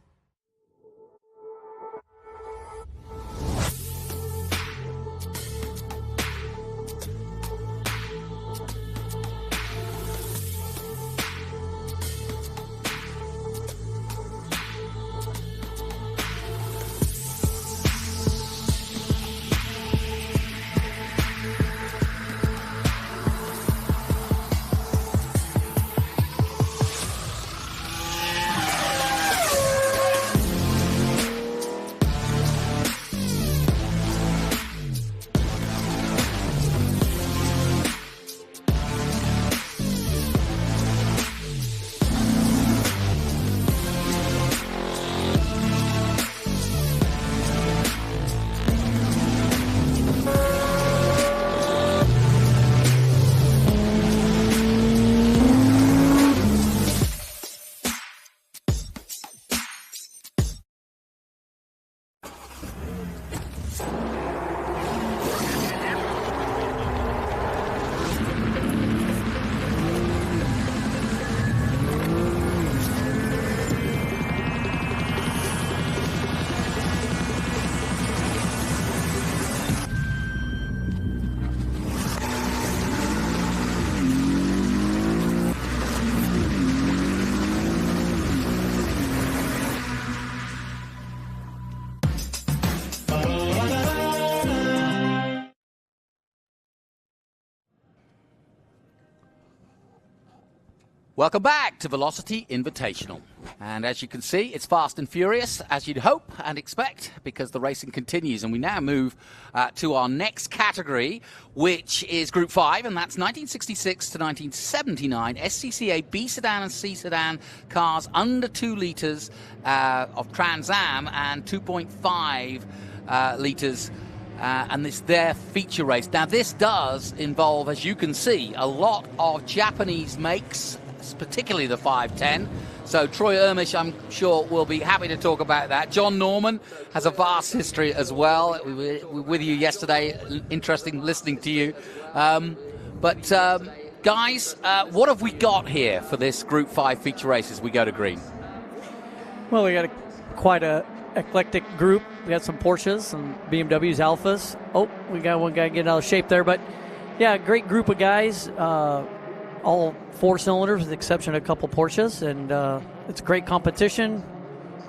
Welcome back to Velocity Invitational. And as you can see, it's fast and furious, as you'd hope and expect, because the racing continues. And we now move to our next category, which is Group 5, and that's 1966 to 1979 SCCA B sedan and C sedan cars under 2 litres of Trans Am and 2.5 litres. And it's their feature race. Now, this does involve, as you can see, a lot of Japanese makes, particularly the 510. So Troy Ermish, I'm sure, will be happy to talk about that. John Norman has a vast history as well. We were with you yesterday. Interesting listening to you. Guys, what have we got here for this Group 5 feature race as we go to green? Well, we got quite a eclectic group. We got some Porsches, some BMWs, Alphas. Oh, we got one guy getting out of shape there, but yeah, great group of guys. All 4 cylinders with the exception of a couple Porsches, and it's great competition,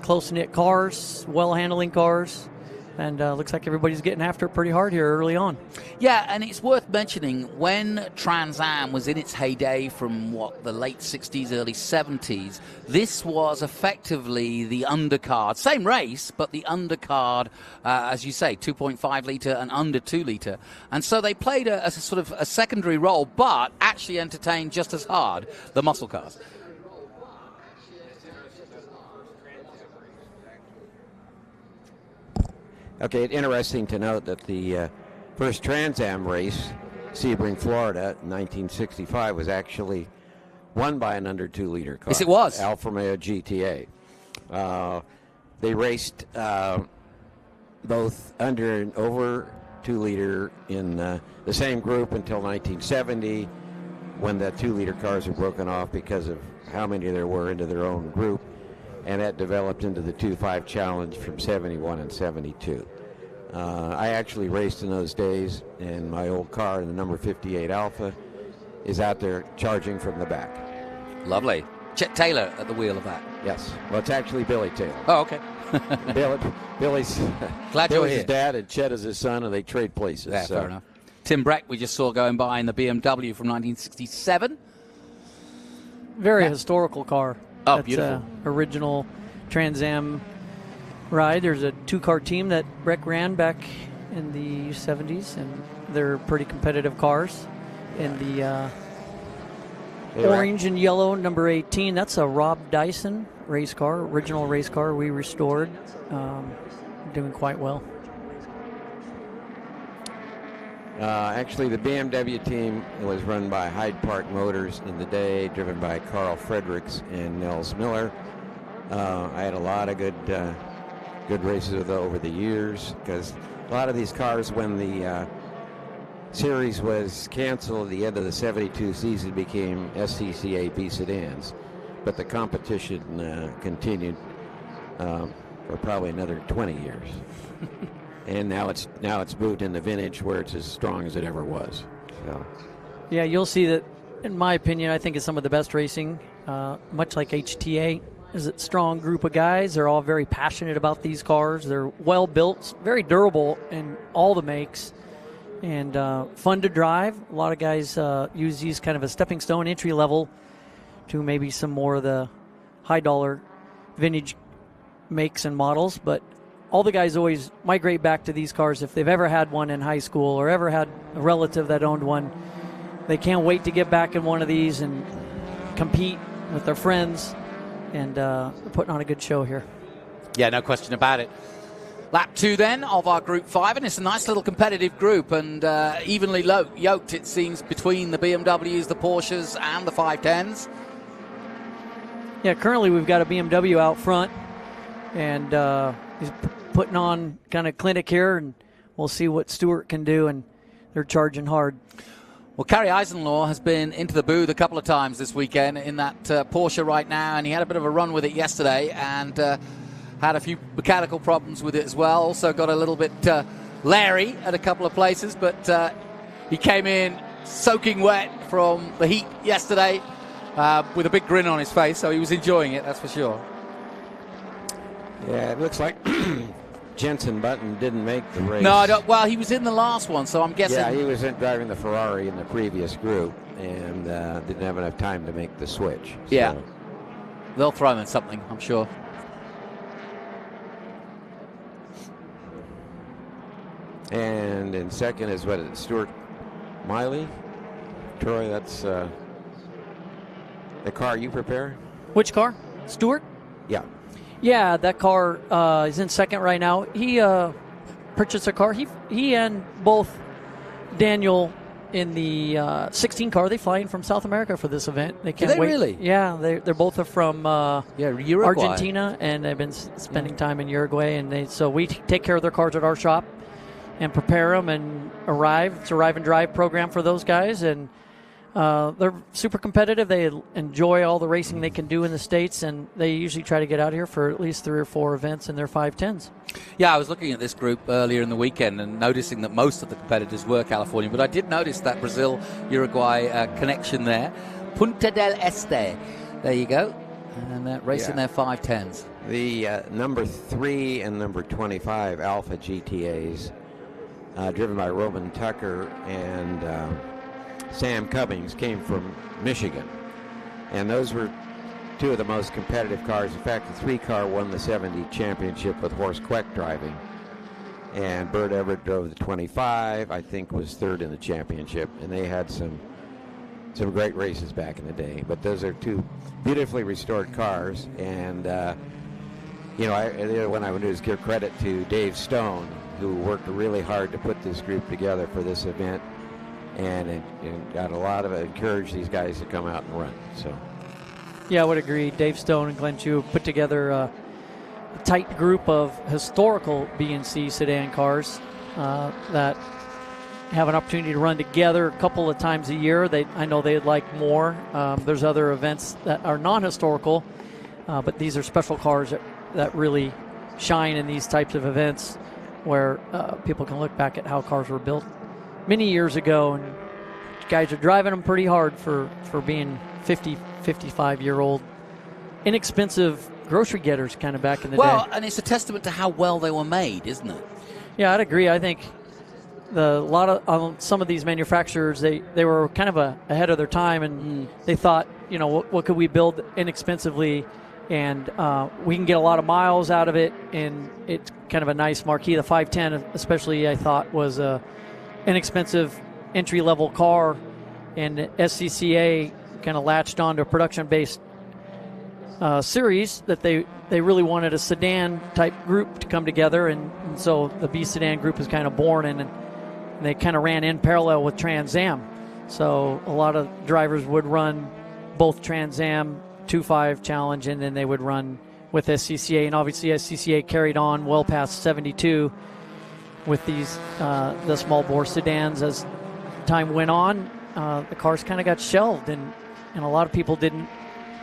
close-knit cars, well-handling cars, and looks like everybody's getting after it pretty hard here early on. Yeah, and it's worth mentioning when Trans Am was in its heyday from, the late 60s, early 70s, this was effectively the undercard. Same race, but the undercard, as you say, 2.5 litre and under 2 litre. And so they played a sort of a secondary role, but actually entertained just as hard the muscle cars. Okay, interesting to note that the first Trans Am race, Sebring, Florida, in 1965, was actually won by an under 2 liter car. Yes, it was. Alfa Romeo GTA. They raced both under and over 2 liter in the same group until 1970, when the 2 liter cars were broken off because of how many there were into their own group. And that developed into the 2.5 challenge from 71 and 72. I actually raced in those days, and my old car, the number 58 Alpha, is out there charging from the back. Lovely. Chet Taylor at the wheel of that. Yes. Well, it's actually Billy Taylor. Oh, okay. Billy's Glad you're Billy's here. his dad, and Chet is his son, and they trade places. Yeah, so. fair enough. Tim Breck we just saw going by in the BMW from 1967. Very historical car. Oh, That's beautiful. Original Trans Am ride. There's a 2-car team that Breck ran back in the 70s, and they're pretty competitive cars. In the orange and yellow, number 18, that's a Rob Dyson race car, original race car we restored. Doing quite well. Actually, the BMW team was run by Hyde Park Motors in the day, driven by Carl Fredericks and Nels Miller. I had a lot of good races with over the years, because a lot of these cars, when the series was canceled at the end of the 72 season, became SCCA B sedans, but the competition continued for probably another 20 years. And now it's moved into vintage, where it's as strong as it ever was. So. Yeah, you'll see that, in my opinion, I think it's some of the best racing, much like HTA. Is a strong group of guys. They're all very passionate about these cars. They're well built, very durable in all the makes, and fun to drive. A lot of guys use these kind of a stepping stone entry level to maybe some more of the high dollar vintage makes and models, but all the guys always migrate back to these cars if they've ever had one in high school or ever had a relative that owned one. They can't wait to get back in one of these and compete with their friends, and putting on a good show here. Yeah, no question about it. Lap 2 then of our Group 5, and it's a nice little competitive group, and evenly yoked, it seems, between the BMWs, the Porsches, and the 510s. Yeah, currently we've got a BMW out front, and he's putting on kind of clinic here, and we'll see what Stewart can do, and they're charging hard. Well, Kerry Eisenlaw has been into the booth a couple of times this weekend in that Porsche right now, and he had a bit of a run with it yesterday, and had a few mechanical problems with it as well. Also got a little bit leery at a couple of places, but he came in soaking wet from the heat yesterday with a big grin on his face, so he was enjoying it, that's for sure. Yeah, it looks like Jenson Button didn't make the race. No, I don't. Well, he was in the last one, so I'm guessing. Yeah, he was driving the Ferrari in the previous group, and didn't have enough time to make the switch. So. Yeah, they'll throw him in something, I'm sure. And in second is Stuart Miley. Troy, that's the car you prepare? Which car? Stewart? Yeah. Yeah, that car is in second right now. He purchased a car. He and both Daniel in the 16 car, they fly in from South America for this event. They can't Do they wait. really? Yeah, they're both from Uruguay. Argentina, and they've been spending time in Uruguay. And so we take care of their cars at our shop and prepare them and arrive. It's a arrive and drive program for those guys, and They're super competitive. They enjoy all the racing they can do in the States, and they usually try to get out here for at least 3 or 4 events in their 510s. Yeah, I was looking at this group earlier in the weekend and noticing that most of the competitors were California, but I did notice that Brazil-Uruguay connection there. Punta del Este. There you go. And racing their 510s. The number 3 and number 25 Alpha GTAs, driven by Roman Tucker and Sam Cummings, came from Michigan. And those were 2 of the most competitive cars. In fact, the 3 car won the 70 championship with Horst Queck driving. And Bert Everett drove the 25, I think was 3rd in the championship. And they had some great races back in the day. But those are 2 beautifully restored cars. And, the other one I would do is give credit to Dave Stone, who worked really hard to put this group together for this event. And got a lot of encouraged these guys to come out and run. So, yeah, I would agree. Dave Stone and Glenn Chu put together a tight group of historical B&C sedan cars that have an opportunity to run together a couple of times a year. I know they'd like more. There's other events that are non-historical, but these are special cars that really shine in these types of events where people can look back at how cars were built many years ago, and guys are driving them pretty hard for being 50, 55-year-old inexpensive grocery getters kind of back in the day. Well, and it's a testament to how well they were made, isn't it? Yeah, I'd agree. I think some of these manufacturers, they were kind of ahead of their time, and they thought, what could we build inexpensively, and we can get a lot of miles out of it, and it's kind of a nice marquee. The 510 especially, I thought, was a inexpensive entry-level car, and SCCA kind of latched onto a production-based series that they really wanted a sedan-type group to come together, and so the B Sedan group is kind of born, and they kind of ran in parallel with Trans Am. So a lot of drivers would run both Trans Am 2.5 Challenge, and then they would run with SCCA, and obviously SCCA carried on well past 72 with these the small bore sedans. As time went on, the cars kind of got shelved, and a lot of people didn't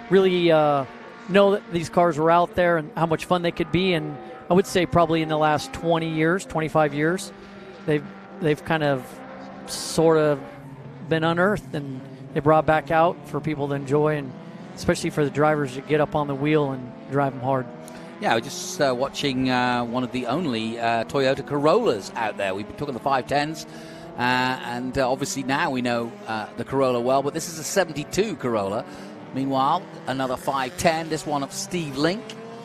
really know that these cars were out there and how much fun they could be. And I would say probably in the last 20 years, 25 years, they've kind of sort of been unearthed, and they brought back out for people to enjoy, and especially for the drivers to get up on the wheel and drive them hard. Yeah, we're just watching one of the only Toyota Corollas out there. We've been talking the 510s, and obviously now we know the Corolla well, but this is a 72 Corolla. Meanwhile, another 510, this one of Steve Link,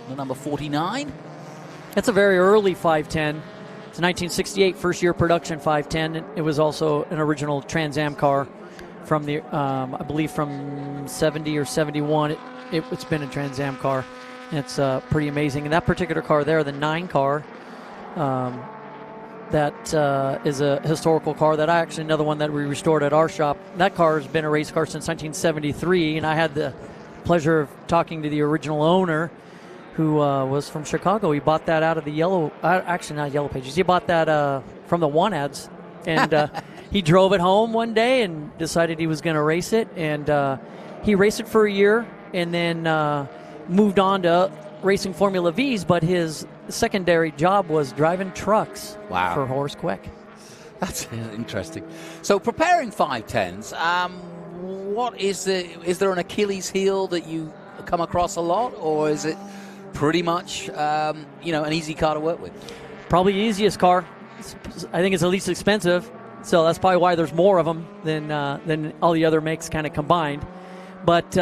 the number 49. That's a very early 510. It's a 1968 first-year production 510. It was also an original Trans Am car from the, I believe from 70 or 71. It's been a Trans Am car. It's pretty amazing. And that particular car there, the 9 car, that is a historical car. That actually another one that we restored at our shop. That car has been a race car since 1973, and I had the pleasure of talking to the original owner, who was from Chicago. He bought that out of the actually not Yellow Pages. He bought that from the Want Ads, and he drove it home one day and decided he was going to race it, and he raced it for a year, and then moved on to racing Formula Vs, but his secondary job was driving trucks for Horst Queck. That's interesting. So preparing 510s, what is there an Achilles heel that you come across a lot, or is it pretty much an easy car to work with? Probably the easiest car. I think it's the least expensive, so that's probably why there's more of them than all the other makes kind of combined. But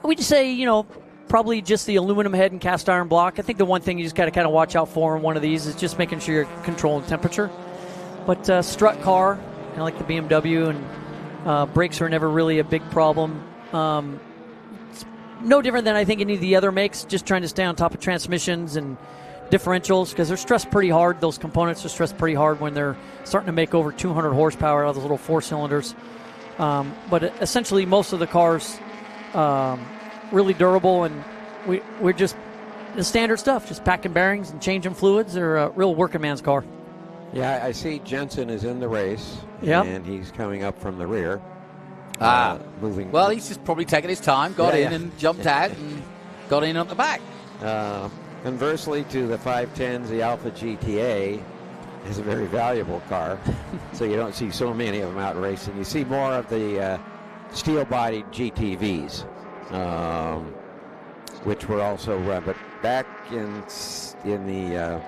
we just say, probably just the aluminum head and cast iron block. I think the one thing you just got to kind of watch out for in one of these is just making sure you're controlling temperature. But strut car, kind of like the BMW, and brakes are never really a big problem. It's no different than I think any of the other makes, just trying to stay on top of transmissions and differentials, because they're stressed pretty hard. Those components are stressed pretty hard when they're starting to make over 200 horsepower out of those little 4-cylinders. But essentially most of the cars really durable, and we're just the standard stuff, just packing bearings and changing fluids. They're a real working man's car. Yeah, I see Jenson is in the race, yep, and he's coming up from the rear. moving. Well, he's just probably taken his time, got in and jumped out and got in at the back. Conversely to the 510s, the Alpha GTA is a very valuable car, so you don't see so many of them out racing. You see more of the steel-bodied GTVs, which were also run. But back in the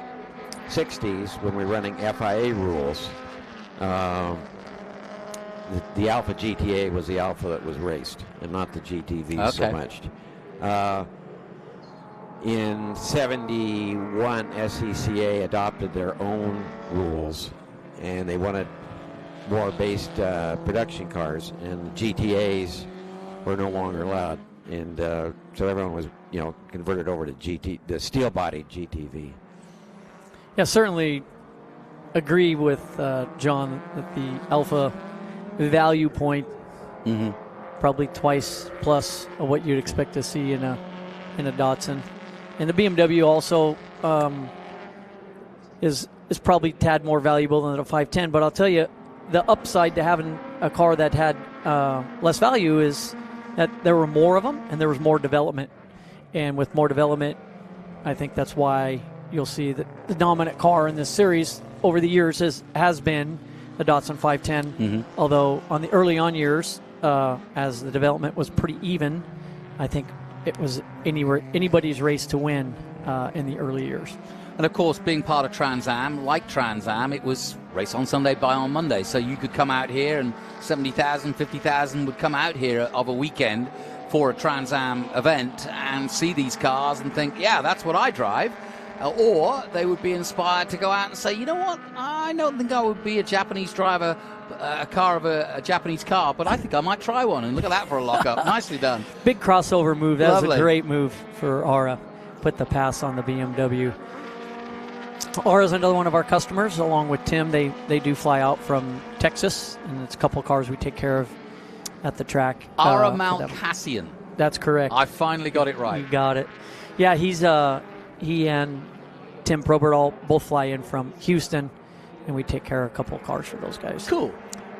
60s, when we were running FIA rules, the Alpha GTA was the Alpha that was raced, and not the GTVs so much. In 71, SCCA adopted their own rules, and they wanted more based production cars, and the GTAs were no longer allowed, and so everyone was, converted over to the steel-bodied GTV. Yeah, certainly agree with John that the Alpha value point probably twice plus of what you'd expect to see in a Datsun. And the BMW also is probably a tad more valuable than a 510. But I'll tell you, the upside to having a car that had less value is that there were more of them and there was more development. And with more development, I think that's why you'll see that the dominant car in this series over the years has been the Datsun 510. Although on the early on years, as the development was pretty even, I think it was anybody's race to win in the early years. And of course, being part of Trans Am, it was race on Sunday, buy on Monday. So you could come out here and 70,000, 50,000 would come out here of a weekend for a Trans Am event and see these cars and think, yeah, that's what I drive. Or they would be inspired to go out and say, you know what, I don't think I would be a Japanese driver, a car of a Japanese car, but I think I might try one. And look at that for a lockup. Nicely done. Big crossover move. That Lovely. was a great move for Aura. Put the pass on the BMW. Aura is another one of our customers, along with Tim. They do fly out from Texas, and it's a couple of cars we take care of at the track. Aura Mount Cassian. That's correct. I finally got it right. You got it. Yeah, he and Tim Probert both fly in from Houston, and we take care of a couple of cars for those guys. Cool.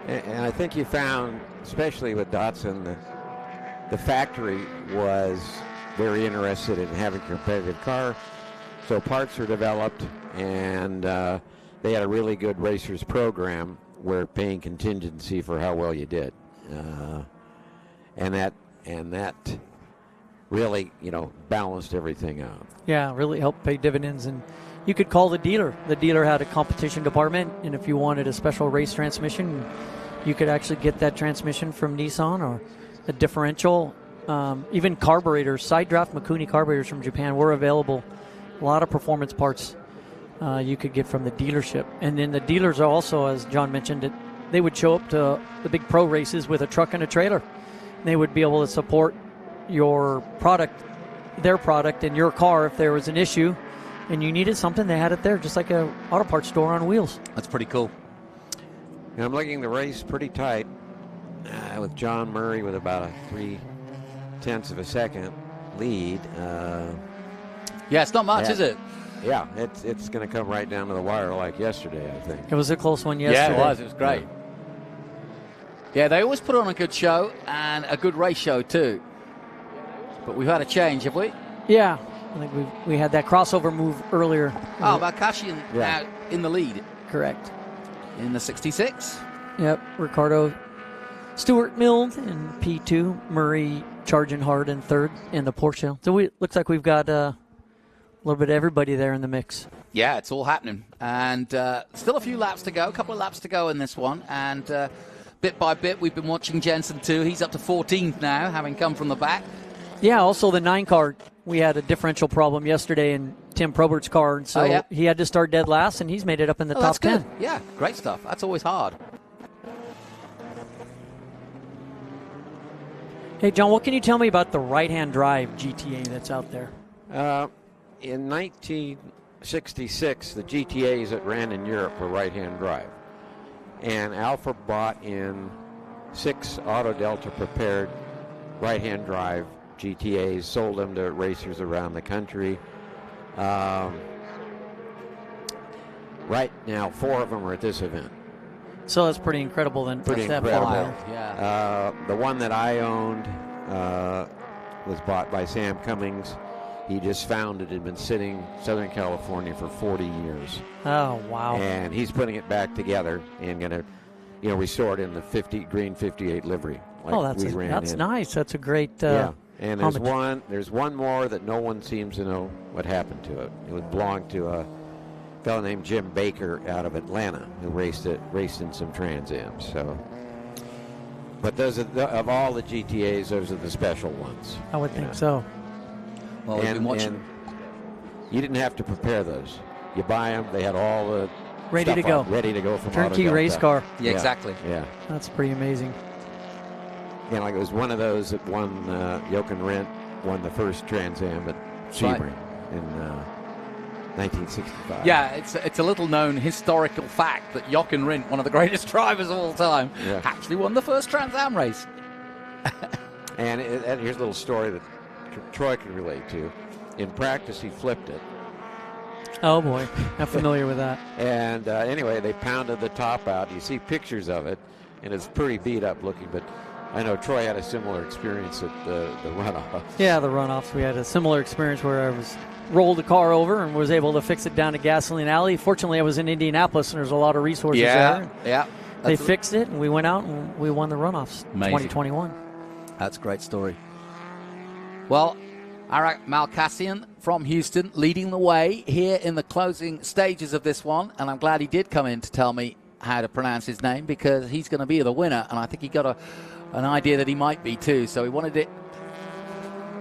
And I think you found, especially with Datsun, the factory was very interested in having a competitive car. So parts are developed, and they had a really good racers program where paying contingency for how well you did, and that really balanced everything out. Yeah, really helped pay dividends. And you could call the dealer. The dealer had a competition department, and if you wanted a special race transmission, you could actually get that transmission from Nissan, or a differential. Even carburetors, side draft Mikuni carburetors from Japan were available. A lot of performance parts you could get from the dealership. And then the dealers are also, as John mentioned, they would show up to the big pro races with a truck and a trailer. And they would be able to support your product, their product, and your car if there was an issue and you needed something. They had it there, just like a auto parts store on wheels. That's pretty cool. And I'm looking the race pretty tight with John Murray with about a 0.3 of a second lead. Yeah, it's not much, is it? Yeah, it's going to come right down to the wire like yesterday, I think. It was a close one yesterday. Yeah, it was. It was great. Yeah, they always put on a good show and a good race show too. But we've had a change, have we? Yeah, I think we had that crossover move earlier. Oh, Bakashian now in the lead. Correct. In the 66. Yep, Ricardo Stewart milled in P2, Murray charging hard in third in the Porsche. So looks like we've got a little bit of everybody there in the mix. Yeah, it's all happening. And still a few laps to go, a couple of laps to go in this one. And bit by bit, we've been watching Jenson too. He's up to 14th now, having come from the back. Yeah, also the 9 car, we had a differential problem yesterday in Tim Probert's car, and so he had to start dead last, and he's made it up in the top 10. Good. Yeah, great stuff. That's always hard. Hey, John, what can you tell me about the right-hand drive GTA that's out there? In 1966, the GTAs that ran in Europe were right-hand drive, and Alfa bought in 6 Auto Delta prepared right-hand drive GTAs, sold them to racers around the country. Right now, 4 of them are at this event. So that's pretty incredible then. Pretty That incredible. far. Yeah. The one that I owned was bought by Sam Cummings. He just found it had been sitting in Southern California for 40 years. Oh, wow. And he's putting it back together and going to, restore it in the green 58 livery. Like that's nice. That's a great yeah. And homage. there's one more that no one seems to know what happened to it. It belonged to a fellow named Jim Baker out of Atlanta who raced in some Trans Ams. So, but those are of all the GTAs, those are the special ones. I would think so. Well, we've been watching. And you didn't have to prepare those. You buy them. They had all the ready to go. Ready to go from turnkey Auto race Delta. car. Yeah, exactly. Yeah. That's pretty amazing. Yeah, like it was one of those that won Jochen Rindt won the first Trans Am at Sebring in 1965. Yeah, it's a little known historical fact that Jochen Rindt, one of the greatest drivers of all time, actually won the first Trans Am race. And here's a little story that Troy can relate to. In practice, he flipped it. Oh boy, I'm familiar with that. And anyway, they pounded the top out. You see pictures of it, and it's pretty beat up looking. But I know Troy had a similar experience at the runoff. Yeah, the runoffs. We had a similar experience where I rolled the car over and was able to fix it down to Gasoline Alley. Fortunately, I was in Indianapolis, and there's a lot of resources there. Yeah. They fixed it, and we went out and we won the runoffs. Amazing. 2021. That's a great story. Well, Arak Malkassian from Houston leading the way here in the closing stages of this one, and I'm glad he did come in to tell me how to pronounce his name because he's going to be the winner, and I think he got an idea that he might be too, so he wanted to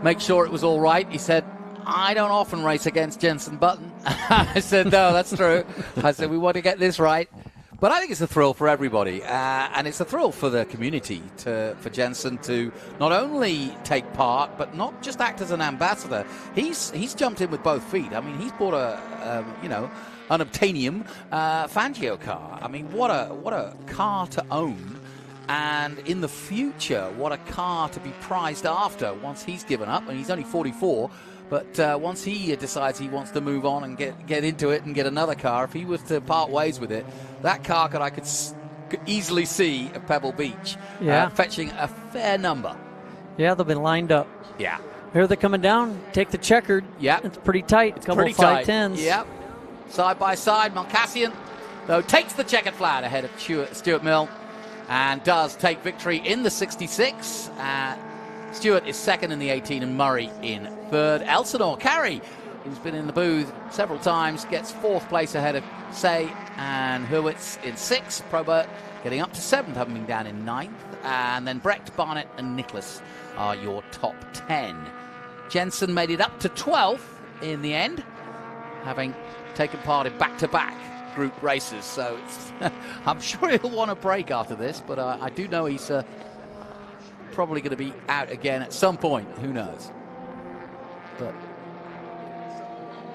make sure it was all right. He said, I don't often race against Jenson Button. I said, no, that's true. I said, we want to get this right. But I think it's a thrill for everybody, and it's a thrill for the community for Jenson to not only take part, but not just act as an ambassador. He's jumped in with both feet. I mean, he's bought an Obtainium Fangio car. I mean, what a car to own, and in the future, what a car to be prized after once he's given up, and he's only 44. But once he decides he wants to move on and get into it and get another car, if he was to part ways with it, that car I could easily see at Pebble Beach fetching a fair number. Yeah, they've been lined up. Yeah. Here they're coming down. Take the checkered. Yeah. It's pretty tight. It's couple pretty of tight. 510s. Yep. Side by side, Malkassian, though, takes the checkered flag ahead of Stuart Mill and does take victory in the 66. Stewart is second in the 18 and Murray in third. Elsinore Carey, who's been in the booth several times, gets fourth place ahead of Say and Hurwitz in sixth. Probert getting up to seventh, having been down in ninth. And then Brecht, Barnett and Nicholas are your top 10. Jenson made it up to 12th in the end, having taken part in back-to-back group races. So I'm sure he'll want a break after this, but I do know he's probably going to be out again at some point. Who knows? But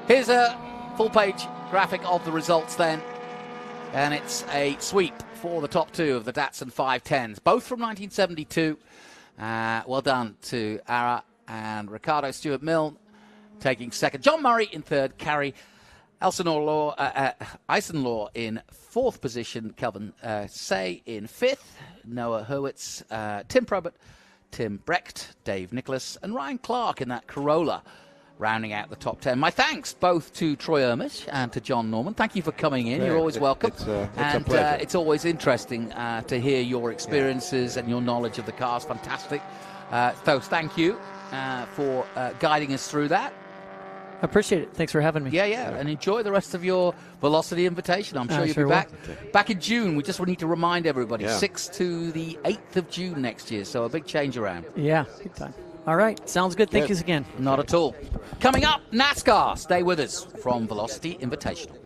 here's a full-page graphic of the results then, and it's a sweep for the top two of the Datsun 510s, both from 1972. Well done to Ara and Ricardo. Stuart Mill taking second, John Murray in third, Carey Eisenlaw in fourth position, Kelvin Say in fifth, Noah Hurwitz, Tim Probert, Tim Brecht, Dave Nicholas, and Ryan Clark in that Corolla, rounding out the top 10. My thanks both to Troy Ermish and to John Norman. Thank you for coming in. You're always welcome. It's a pleasure. It's always interesting to hear your experiences and your knowledge of the cars. Fantastic. So thank you for guiding us through that. I appreciate it. Thanks for having me. Yeah. And enjoy the rest of your Velocity Invitation. I'm sure you'll be back. Back in June. We just need to remind everybody, 6th to the 8th of June next year. So a big change around. Yeah, big time. All right. Sounds good. Thank you again. Not at all. Coming up, NASCAR. Stay with us from Velocity Invitational.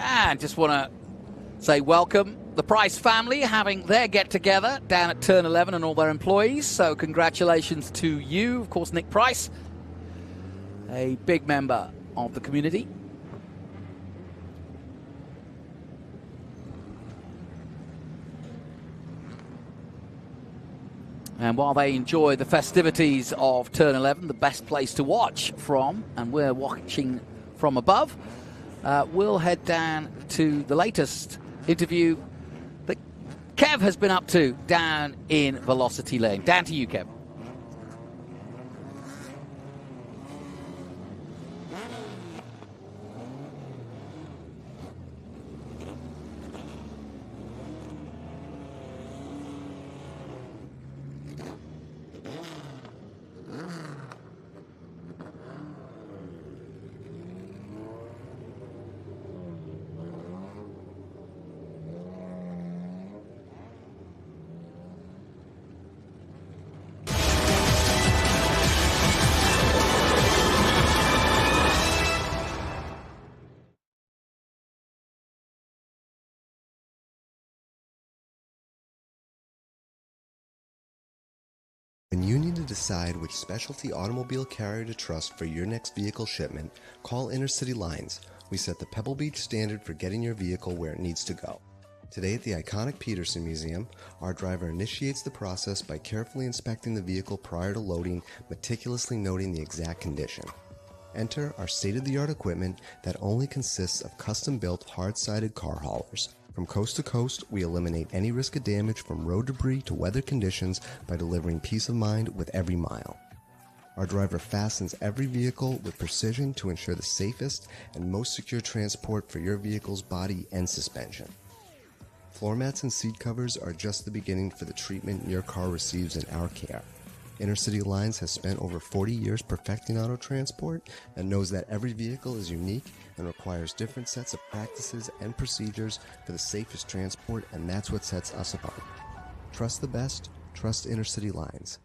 And just want to say welcome the Price family having their get-together down at Turn 11 and all their employees. So congratulations to you, of course, Nick Price, a big member of the community. And while they enjoy the festivities of Turn 11, the best place to watch from, and we're watching from above, we'll head down to the latest interview that Kev has been up to down in Velocity Lane. Down to you, Kev. When you need to decide which specialty automobile carrier to trust for your next vehicle shipment, call Intercity Lines. We set the Pebble Beach standard for getting your vehicle where it needs to go. Today at the iconic Peterson Museum, our driver initiates the process by carefully inspecting the vehicle prior to loading, meticulously noting the exact condition. Enter our state-of-the-art equipment that only consists of custom-built hard-sided car haulers. From coast to coast, we eliminate any risk of damage from road debris to weather conditions by delivering peace of mind with every mile. Our driver fastens every vehicle with precision to ensure the safest and most secure transport for your vehicle's body and suspension. Floor mats and seat covers are just the beginning for the treatment your car receives in our care. Intercity Lines has spent over 40 years perfecting auto transport and knows that every vehicle is unique and requires different sets of practices and procedures for the safest transport, and that's what sets us apart. Trust the best, trust Intercity Lines.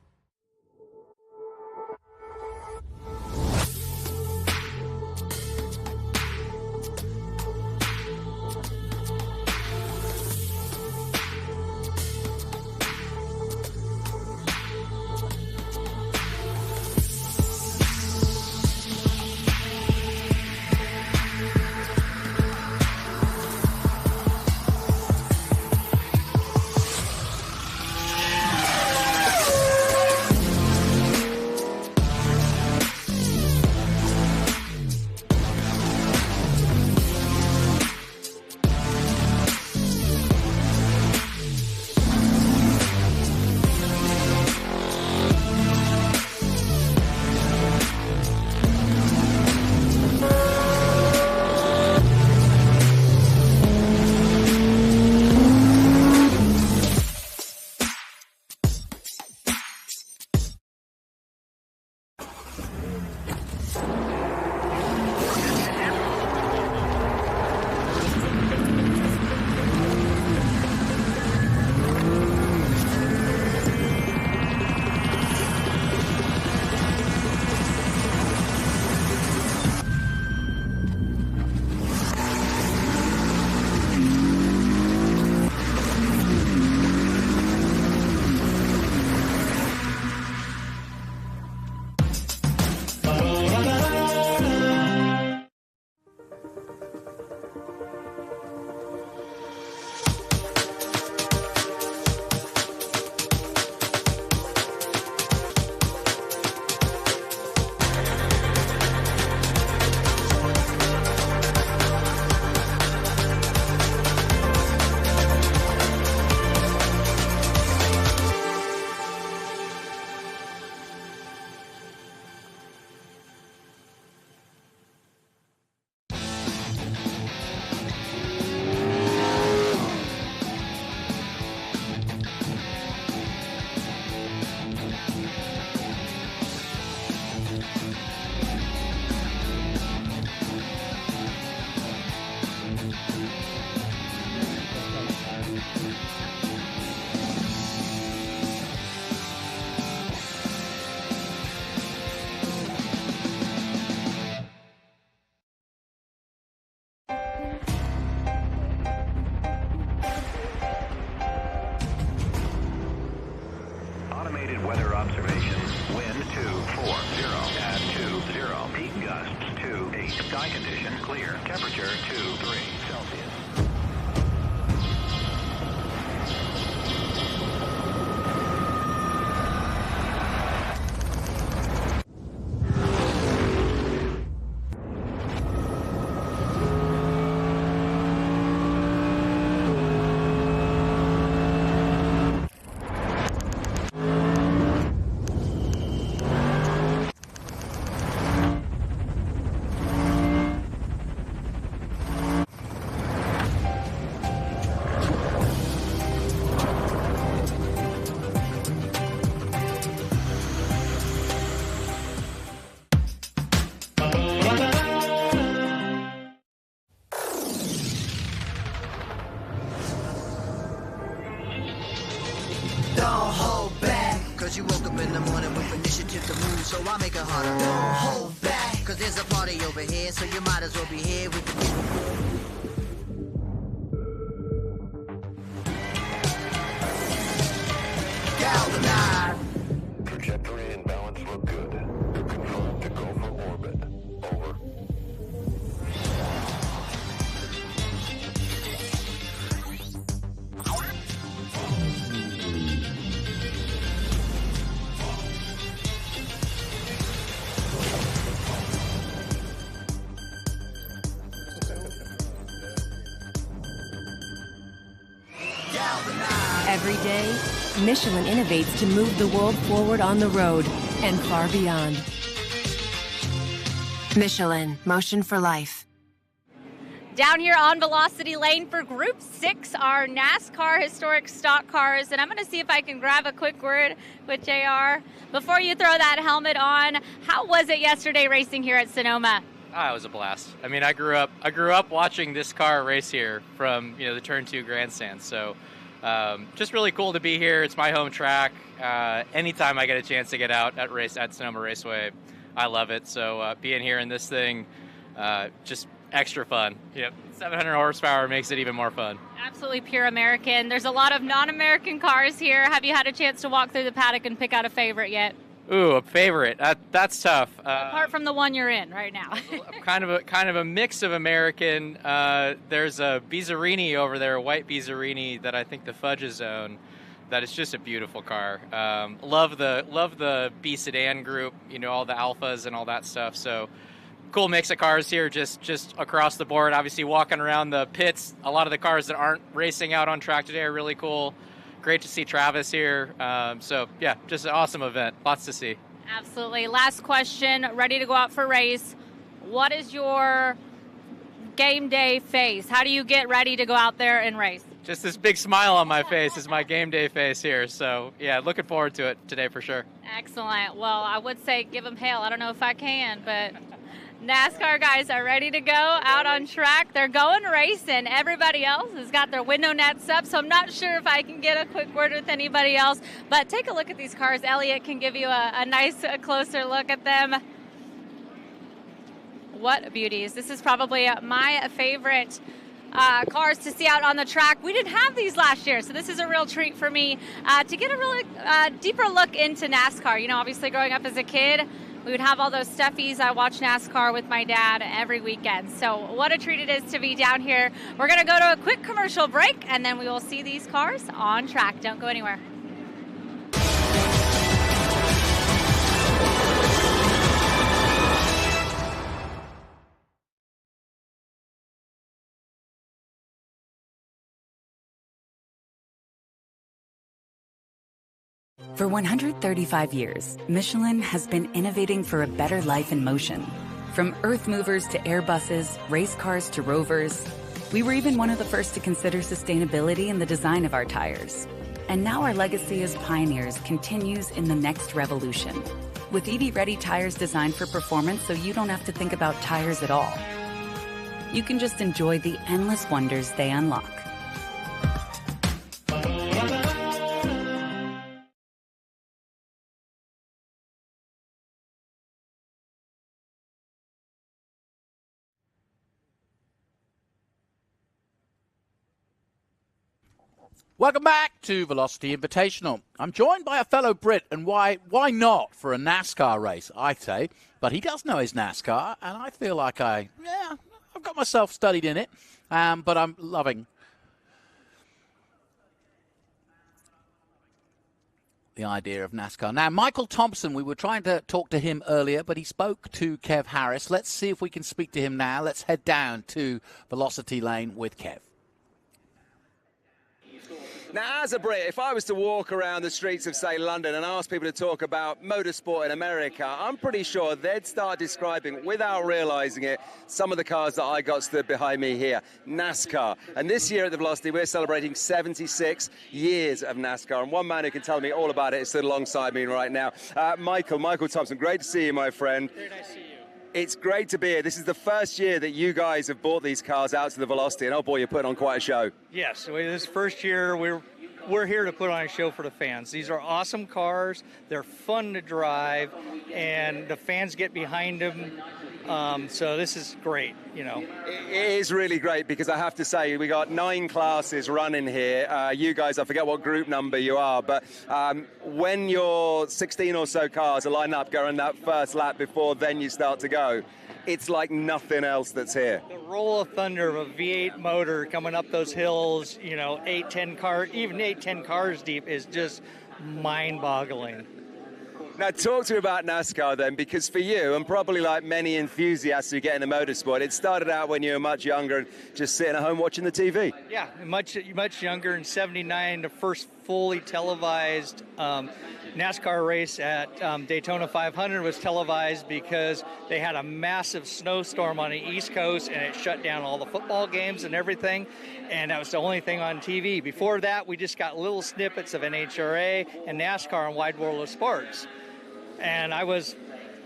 observation. Wind 240 at 20. Peak gusts 28. Sky condition clear. Temperature 23 Celsius. Cause you woke up in the morning with initiative to move, so I make it harder. Don't hold back, cause there's a party over here, so you might as well be here with the people. Galvanize. Trajectory and balance look good. Confirmed to go for orbit. Over. Every day, Michelin innovates to move the world forward on the road and far beyond. Michelin, motion for life. Down here on Velocity Lane for Group 6 are NASCAR historic stock cars, and I'm going to see if I can grab a quick word with JR. Before you throw that helmet on, how was it yesterday racing here at Sonoma? It was a blast. I mean, I grew up watching this car race here from the Turn 2 grandstand. So just really cool to be here. It's my home track. Anytime I get a chance to get out at Sonoma Raceway, I love it. So being here in this thing, just extra fun. Yep, 700 horsepower makes it even more fun. Absolutely pure American. There's a lot of non-American cars here. Have you had a chance to walk through the paddock and pick out a favorite yet? Ooh, a favorite. That's tough. Apart from the one you're in right now. kind of a mix of American. There's a Bizzarini over there, a white Bizzarini that I think the Fudges own. That is just a beautiful car. Love the B sedan group. All the Alphas and all that stuff. So cool mix of cars here, just across the board. Obviously, walking around the pits, a lot of the cars that aren't racing out on track today are really cool. Great to see Travis here. So, yeah, just an awesome event. Lots to see. Absolutely. Last question. Ready to go out for a race. What is your game day face? How do you get ready to go out there and race? Just this big smile on my face is my game day face here. So, yeah, looking forward to it today for sure. Excellent. Well, I would say give them hail. I don't know if I can, but NASCAR guys are ready to go out on track. They're going racing. Everybody else has got their window nets up, so I'm not sure if I can get a quick word with anybody else. But take a look at these cars. Elliot can give you a nice, closer look at them. What beauties. This is probably my favorite cars to see out on the track. We didn't have these last year, so this is a real treat for me to get a really deeper look into NASCAR. Obviously growing up as a kid, we would have all those stuffies. I watch NASCAR with my dad every weekend. So what a treat it is to be down here. We're going to go to a quick commercial break, and then we will see these cars on track. Don't go anywhere. For 135 years, Michelin has been innovating for a better life in motion. From earth movers to Airbuses, race cars to rovers, we were even one of the first to consider sustainability in the design of our tires. And now our legacy as pioneers continues in the next revolution. With EV-ready tires designed for performance so you don't have to think about tires at all. You can just enjoy the endless wonders they unlock. Welcome back to Velocity Invitational. I'm joined by a fellow Brit, and why not for a NASCAR race, I say. But he does know his NASCAR, and I feel like I've got myself studied in it, but I'm loving the idea of NASCAR. Now, Michael Thompson, we were trying to talk to him earlier, but he spoke to Kev Harris. Let's see if we can speak to him now. Let's head down to Velocity Lane with Kev. Now, as a Brit, if I was to walk around the streets of, say, London and ask people to talk about motorsport in America, I'm pretty sure they'd start describing, without realizing it, some of the cars that I got stood behind me here, NASCAR. And this year at the Velocity, we're celebrating 76 years of NASCAR. And one man who can tell me all about it is stood alongside me right now. Michael Thompson, great to see you, my friend. Very nice to see you. It's great to be here. This is the first year that you guys have brought these cars out to the Velocity, and oh boy, you're putting on quite a show. Yes, this first year we're here to put on a show for the fans. These are awesome cars. They're fun to drive, and the fans get behind them. So this is great, you know. It is really great because I have to say we got 9 classes running here. You guys, I forget what group number you are, but when your 16 or so cars are lined up going that first lap before then you start to go, it's like nothing else that's here. The roll of thunder of a V8 motor coming up those hills, you know, 8-10 cars deep is just mind-boggling. Now, talk to me about NASCAR then, because for you, and probably like many enthusiasts who get into motorsport, it started out when you were much younger and just sitting at home watching the TV. Yeah, much younger. In '79, the first fully televised NASCAR race at Daytona 500 was televised because they had a massive snowstorm on the East Coast, and it shut down all the football games and everything, and that was the only thing on TV. Before that, we just got little snippets of NHRA and NASCAR on Wide World of Sports. And I was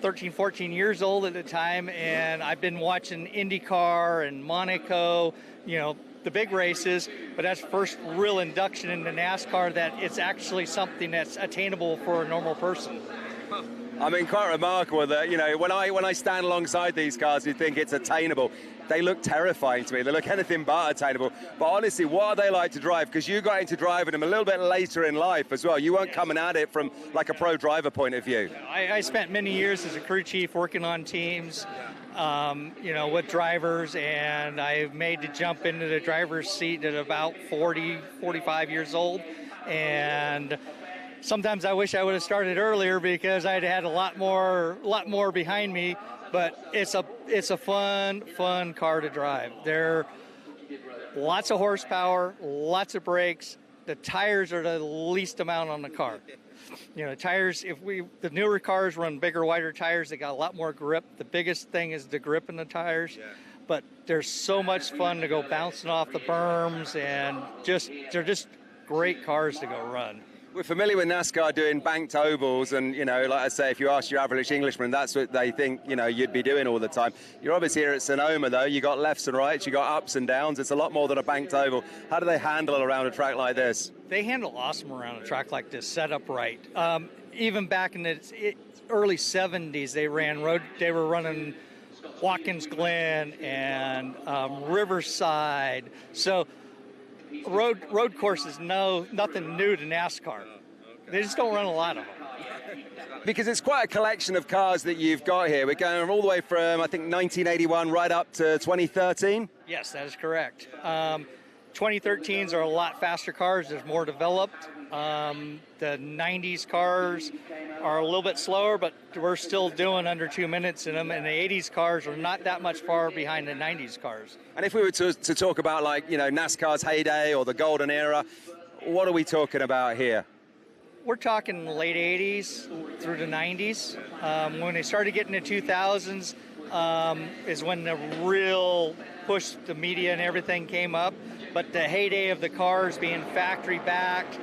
13, 14 years old at the time, and I've been watching IndyCar and Monaco, you know, the big races, but that's first real induction into NASCAR that it's actually something that's attainable for a normal person. I mean, quite remarkable that, you know, when I stand alongside these cars, you think it's attainable. They look terrifying to me. They look anything but attainable. But honestly, what are they like to drive? Because you got into driving them a little bit later in life as well. You weren't coming at it from like a pro driver point of view. I spent many years as a crew chief working on teams, you know, with drivers, and I made the jump into the driver's seat at about 40, 45 years old. And sometimes I wish I would have started earlier because I'd had a lot more behind me. But it's a fun car to drive. There are lots of horsepower, lots of brakes. The tires are the least amount on the car. You know, tires, the newer cars run bigger, wider tires. They got a lot more grip. The biggest thing is the grip in the tires. Yeah. But there's so much fun to go bouncing off the berms, and they're just great cars to go run. We're familiar with NASCAR doing banked ovals, and, you know, like I say, if you ask your average Englishman, that's what they think, you know, you'd be doing all the time. You're obviously here at Sonoma, though. You got lefts and rights, you got ups and downs. It's a lot more than a banked oval. How do they handle it around a track like this? They handle awesome around a track like this, set up right. Even back in the early 70s, they were running Watkins Glen and Riverside. So road courses, nothing new to NASCAR. They just don't run a lot of them. Because it's quite a collection of cars that you've got here. We're going all the way from, I think, 1981 right up to 2013? Yes, that is correct. 2013s are a lot faster cars. There's more developed. The 90s cars are a little bit slower, but we're still doing under 2 minutes in them. And the 80s cars are not that much far behind the 90s cars. And if we were to talk about, like, you know, NASCAR's heyday or the golden era, what are we talking about here? We're talking the late 80s through the 90s. When they started getting the 2000s is when the real push, the media and everything came up. But the heyday of the cars being factory-backed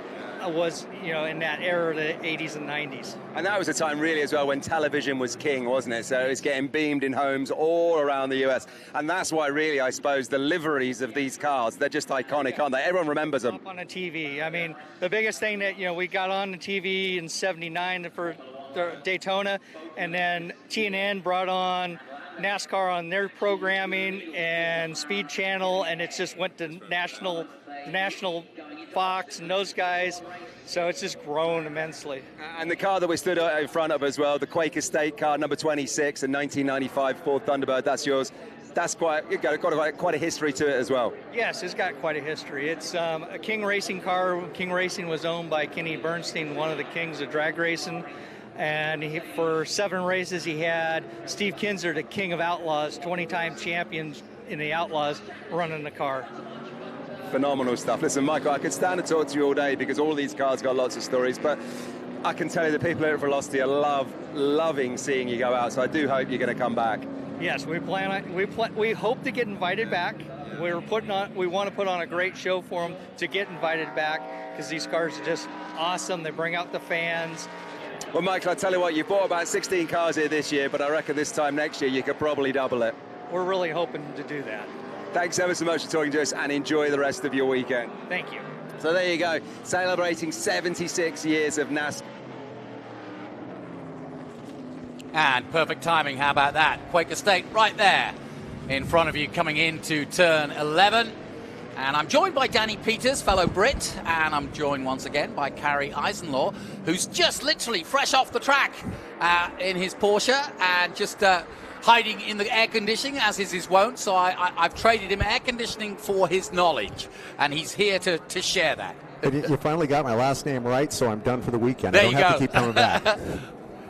was, you know, in that era, the 80s and 90s. And that was a time really as well when television was king, wasn't it? So it's getting beamed in homes all around the US. And that's why really, I suppose, the liveries of these cars, they're just iconic, aren't they? Everyone remembers them. Up on the TV. I mean, the biggest thing that, you know, we got on the TV in '79 for the Daytona, and then TNN brought on NASCAR on their programming and Speed Channel, and it just went to national Fox and those guys. So it's just grown immensely. And the car that we stood in front of as well, the Quaker State car, number 26, a 1995 Ford Thunderbird, that's yours. That's you've got quite a history to it as well. Yes, it's got quite a history. It's a King Racing car. King Racing was owned by Kenny Bernstein, one of the kings of drag racing. And for 7 races, he had Steve Kinzer, the king of outlaws, 20-time champions in the outlaws, running the car. Phenomenal stuff. Listen, Michael, I could stand and talk to you all day because all of these cars got lots of stories, but I can tell you the people here at Velocity are loving seeing you go out, so I do hope you're going to come back. Yes, we hope to get invited back. We want to put on a great show for them to get invited back because these cars are just awesome. They bring out the fans. Well, Michael, I tell you what, you bought about 16 cars here this year, but I reckon this time next year you could probably double it. We're really hoping to do that. Thanks ever so much for talking to us, and enjoy the rest of your weekend. Thank you. So there you go, celebrating 76 years of NASCAR. And perfect timing, how about that? Quaker State right there in front of you coming into turn 11. And I'm joined by Danny Peters, fellow Brit, and I'm joined once again by Carrie Eisenlaw, who's just literally fresh off the track in his Porsche and just hiding in the air conditioning, as is his wont. So I've traded him air conditioning for his knowledge, and he's here to share that. You finally got my last name right, so I'm done for the weekend. There I don't have to keep coming back.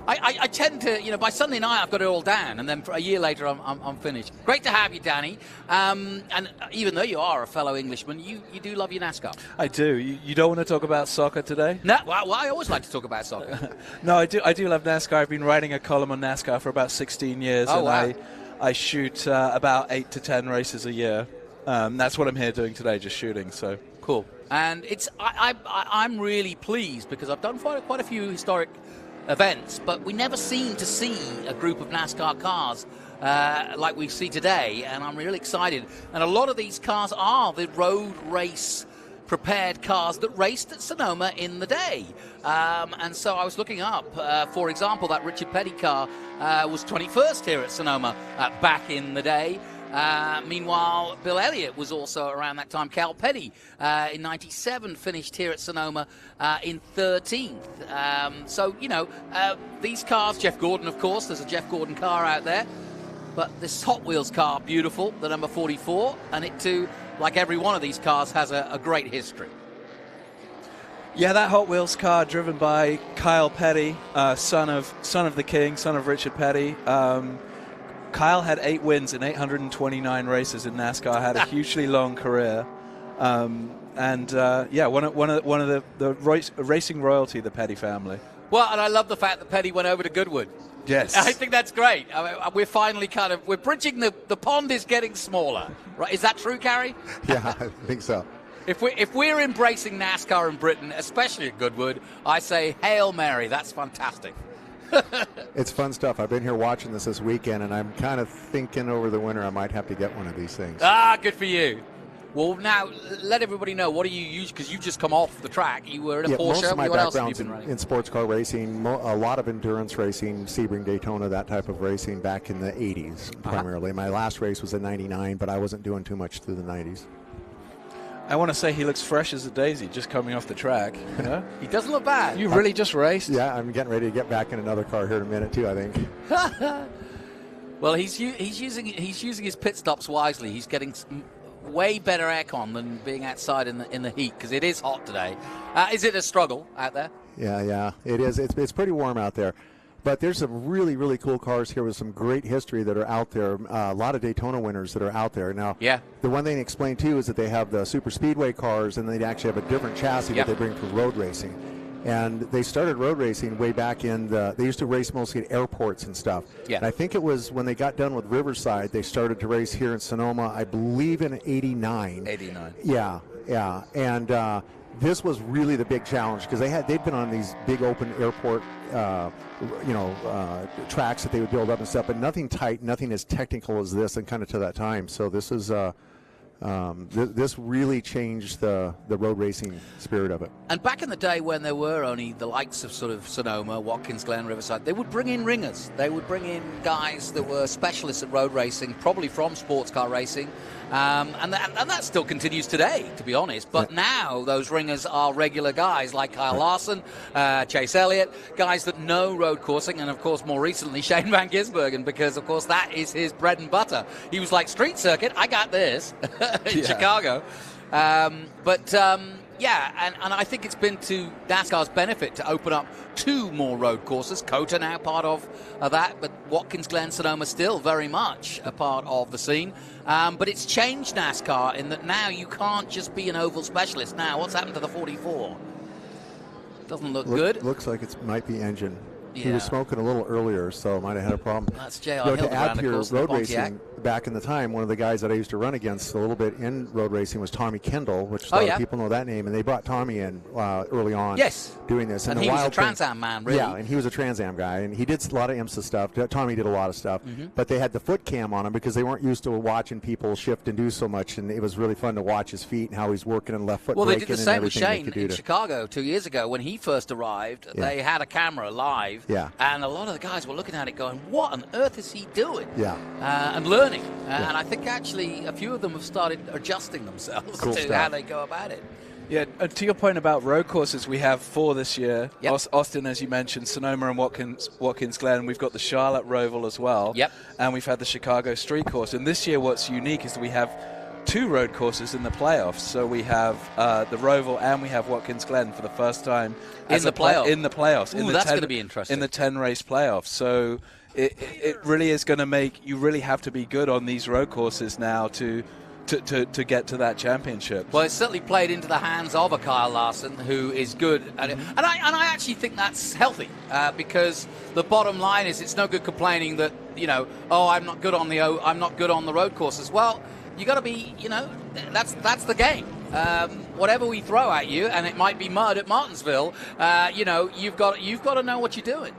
I tend to, by Sunday night I've got it all down, and then for a year later I'm finished. Great to have you, Danny. And even though you are a fellow Englishman, you do love your NASCAR. I do. You don't want to talk about soccer today? No, well, I always like to talk about soccer. No, I do love NASCAR. I've been writing a column on NASCAR for about 16 years, and wow. I shoot about 8 to 10 races a year. That's what I'm here doing today, just shooting. So cool. And I'm really pleased because I've done quite a few historic events, but we never seem to see a group of NASCAR cars like we see today, and I'm really excited. And a lot of these cars are the road race prepared cars that raced at Sonoma in the day. And so I was looking up, for example, that Richard Petty car was 21st here at Sonoma back in the day. Meanwhile, Bill Elliott was also around that time. Cal Petty in 97 finished here at Sonoma in 13th. So, these cars, Jeff Gordon, of course, there's a Jeff Gordon car out there. But this Hot Wheels car, beautiful, the number 44, and it too, like every one of these cars, has a great history. Yeah, that Hot Wheels car driven by Kyle Petty, son of the King, son of Richard Petty. Kyle had 8 wins in 829 races in NASCAR. Had a hugely long career, one of the racing royalty, the Petty family. Well, and I love the fact that Petty went over to Goodwood. Yes, I think that's great. We're finally we're bridging the pond is getting smaller, right? Is that true, Carrie? Yeah, I think so. If we're embracing NASCAR in Britain, especially at Goodwood, I say Hail Mary. That's fantastic. It's fun stuff. I've been here watching this weekend, and I'm kind of thinking over the winter I might have to get one of these things. Good for you. Well, now let everybody know, what do you use? Because you've just come off the track. You were in a Porsche. Most of my what else have you background's been running? in sports car racing, a lot of endurance racing, Sebring, Daytona, that type of racing back in the 80s primarily. My last race was in 99, but I wasn't doing too much through the 90s. I want to say he looks fresh as a daisy just coming off the track. You know? He doesn't look bad. You really just raced? Yeah, I'm getting ready to get back in another car here in a minute too, I think. Well, he's using his pit stops wisely. He's getting way better aircon than being outside in the heat, because it is hot today. Is it a struggle out there? Yeah, it is. It's pretty warm out there. But there's some really, really cool cars here with some great history that are out there. A lot of Daytona winners that are out there. Now, the one thing to explain, too, is that they have the super speedway cars, and they actually have a different chassis that they bring for road racing. And they started road racing way back in they used to race mostly at airports and stuff. Yeah. And I think it was when they got done with Riverside, they started to race here in Sonoma, I believe in 89. 89. Yeah. And this was really the big challenge, because they'd been on these big open airport tracks that they would build up and stuff, but nothing tight, nothing as technical as this and kind of to that time. So this is This really changed the road racing spirit of it. And back in the day when there were only the likes of sort of Sonoma, Watkins Glen, Riverside, they would bring in ringers. They would bring in guys that were specialists at road racing, probably from sports car racing. And that still continues today, to be honest. But now those ringers are regular guys like Kyle Larson, Chase Elliott, guys that know road coursing, and, of course, more recently, Shane Van Gisbergen, because, of course, that is his bread and butter. He was like, street circuit, I got this in Chicago. Yeah, and I think it's been to NASCAR's benefit to open up 2 more road courses. COTA now part of that, but Watkins Glen, Sonoma still very much a part of the scene. But it's changed NASCAR in that now you can't just be an oval specialist. Now, what's happened to the 44? Doesn't look good. Looks like it might be engine. Yeah. He was smoking a little earlier, so might have had a problem. That's J.R. To add to your road racing, back in the time, one of the guys that I used to run against a little bit in road racing was Tommy Kendall, which a lot of people know that name, and they brought Tommy in early on doing this. And he was a Trans Am man, really. Yeah, and he was a Trans Am guy, and he did a lot of IMSA stuff. Tommy did a lot of stuff, but they had the foot cam on him because they weren't used to watching people shift and do so much, and it was really fun to watch his feet and how he's working and left foot Well, braking. they did the same with Shane in Chicago 2 years ago. When he first arrived, they had a camera live, and a lot of the guys were looking at it going, what on earth is he doing? And learning. And I think actually a few of them have started adjusting themselves to how they go about it. Yeah, and to your point about road courses, we have 4 this year. Austin, as you mentioned, Sonoma and Watkins Glen. We've got the Charlotte Roval as well. And we've had the Chicago Street Course. And this year what's unique is that we have 2 road courses in the playoffs. So we have the Roval and we have Watkins Glen for the first time in the playoffs. In the playoffs. Ooh, that's going to be interesting. In the 10-race playoffs. So it really is going to make you really have to be good on these road courses now to get to that championship. Well, it's certainly played into the hands of a Kyle Larson, who is good at it. And I actually think that's healthy because the bottom line is it's no good complaining that, I'm not good on the road courses. Well, you got to be, that's the game. Whatever we throw at you, and it might be mud at Martinsville, you've got to know what you're doing.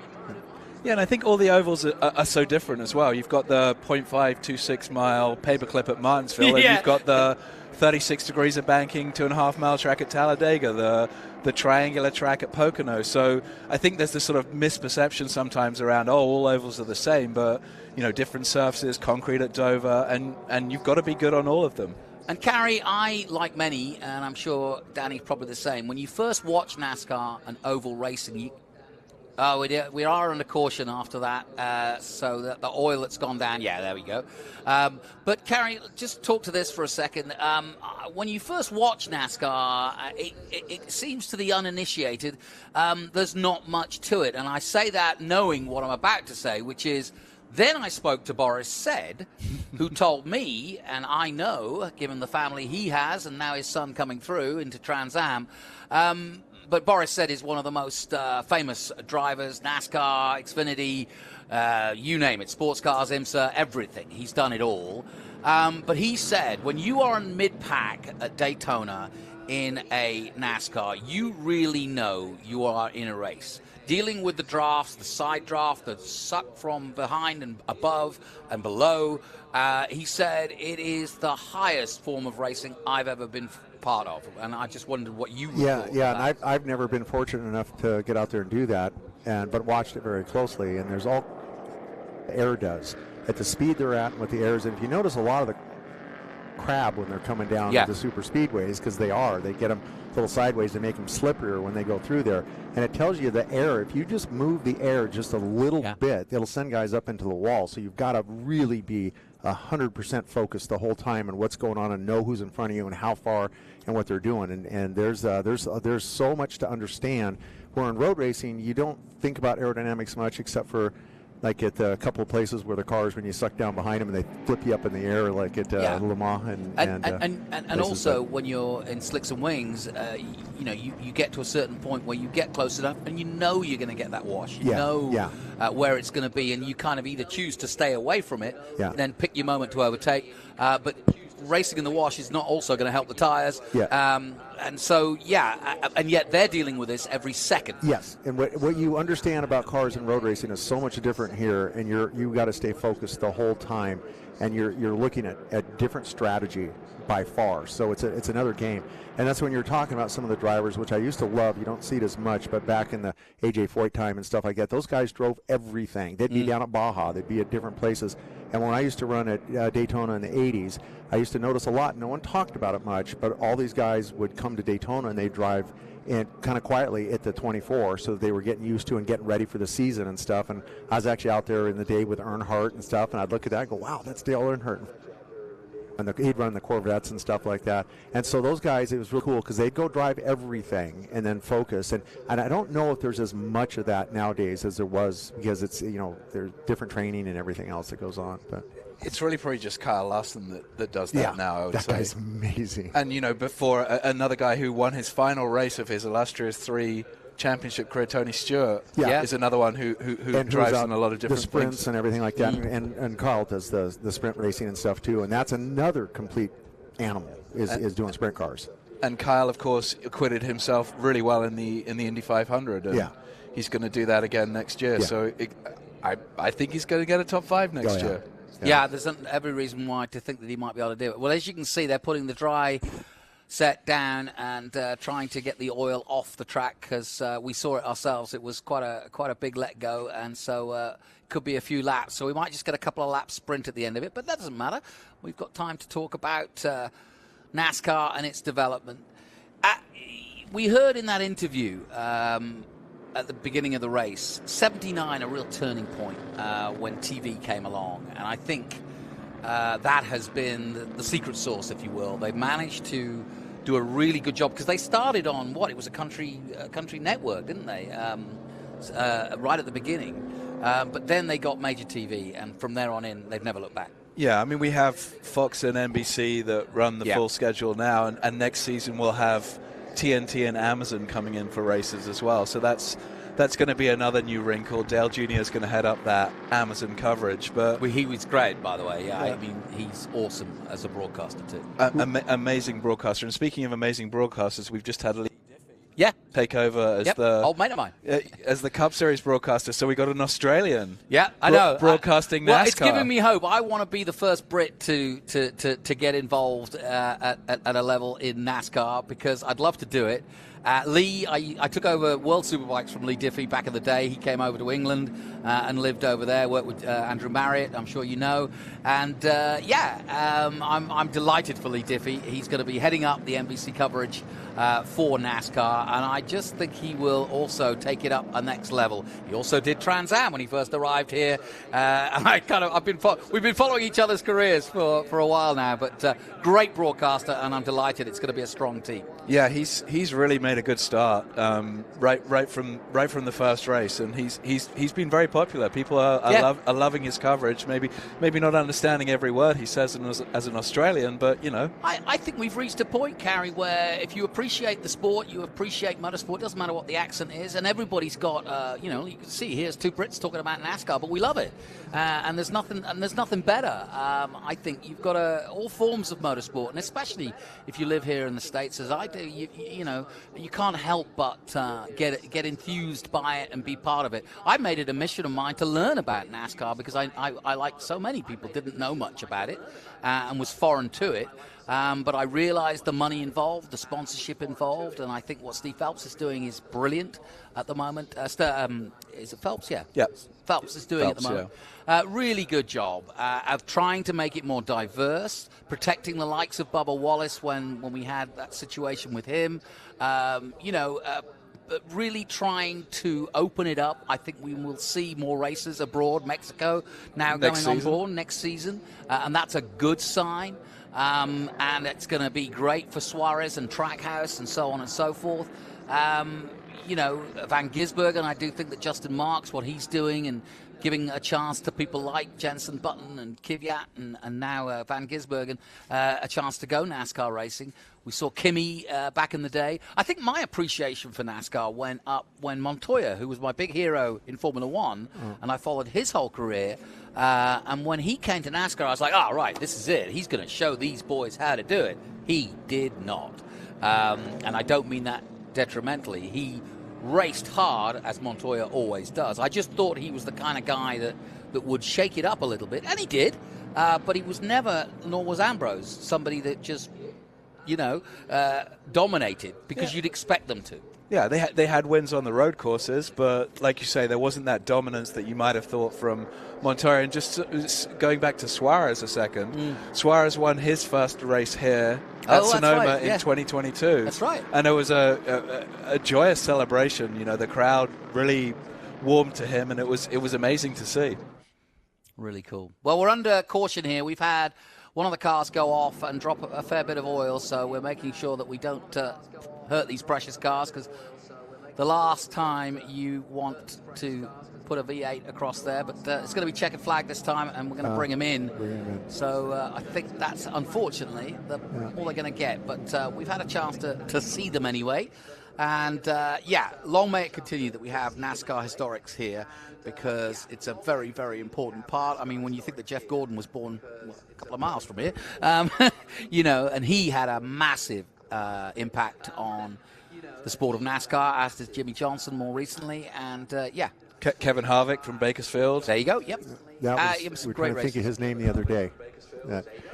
Yeah, and I think all the ovals are so different as well. You've got the 0.526 mile paperclip at Martinsville, and you've got the 36 degrees of banking, 2.5 mile track at Talladega, the triangular track at Pocono. So I think there's this sort of misperception sometimes around, all ovals are the same, but different surfaces, concrete at Dover, and you've got to be good on all of them. And Carrie, I, like many, and I'm sure Danny's probably the same, when you first watch NASCAR and oval racing, we are under caution after that, so that the oil that's gone down, there we go. But Carrie, just talk to this for a second. When you first watch NASCAR, it seems to the uninitiated, there's not much to it. And I say that knowing what I'm about to say, which is, then I spoke to Boris Said, who told me, and I know, given the family he has, and now his son coming through into Trans Am, but Boris Said is one of the most famous drivers, NASCAR, Xfinity, you name it, sports cars, IMSA, everything. He's done it all. But he said, when you are in mid-pack at Daytona in a NASCAR, you really know you are in a race. Dealing with the drafts, the side draft, the suck from behind and above and below, he said it is the highest form of racing I've ever been part of, and I just wondered what you thought. And I've never been fortunate enough to get out there and do that, but watched it very closely. And there's all the air does at the speed they're at and what the air is. And if you notice, a lot of the crab when they're coming down the super speedways, because they get them a little sideways to make them slipperier when they go through there. And it tells you the air. If you just move the air just a little bit, it'll send guys up into the wall. So you've got to really be 100% focused the whole time on what's going on and know who's in front of you and how far and what they're doing. And there's so much to understand. Where in road racing, you don't think about aerodynamics much, except for like at a couple of places where the cars, when you suck down behind them and they flip you up in the air, like at Le Mans and also when you're in slicks and wings, you get to a certain point where you get close enough and you know you're going to get that wash. You know where it's going to be, and you kind of either choose to stay away from it, then pick your moment to overtake. But racing in the wash is not also going to help the tires. And so, and yet they're dealing with this every second. Yes, and what you understand about cars and road racing is so much different here, and you got to stay focused the whole time. and you're looking at different strategy by far. So it's another game. And that's when you're talking about some of the drivers, which I used to love. You don't see it as much, but back in the A.J. Foyt time and stuff like that, those guys drove everything. They'd be down at Baja. They'd be at different places. And when I used to run at Daytona in the 80s, I used to notice a lot. No one talked about it much, but all these guys would come to Daytona and they'd drive and kind of quietly at the 24, so they were getting used to and getting ready for the season and stuff. And I was actually out there in the day with Earnhardt and stuff, and I'd look at that and go, wow, that's Dale Earnhardt. And he'd run the Corvettes and stuff like that. And so those guys, it was real cool because they'd go drive everything and then focus. And I don't know if there's as much of that nowadays as there was, because it's, there's different training and everything else that goes on. But it's really probably just Kyle Larson that does that now, I would say. That guy's amazing. And, before another guy who won his final race of his illustrious 3 championship career, Tony Stewart, is another one who drives in a lot of different the sprints things. And everything like that. And Carl does the sprint racing and stuff too. And that's another complete animal is doing sprint cars. And Kyle, of course, acquitted himself really well in the Indy 500. And he's going to do that again next year. Yeah. So I think he's going to get a top 5 next year. Yeah, there's every reason why to think that he might be able to do it. Well, as you can see, they're putting the dry set down and trying to get the oil off the track, because we saw it ourselves. It was quite a big let go, and so could be a few laps. So we might just get a couple of laps sprint at the end of it, but that doesn't matter. We've got time to talk about NASCAR and its development. We heard in that interview at the beginning of the race, 79, a real turning point when TV came along, and I think that has been the secret sauce, if you will. They've managed to do a really good job, because they started on it was a country network, didn't they? Right at the beginning, but then they got major TV, and from there on in, they've never looked back. Yeah, I mean, we have Fox and NBC that run the full schedule now, and next season we'll have TNT and Amazon coming in for races as well. So that's going to be another new wrinkle. Dale Jr. is going to head up that Amazon coverage. But he was great, by the way. Yeah, I mean, he's awesome as a broadcaster too. Amazing broadcaster. And speaking of amazing broadcasters, we've just had Lee Diffie take over as the old mate of mine as the Cup Series broadcaster. So we got an Australian. Yeah, I know. Broadcasting NASCAR. Well, it's giving me hope. I want to be the first Brit to get involved at a level in NASCAR, because I'd love to do it. Lee, I took over World Superbikes from Lee Diffie back in the day. He came over to England and lived over there, worked with Andrew Marriott, I'm sure you know. And, I'm delighted for Lee Diffie. He's going to be heading up the NBC coverage for NASCAR, and I just think he will also take it up a next level. He also did Trans Am when he first arrived here. We've been following each other's careers for a while now, but great broadcaster, and I'm delighted it's going to be a strong team. Yeah, he's really made a good start right from the first race, and he's been very popular. People are loving his coverage. Maybe not understanding every word he says as an Australian, but I think we've reached a point, Carrie, where if you appreciate the sport, you appreciate motorsport. Doesn't matter what the accent is, and everybody's got you can see here's 2 Brits talking about NASCAR, but we love it, and there's nothing better. I think you've got all forms of motorsport, and especially if you live here in the States, as I do. You can't help but get enthused by it and be part of it. I made it a mission of mine to learn about NASCAR, because I like so many people, didn't know much about it and was foreign to it. But I realized the money involved, the sponsorship involved, and I think what Steve Phelps is doing is brilliant at the moment. Is it Phelps? Yeah. Yep. Phelps is doing it at the moment. Really good job of trying to make it more diverse, protecting the likes of Bubba Wallace when we had that situation with him. Really trying to open it up. I think we will see more races abroad. Mexico now going on board next season, and that's a good sign. And it's going to be great for Suarez and Trackhouse and so on and so forth. Van Gisbergen, I do think that Justin Marks, what he's doing and giving a chance to people like Jenson Button and Kvyat and now Van Gisbergen a chance to go NASCAR racing. We saw Kimi back in the day. I think my appreciation for NASCAR went up when Montoya, who was my big hero in Formula One, and I followed his whole career, and when he came to NASCAR, I was like, right, this is it. He's going to show these boys how to do it. He did not. And I don't mean that detrimentally. He raced hard, as Montoya always does. I just thought he was the kind of guy that would shake it up a little bit, and he did. but he was never, nor was Ambrose, somebody that just, dominated because you'd expect them to. Yeah, they had wins on the road courses, but like you say, there wasn't that dominance that you might have thought from Montoya. And just going back to Suarez a second, Suarez won his first race here at Sonoma in 2022. That's right. And it was a joyous celebration. The crowd really warmed to him, and it was amazing to see. Really cool. Well, we're under caution here. We've had one of the cars go off and drop a fair bit of oil, so we're making sure that we don't hurt these precious cars, because the last time you want to put a V8 across there, but it's going to be checkered flag this time, and we're going to bring him in. So I think that's, unfortunately, all they're going to get. But we've had a chance to see them anyway. And, long may it continue that we have NASCAR Historics here, because it's a very, very important part. I mean, when you think that Jeff Gordon was born a couple of miles from here, and he had a massive impact on the sport of NASCAR, as did Jimmy Johnson more recently. And, Kevin Harvick from Bakersfield. There you go, yep. That was, we were trying to think of his name the other day.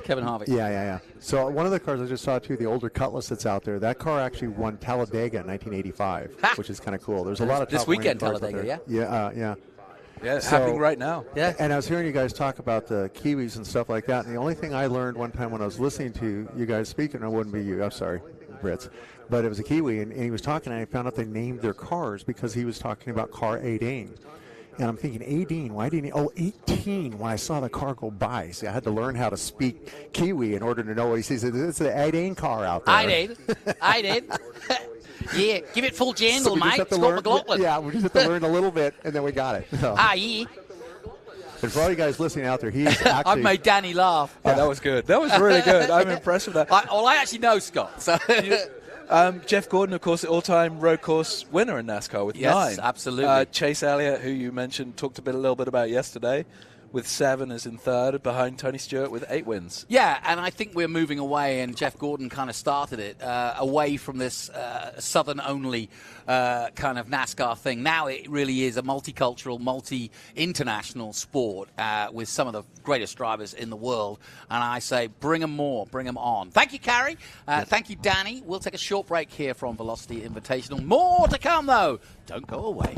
Kevin Harvick. Yeah. So one of the cars I just saw, too, the older Cutlass that's out there, that car actually won Talladega in 1985, which is kind of cool. There's a lot of this weekend Talladega, Yeah, it's happening right now. Yeah. And I was hearing you guys talk about the Kiwis and stuff like that, and the only thing I learned one time when I was listening to you guys speak, and it wouldn't be you, I'm sorry, Brits, but it was a Kiwi, and he was talking, and I found out they named their cars because he was talking about car 18. And I'm thinking, 18, why didn't he? Oh, 18, when I saw the car go by. See, I had to learn how to speak Kiwi in order to know what he says. It's an 18 car out there. I did. Yeah, give it full jangle, mate. Scott McLaughlin. Yeah, we just have to learn a little bit, and then we got it. So. Yeah. And for all you guys listening out there, he's actually... I've made Danny laugh. Oh, that was good. That was really good. I'm impressed with that. I actually know Scott. So. Jeff Gordon, of course, the all-time road course winner in NASCAR with 9. Yes, absolutely. Chase Elliott, who you mentioned, talked a little bit about yesterday, with 7 is in third, behind Tony Stewart with 8 wins. Yeah, and I think we're moving away, and Jeff Gordon kind of started it, away from this Southern-only kind of NASCAR thing. Now it really is a multicultural, multi-international sport with some of the greatest drivers in the world. And I say, bring them more, bring them on. Thank you, Carrie. Thank you, Danny. We'll take a short break here from Velocity Invitational. More to come, though. Don't go away.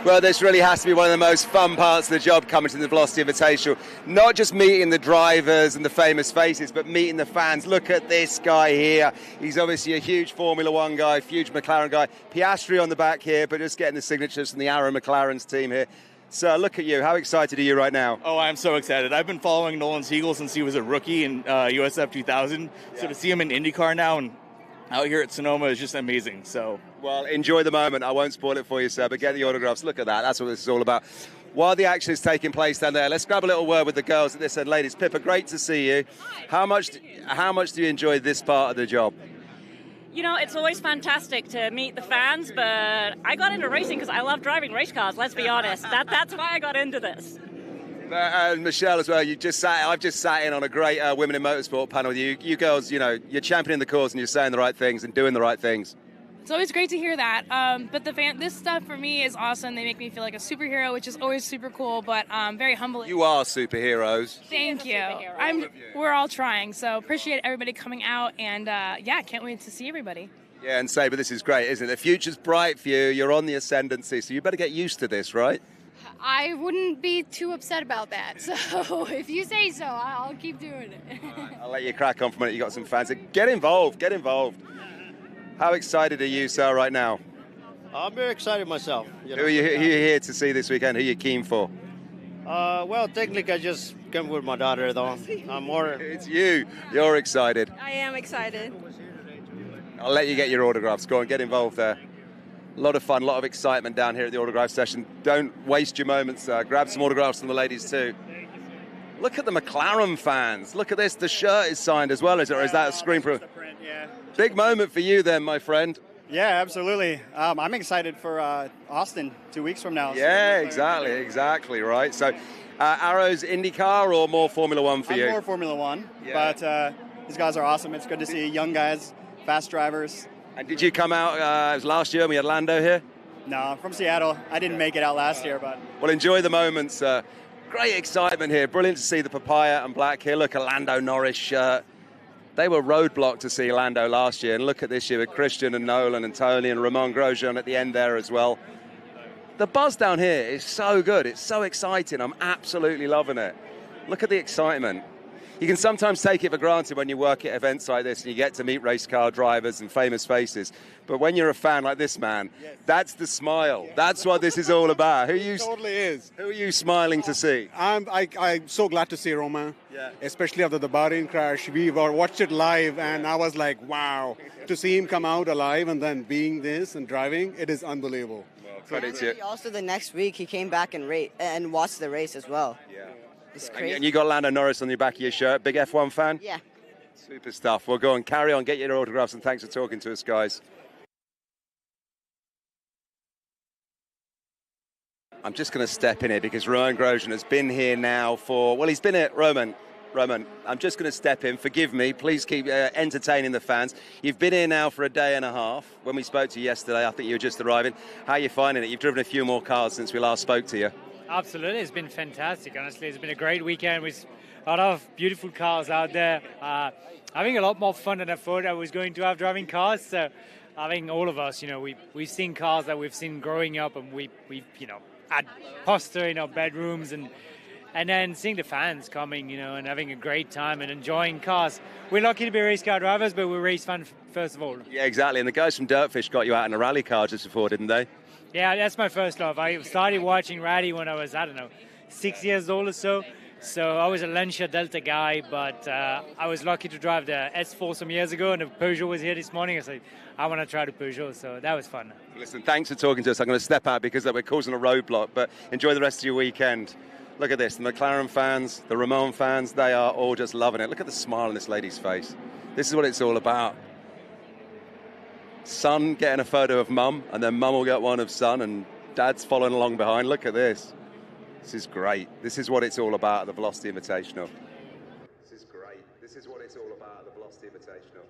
Well, this really has to be one of the most fun parts of the job, coming to the Velocity Invitational. Not just meeting the drivers and the famous faces, but meeting the fans. Look at this guy here. He's obviously a huge Formula One guy, huge McLaren guy. Piastri on the back here, but just getting the signatures from the Arrow McLaren's team here. So look at you. How excited are you right now? Oh, I'm so excited. I've been following Nolan Siegel since he was a rookie in USF 2000. Yeah. So to see him in IndyCar now and out here at Sonoma is just amazing. So, well, enjoy the moment. I won't spoil it for you, sir, but get the autographs. Look at that. That's what this is all about. While the action is taking place down there, let's grab a little word with the girls at this end. Ladies, Pippa, great to see you. How much do you enjoy this part of the job? You know, it's always fantastic to meet the fans, but I got into racing because I love driving race cars, let's be honest. That's why I got into this. And Michelle as well, I've just sat in on a great Women in Motorsport panel with you. You girls, you know, you're championing the cause and you're saying the right things and doing the right things. It's always great to hear that. But this stuff for me is awesome. They make me feel like a superhero, which is always super cool, but very humbling. You are superheroes. Thank you. We're all trying, so appreciate everybody coming out, and can't wait to see everybody. Yeah, and Sabre, this is great, isn't it? The future's bright for you. You're on the ascendancy, so you better get used to this, right? I wouldn't be too upset about that. So if you say so, I'll keep doing it. Right, I'll let you crack on for a minute. You got some fans. Get involved. How excited are you, sir, right now? I'm very excited myself. Who are you here to see this weekend? Who are you keen for? Well, technically, I just came with my daughter, though. I'm more. It's you. You're excited. I am excited. I'll let you get your autographs. Go on, get involved there. A lot of fun, a lot of excitement down here at the autograph session. Don't waste your moments. Grab some autographs from the ladies too. Look at the McLaren fans. Look at this. The shirt is signed as well, or is that a screen print? Yeah. Big moment for you then, my friend. Yeah, absolutely. I'm excited for Austin 2 weeks from now. Yeah, exactly, right. So, Arrows IndyCar or more Formula One for you? More Formula One, but these guys are awesome. It's good to see young guys, fast drivers. And did you come out, it was last year, we had Lando here? No, I'm from Seattle. I didn't make it out last year, but... Well, enjoy the moments. Great excitement here. Brilliant to see the papaya and black here. Look at Lando Norris shirt. They were roadblocked to see Lando last year, and look at this year with Christian and Nolan and Tony and Ramon Grosjean at the end there as well. The buzz down here is so good. It's so exciting. I'm absolutely loving it. Look at the excitement. You can sometimes take it for granted when you work at events like this and you get to meet race car drivers and famous faces. But when you're a fan like this man, that's the smile. That's what this is all about. It totally is. Who are you smiling to see? I'm so glad to see Romain, especially after the Bahrain crash. We watched it live, and I was like, wow. To see him come out alive and then being this and driving, it is unbelievable. Also, the next week, he came back and watched the race as well. Yeah. It's crazy. And you got Lando Norris on the back of your shirt. Big F1 fan? Yeah. Super stuff. We'll go and carry on, get your autographs, and thanks for talking to us, guys. I'm just going to step in here because Roman Grosjean has been here now for, well, he's been at Roman, I'm just going to step in. Forgive me. Please keep entertaining the fans. You've been here now for a day and a half. When we spoke to you yesterday, I think you were just arriving. How are you finding it? You've driven a few more cars since we last spoke to you. Absolutely, it's been fantastic, honestly. It's been a great weekend with a lot of beautiful cars out there. Having a lot more fun than I thought I was going to have driving cars. So I think all of us, we've seen cars that we've seen growing up, and we've had poster in our bedrooms, and then seeing the fans coming, and having a great time and enjoying cars. We're lucky to be race car drivers, but we're race fans first of all. Yeah, exactly. And the guys from Dirtfish got you out in a rally car just before, didn't they? Yeah, that's my first love. I started watching rally when I was, 6 years old or so. So I was a Lancia Delta guy, but I was lucky to drive the S4 some years ago, and the Peugeot was here this morning. I said, I want to try the Peugeot, so that was fun. Listen, thanks for talking to us. I'm going to step out because we're causing a roadblock, but enjoy the rest of your weekend. Look at this, the McLaren fans, the Ramon fans, they are all just loving it. Look at the smile on this lady's face. This is what it's all about. Son getting a photo of mum, and then mum will get one of son, and dad's following along behind. Look at this. This is great. This is what it's all about at the Velocity Invitational. This is great. This is what it's all about at the Velocity Invitational.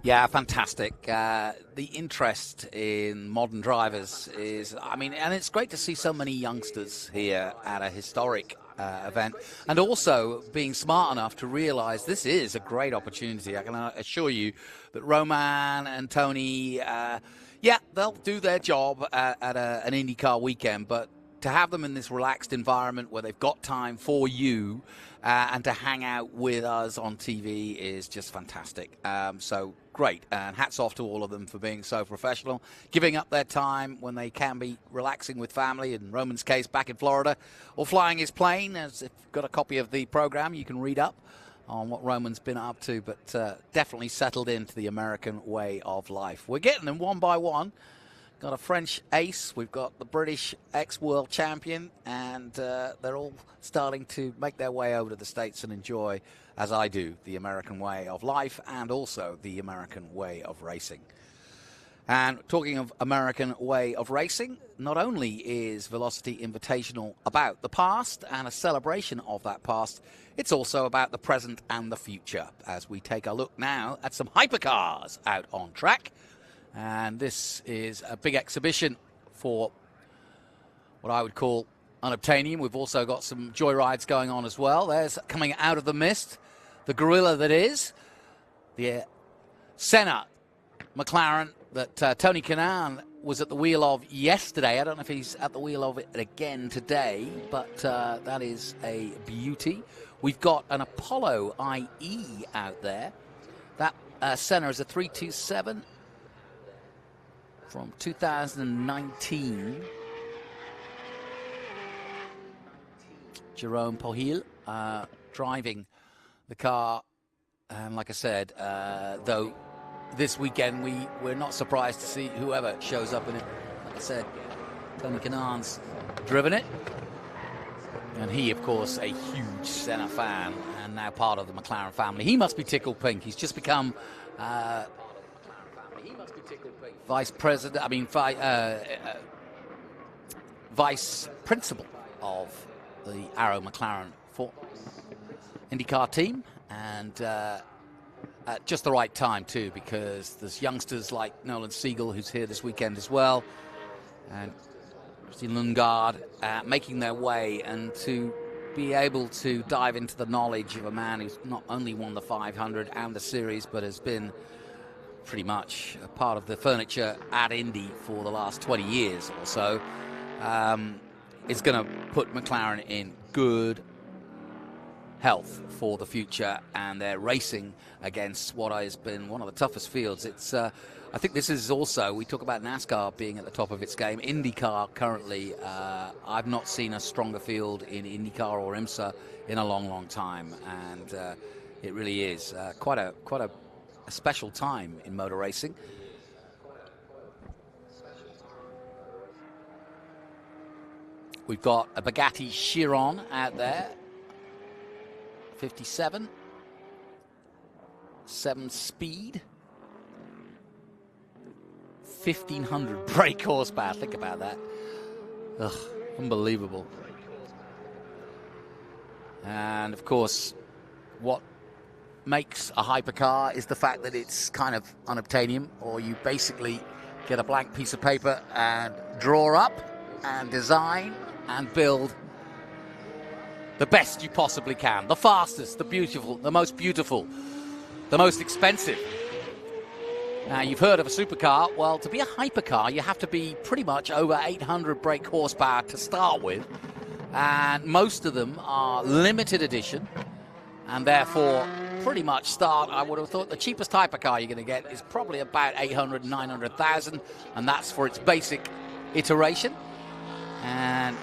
Yeah, fantastic. The interest in modern drivers is, and it's great to see so many youngsters here at a historic event, and also being smart enough to realize this is a great opportunity. I can assure you that Roman and Tony, they'll do their job at an IndyCar weekend, but to have them in this relaxed environment where they've got time for you and to hang out with us on TV is just fantastic. So great, and hats off to all of them for being so professional, giving up their time when they can be relaxing with family, in Roman's case back in Florida, or flying his plane. As if you've got a copy of the program, you can read up on what Roman's been up to, but definitely settled into the American way of life. We're getting them one by one. Got a French ace, we've got the British ex-world champion, and they're all starting to make their way over to the States and enjoy, as I do, the American way of life and also the American way of racing. And talking of American way of racing, not only is Velocity Invitational about the past and a celebration of that past, it's also about the present and the future, as we take a look now at some hypercars out on track. And this is a big exhibition for what I would call unobtainium. We've also got some joyrides going on as well. There's, coming out of the mist, the gorilla that is the Senna McLaren that Tony Kanaan was at the wheel of yesterday. I don't know if he's at the wheel of it again today, but that is a beauty. We've got an Apollo IE out there. That Senna is a 327. from 2019. Jerome Pohil driving the car. And like I said, though this weekend we're not surprised to see whoever shows up in it. Like I said, Tony Kanaan's driven it. And he, of course, a huge Senna fan and now part of the McLaren family. He must be tickled pink. He's just become vice president, vice principal of the Arrow McLaren IndyCar team. And at just the right time, too, because there's youngsters like Nolan Siegel, who's here this weekend as well, and Christine Lundgaard making their way, and to be able to dive into the knowledge of a man who's not only won the 500 and the series, but has been pretty much a part of the furniture at Indy for the last 20 years or so, is going to put McLaren in good health for the future, and they're racing against what has been one of the toughest fields. It's I think this is also, we talk about NASCAR being at the top of its game. IndyCar currently, I've not seen a stronger field in IndyCar or IMSA in a long, long time, and it really is quite a special time in motor racing. We've got a Bugatti Chiron out there, 57, 7-speed, 1,500 brake horsepower. Think about that. Ugh, unbelievable. And of course, what makes a hypercar is the fact that it's kind of unobtainium, or you basically get a blank piece of paper and draw up and design and build the best you possibly can. The fastest, the beautiful, the most expensive. Now, you've heard of a supercar. Well, to be a hypercar, you have to be pretty much over 800 brake horsepower to start with. And most of them are limited edition, and therefore pretty much start, I would have thought the cheapest hypercar you're going to get is probably about 800, 900,000, and that's for its basic iteration. And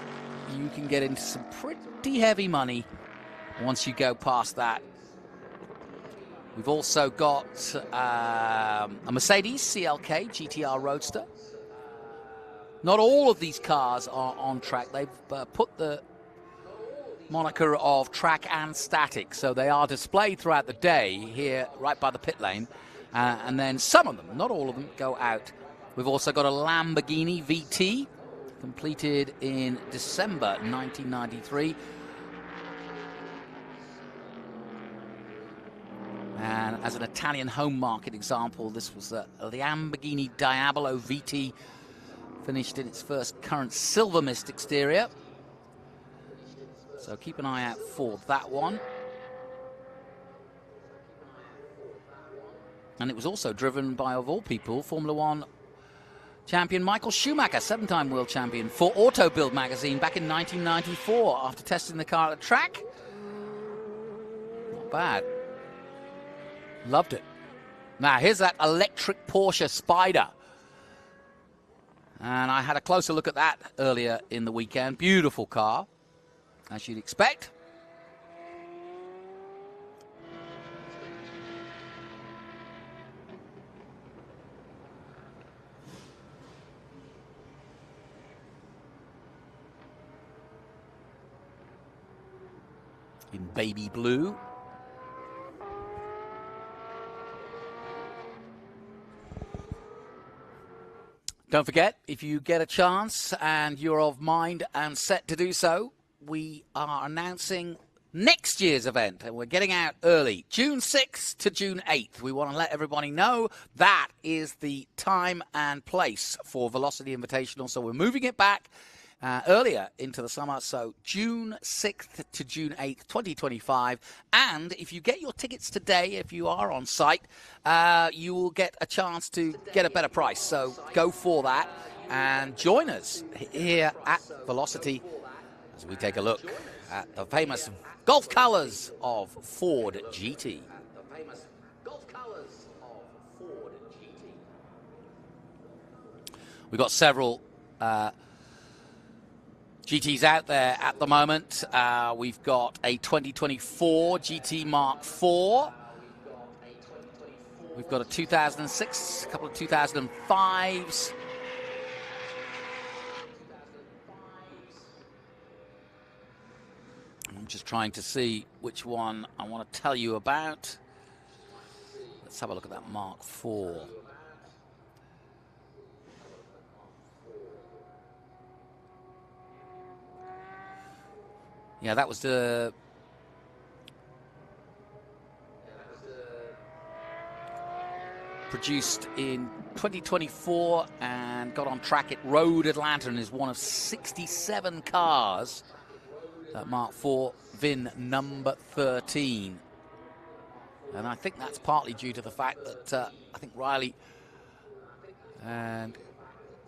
you can get into some pretty heavy money once you go past that. We've also got a Mercedes CLK GTR Roadster. Not all of these cars are on track. They've put the moniker of track and static, so they are displayed throughout the day here right by the pit lane, and then some of them, not all of them, go out. We've also got a Lamborghini VT, completed in December 1993. And as an Italian home market example, this was the Lamborghini Diablo VT, finished in its first current silver mist exterior. So keep an eye out for that one. And it was also driven by, of all people, Formula One champion Michael Schumacher, 7-time world champion, for Auto Build magazine back in 1994 after testing the car at the track. Not bad. Loved it. Now, here's that electric Porsche Spider. And I had a closer look at that earlier in the weekend. Beautiful car, as you'd expect. In baby blue. Don't forget, if you get a chance and you're of mind and set to do so, we are announcing next year's event, and we're getting out early, June 6th to June 8th. We want to let everybody know that is the time and place for Velocity Invitational, so we're moving it back earlier into the summer, so June 6th to June 8th, 2025. And if you get your tickets today, if you are on site, you will get a chance to get a better price. So go for that and join us here at Velocity as we take a look at the famous Gulf colors of Ford GT. We've got several GTs out there at the moment. We've got a 2024 GT Mark IV. We've got a 2006, a couple of 2005s. I'm just trying to see which one I want to tell you about. Let's have a look at that Mark IV. Yeah, that was the produced in 2024 and got on track at Road Atlanta and is one of 67 cars. That Mark IV, VIN number 13. And I think that's partly due to the fact that I think Riley and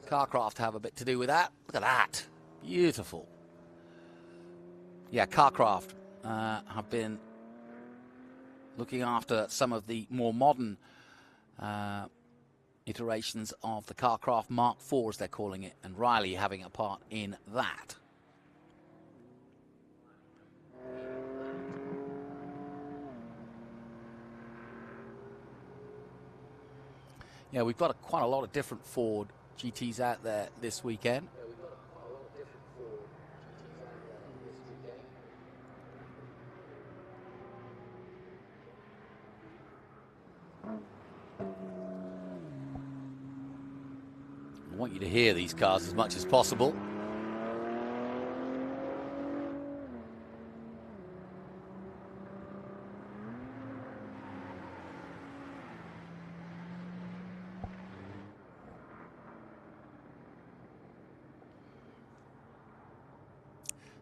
Carcraft have a bit to do with that. Look at that. Beautiful. Yeah, Carcraft have been looking after some of the more modern iterations of the Carcraft Mark IV, as they're calling it, and Riley having a part in that. Yeah, we've got quite a lot of different Ford GTs out there this weekend. I want you to hear these cars as much as possible.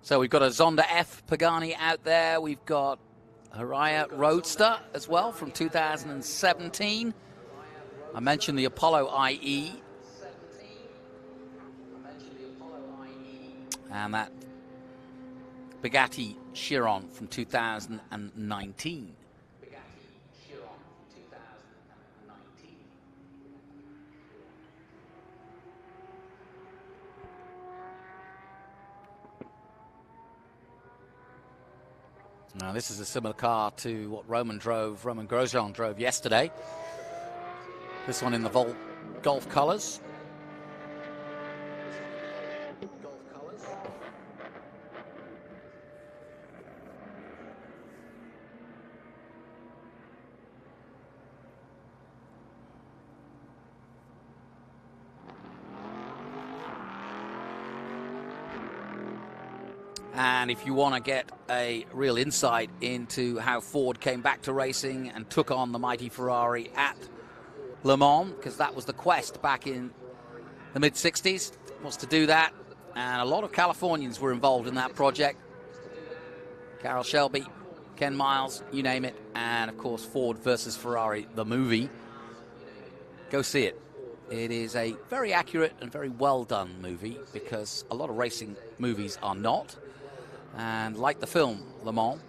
So we've got a Zonda F Pagani out there. We've got Harrier Roadster as well from 2017. I mentioned the Apollo IE. And that Bugatti Chiron from 2019. Now this is a similar car to what Roman Grosjean drove yesterday. This one in the Golf colors. And if you want to get a real insight into how Ford came back to racing and took on the mighty Ferrari at Le Mans, because that was the quest back in the mid-60s, was to do that. And a lot of Californians were involved in that project. Carroll Shelby, Ken Miles, you name it. And, of course, Ford versus Ferrari, the movie. Go see it. It is a very accurate and very well-done movie, because a lot of racing movies are not. And like the film Le Mans,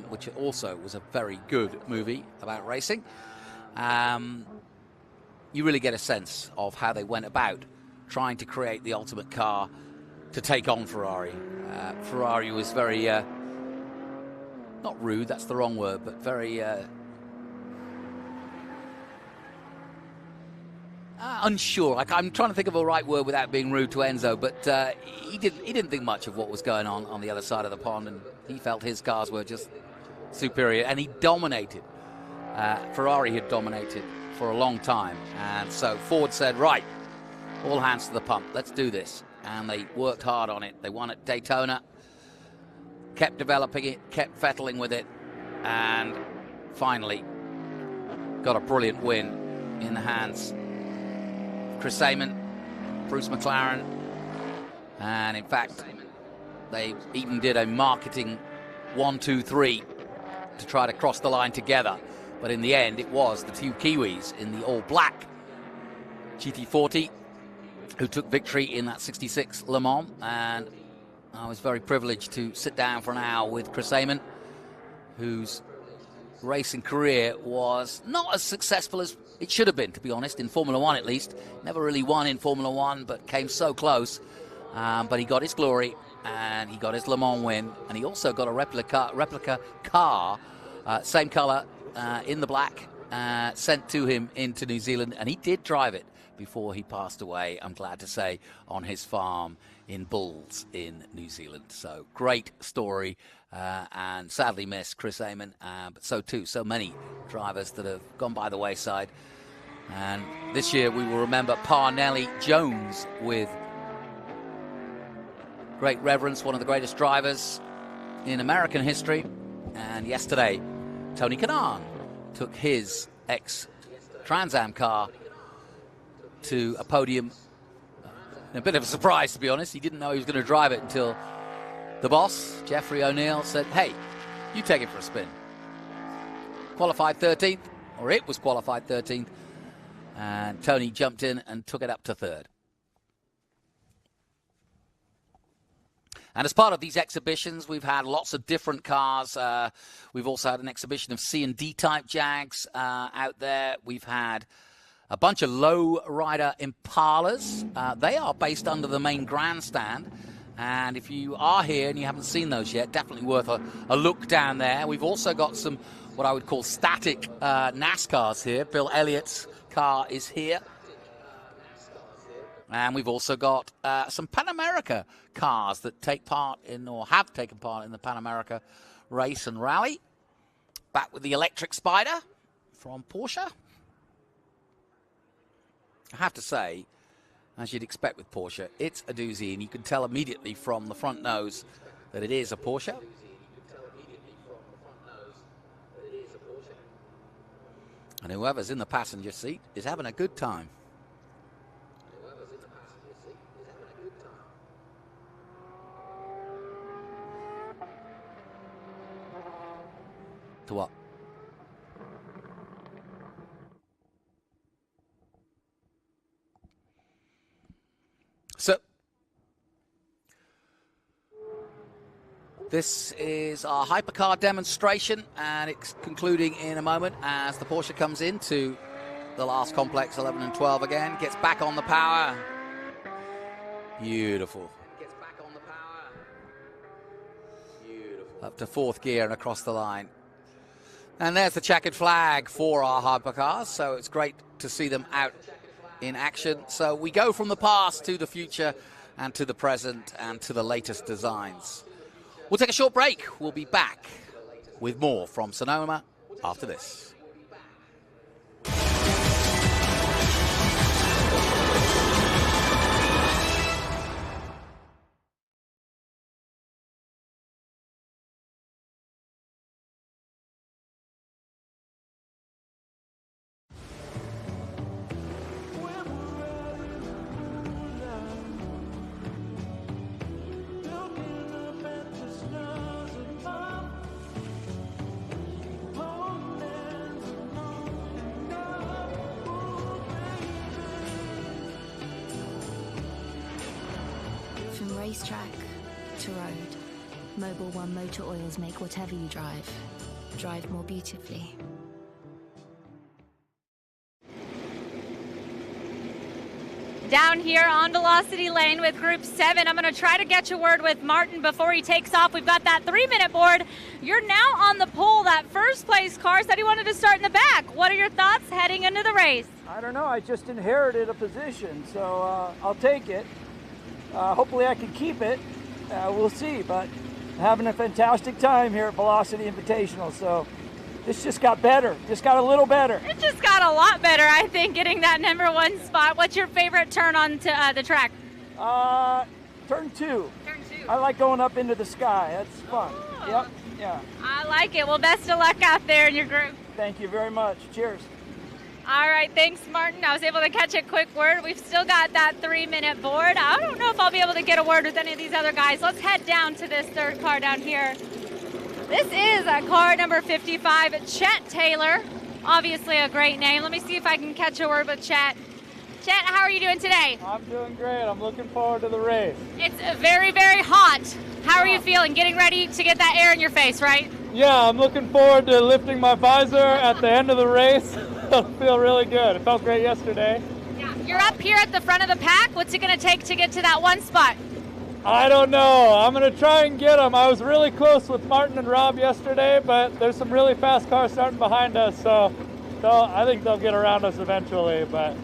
which also was a very good movie about racing, you really get a sense of how they went about trying to create the ultimate car to take on Ferrari. Ferrari was very, not rude, that's the wrong word, but very unsure. Like, I'm trying to think of a right word without being rude to Enzo, but he didn't think much of what was going on the other side of the pond, and he felt his cars were just superior, and he dominated. Ferrari had dominated for a long time, and so Ford said, right, all hands to the pump, let's do this. And they worked hard on it. They won at Daytona, kept developing it, kept fettling with it, and finally got a brilliant win in the hands Chris Amon, Bruce McLaren, and in fact they even did a marketing 1, 2, 3 to try to cross the line together, but in the end it was the two Kiwis in the all-black GT40 who took victory in that 66 Le Mans. And I was very privileged to sit down for an hour with Chris Amon, who's racing career was not as successful as it should have been, to be honest, in Formula One at least. Never really won in Formula One, but came so close. But he got his glory, and he got his Le Mans win, and he also got a replica car, same colour, in the black, sent to him into New Zealand, and he did drive it before he passed away, I'm glad to say, on his farm in Bulls in New Zealand. So great story, and sadly missed Chris Amon, but so too so many drivers that have gone by the wayside. And this year we will remember Parnelli Jones with great reverence, one of the greatest drivers in American history. And yesterday, Tony Kanaan took his ex-Trans Am car to a podium. A bit of a surprise, to be honest. He didn't know he was going to drive it until the boss, Jeffrey O'Neill, said, hey, you take it for a spin. Qualified 13th, or it was qualified 13th, and Tony jumped in and took it up to third. And as part of these exhibitions, we've had lots of different cars. We've also had an exhibition of C and D type Jags out there. We've had a bunch of low-rider Impalas. They are based under the main grandstand. And if you are here and you haven't seen those yet, definitely worth a look down there. We've also got some what I would call static NASCARs here. Bill Elliott's car is here. And we've also got some Pan America cars that take part in, or have taken part in, the Pan America race and rally. Back with the electric Spider from Porsche. I have to say, as you'd expect with Porsche, it's a doozy, and you can tell immediately from the front nose that it is a Porsche. And whoever's in the passenger seat is having a good time. To what? So, this is our hypercar demonstration, and it's concluding in a moment as the Porsche comes into the last complex, 11 and 12 again, gets back on the power. Beautiful. Gets back on the power. Beautiful. Up to fourth gear and across the line. And there's the checkered flag for our hypercars, so it's great to see them out in action. So we go from the past to the future and to the present and to the latest designs. We'll take a short break. We'll be back with more from Sonoma after this. Racetrack to road, Mobil 1 Motor Oils make whatever you drive more beautifully. Down here on Velocity Lane with Group 7, I'm going to try to get you a word with Martin before he takes off. We've got that 3-minute board. You're now on the pole. That first place car said he wanted to start in the back. What are your thoughts heading into the race? I don't know. I just inherited a position, so I'll take it. Hopefully I can keep it. We'll see, but having a fantastic time here at Velocity Invitational, so this just got better, just got a little better. It just got a lot better, I think, getting that #1 spot. What's your favorite turn on the track? Turn 2. Turn 2. I like going up into the sky. That's fun. Oh. Yep, yeah. I like it. Well, best of luck out there in your group. Thank you very much. Cheers. All right, thanks, Martin. I was able to catch a quick word. We've still got that 3-minute board. I don't know if I'll be able to get a word with any of these other guys. Let's head down to this third car down here. This is car number 55, Chet Taylor. Obviously a great name. Let me see if I can catch a word with Chet. Chet, how are you doing today? I'm doing great. I'm looking forward to the race. It's very, very hot. How are you feeling? Getting ready to get that air in your face, right? Yeah, I'm looking forward to lifting my visor at the end of the race. It'll feel really good. It felt great yesterday. Yeah, you're up here at the front of the pack. What's it going to take to get to that one spot? I don't know. I'm going to try and get them. I was really close with Martin and Rob yesterday, but there's some really fast cars starting behind us, so I think they'll get around us eventually, but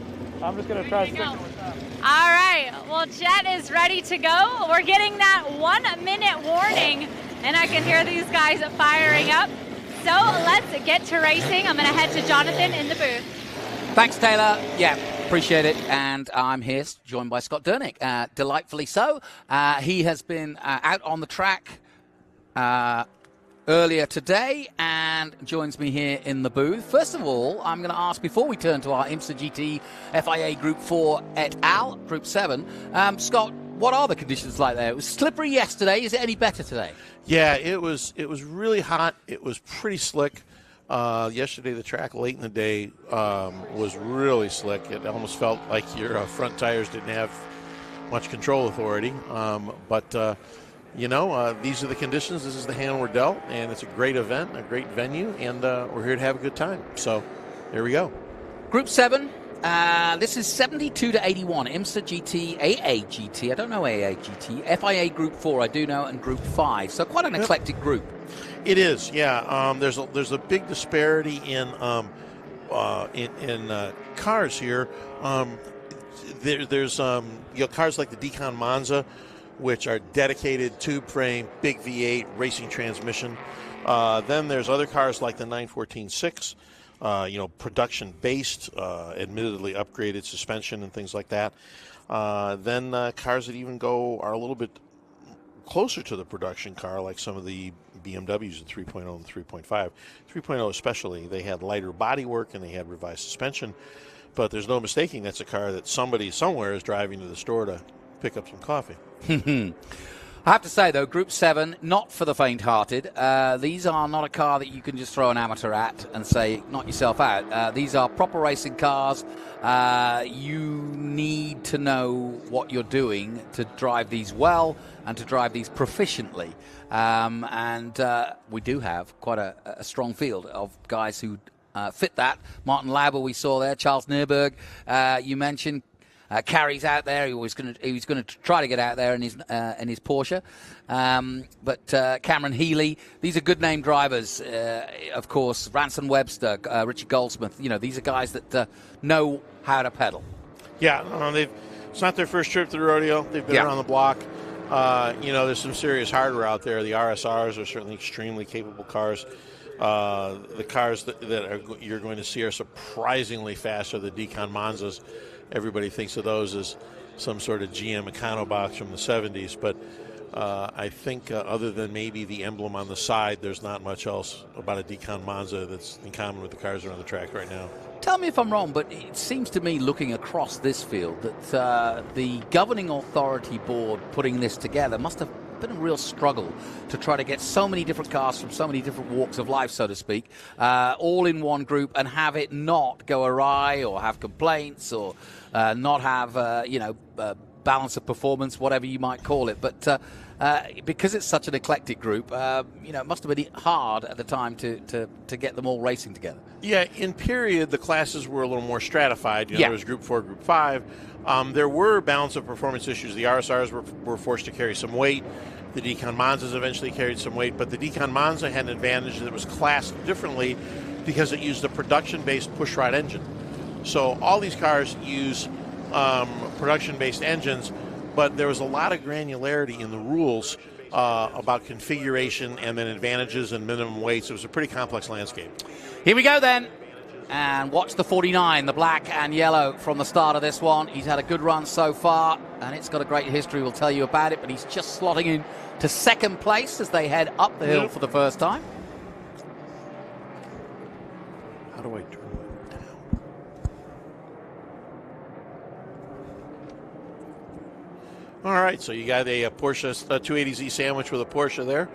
I'm just going to try sticking with them. All right. Well, Jet is ready to go. We're getting that 1 minute warning, and I can hear these guys firing up. So let's get to racing. I'm going to head to Jonathan in the booth. Thanks, Taylor. Yeah, appreciate it. And I'm here, joined by Scott Durnick. Delightfully so. He has been out on the track earlier today and joins me here in the booth. First of all, I'm going to ask, before we turn to our IMSA GT FIA Group 4 et al., Group 7, Scott, what are the conditions like there? It was slippery yesterday. Is it any better today? Yeah, it was really hot. It was pretty slick. Yesterday, the track late in the day was really slick. It almost felt like your front tires didn't have much control authority. These are the conditions. This is the hand we're dealt, and it's a great event, a great venue, and we're here to have a good time. So there we go. Group 7. This is 72 to 81. IMSA GT, AAGT. I don't know AAGT. FIA Group 4, I do know, and Group 5. So quite an eclectic group. It is, yeah. There's a big disparity in cars here. There's cars like the Decon Monza, which are dedicated tube frame, big V8 racing transmission. Then there's other cars like the 914-6, production based, admittedly upgraded suspension and things like that. Then cars that even are a little bit closer to the production car, like some of the BMWs in 3.0 and 3.5. 3.0 especially, they had lighter bodywork and they had revised suspension, but there's no mistaking that's a car that somebody somewhere is driving to the store to pick up some coffee. I have to say, though, Group 7, not for the faint-hearted. These are not a car that you can just throw an amateur at and say, knock yourself out. These are proper racing cars. You need to know what you're doing to drive these well and to drive these proficiently. And we do have quite a strong field of guys who fit that. Martin Lauber we saw there, Charles Nürburg, you mentioned. Carrie's out there. He was going to try to get out there in his Porsche. But Cameron Healy, these are good name drivers. Of course, Ransom Webster, Richard Goldsmith. These are guys that know how to pedal. Yeah, it's not their first trip to the rodeo. They've been around the block. There's some serious hardware out there. The RSRs are certainly extremely capable cars. The cars that you're going to see are surprisingly faster. The Decon Monzas. Everybody thinks of those as some sort of GM Econobox from the 70s, but I think other than maybe the emblem on the side, there's not much else about a Decon Monza that's in common with the cars around the track right now. Tell me if I'm wrong, but it seems to me, looking across this field, that the governing authority board putting this together must have been a real struggle to try to get so many different cars from so many different walks of life, so to speak, all in one group and have it not go awry or have complaints or not have, balance of performance, whatever you might call it. But because it's such an eclectic group, it must have been hard at the time to get them all racing together. Yeah, in period, the classes were a little more stratified. There was Group 4, Group 5. There were balance of performance issues. The RSRs were forced to carry some weight. The Decon Monzas eventually carried some weight, but the Decon Monza had an advantage that it was classed differently because it used a production-based pushrod engine. So all these cars use production-based engines, but there was a lot of granularity in the rules about configuration and then advantages and minimum weights. It was a pretty complex landscape. Here we go then. And watch the 49, the black and yellow from the start of this one. He's had a good run so far, and it's got a great history. We'll tell you about it, but he's just slotting in to second place as they head up the hill for the first time. How do I turn it down? All right, so you got a Porsche 280Z sandwich with a Porsche there,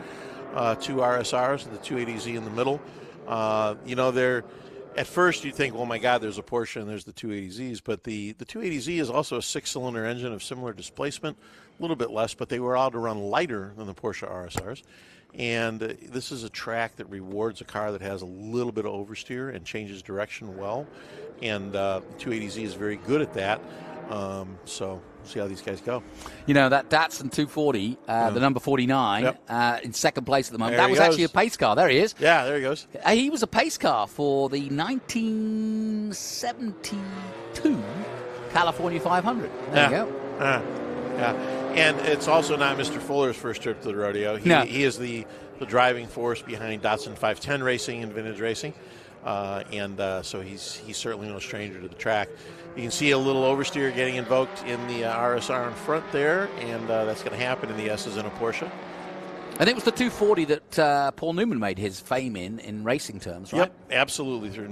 two RSRs and the 280Z in the middle. They're at first you think, well, my God, there's a Porsche and there's the 280Zs, but the 280Z is also a six-cylinder engine of similar displacement, a little bit less, but they were all to run lighter than the Porsche RSRs. And this is a track that rewards a car that has a little bit of oversteer and changes direction well. And 280Z is very good at that. So we'll see how these guys go. You know, that Datsun 240, the number 49, in second place at the moment. That was actually a pace car. There he is. Yeah, there he goes. He was a pace car for the 1972 California 500. There you go. Yeah. And it's also not Mr. Fuller's first trip to the rodeo. He is the driving force behind Datsun 510 racing and vintage racing. So he's certainly no stranger to the track. You can see a little oversteer getting invoked in the RSR in front there, and that's going to happen in the S's in a Porsche. And it was the 240 that Paul Newman made his fame in racing terms, right? Yep, absolutely. Through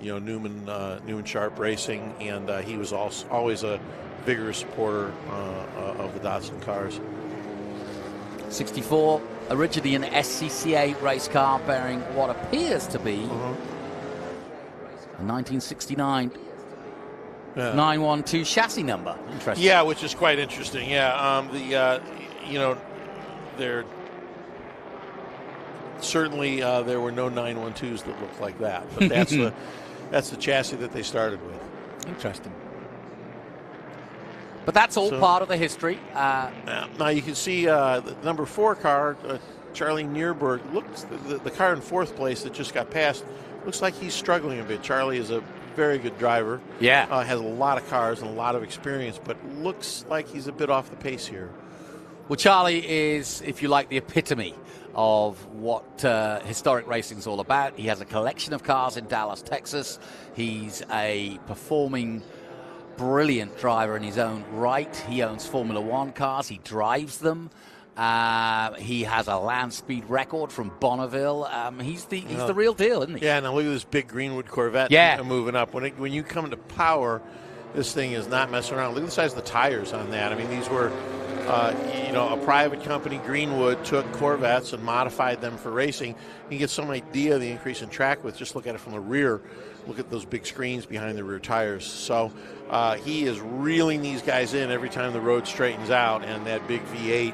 Newman Sharp Racing, and he was always a vigorous supporter of the Datsun cars. 64, originally an SCCA race car bearing what appears to be a 1969 912 chassis number. Interesting. Yeah, which is quite interesting. Yeah, there certainly there were no 912s that looked like that, but that's the chassis that they started with. Interesting. But that's all part of the history. Now you can see the number 4 car, Charlie Nierberg, looks the car in 4th place that just got passed. Looks like he's struggling a bit. Charlie is a very good driver. Yeah. Has a lot of cars and a lot of experience, but looks like he's a bit off the pace here. Well, Charlie is, if you like, the epitome of what historic racing is all about. He has a collection of cars in Dallas, Texas. He's a performing, brilliant driver in his own right. He owns Formula One cars. He drives them. He has a land speed record from Bonneville. He's the real deal, isn't he? Yeah, now look at this big Greenwood Corvette moving up. When you come to power, this thing is not messing around. Look at the size of the tires on that. I mean, these were, a private company, Greenwood, took Corvettes and modified them for racing. You can get some idea of the increase in track with just look at it from the rear. Look at those big screens behind the rear tires. So he is reeling these guys in every time the road straightens out, and that big V8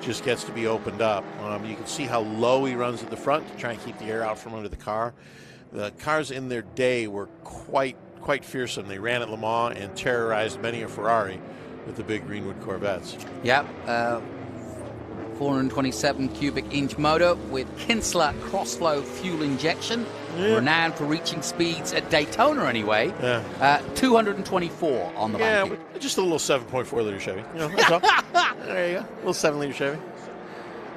just gets to be opened up. You can see how low he runs at the front to try and keep the air out from under the car. The cars in their day were quite fearsome. They ran at Le Mans and terrorized many a Ferrari with the big Greenwood Corvettes. Yep. 427 cubic inch motor with Kinsler crossflow fuel injection. Yeah. Renowned for reaching speeds at Daytona anyway. Yeah. 224 on the bank. Yeah, just a little 7.4 liter Chevy. That's all. There you go. A little 7 liter Chevy.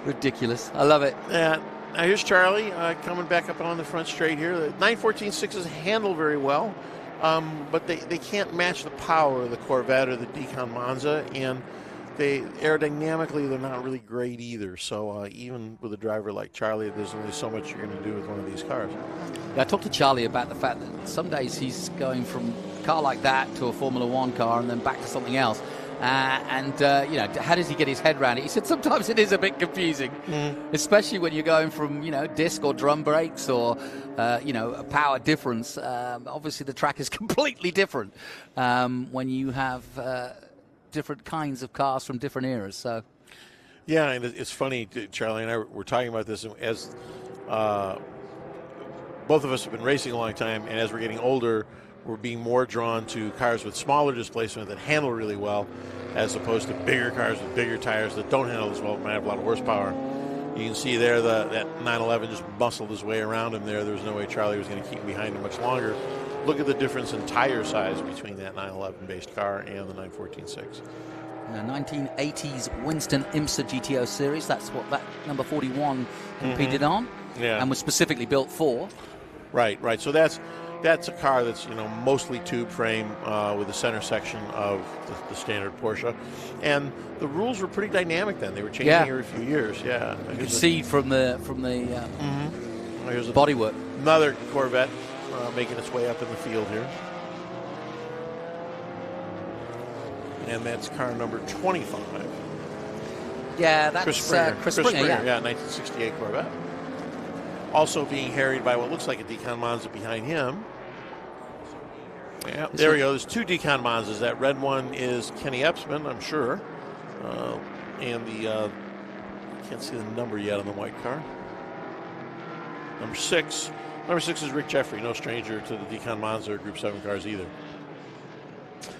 Ridiculous. I love it. Yeah. Now here's Charlie coming back up on the front straight here. The 914.6s handle very well, but they can't match the power of the Corvette or the Decon Monza, and aerodynamically they're not really great either. So even with a driver like Charlie, there's only so much you're going to do with one of these cars. Yeah, I talked to Charlie about the fact that some days he's going from a car like that to a Formula One car and then back to something else. How does he get his head around it? He said sometimes it is a bit confusing, especially when you're going from, disc or drum brakes or, a power difference. Obviously, the track is completely different when you have different kinds of cars from different eras. So, yeah, and it's funny, Charlie and I were talking about this as both of us have been racing a long time, and as we're getting older, we're being more drawn to cars with smaller displacement that handle really well, as opposed to bigger cars with bigger tires that don't handle as well, might have a lot of horsepower. You can see there that 911 just muscled his way around him there. There was no way Charlie was going to keep behind him much longer. Look at the difference in tire size between that 911-based car and the 914.6. 1980s Winston IMSA GTO series. That's what that number 41 competed on, and was specifically built for. Right. So that's a car that's mostly tube frame with the center section of the standard Porsche, and the rules were pretty dynamic then. They were changing every few years. Yeah, you can see from the here's bodywork. Another Corvette making its way up in the field here, and that's car number 25. Yeah, that's Chris Springer. Yeah, 1968 Corvette. Also being harried by what looks like a Decon Monza behind him. Yeah, there we go. There's two Decon Monzas. That red one is Kenny Epsman, I'm sure. And the can't see the number yet on the white car. Number 6. Number 6 is Rick Jeffrey, no stranger to the Decon Monza Group 7 cars either.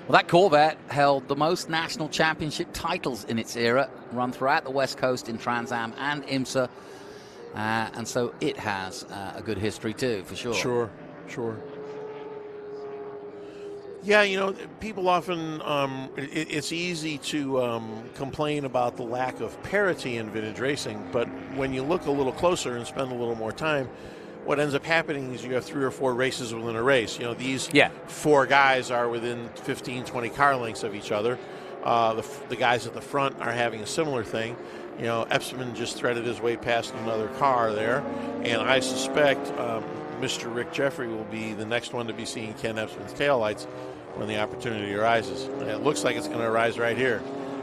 Well, that Corvette held the most national championship titles in its era, run throughout the West Coast in Trans Am and IMSA. And so it has a good history too, for sure. Sure. Yeah, you know, people often, it's easy to complain about the lack of parity in vintage racing, but when you look a little closer and spend a little more time, what ends up happening is you have 3 or 4 races within a race. You know, these 4 guys are within 15, 20 car lengths of each other. The guys at the front are having a similar thing. You know, Epsman just threaded his way past another car there, and I suspect Mr. Rick Jeffrey will be the next one to be seeing Ken Epsman's taillights when the opportunity arises. And it looks like it's going to arise right here.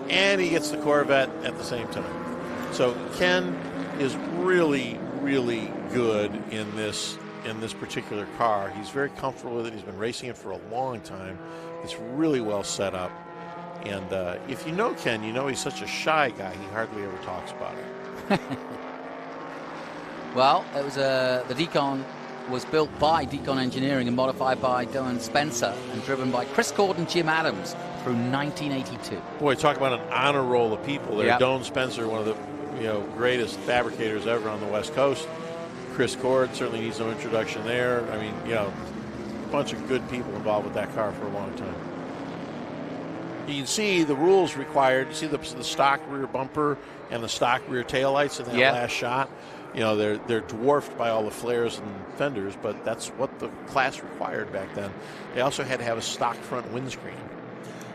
And he gets the Corvette at the same time. So Ken is really, really good in this particular car. He's very comfortable with it. He's been racing it for a long time. It's really well set up. And if you know Ken, you know he's such a shy guy. He hardly ever talks about it. Well, it was the Decon was built by Decon Engineering and modified by Dylan Spencer and driven by Chris Cord and Jim Adams through 1982. Boy, talk about an honor roll of people there. Yep. Dylan Spencer, one of the greatest fabricators ever on the West Coast. Chris Cord certainly needs no introduction there. I mean, a bunch of good people involved with that car for a long time. You can see the rules required. You see the stock rear bumper and the stock rear taillights in that last shot. You know, they're dwarfed by all the flares and fenders, but that's what the class required back then. They also had to have a stock front windscreen.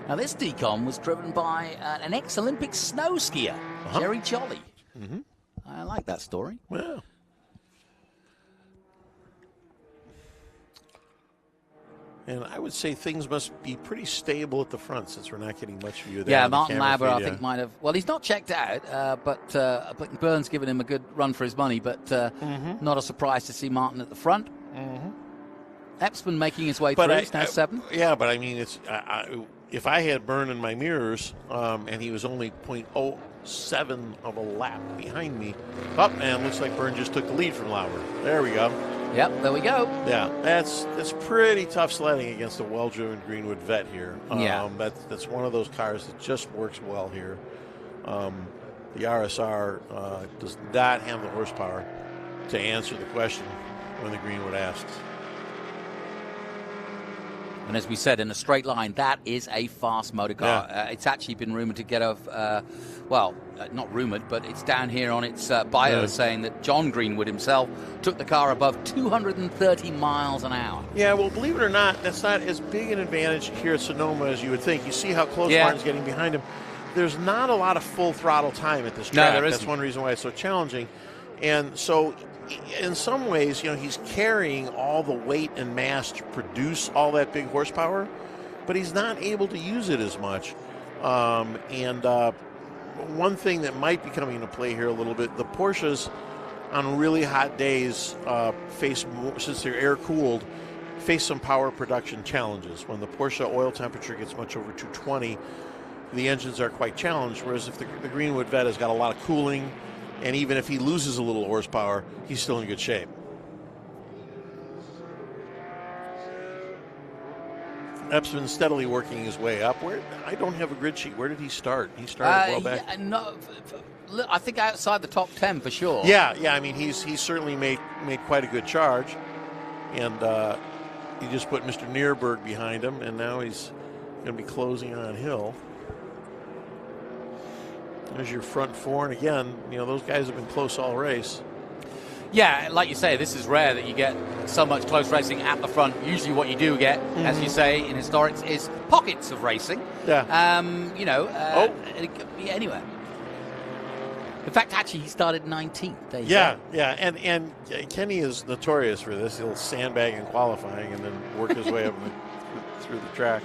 Now, this Decon was driven by an ex-Olympic snow skier, Jerry Jolly. Mm-hmm. I like that story. Well. And I would say things must be pretty stable at the front since we're not getting much view there. Yeah, Martin Labber, I think, might have. Well, he's not checked out, but Byrne's given him a good run for his money. But not a surprise to see Martin at the front. Mm-hmm. Epsman making his way through. He's now 7. Yeah, but I mean, it's if I had Byrne in my mirrors and he was only 0.07 of a lap behind me, and looks like Byrne just took the lead from Lauber. There we go. Yep, there we go. Yeah, that's pretty tough sledding against a well-driven Greenwood Vet here. That's one of those cars that just works well here. The RSR does not have the horsepower to answer the question when the Greenwood asks. And as we said, in a straight line, that is a fast motor car. Yeah. It's actually been rumored to get not rumored, but it's down here on its bio saying that John Greenwood himself took the car above 230 miles an hour. Yeah, well, believe it or not, that's not as big an advantage here at Sonoma as you would think. You see how close Martin's getting behind him. There's not a lot of full throttle time at this track. No, there isn't. That's one reason why it's so challenging. And so in some ways, he's carrying all the weight and mass to produce all that big horsepower, but he's not able to use it as much. One thing that might be coming into play here a little bit, the Porsches on really hot days face, since they're air-cooled, face some power production challenges. When the Porsche oil temperature gets much over 220, the engines are quite challenged, whereas if the Greenwood Vet has got a lot of cooling, and even if he loses a little horsepower, he's still in good shape. Epsman steadily working his way up. I don't have a grid sheet. Where did he start? He started well back. I think outside the top 10 for sure. Yeah. I mean, he's certainly made quite a good charge, and he just put Mr. Nierberg behind him, and now he's going to be closing on Hill. There's your front 4, and again, those guys have been close all race. Yeah, like you say, this is rare that you get so much close racing at the front. Usually what you do get, as you say, in historics is pockets of racing. Yeah. It could be anywhere. In fact, actually, he started 19th. There you go. Yeah, and Kenny is notorious for this. He'll sandbag in qualifying and then work his way up through the track.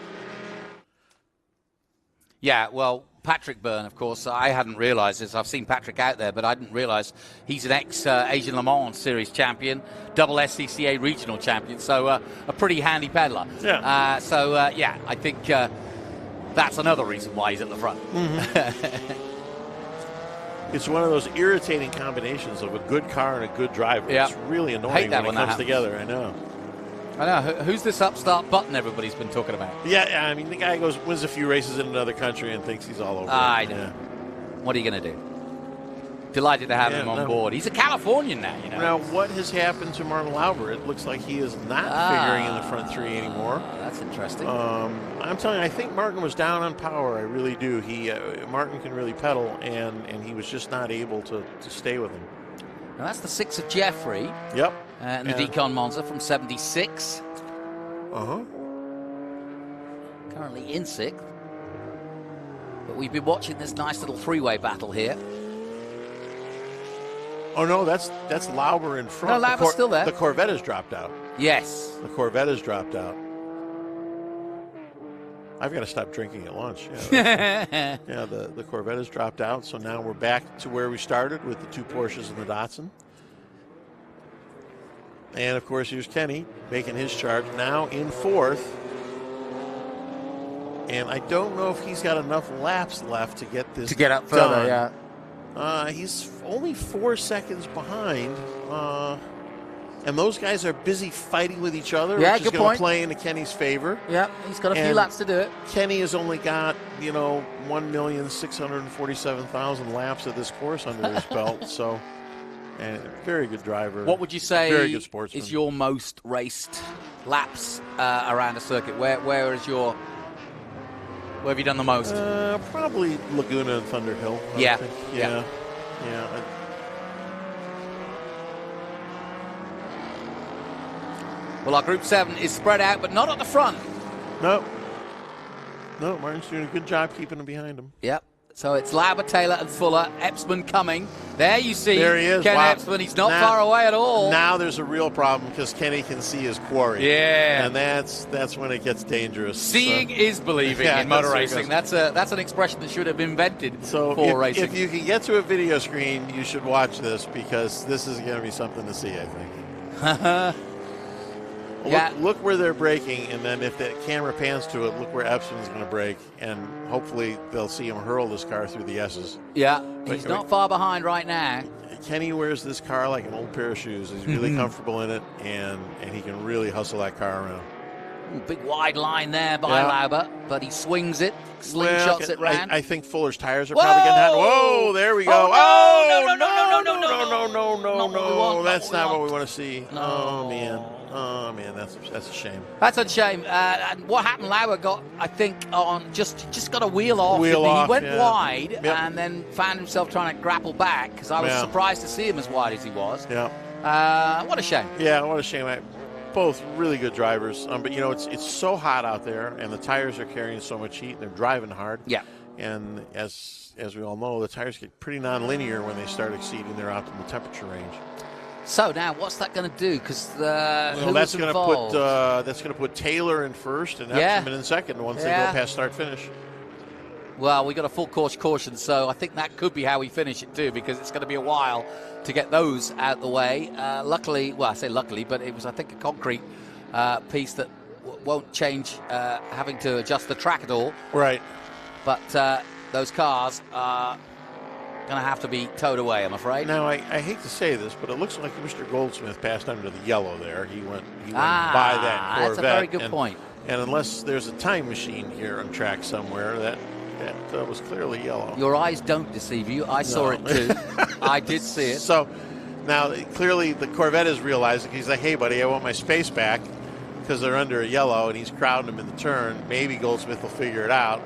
Yeah, well, Patrick Byrne, of course, I hadn't realized this. I've seen Patrick out there, but I didn't realize he's an ex-Asian Le Mans Series champion, double SCCA regional champion, so a pretty handy peddler. Yeah. I think that's another reason why he's at the front. it's one of those irritating combinations of a good car and a good driver. Yeah. It's really annoying Hate that when it when that comes together. I know. Who's this upstart Button everybody's been talking about? Yeah, I mean, the guy wins a few races in another country and thinks he's all over. I know. Yeah. What are you going to do? Delighted to have him on board. He's a Californian now, you know. Now, what has happened to Martin Lauber? It looks like he is not figuring in the front three anymore. That's interesting. I'm telling you, I think Martin was down on power. I really do. Martin can really pedal, and he was just not able to stay with him. Now that's the 6 of Jeffrey. Yep. And the Decon Monza from 76. Currently in 6th. But we've been watching this nice little three-way battle here. Oh, no, that's Lauber in front. No, Lauber's still there. The Corvette has dropped out. Yes. The Corvette has dropped out. I've got to stop drinking at lunch. Yeah, the Corvette has dropped out, so now we're back to where we started with the 2 Porsches and the Datsun. And, of course, here's Kenny making his charge, now in 4th. And I don't know if he's got enough laps left to get this to get up further, done. He's only 4 seconds behind. And those guys are busy fighting with each other, which is going to play into Kenny's favor. Yeah, he's got a few laps to do it. Kenny has only got, 1,647,000 laps of this course under his belt. So, and very good driver. What would you say very good sportsman. is your most raced laps around a circuit? Where have you done the most? Probably Laguna and Thunder Hill. Yeah. Yeah. Well, our Group 7 is spread out, but not at the front. No, Martin's doing a good job keeping them behind him. Yep. So it's Lauber, Taylor, and Fuller. Epsman coming. There you see there he is. Ken Wow. Epsman. He's not far away at all. Now there's a real problem because Kenny can see his quarry. Yeah. And that's when it gets dangerous. Seeing is believing in motor racing. That's an expression that should have been invented for racing. If you can get to a video screen, you should watch this because this is going to be something to see, I think. Look where they're braking, and then if the camera pans to it, look where Epsman's going to brake, and hopefully they'll see him hurl this car through the S's. Yeah, he's not far behind right now. Kenny wears this car like an old pair of shoes. He's really comfortable in it, and he can really hustle that car around. Big wide line there by Lauber, but he swings it, slingshots it round. I think Fuller's tires are probably getting hot. Whoa, there we go. Oh, no. That's not what we want to see. No. Oh, man, that's a shame. That's a shame. And what happened, Lauber got, I think, on just got a wheel off. He went wide and then found himself trying to grapple back because I was surprised to see him as wide as he was. Yeah. What a shame. Yeah, what a shame. Both really good drivers. But, it's so hot out there, and the tires are carrying so much heat, and they're driving hard. Yeah. And as we all know, the tires get pretty nonlinear when they start exceeding their optimal temperature range. So now, what's that going to do? Because that's going to put Taylor in first and Epsman in second once they go past start finish. Well, we got a full course caution, so I think that could be how we finish it too, because it's going to be a while to get those out the way. Luckily, well, I say luckily, but it was, I think, a concrete piece that won't change having to adjust the track at all. Right. But those cars are going to have to be towed away, I'm afraid. Now, I hate to say this, but it looks like Mr. Goldsmith passed under the yellow there. He went by that Corvette. That's a very good point. And unless there's a time machine here on track somewhere, that was clearly yellow. Your eyes don't deceive you. I saw it too. I did see it. So now clearly the Corvette is realizing, he's like, hey, buddy, I want my space back because they're under a yellow, and he's crowding them in the turn. Maybe Goldsmith will figure it out.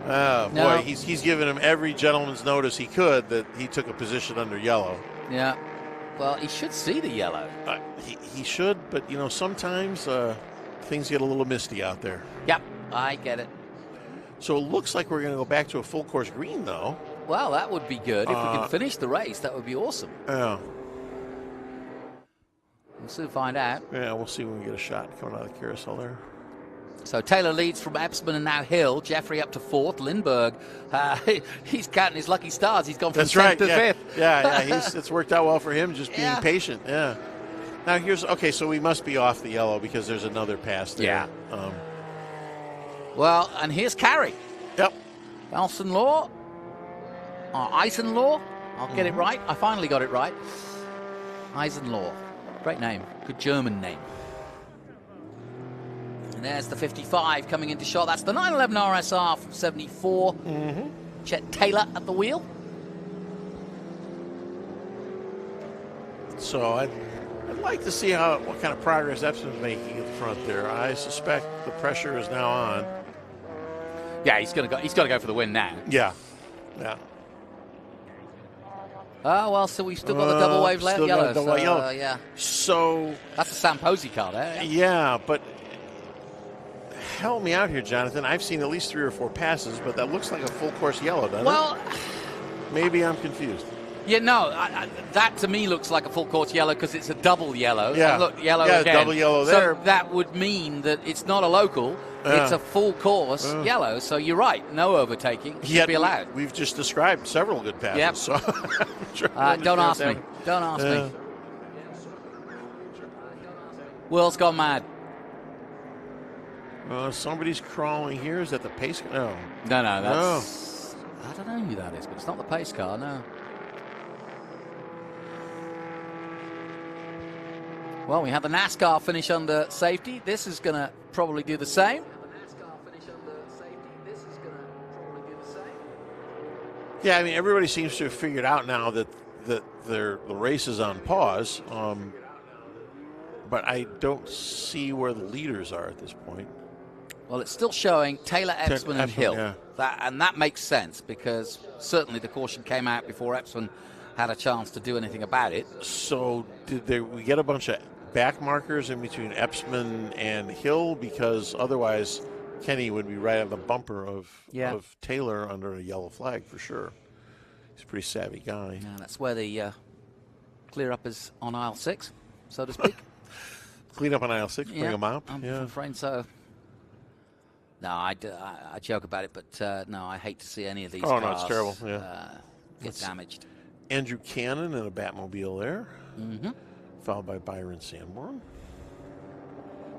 Oh, boy, he's given him every gentleman's notice he could that he took a position under yellow. Yeah. Well, he should see the yellow. He should, but, sometimes things get a little misty out there. Yep, I get it. So it looks like we're going to go back to a full course green, though. Well, that would be good. If we can finish the race, that would be awesome. Yeah. We'll soon find out. Yeah, we'll see when we get a shot coming out of the carousel there. So Taylor leads from Epsman and now Hill. Jeffrey up to fourth. Lindbergh, he's counting his lucky stars. He's gone from 10th to 5th. Yeah. It's worked out well for him just being patient. Yeah. Now so we must be off the yellow because there's another pass there. Yeah. Well, and here's Carey. Yep. Alston Law Eisenlaw. I'll get it right. I finally got it right. Eisenlaw. Great name. Good German name. And there's the 55 coming into shot. That's the 911 RSR from 74. Chet Taylor at the wheel. So I'd like to see what kind of progress Epson's making at the front there. I suspect the pressure is now on. Yeah, he's got to go for the win now. Yeah. Oh, well, so we've still got the double wave yellow. Yellow. Yeah. So that's a Sam Posey car there. Yeah, but help me out here, Jonathan. I've seen at least 3 or 4 passes, but that looks like a full course yellow, doesn't it? Maybe I'm confused. Yeah, no, that to me looks like a full course yellow because it's a double yellow. Yeah, and look, yellow again. Double yellow there. So that would mean that it's not a local. It's a full course yellow. So you're right. No overtaking should be allowed. We've just described several good passes. Yep. So I'm sure don't ask me. Don't ask me. Will's gone mad. Somebody's crawling here. Is that the pace car? No. No, that's... I don't know who that is, but it's not the pace car, no. Well, we have the NASCAR finish under safety. This is going to probably do the same. Yeah, I mean, everybody seems to have figured out now that the race is on pause. But I don't see where the leaders are at this point. Well, it's still showing Taylor, Epsman, and Hill. Yeah. That makes sense because certainly the caution came out before Epsman had a chance to do anything about it. So did we get a bunch of back markers in between Epsman and Hill? Because otherwise Kenny would be right on the bumper of Taylor under a yellow flag for sure. He's a pretty savvy guy. Yeah, that's where the clear up is on aisle 6, so to speak. Clean up on aisle 6, bring them up. I'm afraid so. No, I joke about it, but no, I hate to see any of these cars no, it's terrible. Get damaged. Andrew Cannon in a Batmobile there, followed by Byron Sanborn.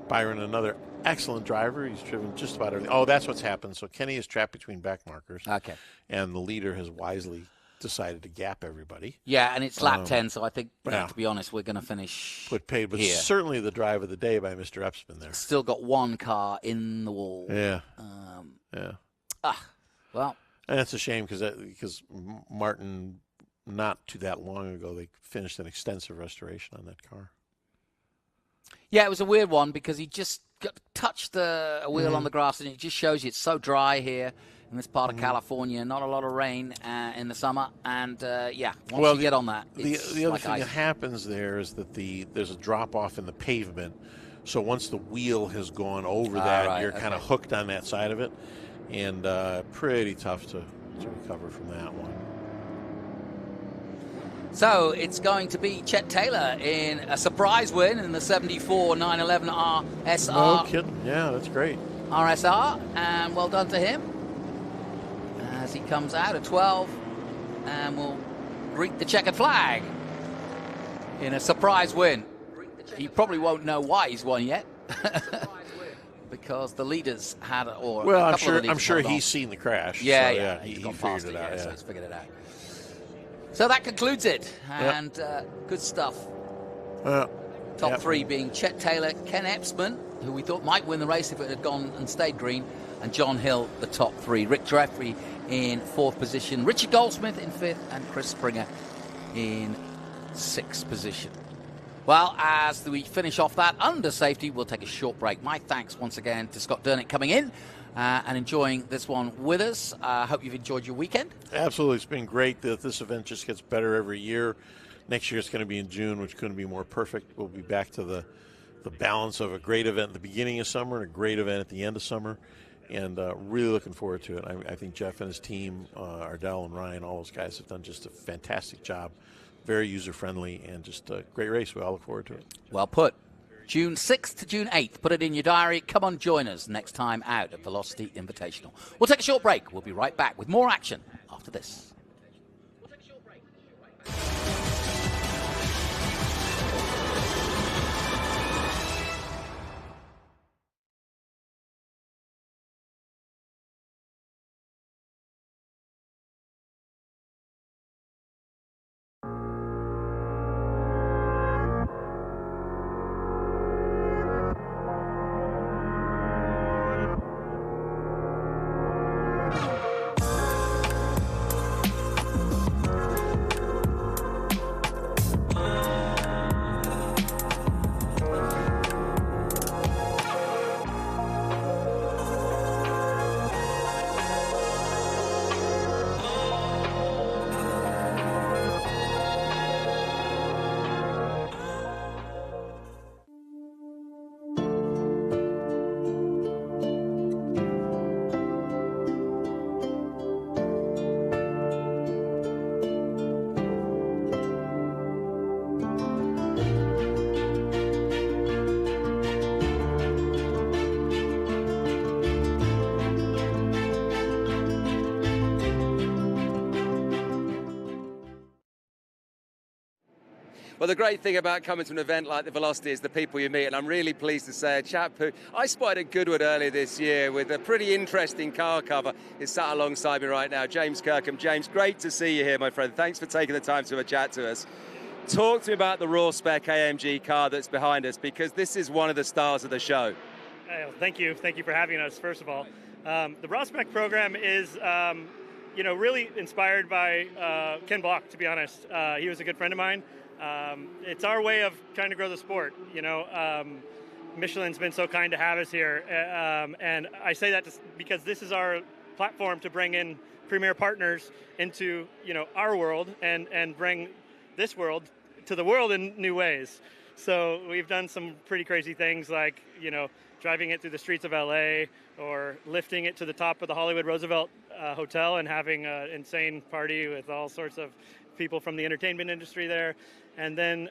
Byron, another excellent driver. He's driven just about everything. Oh, that's what's happened. So Kenny is trapped between back markers. Okay. And the leader has wisely decided to gap everybody. Yeah, and it's lap 10, so I think, to be honest, we're going to finish put paid, but here. Certainly the drive of the day by Mr. Epsman there. Still got one car in the wall. Yeah. Well. And that's a shame because Martin, not too that long ago, they finished an extensive restoration on that car. Yeah, it was a weird one because he just touched a wheel on the grass, and it just shows you it's so dry here in this part of California. Not a lot of rain in the summer, and once you get on that, it's the other like thing ice. that happens there is that there's a drop off in the pavement. So once the wheel has gone over that, you're kind of hooked on that side of it, and pretty tough to recover from that one. So it's going to be Chet Taylor in a surprise win in the 74 911 RSR. No kidding. Yeah, that's great. RSR, and well done to him as he comes out at 12 and will greet the checkered flag in a surprise win. He probably won't know why he's won yet because the leaders had, I'm sure he's seen the crash. Yeah, he figured figured it out. So he's figured it out. So that concludes it, and good stuff. Top 3 being Chet Taylor, Ken Epsman, who we thought might win the race if it had gone and stayed green, and John Hill, the top 3. Rick Jeffrey in 4th position, Richard Goldsmith in 5th, and Chris Springer in 6th position. Well, as we finish off that under safety, we'll take a short break. My thanks once again to Scott Durnick coming in and enjoying this one with us. I hope you've enjoyed your weekend. Absolutely. It's been great that this event just gets better every year. Next year it's going to be in June, which couldn't be more perfect. We'll be back to the balance of a great event at the beginning of summer and a great event at the end of summer. And really looking forward to it. I think Jeff and his team, Ardell and Ryan, all those guys have done just a fantastic job. Very user-friendly and just a great race. We all look forward to it. Well put. June 6th to June 8th. Put it in your diary. Come on, join us next time out at Velocity Invitational. We'll take a short break. We'll be right back with more action after this. the great thing about coming to an event like the Velocity is the people you meet, and I'm really pleased to say a chap who I spotted at Goodwood earlier this year with a pretty interesting car cover is sat alongside me right now, James Kirkham. James, great to see you here, my friend. Thanks for taking the time to have a chat to us. Talk to me about the raw spec AMG car that's behind us, because this is one of the stars of the show. Thank you for having us, first of all. The raw spec program is really inspired by Ken Block, to be honest. He was a good friend of mine. It's our way of trying to grow the sport. Michelin's been so kind to have us here, and I say that because this is our platform to bring in premier partners into our world and bring this world to the world in new ways. So we've done some pretty crazy things, like driving it through the streets of LA, or lifting it to the top of the Hollywood Roosevelt Hotel and having an insane party with all sorts of people from the entertainment industry there, and then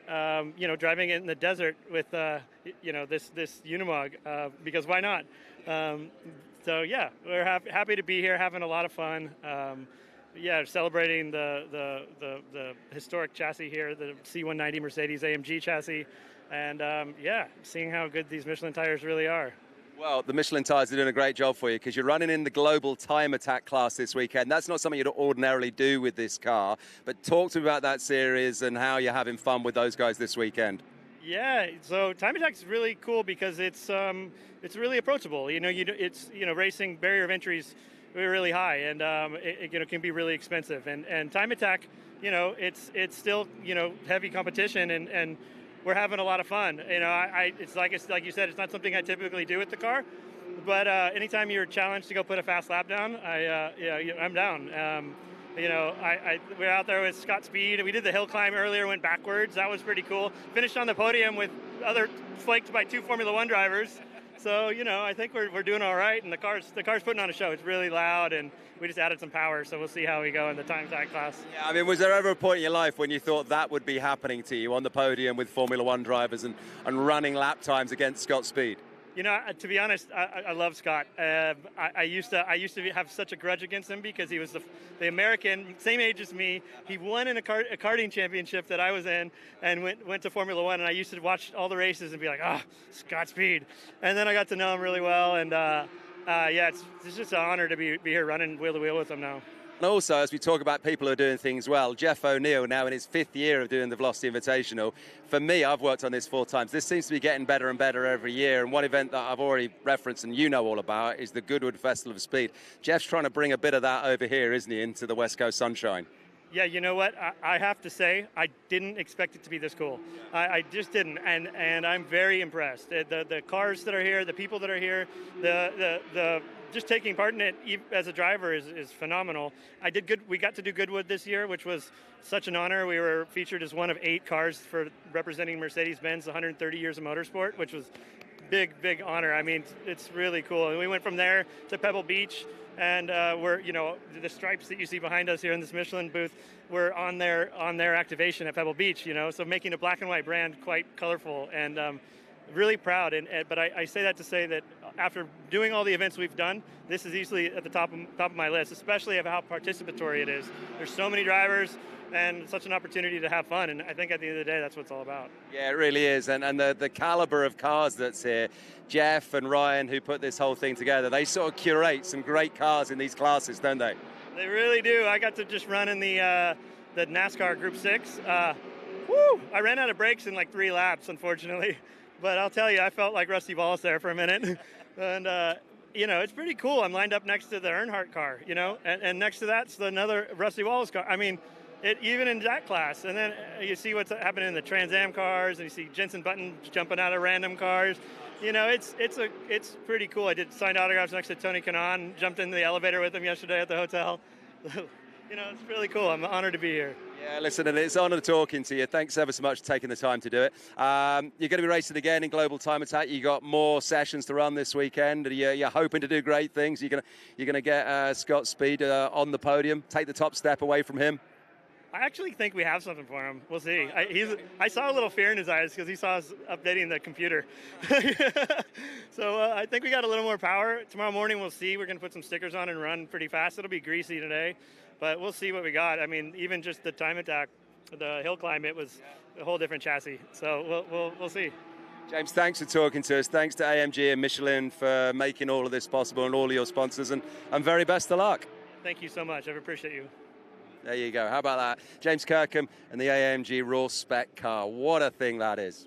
driving it in the desert with this Unimog, because why not? So yeah, we're happy to be here, having a lot of fun. Celebrating the historic chassis here, the C190 Mercedes AMG chassis, and seeing how good these Michelin tires really are. Well, the Michelin tires are doing a great job for you, because you're running in the global time attack class this weekend. That's not something you'd ordinarily do with this car, but talk to me about that series and how you're having fun with those guys this weekend. Yeah, so time attack is really cool because it's really approachable. Racing barrier of entries really high, and it can be really expensive. And time attack, it's still heavy competition, and we're having a lot of fun. It's like you said, it's not something I typically do with the car, but anytime you're challenged to go put a fast lap down, I'm down. We're out there with Scott Speed, and we did the hill climb earlier, went backwards. That was pretty cool. Finished on the podium with flanked by 2 Formula One drivers. So, I think we're doing all right, and the car's putting on a show. It's really loud, and we just added some power, so we'll see how we go in the time attack class. Yeah, I mean, was there ever a point in your life when you thought that would be happening to you on the podium with Formula One drivers and running lap times against Scott Speed? To be honest, I love Scott. I used to have such a grudge against him because he was the American, same age as me. He won in a karting championship that I was in, and went to Formula One. And I used to watch all the races and be like, Scott Speed. And then I got to know him really well, and it's just an honor to be here running wheel to wheel with him now. And also, as we talk about people who are doing things well, Jeff O'Neill, now in his 5th year of doing the Velocity Invitational. For me, I've worked on this 4 times. This seems to be getting better and better every year. And one event that I've already referenced and you know all about is the Goodwood Festival of Speed. Jeff's trying to bring a bit of that over here, isn't he, into the West Coast sunshine? Yeah, you know what? I have to say, I didn't expect it to be this cool. I just didn't, and I'm very impressed. The cars that are here, the people that are here, the just taking part in it as a driver is phenomenal. We got to do Goodwood this year, which was such an honor. We were featured as one of 8 cars for representing Mercedes-Benz 130 years of motorsport, which was big honor. I mean, it's really cool. And we went from there to Pebble Beach, and the stripes that you see behind us here in this Michelin booth were on their activation at Pebble Beach. So making a black and white brand quite colorful, and really proud. But I say that to say that after doing all the events we've done, this is easily at the top of my list, especially of how participatory it is. There's so many drivers and such an opportunity to have fun, and I think at the end of the day, that's what it's all about. Yeah, it really is, and the caliber of cars that's here. Jeff and Ryan, who put this whole thing together, they sort of curate some great cars in these classes, don't they? They really do. I got to just run in the NASCAR Group 6. I ran out of brakes in like 3 laps, unfortunately. But I'll tell you, I felt like Rusty Wallace there for a minute. And, it's pretty cool. I'm lined up next to the Earnhardt car, and next to that's another Rusty Wallace car. I mean, even in that class. And then you see what's happening in the Trans Am cars, and you see Jenson Button jumping out of random cars. It's pretty cool. I signed autographs next to Tony Kanaan, jumped in the elevator with him yesterday at the hotel. It's really cool. I'm honored to be here. Yeah, listen, and it's an honor talking to you. Thanks ever so much for taking the time to do it. You're going to be racing again in Global Time Attack. You got more sessions to run this weekend. You're hoping to do great things. You're going to get Scott Speed on the podium, take the top step away from him. I actually think we have something for him. We'll see. I saw a little fear in his eyes because he saw us updating the computer. So I think we got a little more power. Tomorrow morning we'll see. We're going to put some stickers on and run pretty fast. It'll be greasy today, but we'll see what we got. I mean, even just the time attack the hill climb, it was a whole different chassis. So we'll see. James, thanks for talking to us. Thanks to AMG and Michelin for making all of this possible, and all of your sponsors, and very best of luck. Thank you so much. I appreciate you. There you go. How about that? James Kirkham and the AMG Raw Spec car. What a thing that is.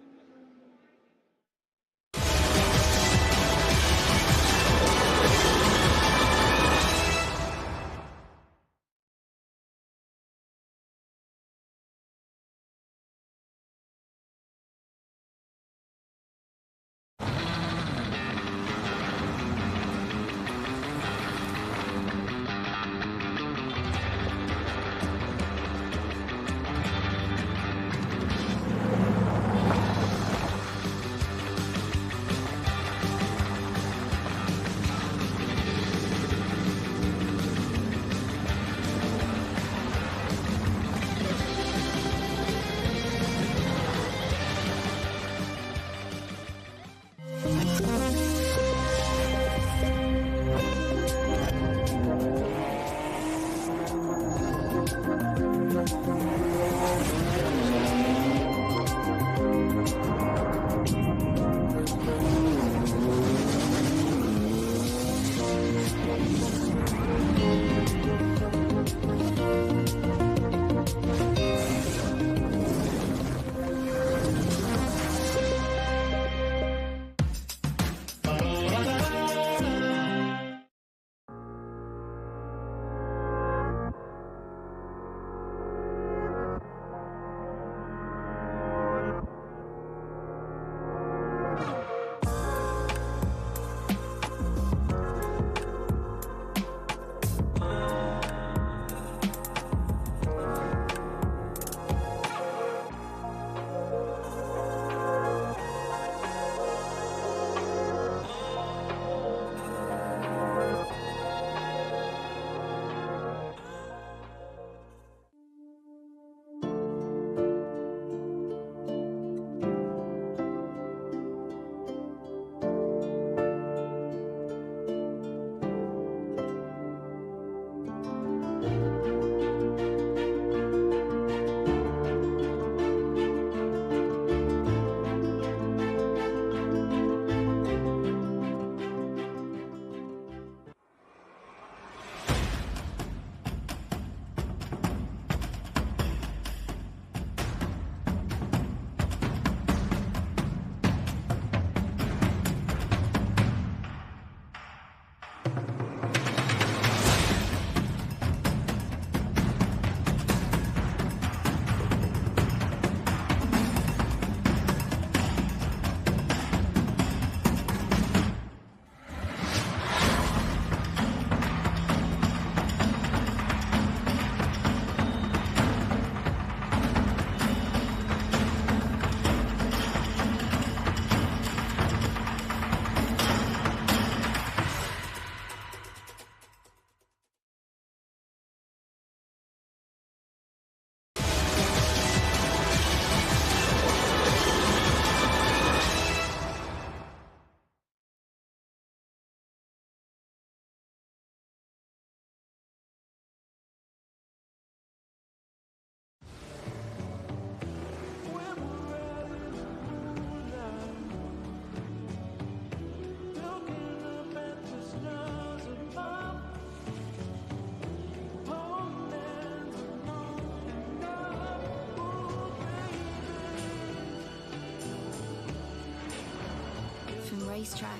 Racetrack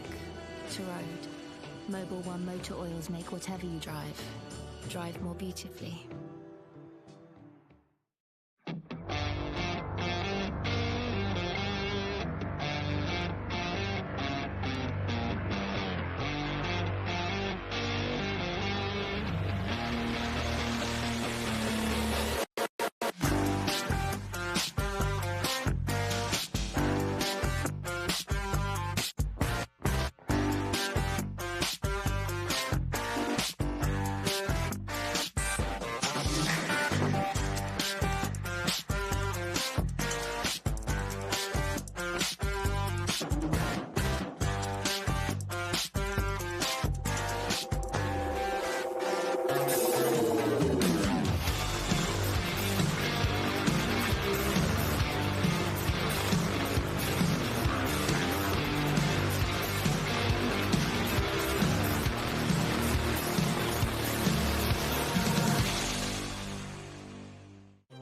to road, Mobil 1 Motor Oils make whatever you drive more beautifully.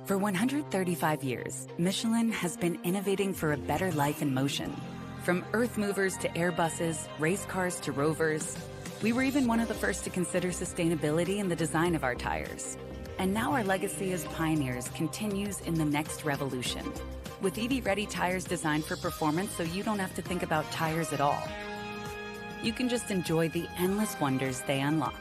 For 135 years, Michelin has been innovating for a better life in motion. From earth movers to Airbuses, race cars to rovers, we were even one of the first to consider sustainability in the design of our tires. And now our legacy as pioneers continues in the next revolution. With EV-ready tires designed for performance so you don't have to think about tires at all. You can just enjoy the endless wonders they unlock.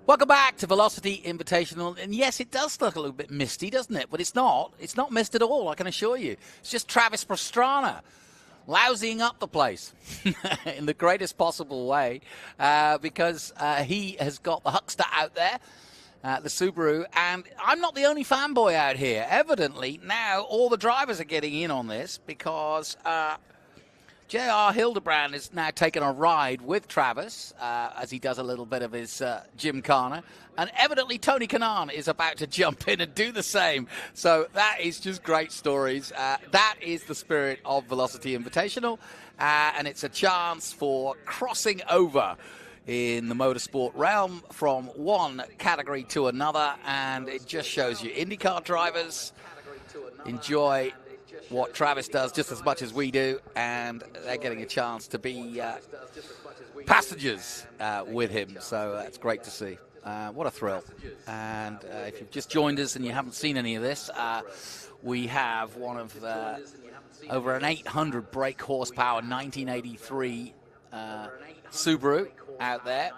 Welcome back to Velocity Invitational. And yes, it does look a little bit misty, doesn't it? But it's not. It's not mist at all, I can assure you. It's just Travis Pastrana lousying up the place in the greatest possible way because he has got the Huckster out there, the Subaru. And I'm not the only fanboy out here. Evidently, now all the drivers are getting in on this because J.R. Hildebrand is now taking a ride with Travis as he does a little bit of his gymkhana. And evidently Tony Kanaan is about to jump in and do the same. So that is just great stories. That is the spirit of Velocity Invitational. And it's a chance for crossing over in the motorsport realm from one category to another. And it just shows you IndyCar drivers enjoy what Travis does just as much as we do, and they're getting a chance to be passengers with him, so that's great to see. What a thrill. And if you've just joined us and you haven't seen any of this, we have one of over an 800 brake horsepower 1983 Subaru out there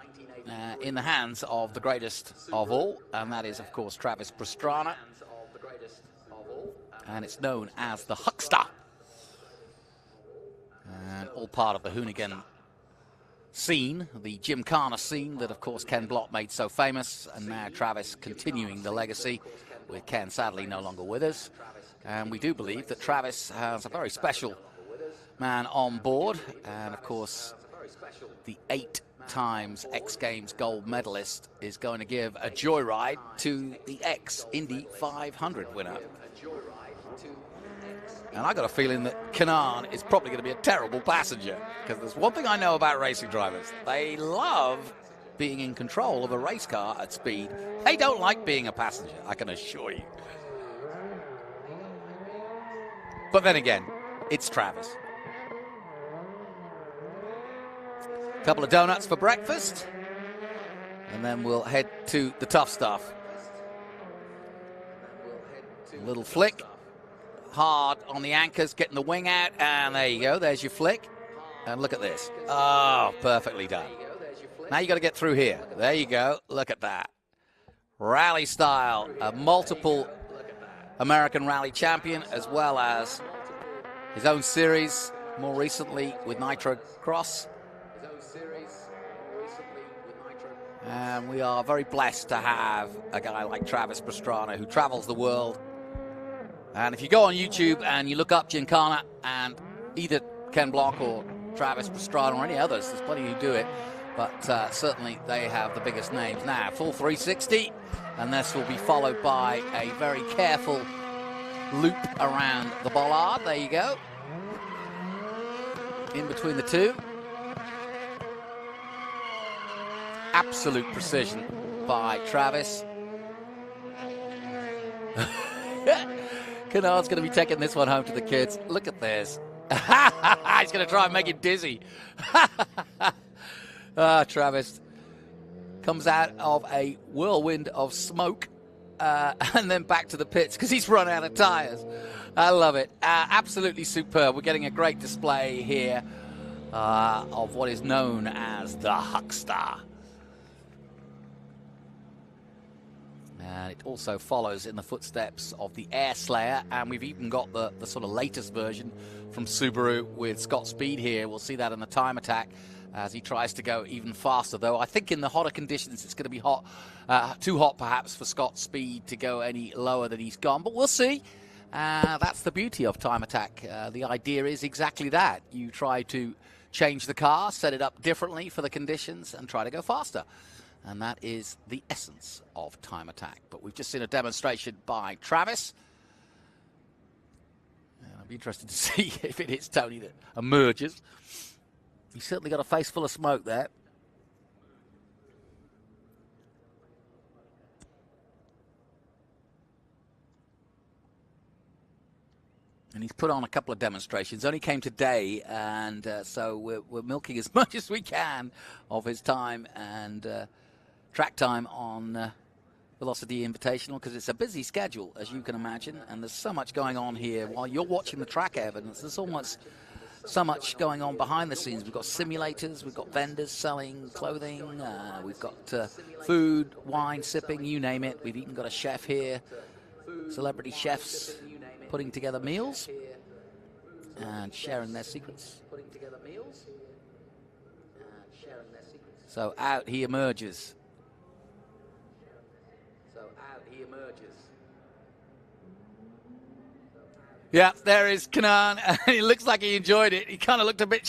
in the hands of the greatest of all, and that is, of course, Travis Pastrana. And it's known as the Huckster. And all part of the Hoonigan scene, the Gymkhana scene that, of course, Ken Block made so famous. And now Travis continuing the legacy with Ken sadly no longer with us. And we do believe that Travis has a very special man on board. And, of course, the 8 times X Games gold medalist is going to give a joyride to the ex-Indy 500 winner. And I got a feeling that Kanaan is probably going to be a terrible passenger, because there's one thing I know about racing drivers. They love being in control of a race car at speed. They don't like being a passenger, I can assure you. But then again, it's Travis. A couple of donuts for breakfast, and then we'll head to the tough stuff. A little flick. Hard on the anchors, getting the wing out, and there you go. There's your flick. And look at this. Oh, perfectly done. Now you got to get through here. There you go. Look at that. Rally style. A multiple American rally champion, as well as his own series, more recently with Nitro Cross. And we are very blessed to have a guy like Travis Pastrana who travels the world. And if you go on YouTube and you look up Gymkhana and either Ken Block or Travis Pastrana or any others, there's plenty who do it, but certainly they have the biggest names. Now, full 360, and this will be followed by a very careful loop around the bollard. There you go. In between the two. Absolute precision by Travis. Kanaan's going to be taking this one home to the kids. Look at this. He's going to try and make it dizzy. Travis comes out of a whirlwind of smoke and then back to the pits because he's run out of tires. I love it. Absolutely superb. We're getting a great display here of what is known as the Huckster. And it also follows in the footsteps of the Air Slayer, and we've even got the sort of latest version from Subaru with Scott Speed here. We'll see that in the time attack as he tries to go even faster, though I think in the hotter conditions it's going to be hot, too hot perhaps for Scott Speed to go any lower than he's gone, but we'll see. That's the beauty of time attack. The idea is exactly that. You try to change the car, set it up differently for the conditions, and try to go faster. And that is the essence of time attack. But we've just seen a demonstration by Travis. Be interested to see if it hits Tony that emerges. He's certainly got a face full of smoke there. And he's put on a couple of demonstrations. Only came today, and so we're milking as much as we can of his time and track time on Velocity Invitational, because it's a busy schedule, as you can imagine, and there's so much going on here. While you're watching the track evidence, there's almost so much going on behind the scenes. We've got simulators, we've got vendors selling clothing, we've got food, wine, sipping, you name it. We've even got a chef here, celebrity chefs putting together meals and sharing their secrets. So out he emerges. Yeah, there is Kanan. It looks like he enjoyed it. He kind of looked a bit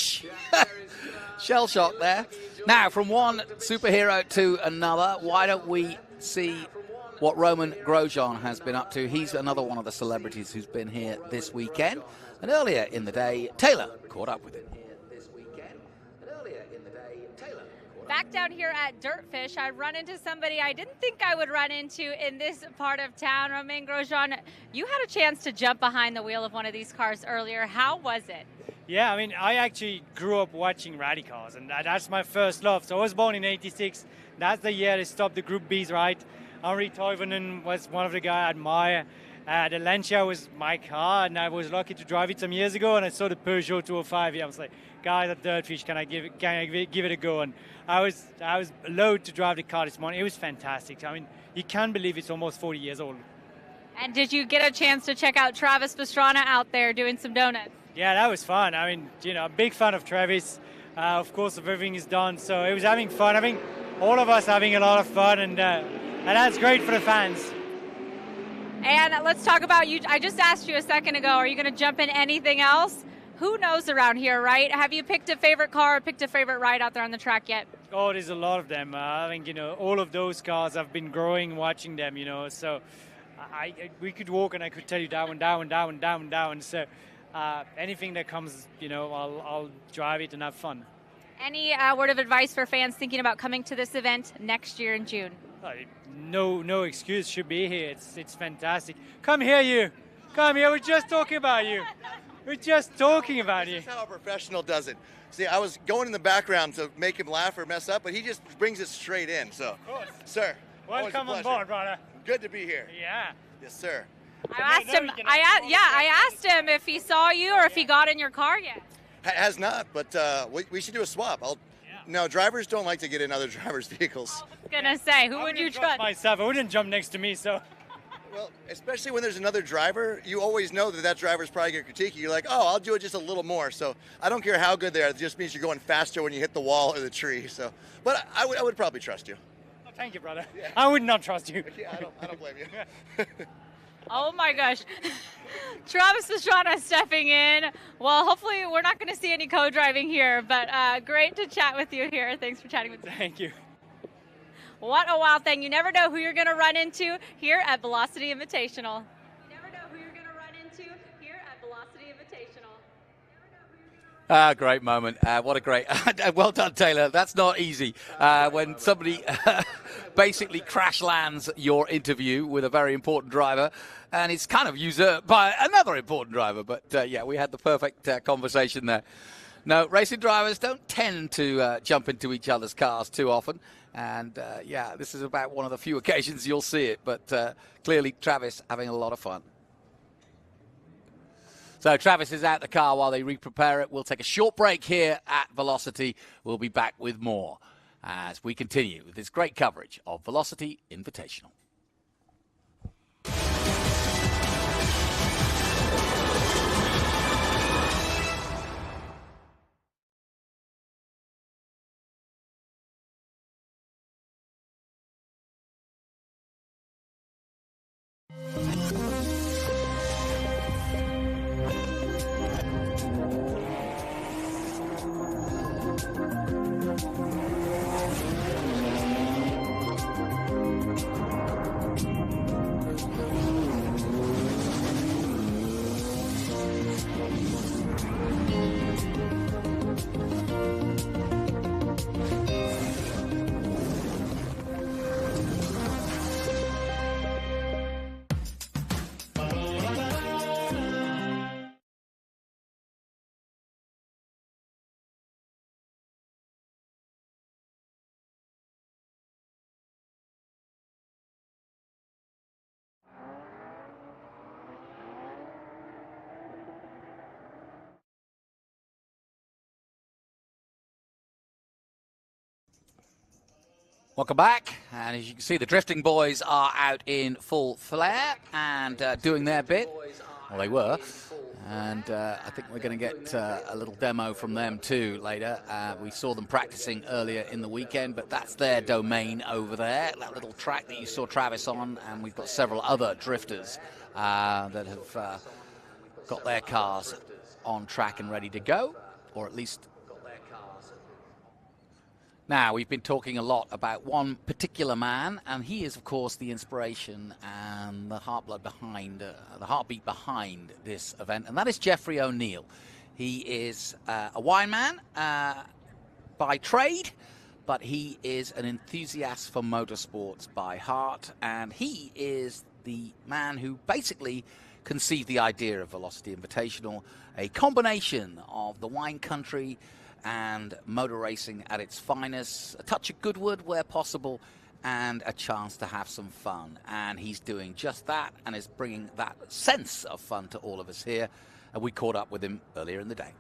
shell-shocked there. Now, from one superhero to another, why don't we see what Roman Grosjean has been up to? He's another one of the celebrities who's been here this weekend. And earlier in the day, Taylor caught up with him. Back down here at Dirtfish, I run into somebody I didn't think I would run into in this part of town. Romain Grosjean, you had a chance to jump behind the wheel of one of these cars earlier. How was it? Yeah, I mean, I actually grew up watching rally cars, and that's my first love. So I was born in '86. That's the year they stopped the Group B's, right? Henri Toivonen was one of the guys I admire. The Lancia was my car, and I was lucky to drive it some years ago, and I saw the Peugeot 205 here. I was like, guys at Dirtfish, can I give it a go? And I was allowed to drive the car this morning. It was fantastic. I mean, you can't believe it's almost 40 years old. And did you get a chance to check out Travis Pastrana out there doing some donuts? Yeah, that was fun. I mean, you know, big fan of Travis. Of course, everything is done. So it was having fun. I think all of us having a lot of fun, and that's great for the fans. And let's talk about you. I just asked you a second ago, are you going to jump in anything else? Who knows around here, right? Have you picked a favorite car or picked a favorite ride out there on the track yet? Oh, there's a lot of them. I think, you know, all of those cars, I've been growing watching them, you know. So we could walk and I could tell you down. So anything that comes, you know, I'll drive it and have fun. Any word of advice for fans thinking about coming to this event next year in June? No excuse, should be here. It's fantastic. Come here, you. Come here. We're just talking about you. We're just talking about you. This is how a professional does it. See, I was going in the background to make him laugh or mess up, but he just brings it straight in. So, sir, welcome on board, brother. Good to be here. Yeah. Yes, sir. I asked him if he saw you or if he got in your car yet. Has not, but we should do a swap. No, drivers don't like to get in other drivers' vehicles. I was gonna say, who would you trust? Myself, I wouldn't jump next to me, so. Well, especially when there's another driver, you always know that driver's probably going to critique you. You're like, oh, I'll do it just a little more. So I don't care how good they are. It just means you're going faster when you hit the wall or the tree. So, but I would probably trust you. Oh, thank you, brother. Yeah. I would not trust you. Yeah, I don't blame you. Oh my gosh. Travis Pastrana stepping in. Well, hopefully we're not going to see any co-driving here, but great to chat with you here. Thanks for chatting with me. Thank you. What a wild thing. You never know who you're going to run into here at Velocity Invitational. Great moment. What a great... well done, Taylor. That's not easy. When somebody basically crash lands your interview with a very important driver, and it's kind of usurped by another important driver. But, yeah, we had the perfect conversation there. No, racing drivers don't tend to jump into each other's cars too often. And, yeah, this is about one of the few occasions you'll see it. But clearly, Travis having a lot of fun. So Travis is out the car while they re-prepare it. We'll take a short break here at Velocity. We'll be back with more as we continue with this great coverage of Velocity Invitational. Welcome back, and as you can see, the drifting boys are out in full flare and doing their bit. Well, they were, and I think we're going to get a little demo from them too later. We saw them practicing earlier in the weekend, but that's their domain over there, that little track that you saw Travis on, and we've got several other drifters that have got their cars on track and ready to go, or at least... Now, we've been talking a lot about one particular man, and he is, of course, the inspiration and the heartbeat behind this event, and that is Jeffrey O'Neill. He is a wine man by trade, but he is an enthusiast for motorsports by heart, and he is the man who basically conceived the idea of Velocity Invitational, a combination of the wine country and motor racing at its finest, a touch of Goodwood where possible, and a chance to have some fun. And he's doing just that and is bringing that sense of fun to all of us here. And we caught up with him earlier in the day.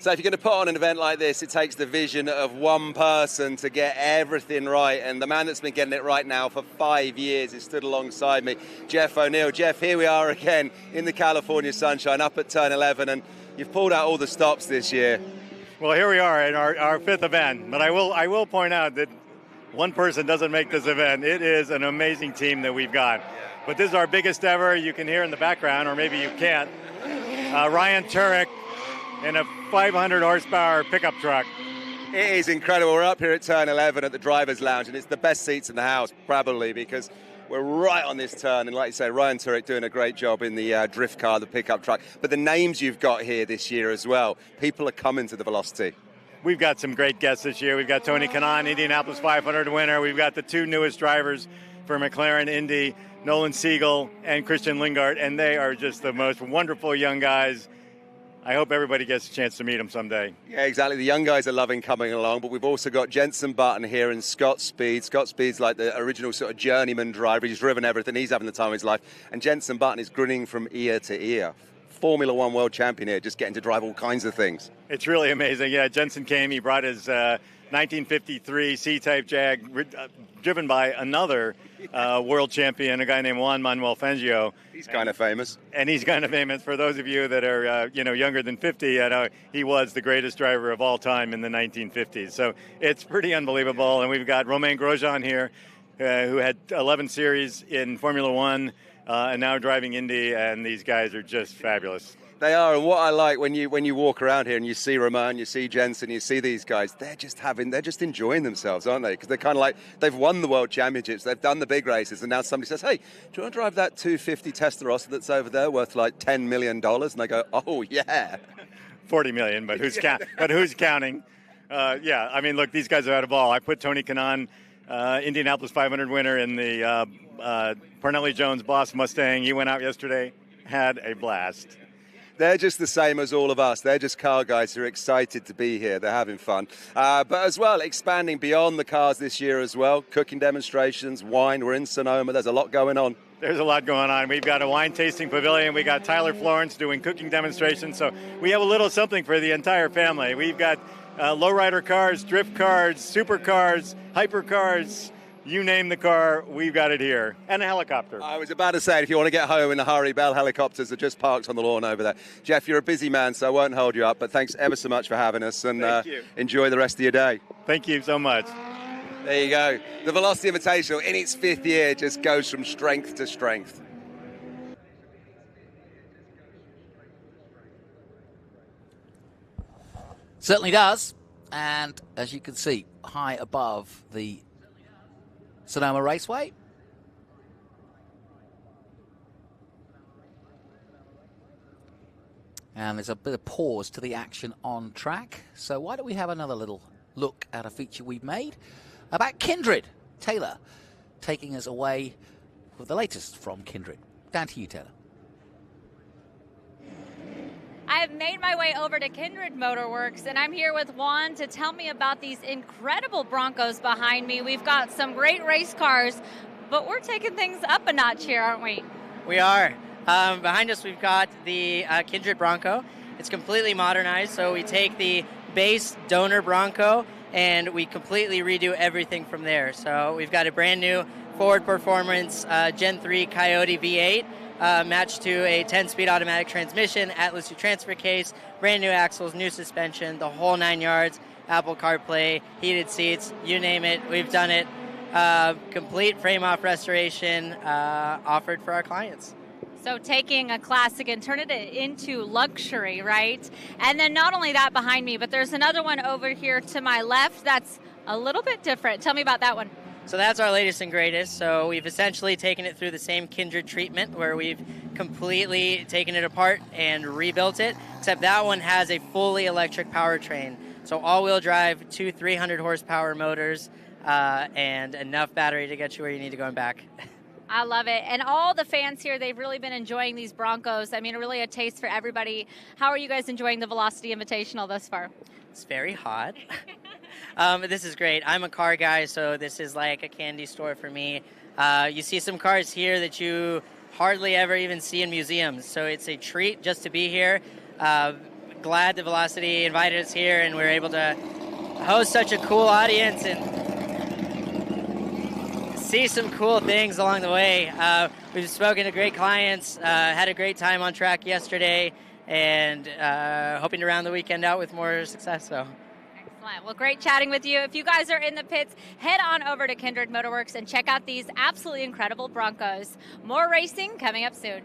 So if you're going to put on an event like this, it takes the vision of one person to get everything right. And the man that's been getting it right now for 5 years is stood alongside me, Jeff O'Neill. Jeff, here we are again in the California sunshine, up at turn 11, and you've pulled out all the stops this year. Well, here we are in our fifth event, but I will point out that one person doesn't make this event. It is an amazing team that we've got. But this is our biggest ever. You can hear in the background, or maybe you can't. Ryan Turek in a 500 horsepower pickup truck. It is incredible. We're up here at turn 11 at the driver's lounge, and it's the best seats in the house, probably, because we're right on this turn. And like you say, Ryan Turek doing a great job in the drift car, the pickup truck. But the names you've got here this year as well, people are coming to the Velocity. We've got some great guests this year. We've got Tony Kanaan, Indianapolis 500 winner. We've got the two newest drivers for McLaren Indy, Nolan Siegel and Christian Lingard, and they are just the most wonderful young guys. I hope everybody gets a chance to meet them someday. Yeah, exactly. The young guys are loving coming along, but we've also got Jenson Button here and Scott Speed. Scott Speed's like the original sort of journeyman driver. He's driven everything. He's having the time of his life. And Jenson Button is grinning from ear to ear. Formula One world champion here, just getting to drive all kinds of things. It's really amazing. Yeah, Jenson came. He brought his 1953 C-Type Jag, driven by another world champion, a guy named Juan Manuel Fangio. He's kind of famous. And he's kind of famous. For those of you that are younger than 50, he was the greatest driver of all time in the 1950s. So it's pretty unbelievable. And we've got Romain Grosjean here, who had 11 series in Formula One, and now driving Indy, and these guys are just fabulous. They are, and what I like when you walk around here and you see Romain, you see Jenson, you see these guys, they're just enjoying themselves, aren't they? Because they're kind of like, they've won the world championships, they've done the big races, and now somebody says, hey, do you want to drive that 250 Testarossa that's over there worth like $10 million? And they go, oh, yeah. 40 million, but who's counting? Yeah, I mean, look, these guys are out of ball. I put Tony Kanaan, Indianapolis 500 winner, in the Parnelli Jones Boss Mustang. He went out yesterday, had a blast. They're just the same as all of us. They're just car guys who are excited to be here. They're having fun. But as well, expanding beyond the cars this year as well. Cooking demonstrations, wine. We're in Sonoma. There's a lot going on. There's a lot going on. We've got a wine tasting pavilion. We got Tyler Florence doing cooking demonstrations. So we have a little something for the entire family. We've got lowrider cars, drift cars, supercars, hypercars. You name the car, we've got it here. And a helicopter. I was about to say, if you want to get home in a hurry, Bell helicopters are just parked on the lawn over there. Jeff, you're a busy man, so I won't hold you up, but thanks ever so much for having us, and enjoy the rest of your day. Thank you so much. There you go. The Velocity Invitational, in its 5th year, just goes from strength to strength. Certainly does. And as you can see, high above the Sonoma Raceway. And there's a bit of pause to the action on track. So why don't we have another little look at a feature we've made about Kindred. Taylor taking us away with the latest from Kindred. Down to you, Taylor. I've made my way over to Kindred Motorworks, and I'm here with Juan to tell me about these incredible Broncos behind me. We've got some great race cars, but we're taking things up a notch here, aren't we? We are. Behind us, we've got the Kindred Bronco. It's completely modernized, so we take the base donor Bronco, and we completely redo everything from there. So we've got a brand new Ford Performance Gen 3 Coyote V8 matched to a 10-speed automatic transmission, Atlas V transfer case, brand new axles, new suspension, the whole 9 yards, Apple CarPlay, heated seats, you name it, we've done it. Complete frame-off restoration offered for our clients. So taking a classic and turning it into luxury, right? And then not only that behind me, but there's another one over here to my left that's a little bit different. Tell me about that one. So that's our latest and greatest. So we've essentially taken it through the same Kindred treatment where we've completely taken it apart and rebuilt it, except that one has a fully electric powertrain. So all-wheel drive, 2 300 horsepower motors, and enough battery to get you where you need to go and back. I love it. And all the fans here, they've really been enjoying these Broncos. I mean, really a taste for everybody. How are you guys enjoying the Velocity Invitational thus far? It's very hot. This is great. I'm a car guy, so this is like a candy store for me. You see some cars here that you hardly ever even see in museums, so it's a treat just to be here. Glad the Velocity invited us here and we're able to host such a cool audience and see some cool things along the way. We've spoken to great clients, had a great time on track yesterday, and hoping to round the weekend out with more success. So. Excellent. Well, great chatting with you. If you guys are in the pits, head on over to Kindred Motorworks and check out these absolutely incredible Broncos. More racing coming up soon.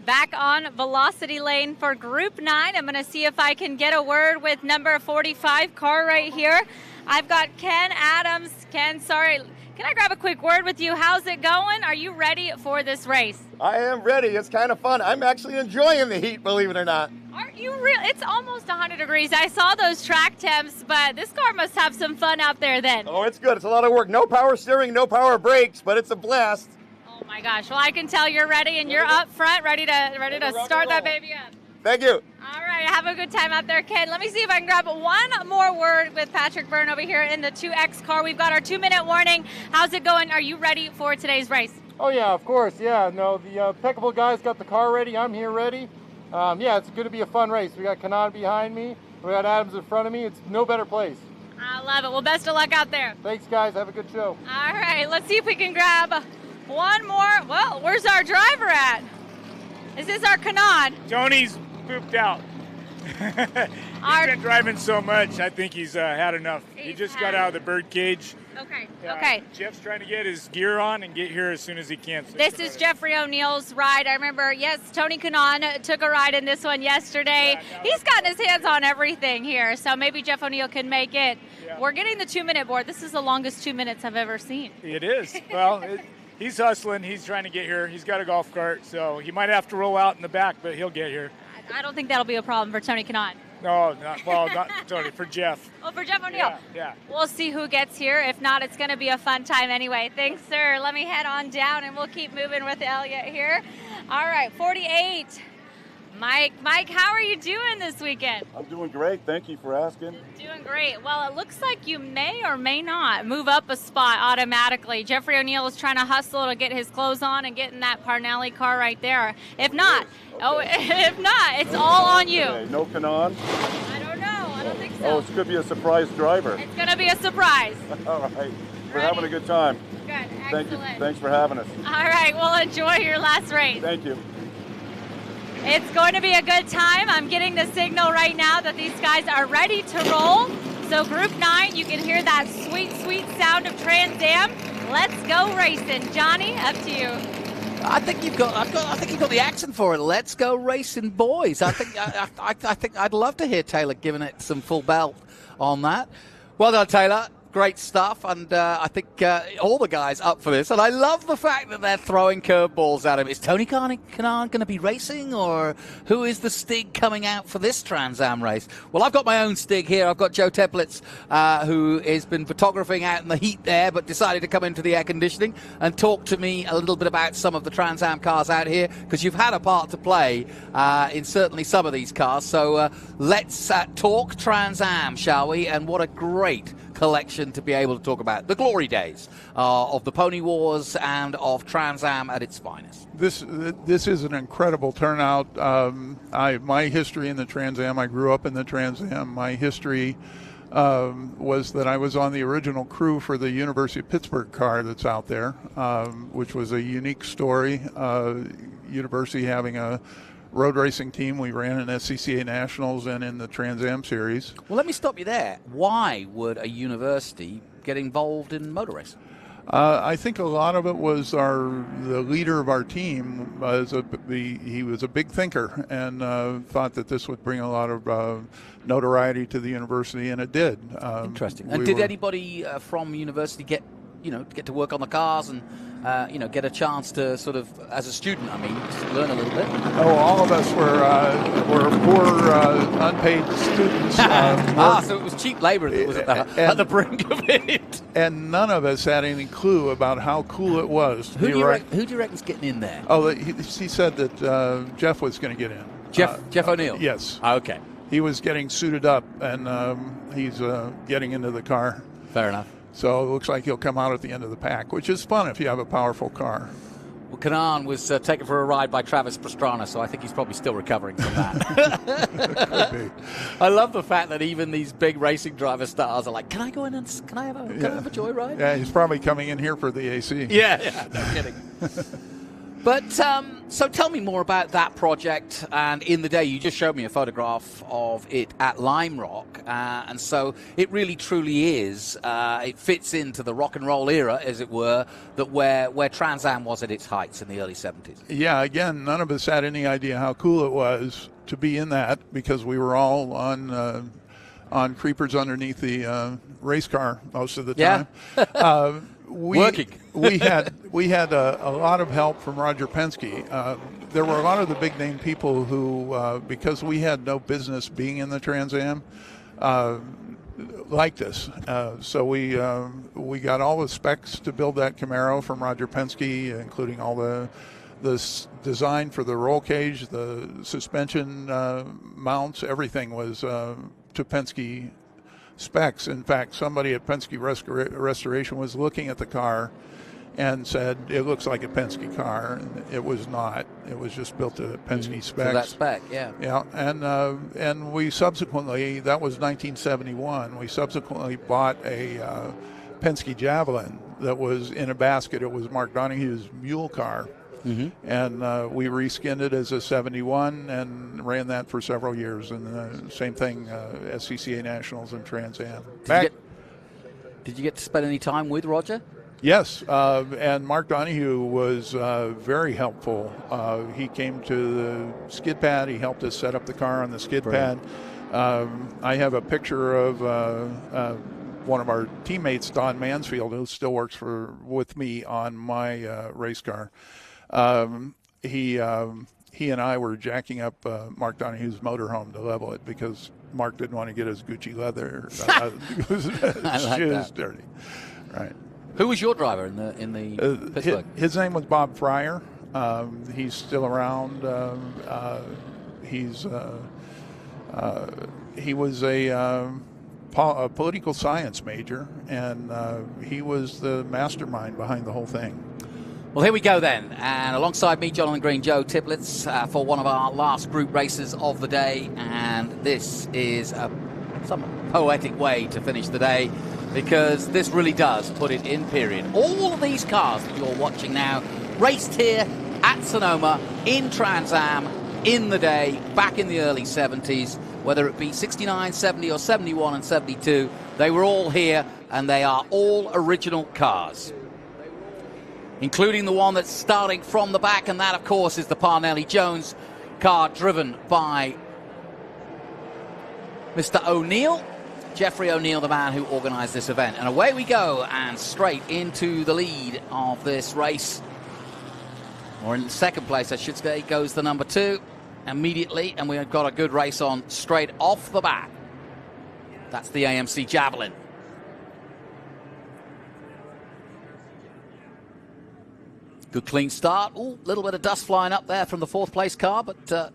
Back on Velocity Lane for Group 9. I'm going to see if I can get a word with number 45 car right here. I've got Ken Adams. Ken, sorry, can I grab a quick word with you? How's it going? Are you ready for this race? I am ready. It's kind of fun. I'm actually enjoying the heat, believe it or not. Aren't you real? It's almost 100 degrees. I saw those track temps, but this car must have some fun out there then. Oh, it's good. It's a lot of work. No power steering, no power brakes, but it's a blast. Oh my gosh. Well, I can tell you're ready and you're up front, ready to start that baby up. Thank you. All right, have a good time out there, Ken. Let me see if I can grab one more word with Patrick Byrne over here in the 2X car. We've got our 2-minute warning. How's it going? Are you ready for today's race? Oh yeah, of course. Yeah, no, the impeccable guys got the car ready. I'm here ready. Yeah, it's going to be a fun race. We got Kanan behind me. We got Adams in front of me. It's no better place. I love it. Well, best of luck out there. Thanks, guys. Have a good show. All right, let's see if we can grab one more. Well, where's our driver at? Is this our Kanan? Tony's pooped out. He's been driving so much, I think he's had enough. He just got out of the bird cage. Okay, okay. Jeff's trying to get his gear on and get here as soon as he can. So this is Jeffrey O'Neill's ride. I remember, yes, Tony Kanan took a ride in this one yesterday. He's gotten his hands on everything here, so maybe Jeff O'Neill can make it. Yeah. We're getting the 2-minute board. This is the longest 2 minutes I've ever seen. It is. Well, he's hustling. He's trying to get here. He's got a golf cart, so he might have to roll out in the back, but he'll get here. I don't think that'll be a problem for Tony Kanan. No, not Tony, for Jeff. Oh, for Jeff O'Neill. Yeah. We'll see who gets here. If not, it's going to be a fun time anyway. Thanks, sir. Let me head on down, and we'll keep moving with Elliot here. All right, 48. Mike, how are you doing this weekend? I'm doing great. Thank you for asking. Doing great. Well, it looks like you may or may not move up a spot automatically. Jeffrey O'Neill is trying to hustle to get his clothes on and get in that Parnelli car right there. If not, if not, it's all on you. Okay. No Kanan? I don't know. I don't think so. Oh, it's going to be a surprise driver. It's going to be a surprise. All right. We're having a good time. Good. Excellent. Thank you. Thanks for having us. All right. Well, enjoy your last race. Thank you. It's going to be a good time. I'm getting the signal right now that these guys are ready to roll. So Group 9, you can hear that sweet, sweet sound of Trans Am. Let's go racing. Johnny, up to you. I think you've got the accent for it. Let's go racing, boys. I think I'd love to hear Taylor giving it some full belt on that. Well done, Taylor. Great stuff, and I think all the guys up for this. And I love the fact that they're throwing curveballs at him. Is Tony Kanan going to be racing, or who is the Stig coming out for this Trans Am race? Well, I've got my own Stig here. I've got Joe Teplitz, who has been photographing out in the heat there, but decided to come into the air conditioning and talk to me a little bit about some of the Trans Am cars out here, because you've had a part to play in certainly some of these cars. So let's talk Trans Am, shall we? And what a great collection to be able to talk about the glory days of the Pony Wars and of Trans Am at its finest. This is an incredible turnout. My history in the Trans Am, I grew up in the Trans Am. My history was that I was on the original crew for the University of Pittsburgh car that's out there, which was a unique story. University having a road racing team. We ran in SCCA Nationals and in the Trans Am Series. Well, let me stop you there. Why would a university get involved in motor racing? I think a lot of it was the leader of our team. He was a big thinker and thought that this would bring a lot of notoriety to the university, and it did. Interesting. And did anybody from university get to work on the cars and get a chance to sort of, as a student, just learn a little bit? Oh, all of us were poor, unpaid students. So it was cheap labor that was at the brink of it. And none of us had any clue about how cool it was. Who do you reckon's getting in there? Oh, he said that Jeff was going to get in. Jeff O'Neill? Yes. Okay. He was getting suited up, and he's getting into the car. Fair enough. So it looks like he'll come out at the end of the pack, which is fun if you have a powerful car. Well, Kanan was taken for a ride by Travis Pastrana, so I think he's probably still recovering from that. Could be. I love the fact that even these big racing driver stars are like, can I go in and can I have a joyride? Yeah, he's probably coming in here for the AC. Yeah, no kidding. But so tell me more about that project. And in the day, you just showed me a photograph of it at Lime Rock. And so it really truly is. It fits into the rock and roll era, as it were, that where Trans Am was at its heights in the early 70s. Yeah, again, none of us had any idea how cool it was to be in that, because we were all on creepers underneath the race car most of the time. Yeah. Working. we had a lot of help from Roger Penske. There were a lot of the big name people who, because we had no business being in the Trans Am, liked us. So we got all the specs to build that Camaro from Roger Penske, including all the design for the roll cage, the suspension mounts, everything was to Penske specs. In fact, somebody at Penske Restoration was looking at the car and said, it looks like a Penske car. And it was not. It was just built to Penske specs. So that spec, yeah. Yeah, and we subsequently, that was 1971, we subsequently bought a Penske Javelin that was in a basket. It was Mark Donahue's mule car. And we reskinned it as a 71 and ran that for several years. And same thing, SCCA Nationals and Trans Am. Did you get to spend any time with Roger? Yes, and Mark Donahue was very helpful. He came to the skid pad. He helped us set up the car on the skid pad. I have a picture of one of our teammates, Don Mansfield, who still works with me on my race car. He and I were jacking up Mark Donahue's motorhome to level it because Mark didn't want to get his Gucci leather shoes dirty. Right. Who was your driver in the Pittsburgh? His name was Bob Fryer. He's still around. He was a political science major, and he was the mastermind behind the whole thing. Well, here we go then, and alongside me, Jonathan Green, Joe Tiplitz, for one of our last group races of the day, and this is some poetic way to finish the day, because this really does put it in period. All of these cars that you're watching now raced here at Sonoma in Trans Am in the day, back in the early 70s, whether it be 69, 70, or 71 and 72, they were all here, and they are all original cars, including the one that's starting from the back, and that, of course, is the Parnelli Jones car driven by Mr. O'Neill, Jeffrey O'Neill, the man who organised this event. And away we go, and straight into the lead of this race, or in second place, I should say, goes the number 2 immediately, and we've got a good race on straight off the bat. That's the AMC Javelin. Good clean start. Ooh, little bit of dust flying up there from the 4th place car, but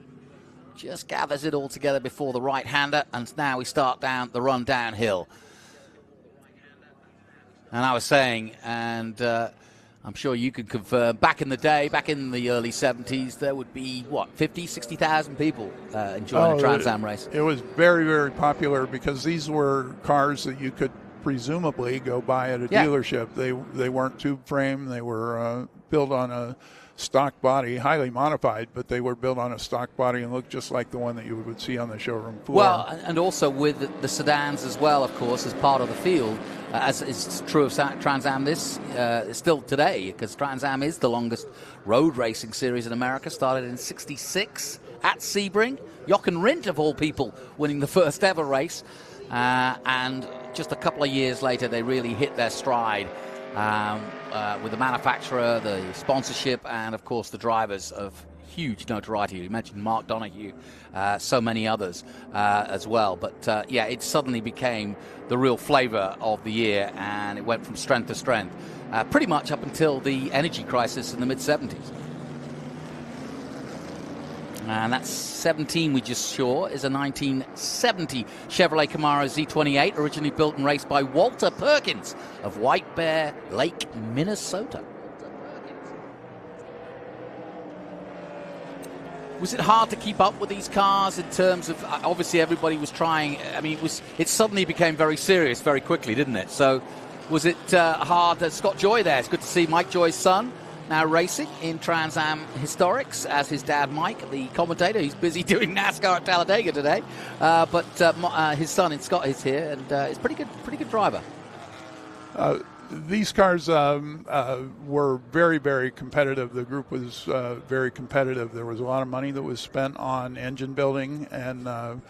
just gathers it all together before the right-hander, and now we start down the run downhill. And I was saying, and I'm sure you can confirm, back in the day, back in the early 70s, there would be, 50, 60,000 people enjoying a Trans Am race. It was very, very popular because these were cars that you could presumably go buy at a dealership. They weren't tube frame. They were built on a stock body, highly modified, but they were built on a stock body and looked just like the one that you would see on the showroom floor. Well, and also with the sedans as well, of course, as part of the field, as is true of Trans Am this still today, because Trans Am is the longest road racing series in America, started in '66 at Sebring. Jochen Rindt, of all people, winning the first ever race. And just a couple of years later, they really hit their stride with the manufacturer, the sponsorship, and, of course, the drivers of huge notoriety. You mentioned Mark Donohue, so many others as well. But, yeah, it suddenly became the real flavor of the year, and it went from strength to strength, pretty much up until the energy crisis in the mid-'70s. And that 17 we just saw is a 1970 Chevrolet Camaro Z28, originally built and raced by Walter Perkins of White Bear Lake, Minnesota. Was it hard to keep up with these cars in terms of, obviously everybody was trying, I mean, it suddenly became very serious very quickly, didn't it? So was it hard? Scott Joy there, it's good to see Mike Joy's son, now racing in Trans Am Historics, as his dad Mike, the commentator, he's busy doing NASCAR at Talladega today. But his son in Scott is here, and he's pretty good driver. These cars were very, very competitive. The group was very competitive. There was a lot of money that was spent on engine building, and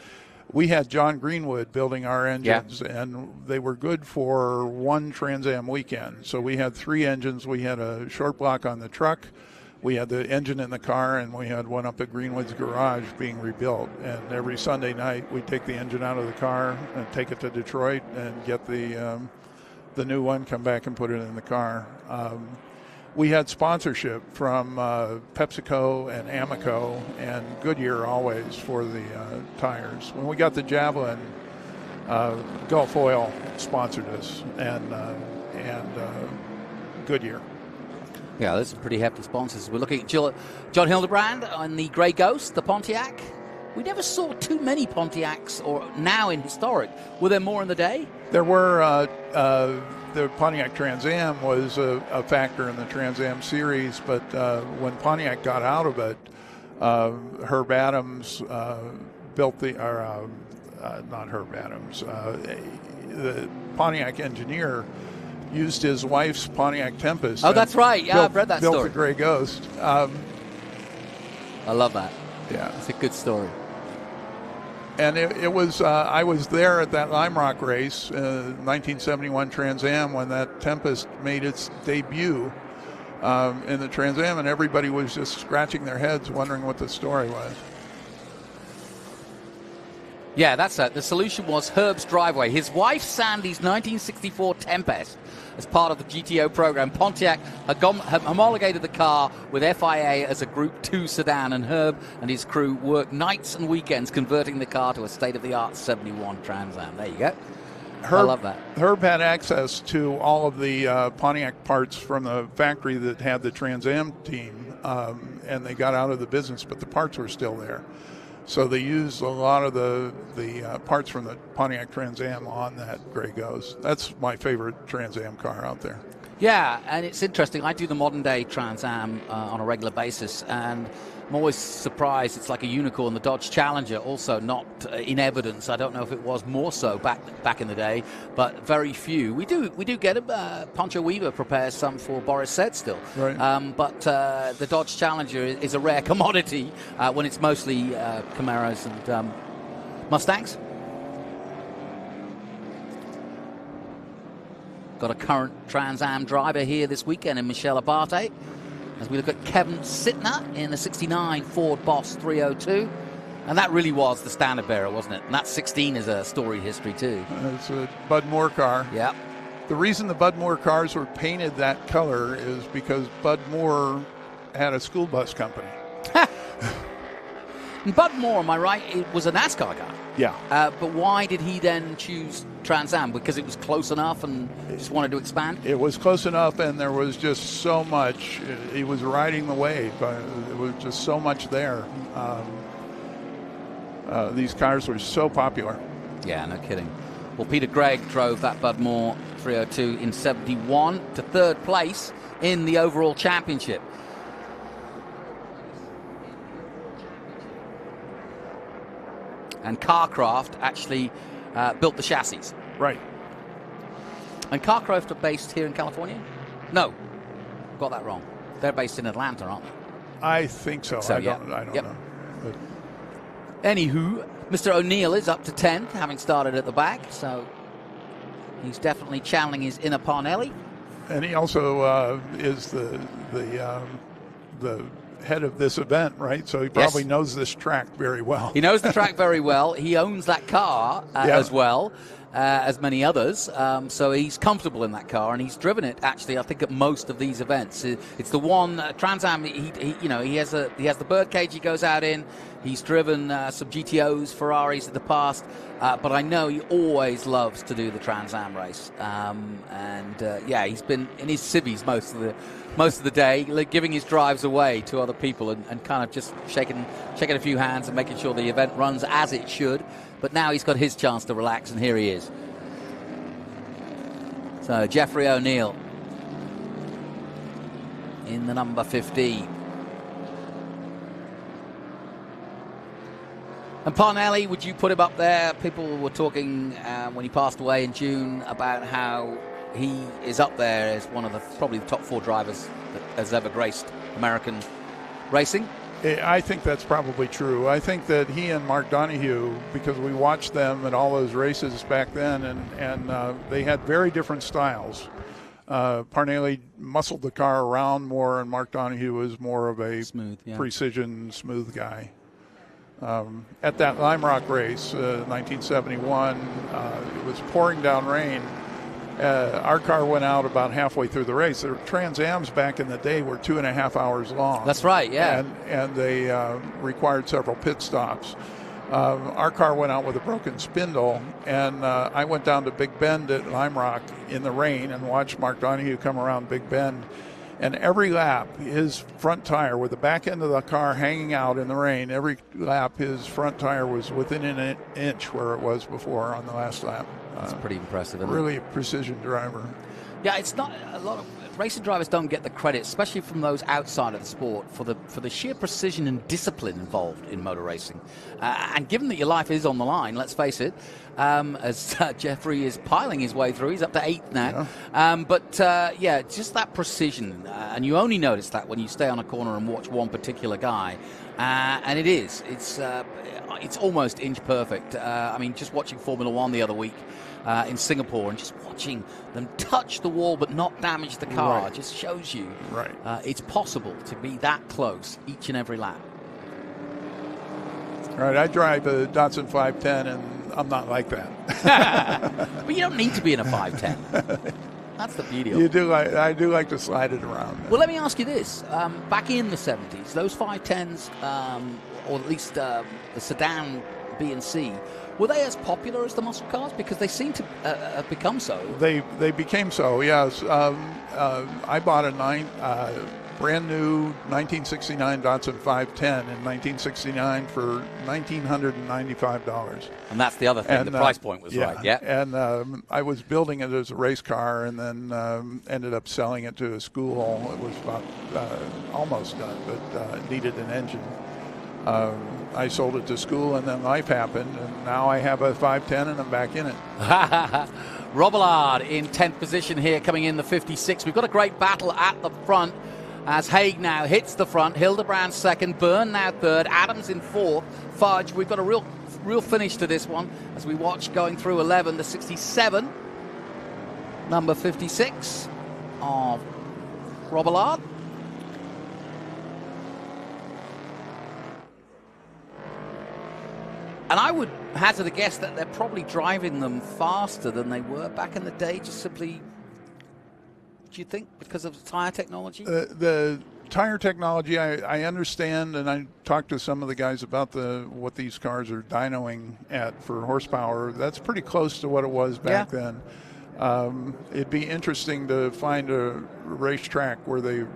we had John Greenwood building our engines, and they were good for one Trans Am weekend. So we had 3 engines. We had a short block on the truck, we had the engine in the car, and we had one up at Greenwood's garage being rebuilt. And every Sunday night, we'd take the engine out of the car and take it to Detroit and get the new one, come back and put it in the car. We had sponsorship from PepsiCo and Amoco and Goodyear always for the tires. When we got the Javelin, Gulf Oil sponsored us, and Goodyear. Yeah, there's some pretty hefty sponsors. We're looking at John Hildebrand on the Grey Ghost, the Pontiac. We never saw too many Pontiacs, or now in historic. Were there more in the day? There were. The Pontiac Trans Am was a factor in the Trans Am series, but when Pontiac got out of it, Herb Adams built not Herb Adams, the Pontiac engineer used his wife's Pontiac Tempest. Oh, that's right. Yeah, I've read that built story. the Grey Ghost. I love that. Yeah. It's a good story. And it was, I was there at that Lime Rock race, 1971 Trans Am, when that Tempest made its debut in the Trans Am, and everybody was just scratching their heads wondering what the story was. Yeah, that's it. The solution was Herb's driveway. His wife Sandy's 1964 Tempest. As part of the GTO program, Pontiac had homologated the car with FIA as a Group 2 sedan, and Herb and his crew worked nights and weekends converting the car to a state-of-the-art 71 Trans Am. There you go. I love that. Herb had access to all of the Pontiac parts from the factory that had the Trans Am team, and they got out of the business, but the parts were still there. So they used a lot of the parts from the Pontiac Trans Am on that Grey Ghost. That's my favorite Trans Am car out there. Yeah, and it's interesting. I do the modern day Trans Am on a regular basis, and I'm always surprised. It's like a unicorn. The Dodge Challenger also not in evidence. I don't know if it was more so back in the day, but very few. We do get Poncho Weaver prepares some for Boris Said still, right. But the Dodge Challenger is a rare commodity when it's mostly Camaros and Mustangs. Got a current Trans Am driver here this weekend in Michelle Abate, as we look at Kevin Sittner in the 69 Ford Boss 302. And that really was the standard bearer, wasn't it? And that 16 is a storied history too. It's a Bud Moore car. Yeah. The reason the Bud Moore cars were painted that color is because Bud Moore had a school bus company. And Bud Moore, am I right, it was a NASCAR guy? Yeah. But why did he then choose Trans Am? Because it was close enough and just wanted to expand? It was close enough, and there was just so much. He was riding the wave. There was just so much there. These cars were so popular. Yeah, no kidding. Well, Peter Gregg drove that Bud Moore 302 in 71 to third place in the overall championship. And Carcraft actually built the chassis. Right. And Carcraft are based here in California? No, got that wrong. They're based in Atlanta, aren't they? I think so. I don't know. But anywho, Mr. O'Neill is up to 10th, having started at the back, so he's definitely channeling his inner Parnelli. And he also is the head of this event, right? So he probably knows this track very well. He knows the track very well. He owns that car as well as many others. So he's comfortable in that car, and he's driven it actually, I think, at most of these events. It's the one Trans Am. He has the birdcage he goes out in. He's driven some GTOs, Ferraris in the past, but I know he always loves to do the Trans Am race. He's been in his civvies most of the day, giving his drives away to other people and kind of just shaking a few hands and making sure the event runs as it should. But now he's got his chance to relax, and here he is. So Jeffrey O'Neill in the number 15. And Parnelli, would you put him up there? People were talking when he passed away in June about how he is up there as one of probably the top 4 drivers that has ever graced American racing. I think that's probably true. I think that he and Mark Donohue, because we watched them at all those races back then, and they had very different styles. Parnelli muscled the car around more, and Mark Donohue was more of a smooth, precision, smooth guy. At that Lime Rock race, 1971, it was pouring down rain. Our car went out about halfway through the race. The Trans Ams back in the day were 2.5 hours long. That's right, yeah. And they required several pit stops. Our car went out with a broken spindle, and I went down to Big Bend at Lime Rock in the rain and watched Mark Donohue come around Big Bend. And every lap, his front tire, with the back end of the car hanging out in the rain, every lap his front tire was within an inch where it was before on the last lap. That's pretty impressive, isn't it? Really a precision driver. Yeah, it's not a lot of racing drivers don't get the credit, especially from those outside of the sport, for the sheer precision and discipline involved in motor racing. And given that your life is on the line, let's face it, as Jeffrey is piling his way through, he's up to 8th now. Yeah. Just that precision, and you only notice that when you stay on a corner and watch one particular guy. And it's almost inch perfect. I mean, just watching Formula One the other week in Singapore and just watching them touch the wall but not damage the car just shows you it's possible to be that close each and every lap. Right, I drive a Datsun 510 and I'm not like that. But you don't need to be in a 510. That's the beauty of it. I do like to slide it around. Well, let me ask you this. Back in the 70s, those 510s, or at least the sedan B and C, were they as popular as the muscle cars? Because they seem to have become so. They became so, yes. I bought a brand new 1969 Datsun 510 in 1969 for $1,995. And that's the other thing, the price point was right, yeah. And I was building it as a race car and then ended up selling it to a school. It was about almost done, but needed an engine. I sold it to school and then life happened, and now I have a 510 and I'm back in it. Robillard in 10th position here, coming in the 56. We've got a great battle at the front as Haig now hits the front. Hildebrand second, Byrne now third, Adams in fourth, Fudge. We've got a real finish to this one as we watch going through 11 to 67. Number 56 of Robillard. And I would hazard a guess that they're probably driving them faster than they were back in the day, just simply, do you think, because of the tire technology? The tire technology, I understand, and I talked to some of the guys about what these cars are dynoing at for horsepower. That's pretty close to what it was back then. It'd be interesting to find a racetrack where they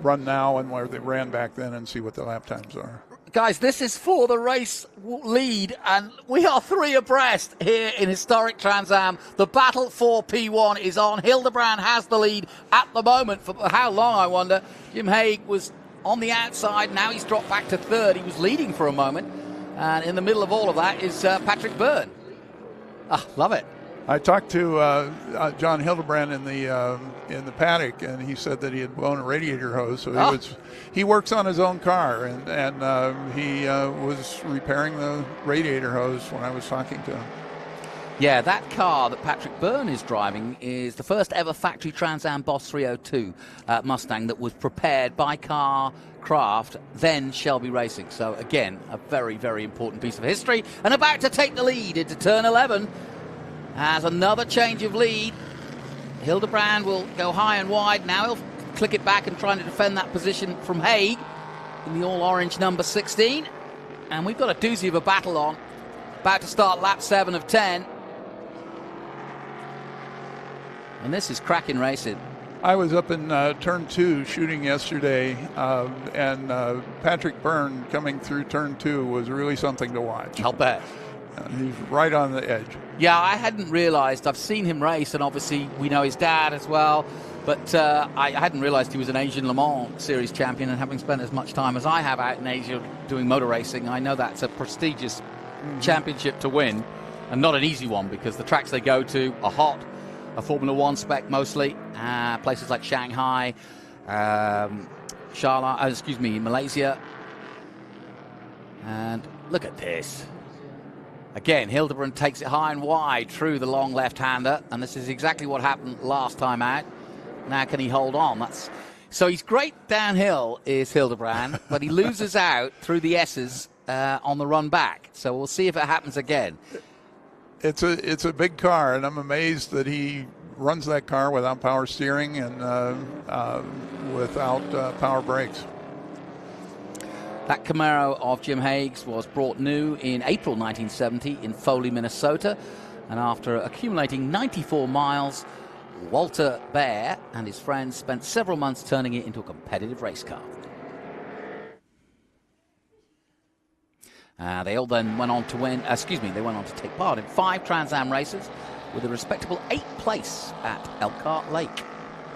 run now and where they ran back then and see what the lap times are. Guys, this is for the race lead, and we are 3 abreast here in historic Trans Am. The battle for P1 is on. Hildebrand has the lead at the moment. For how long, I wonder? Jim Haig was on the outside. Now he's dropped back to third. He was leading for a moment. And in the middle of all of that is Patrick Byrne. Love it. I talked to John Hildebrand in the paddock, and he said that he had blown a radiator hose. So he works on his own car, and he was repairing the radiator hose when I was talking to him. Yeah, that car that Patrick Byrne is driving is the first ever factory Trans Am Boss 302 Mustang that was prepared by Craft, then Shelby Racing. So again, a very, very important piece of history. And about to take the lead into turn 11. As another change of lead, Hildebrand will go high and wide. Now he'll click it back and trying to defend that position from Haig in the all-orange number 16. And we've got a doozy of a battle on. About to start lap 7 of 10. And this is cracking racing. I was up in turn 2 shooting yesterday, and Patrick Byrne coming through turn 2 was really something to watch. I'll bet. He's right on the edge. Yeah, I hadn't realized. I've seen him race, and obviously we know his dad as well. But I hadn't realized he was an Asian Le Mans Series champion, and having spent as much time as I have out in Asia doing motor racing, I know that's a prestigious championship to win, and not an easy one, because the tracks they go to are hot, a Formula One spec mostly, places like Shanghai, Malaysia. And look at this. Again, Hildebrand takes it high and wide through the long left-hander, and this is exactly what happened last time out. Now can he hold on? So he's great downhill, is Hildebrand, but he loses out through the S's on the run back. So we'll see if it happens again. It's a big car, and I'm amazed that he runs that car without power steering and without power brakes. That Camaro of Jim Haig's was brought new in April 1970 in Foley, Minnesota. And after accumulating 94 miles, Walter Baer and his friends spent several months turning it into a competitive race car. They all then went on to they went on to take part in 5 Trans Am races with a respectable 8th place at Elkhart Lake.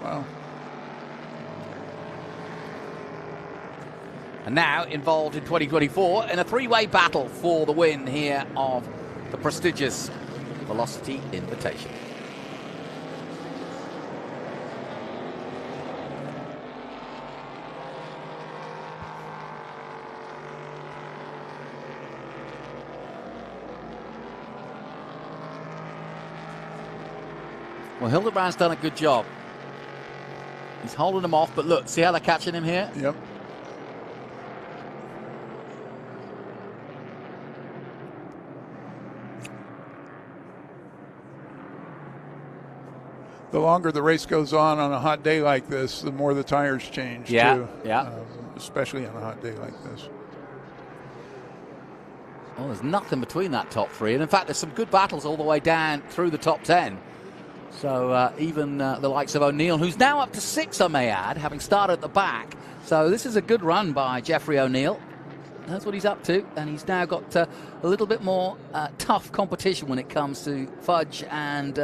Wow. And now involved in 2024 in a 3-way battle for the win here of the prestigious Velocity Invitational. Well, Hildebrand's done a good job. He's holding them off, but look, see how they're catching him here? Yep. The longer the race goes on a hot day like this, the more the tires change, too. Yeah. Especially on a hot day like this. Well, there's nothing between that top 3. And in fact, there's some good battles all the way down through the top 10. So even the likes of O'Neill, who's now up to 6, I may add, having started at the back. So this is a good run by Jeffrey O'Neill. That's what he's up to. And he's now got a little bit more tough competition when it comes to Fudge and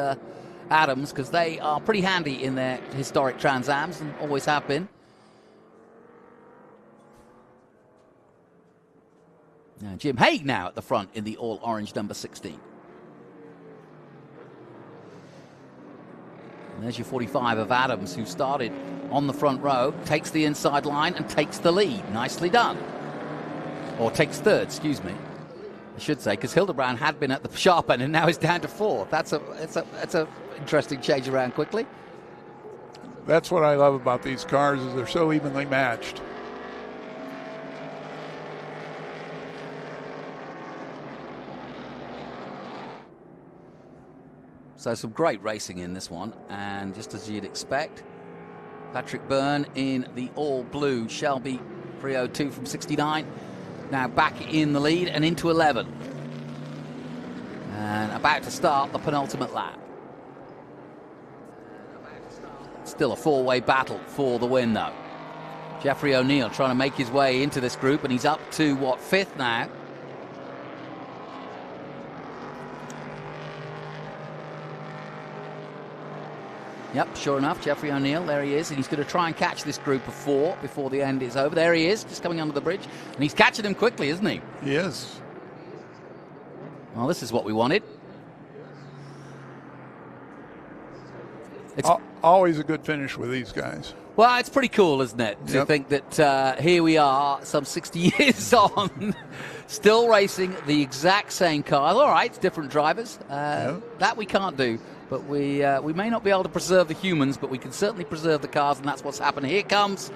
Adams, because they are pretty handy in their historic Trans Ams and always have been. Now Jim Haig now at the front in the all-orange number 16. And there's your 45 of Adams, who started on the front row, takes the inside line and takes the lead. Nicely done. Or takes third, excuse me, I should say, because Hildebrand had been at the sharp end and now he's down to 4th. That's a interesting change around quickly. That's what I love about these cars, is they're so evenly matched. So some great racing in this one, and just as you'd expect, Patrick Byrne in the all-blue Shelby 302 from 69, now back in the lead and into 11. And about to start the penultimate lap. Still a 4-way battle for the win, though. Jeffrey O'Neill trying to make his way into this group, and he's up to, 5th now? Yep, sure enough, Jeffrey O'Neill, there he is, and he's going to try and catch this group of 4 before the end is over. There he is, just coming under the bridge, and he's catching him quickly, isn't he? He is. Well, this is what we wanted. It's always a good finish with these guys. Well, it's pretty cool, isn't it, to think that here we are, some 60 years on, still racing the exact same car. All right, it's different drivers. That we can't do. But we may not be able to preserve the humans, but we can certainly preserve the cars, and that's what's happening. Here comes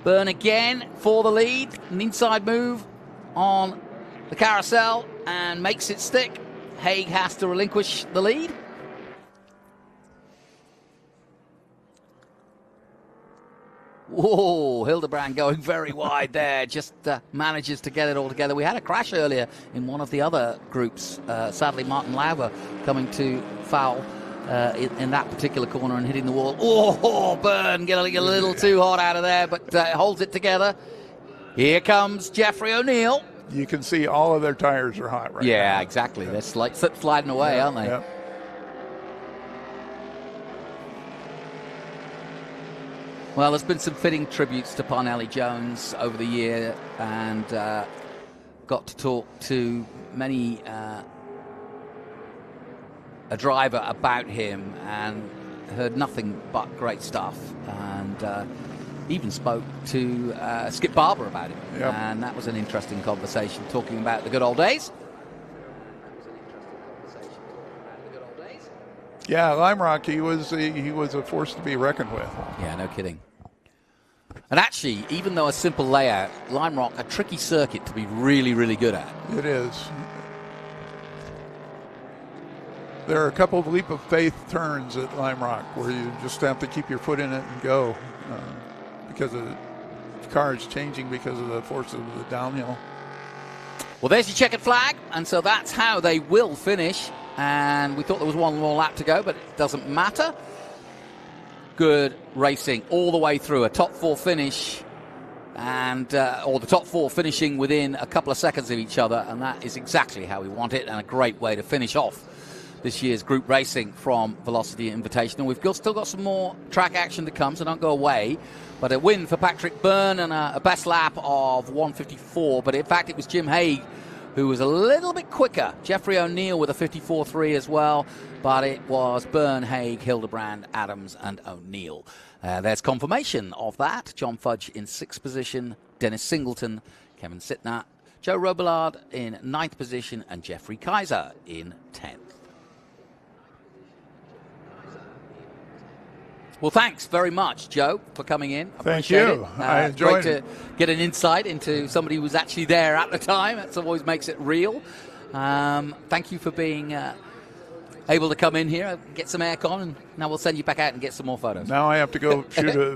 Byrne again for the lead. An inside move on the carousel and makes it stick. Haig has to relinquish the lead. Whoa, Hildebrand going very wide there, just manages to get it all together. We had a crash earlier in one of the other groups. Sadly, Martin Lauber coming to foul in that particular corner and hitting the wall. Oh, Byrne getting a little too hot out of there, but holds it together. Here comes Jeffrey O'Neill. You can see all of their tires are hot right now. Yeah, exactly. They're sliding away, aren't they? Yeah. Well, there's been some fitting tributes to Parnelli Jones over the year, and got to talk to many a driver about him, and heard nothing but great stuff, and even spoke to Skip Barber about it. Yep. And that was an interesting conversation, talking about the good old days. Yeah, Lime Rock, he was a force to be reckoned with. Yeah, no kidding. And actually, even though a simple layout, Lime Rock, a tricky circuit to be really, really good at. It is. There are a couple of leap of faith turns at Lime Rock where you just have to keep your foot in it and go, because of the cars changing because of the force of the downhill. Well, there's your checkered flag, and so that's how they will finish. And we thought there was one more lap to go, but it doesn't matter. Good racing all the way through. A top four finish, and or the top four finishing within a couple of seconds of each other, and that is exactly how we want it, and a great way to finish off this year's group racing from Velocity Invitational. We've still got some more track action to come, so don't go away. But a win for Patrick Byrne and a best lap of 1:54. But in fact, it was Jim Haig who was a little bit quicker. Jeffrey O'Neill with a 54.3 as well. But it was Byrne, Haig, Hildebrand, Adams, and O'Neill. There's confirmation of that. John Fudge in 6th position, Dennis Singleton, Kevin Sitnat, Joe Robillard in 9th position, and Jeffrey Kaiser in 10th. Well, thanks very much, Joe, for coming in. Thank you. I enjoyed it. Great to get an insight into somebody who was actually there at the time. That always makes it real. Thank you for being able to come in here, get some aircon, and now we'll send you back out and get some more photos. Now I have to go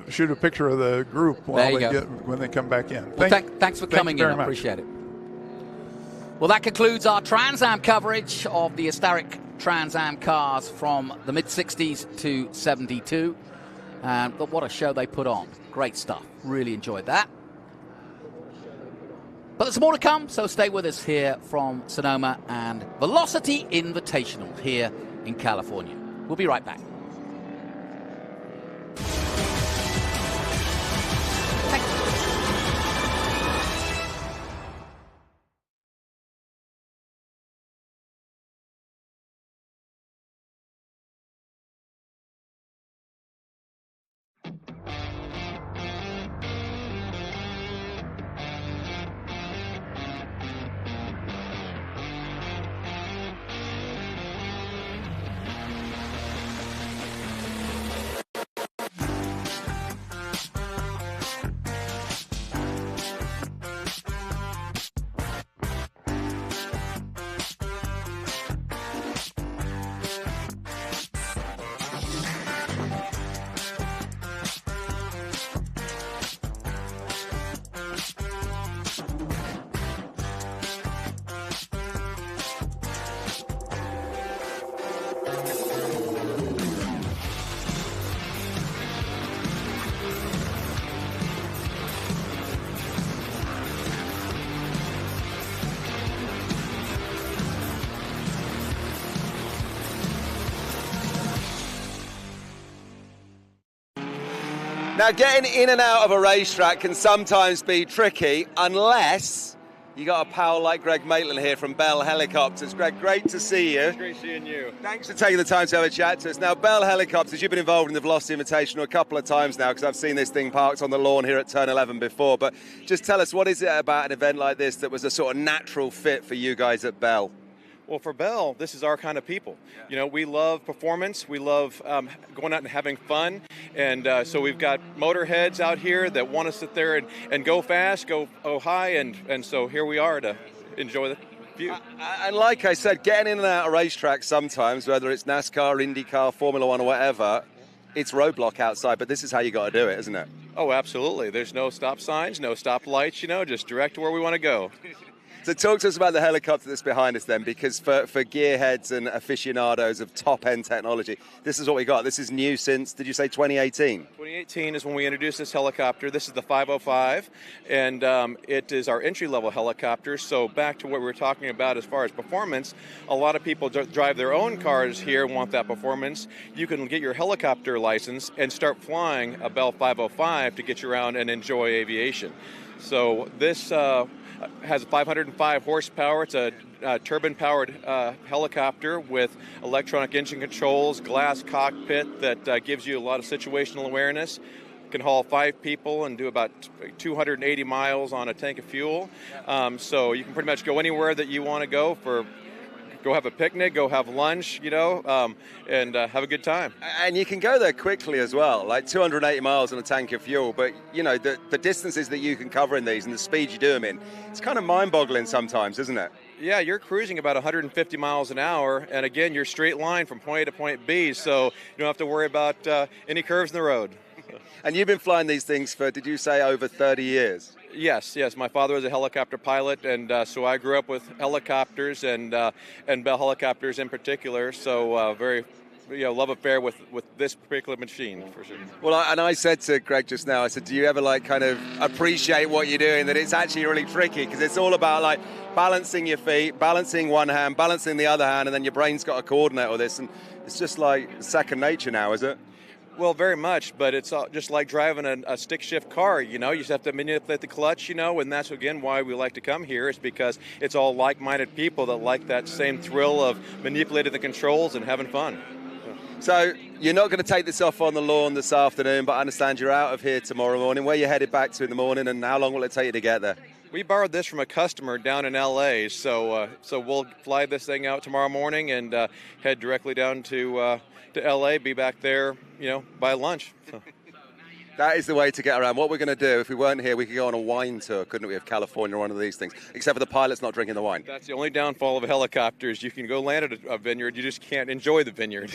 shoot a picture of the group when they come back in. Well, thanks for coming in. I appreciate it. Well, that concludes our Trans Am coverage of the historic Trans Am cars from the mid-60s to 72. But what a show they put on. Great stuff. Really enjoyed that. But there's more to come, so stay with us here from Sonoma and Velocity Invitational here in California. We'll be right back. Now, getting in and out of a racetrack can sometimes be tricky unless you got a pal like Greg Maitland here from Bell Helicopters. Greg, great to see you. It's great seeing you. Thanks for taking the time to have a chat to us. Now, Bell Helicopters, you've been involved in the Velocity Invitational a couple of times now, because I've seen this thing parked on the lawn here at Turn 11 before. But just tell us, what is it about an event like this that was a sort of natural fit for you guys at Bell? Well, for Bell, this is our kind of people. You know, we love performance. We love going out and having fun. And so we've got motorheads out here that want to sit there and go fast, go high. And so here we are to enjoy the view. And like I said, getting in and out of racetracks sometimes, whether it's NASCAR, IndyCar, Formula One or whatever, it's roadblock outside. But this is how you got to do it, isn't it? Oh, absolutely. There's no stop signs, no stop lights, just direct to where we want to go. So talk to us about the helicopter that's behind us then, because for gearheads and aficionados of top-end technology, this is what we got. This is new since, did you say 2018? 2018 is when we introduced this helicopter. This is the 505, and it is our entry-level helicopter. So back to what we were talking about as far as performance, a lot of people drive their own cars here and want that performance. You can get your helicopter license and start flying a Bell 505 to get you around and enjoy aviation. So this has 505 horsepower. It's a turbine-powered helicopter with electronic engine controls, glass cockpit that gives you a lot of situational awareness. Can haul 5 people and do about 280 miles on a tank of fuel. So you can pretty much go anywhere that you want to go go have a picnic, go have lunch, and have a good time. And you can go there quickly as well, like 280 miles on a tank of fuel. But, the distances that you can cover in these and the speed you do them in, it's kind of mind-boggling sometimes, isn't it? Yeah, you're cruising about 150 miles an hour. And, again, you're straight line from point A to point B, so you don't have to worry about any curves in the road. And you've been flying these things for, did you say, over 30 years? Yes. My father was a helicopter pilot, and so I grew up with helicopters and Bell helicopters in particular. So very, love affair with this particular machine for sure. Well, and I said to Greg just now, I said, do you ever kind of appreciate what you're doing? That it's actually really tricky because it's all about balancing your feet, balancing one hand, balancing the other hand, and then your brain's got to coordinate all this, and it's just like second nature now, is it? Well, very much, but it's just like driving a stick shift car, you just have to manipulate the clutch, and that's, again, why we like to come here is because it's all like-minded people that like that same thrill of manipulating the controls and having fun. So you're not going to take this off on the lawn this afternoon, but I understand you're out of here tomorrow morning. Where are you headed back to in the morning, and how long will it take you to get there? We borrowed this from a customer down in L.A., so we'll fly this thing out tomorrow morning and head directly down to L.A., be back there, by lunch. So. That is the way to get around. What we're going to do, if we weren't here, we could go on a wine tour, couldn't we, of California or one of these things, except for the pilot's not drinking the wine. That's the only downfall of helicopters. You can go land at a vineyard, you just can't enjoy the vineyard.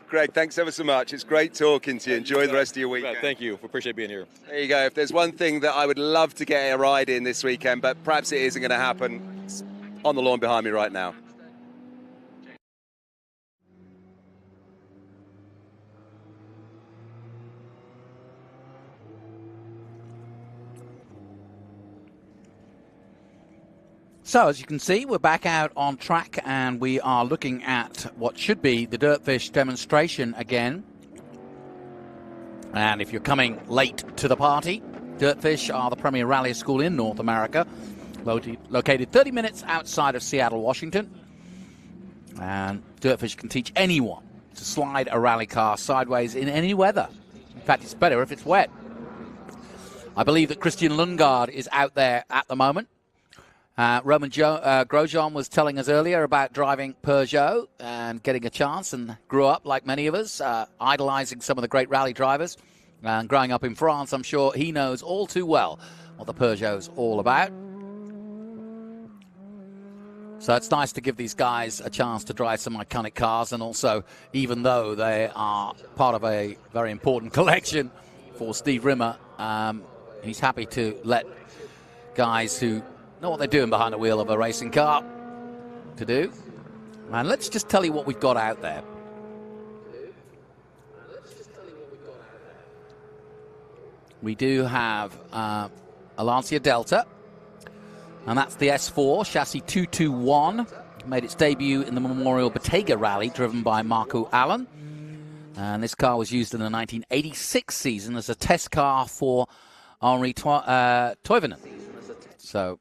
Greg, thanks ever so much. It's great talking to you. Enjoy the rest of your weekend. Thank you. We appreciate being here. There you go. If there's one thing that I would love to get a ride in this weekend, but perhaps it isn't going to happen, it's on the lawn behind me right now. So, as you can see, we're back out on track and we are looking at what should be the Dirtfish demonstration again. And if you're coming late to the party, Dirtfish are the premier rally school in North America, located 30 minutes outside of Seattle, Washington. And Dirtfish can teach anyone to slide a rally car sideways in any weather. In fact, it's better if it's wet. I believe that Christian Lundgaard is out there at the moment. Roman Grosjean was telling us earlier about driving Peugeot and getting a chance, and grew up, like many of us, idolizing some of the great rally drivers. And growing up in France, I'm sure he knows all too well what the Peugeot's all about. So it's nice to give these guys a chance to drive some iconic cars, and also, even though they are part of a very important collection for Steve Rimmer, he's happy to let guys who know what they're doing behind the wheel of a racing car to do. And let's just tell you what we've got out there. We do have a Lancia Delta, and that's the S4 chassis 221. Made its debut in the Memorial Bottega Rally, driven by Marco Allen. And this car was used in the 1986 season as a test car for Henri Toivonen. So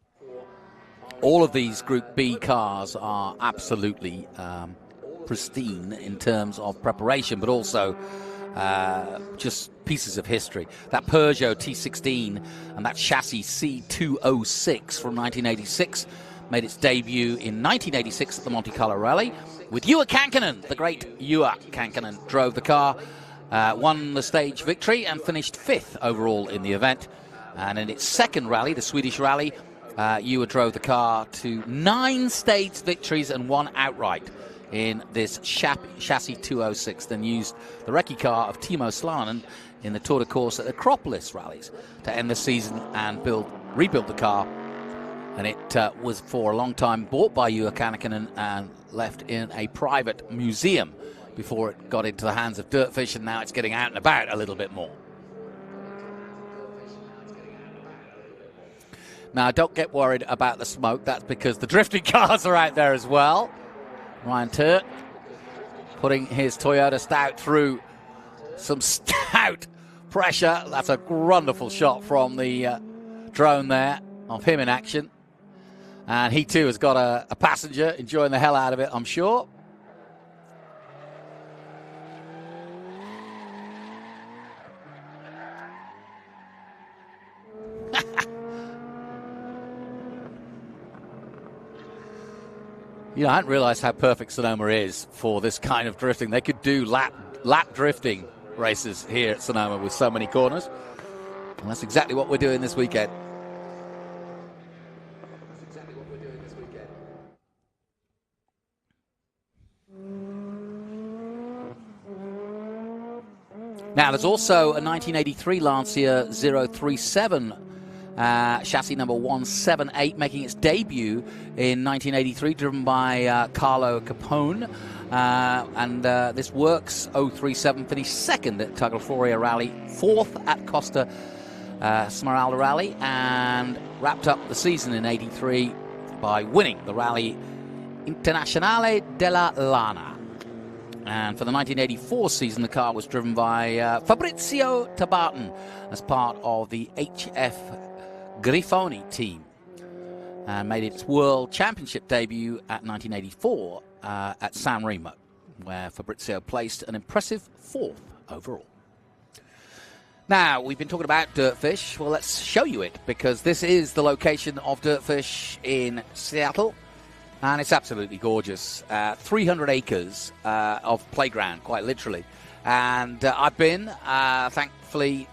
all of these Group B cars are absolutely pristine in terms of preparation, but also just pieces of history. That Peugeot T16 and that chassis C206 from 1986 made its debut in 1986 at the Monte Carlo Rally with Juha Kankkunen. The great Juha Kankkunen drove the car, won the stage victory and finished 5th overall in the event. And in its second rally, the Swedish Rally, Juha drove the car to 9 stage victories and 1 outright in this chassis 206, then used the recce car of Timo Slanen in the Tour de Corse at Acropolis rallies to end the season and rebuild the car And it was for a long time bought by Juha Kanninen and left in a private museum before it got into the hands of Dirtfish, and now it's getting out and about a little bit more. Now, don't get worried about the smoke. That's because the drifting cars are out there as well. Ryan Turt putting his Toyota Stout through some stout pressure. That's a wonderful shot from the drone there of him in action. And he too has got a passenger enjoying the hell out of it, I'm sure. You know, I hadn't realized how perfect Sonoma is for this kind of drifting. They could do lap drifting races here at Sonoma with so many corners. And that's exactly what we're doing this weekend. Now, there's also a 1983 Lancia 037 chassis number 178 making its debut in 1983, driven by Carlo Capone. And this works 037 finished second at Tagliaferro Rally, fourth at Costa Smeralda Rally, and wrapped up the season in 83 by winning the Rally Internazionale della Lana. And for the 1984 season, the car was driven by Fabrizio Tabarton as part of the HF Grifoni team, and made its World Championship debut at 1984 at San Remo, where Fabrizio placed an impressive fourth overall. Now, we've been talking about Dirtfish. Well, let's show you it, because this is the location of Dirtfish in Seattle, and it's absolutely gorgeous. 300 acres of playground, quite literally. And I've been, thankfully,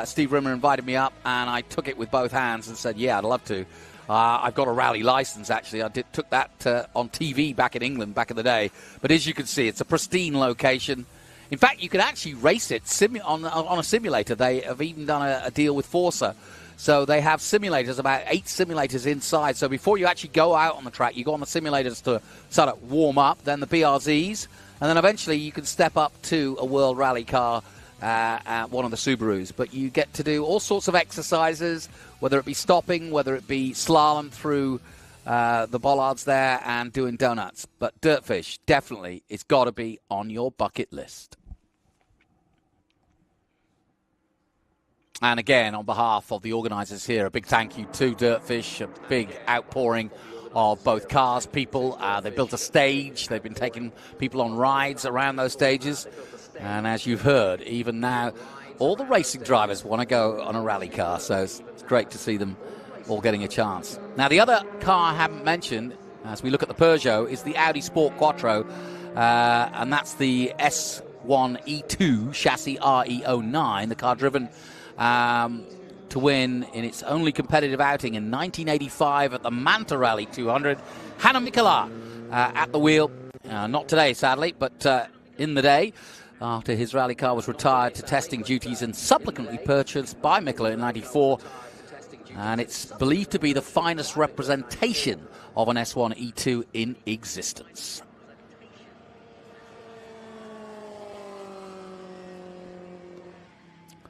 Steve Rimmer invited me up, and I took it with both hands and said, yeah, I'd love to. I've got a rally license, actually. I took that on TV back in England back in the day. But as you can see, it's a pristine location. In fact, you could actually race it on a simulator. They have even done a deal with Forza. So they have simulators, about 8 simulators inside. So before you actually go out on the track, you go on the simulators to sort of warm up, then the BRZs, and then eventually you can step up to a World Rally car, one of the Subarus. But you get to do all sorts of exercises, whether it be stopping, whether it be slalom through the bollards there and doing donuts. But Dirtfish, definitely, it's got to be on your bucket list. And again, on behalf of the organisers here, a big thank you to Dirtfish, a big outpouring of both cars, people. They built a stage. They've been taking people on rides around those stages. And as you've heard, even now, all the racing drivers want to go on a rally car. So it's great to see them all getting a chance. Now, the other car I haven't mentioned, as we look at the Peugeot, is the Audi Sport Quattro. And that's the S1E2 chassis RE09, the car driven to win in its only competitive outing in 1985 at the Manta Rally 200. Hanno Mikkola at the wheel. Not today, sadly, but in the day, after his rally car was retired to testing duties and subsequently purchased by Mikkola in 94. And it's believed to be the finest representation of an S1E2 in existence.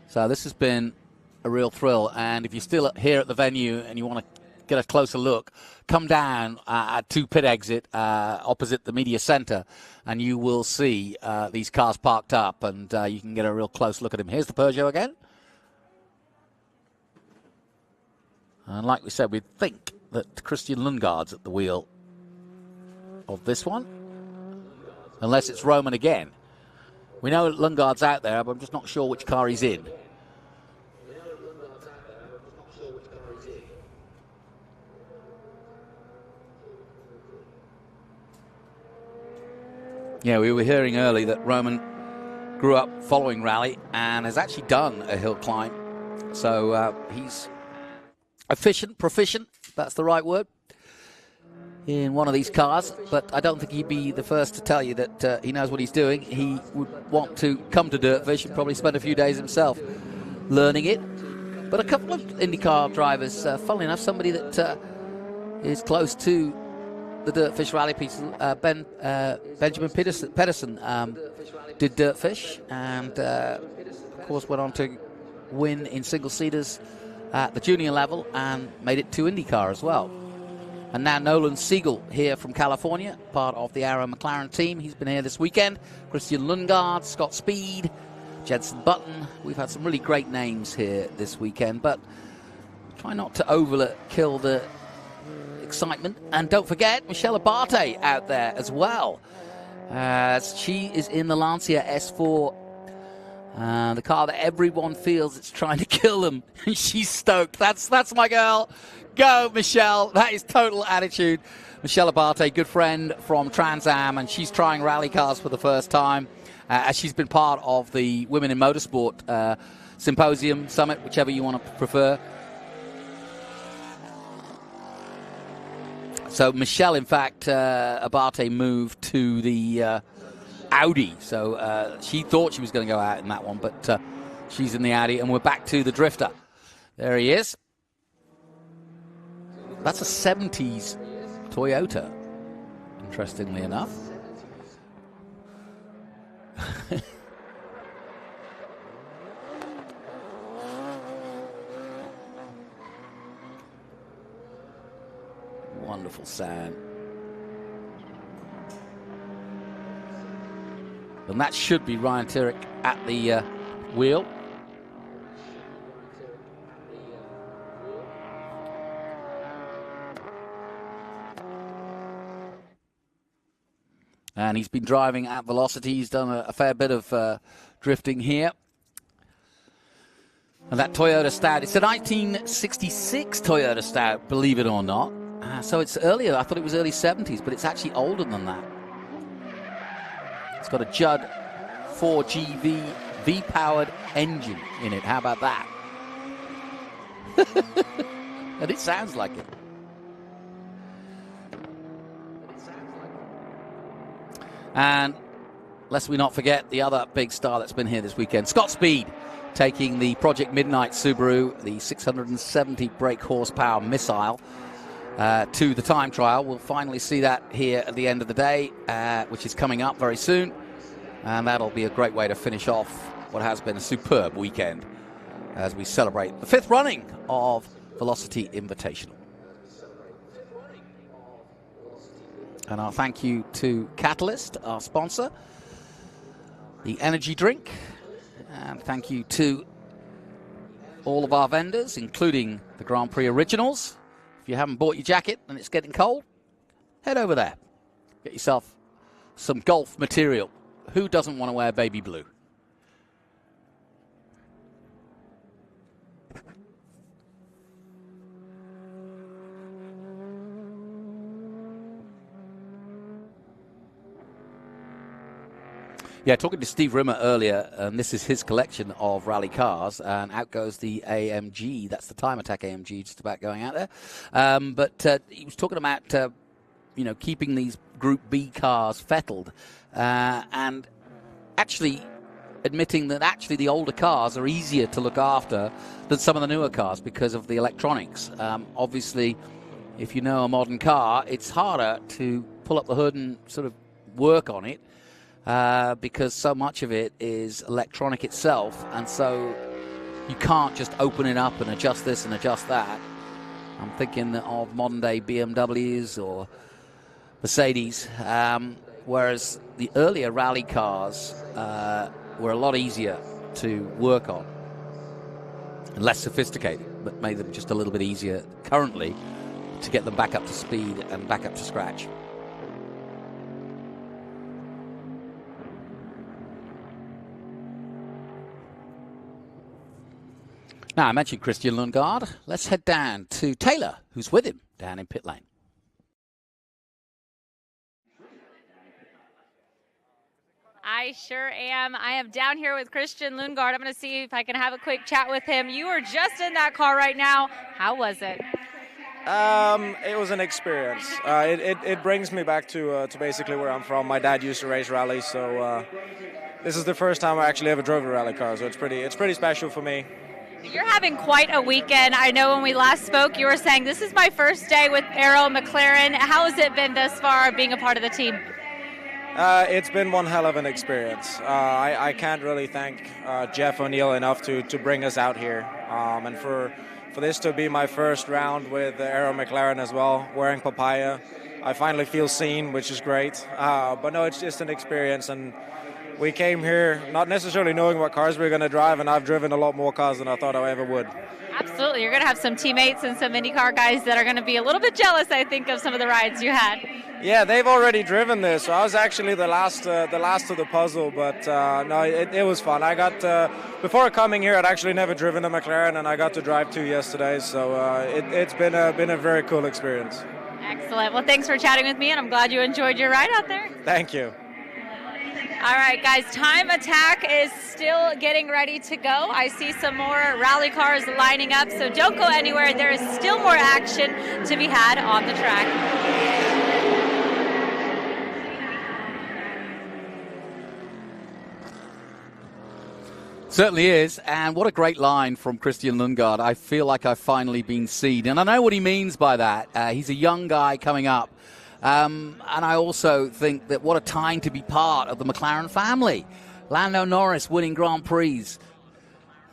So this has been a real thrill, and if you're still here at the venue and you want to get a closer look, come down at 2 pit exit opposite the media center, and you will see these cars parked up, and you can get a real close look at them. Here's the Peugeot again. And like we said, we think that Christian Lundgaard's at the wheel of this one, unless it's Roman again. We know Lundgaard's out there, but I'm just not sure which car he's in. Yeah, we were hearing early that Roman grew up following rally and has actually done a hill climb. So he's proficient, that's the right word, in one of these cars. But I don't think he'd be the first to tell you that he knows what he's doing. He would want to come to Dirtfish and probably spend a few days himself learning it. But a couple of IndyCar drivers, funnily enough, somebody that is close to the Dirtfish Rally piece. Benjamin Pedersen did Dirtfish, and of course went on to win in single-seaters at the junior level and made it to IndyCar as well. And now Nolan Siegel here from California, part of the Arrow McLaren team. He's been here this weekend. Christian Lundgaard, Scott Speed, Jenson Button. We've had some really great names here this weekend, but try not to overkill the excitement. And don't forget Michelle Abate out there as well. She is in the Lancia S4, the car that everyone feels it's trying to kill them. She's stoked. That's my girl. Go, Michelle. That is total attitude. Michelle Abate, good friend from Trans Am, and she's trying rally cars for the first time, as she's been part of the Women in Motorsport Symposium, Summit, whichever you want to prefer. So Michelle, in fact, Abate moved to the Audi. So she thought she was going to go out in that one, but she's in the Audi, and we're back to the drifter. There he is. That's a 70s Toyota, interestingly enough. Wonderful sound. And that should be Ryan Turek at the wheel. And he's been driving at Velocity. He's done a fair bit of drifting here. And that Toyota Stout, it's a 1966 Toyota Stout, believe it or not. So it's earlier. I thought it was early 70s, but it's actually older than that. It's got a Judd 4GV V-powered engine in it. How about that? And it sounds like it. And lest we not forget the other big star that's been here this weekend, Scott Speed, taking the Project Midnight Subaru, the 670 brake horsepower missile, to the time trial. We'll finally see that here at the end of the day, which is coming up very soon. And that'll be a great way to finish off what has been a superb weekend as we celebrate the 5th running of Velocity Invitational. And our thank you to Catalyst, our sponsor, the energy drink. And thank you to all of our vendors, including the Grand Prix Originals. If you haven't bought your jacket and it's getting cold, head over there. Get yourself some golf material. Who doesn't want to wear baby blue? Yeah, talking to Steve Rimmer earlier, and this is his collection of rally cars, and out goes the AMG. That's the Time Attack AMG just about going out there. But he was talking about, keeping these Group B cars fettled, and actually admitting that actually the older cars are easier to look after than some of the newer cars because of the electronics. Obviously, if you know a modern car, it's harder to pull up the hood and sort of work on it. Because so much of it is electronic itself, and so you can't just open it up and adjust this and adjust that. I'm thinking of modern-day BMWs or Mercedes, whereas the earlier rally cars were a lot easier to work on and less sophisticated, but made them just a little bit easier currently to get them back up to speed and back up to scratch. Now, I mentioned Christian Lundgaard. Let's head down to Taylor, who's with him down in pit lane. I sure am. I am down here with Christian Lundgaard. I'm going to see if I can have a quick chat with him. You were just in that car right now. How was it? It was an experience. It brings me back to basically where I'm from. My dad used to race rallies, so this is the first time I actually ever drove a rally car, so it's pretty special for me. You're having quite a weekend. I know when we last spoke, you were saying this is my first day with Arrow McLaren. How has it been thus far being a part of the team? It's been one hell of an experience. I can't really thank Jeff O'Neill enough to bring us out here. And for this to be my first round with Arrow McLaren as well, wearing papaya, I finally feel seen, which is great. But no, it's just an experience. And we came here not necessarily knowing what cars we were going to drive, and I've driven a lot more cars than I thought I ever would. Absolutely. You're going to have some teammates and some IndyCar guys that are going to be a little bit jealous, I think, of some of the rides you had. Yeah, they've already driven this, so I was actually the last of the puzzle, but no, it was fun. I got, before coming here, I'd actually never driven a McLaren, and I got to drive two yesterday, so it's been a very cool experience. Excellent. Well, thanks for chatting with me, and I'm glad you enjoyed your ride out there. Thank you. All right, guys, Time Attack is still getting ready to go. I see some more rally cars lining up, so don't go anywhere. There is still more action to be had on the track. Certainly is, and what a great line from Christian Lundgaard. I feel like I've finally been seen, and I know what he means by that. He's a young guy coming up. And I also think that what a time to be part of the McLaren family. Lando Norris winning Grand Prix,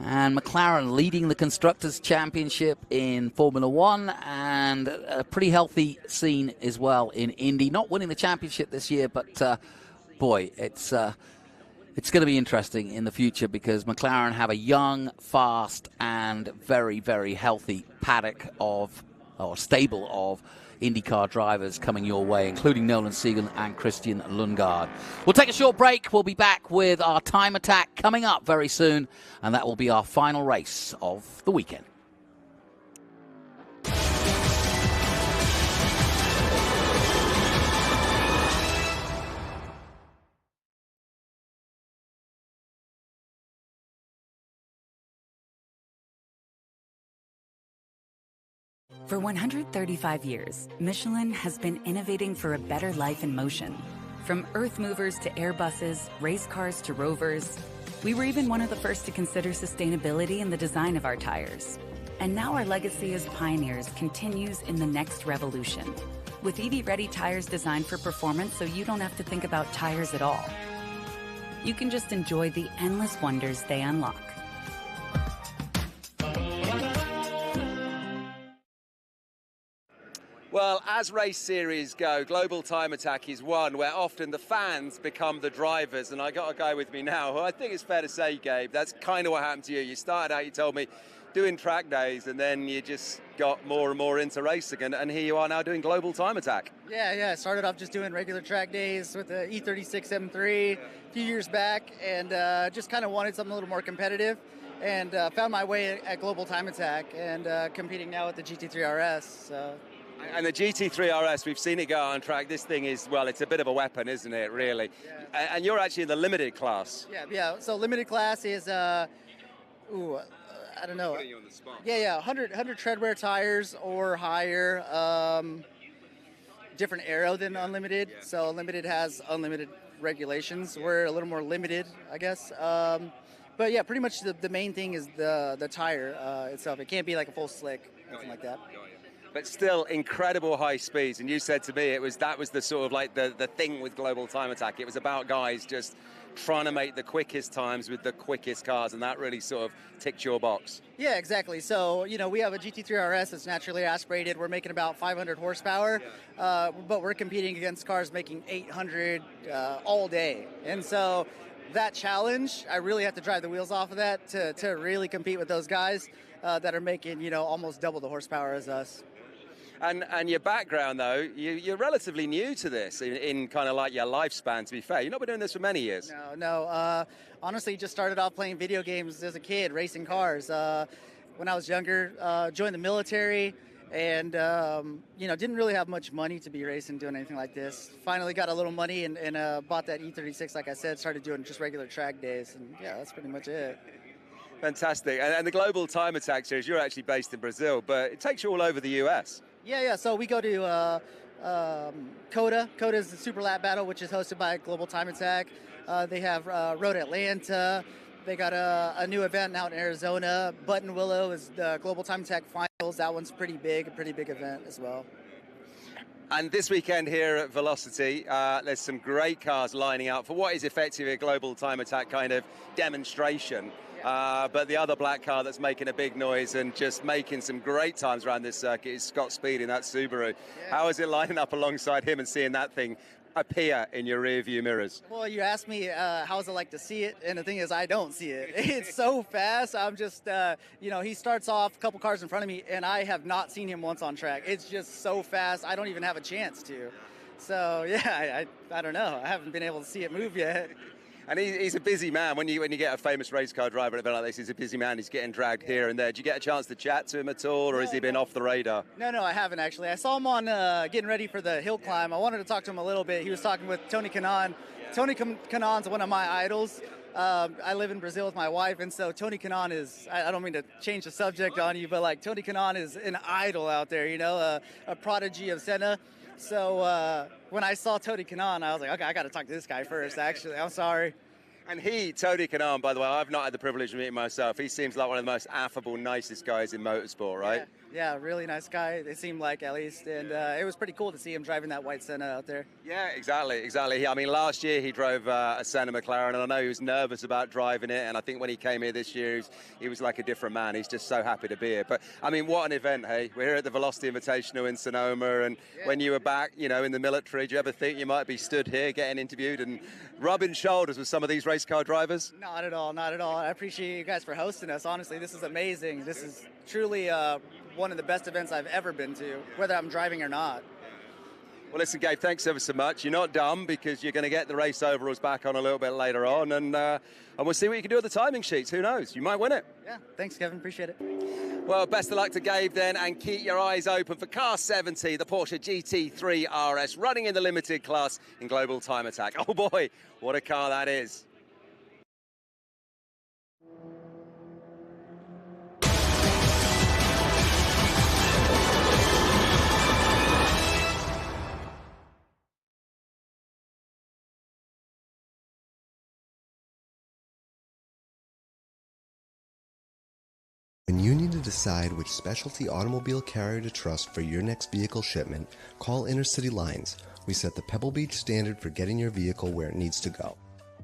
and McLaren leading the Constructors' Championship in Formula One, and a pretty healthy scene as well in Indy. Not winning the championship this year, but boy, it's going to be interesting in the future because McLaren have a young, fast, and very, very healthy paddock of, or stable of, IndyCar drivers coming your way, including Nolan Siegel and Christian Lundgaard. We'll take a short break. We'll be back with our Time Attack coming up very soon, and that will be our final race of the weekend. For 135 years, Michelin has been innovating for a better life in motion. From earth movers to Airbuses, race cars to rovers, we were even one of the first to consider sustainability in the design of our tires. And now our legacy as pioneers continues in the next revolution, with EV-ready tires designed for performance so you don't have to think about tires at all. You can just enjoy the endless wonders they unlock. Well, as race series go, Global Time Attack is one where often the fans become the drivers, and I got a guy with me now who I think it's fair to say, Gabe, that's kind of what happened to you. You started out, you told me, doing track days, and then you just got more and more into racing, and here you are now doing Global Time Attack. Yeah, I started off just doing regular track days with the E36 M3 a few years back, and just kind of wanted something a little more competitive, and found my way at Global Time Attack, and competing now with the GT3 RS. So. And the GT3 RS, we've seen it go on track. This thing is, well, it's a bit of a weapon, isn't it, really? Yeah. And you're actually in the limited class. Yeah. So limited class is, I don't know. Putting you on the spot. Yeah, 100 treadwear tires or higher. Different aero than unlimited. Yeah. So unlimited has unlimited regulations. We're a little more limited, I guess. But yeah, pretty much the main thing is the tire itself. It can't be like a full slick, nothing like that. But still incredible high speeds, and you said to me that was the sort of like the thing with Global Time Attack. It was about guys just trying to make the quickest times with the quickest cars, and that really sort of ticked your box. Yeah, exactly. So, we have a GT3 RS that's naturally aspirated. We're making about 500 horsepower, but we're competing against cars making 800 all day. And so that challenge, I really have to drive the wheels off of that to really compete with those guys that are making, almost double the horsepower as us. And your background, though, you're relatively new to this in kind of like your lifespan, to be fair. You've not been doing this for many years. No. Honestly, just started off playing video games as a kid, racing cars. When I was younger, joined the military, and, didn't really have much money to be racing, doing anything like this. Finally got a little money and bought that E36, like I said, started doing just regular track days, and yeah, that's pretty much it. Fantastic. And the Global Time Attack series, you're actually based in Brazil, but it takes you all over the US. Yeah. So we go to COTA. COTA is the Super Lap Battle, which is hosted by Global Time Attack. They have Road Atlanta, They got a new event out in Arizona. Button Willow is the Global Time Attack Finals. That one's pretty big, a pretty big event as well. And this weekend here at Velocity, there's some great cars lining up for what is effectively a global time attack kind of demonstration. But the other black car that's making a big noise and just making some great times around this circuit is Scott Speed in that Subaru. Yeah. How is it lining up alongside him and seeing that thing appear in your rear view mirrors? Well, you asked me how is it like to see it, and the thing is I don't see it. It's so fast. I'm just, he starts off a couple cars in front of me, and I have not seen him once on track. It's just so fast, I don't even have a chance to. So, yeah, I don't know. I haven't been able to see it move yet. And he's a busy man. When you get a famous race car driver at an event like this, he's a busy man. He's getting dragged here and there. Did you get a chance to chat to him at all, or has he been off the radar? No, I haven't actually. I saw him on getting ready for the hill climb. I wanted to talk to him a little bit. He was talking with Tony Kanaan. Tony Kanaan's one of my idols. I live in Brazil with my wife, and so Tony Kanaan is, I don't mean to change the subject on you, but like Tony Kanaan is an idol out there, a prodigy of Senna. So when I saw Tony Kanaan, I was like, okay, I got to talk to this guy first, actually. I'm sorry. And Tony Kanaan, by the way, I've not had the privilege of meeting myself. He seems like one of the most affable, nicest guys in motorsport, right? Yeah, really nice guy, it seemed like, at least. And it was pretty cool to see him driving that white Senna out there. Yeah, exactly. I mean, last year he drove a Senna McLaren, and I know he was nervous about driving it. And I think when he came here this year, he was like a different man. He's just so happy to be here. But, I mean, what an event, hey? We're here at the Velocity Invitational in Sonoma. And when you were back, in the military, do you ever think you might be stood here getting interviewed and rubbing shoulders with some of these race car drivers? Not at all. I appreciate you guys for hosting us. Honestly, this is amazing. This is truly one of the best events I've ever been to, whether I'm driving or not. Well, listen, Gabe, thanks ever so much. You're not dumb, because you're going to get the race overalls back on a little bit later on, and we'll see what you can do with the timing sheets. Who knows? You might win it. Yeah, thanks, Kevin. Appreciate it. Well, best of luck to Gabe then, and keep your eyes open for car 70, the Porsche GT3 RS, running in the limited class in Global Time Attack. Oh boy, what a car that is. When you need to decide which specialty automobile carrier to trust for your next vehicle shipment, call Intercity Lines. We set the Pebble Beach standard for getting your vehicle where it needs to go.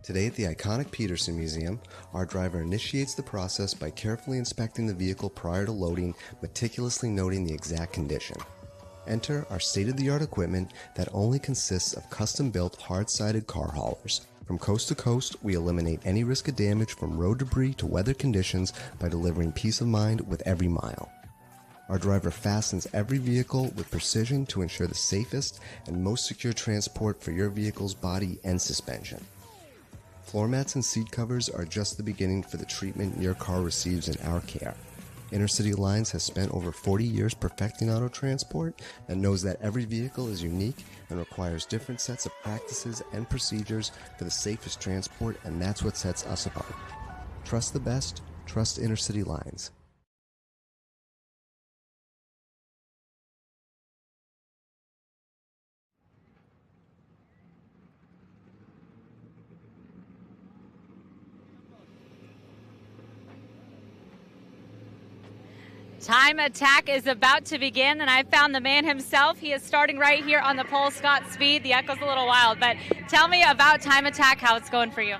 Today at the iconic Peterson Museum, our driver initiates the process by carefully inspecting the vehicle prior to loading, meticulously noting the exact condition. Enter our state-of-the-art equipment that only consists of custom-built hard-sided car haulers. From coast to coast, we eliminate any risk of damage from road debris to weather conditions by delivering peace of mind with every mile. Our driver fastens every vehicle with precision to ensure the safest and most secure transport for your vehicle's body and suspension. Floor mats and seat covers are just the beginning for the treatment your car receives in our care. Intercity Lines has spent over 40 years perfecting auto transport and knows that every vehicle is unique and requires different sets of practices and procedures for the safest transport, and that's what sets us apart. Trust the best, trust Intercity Lines. Time attack is about to begin, and I found the man himself. He is starting right here on the pole, Scott Speed. The echo's a little wild, but tell me about time attack, how it's going for you.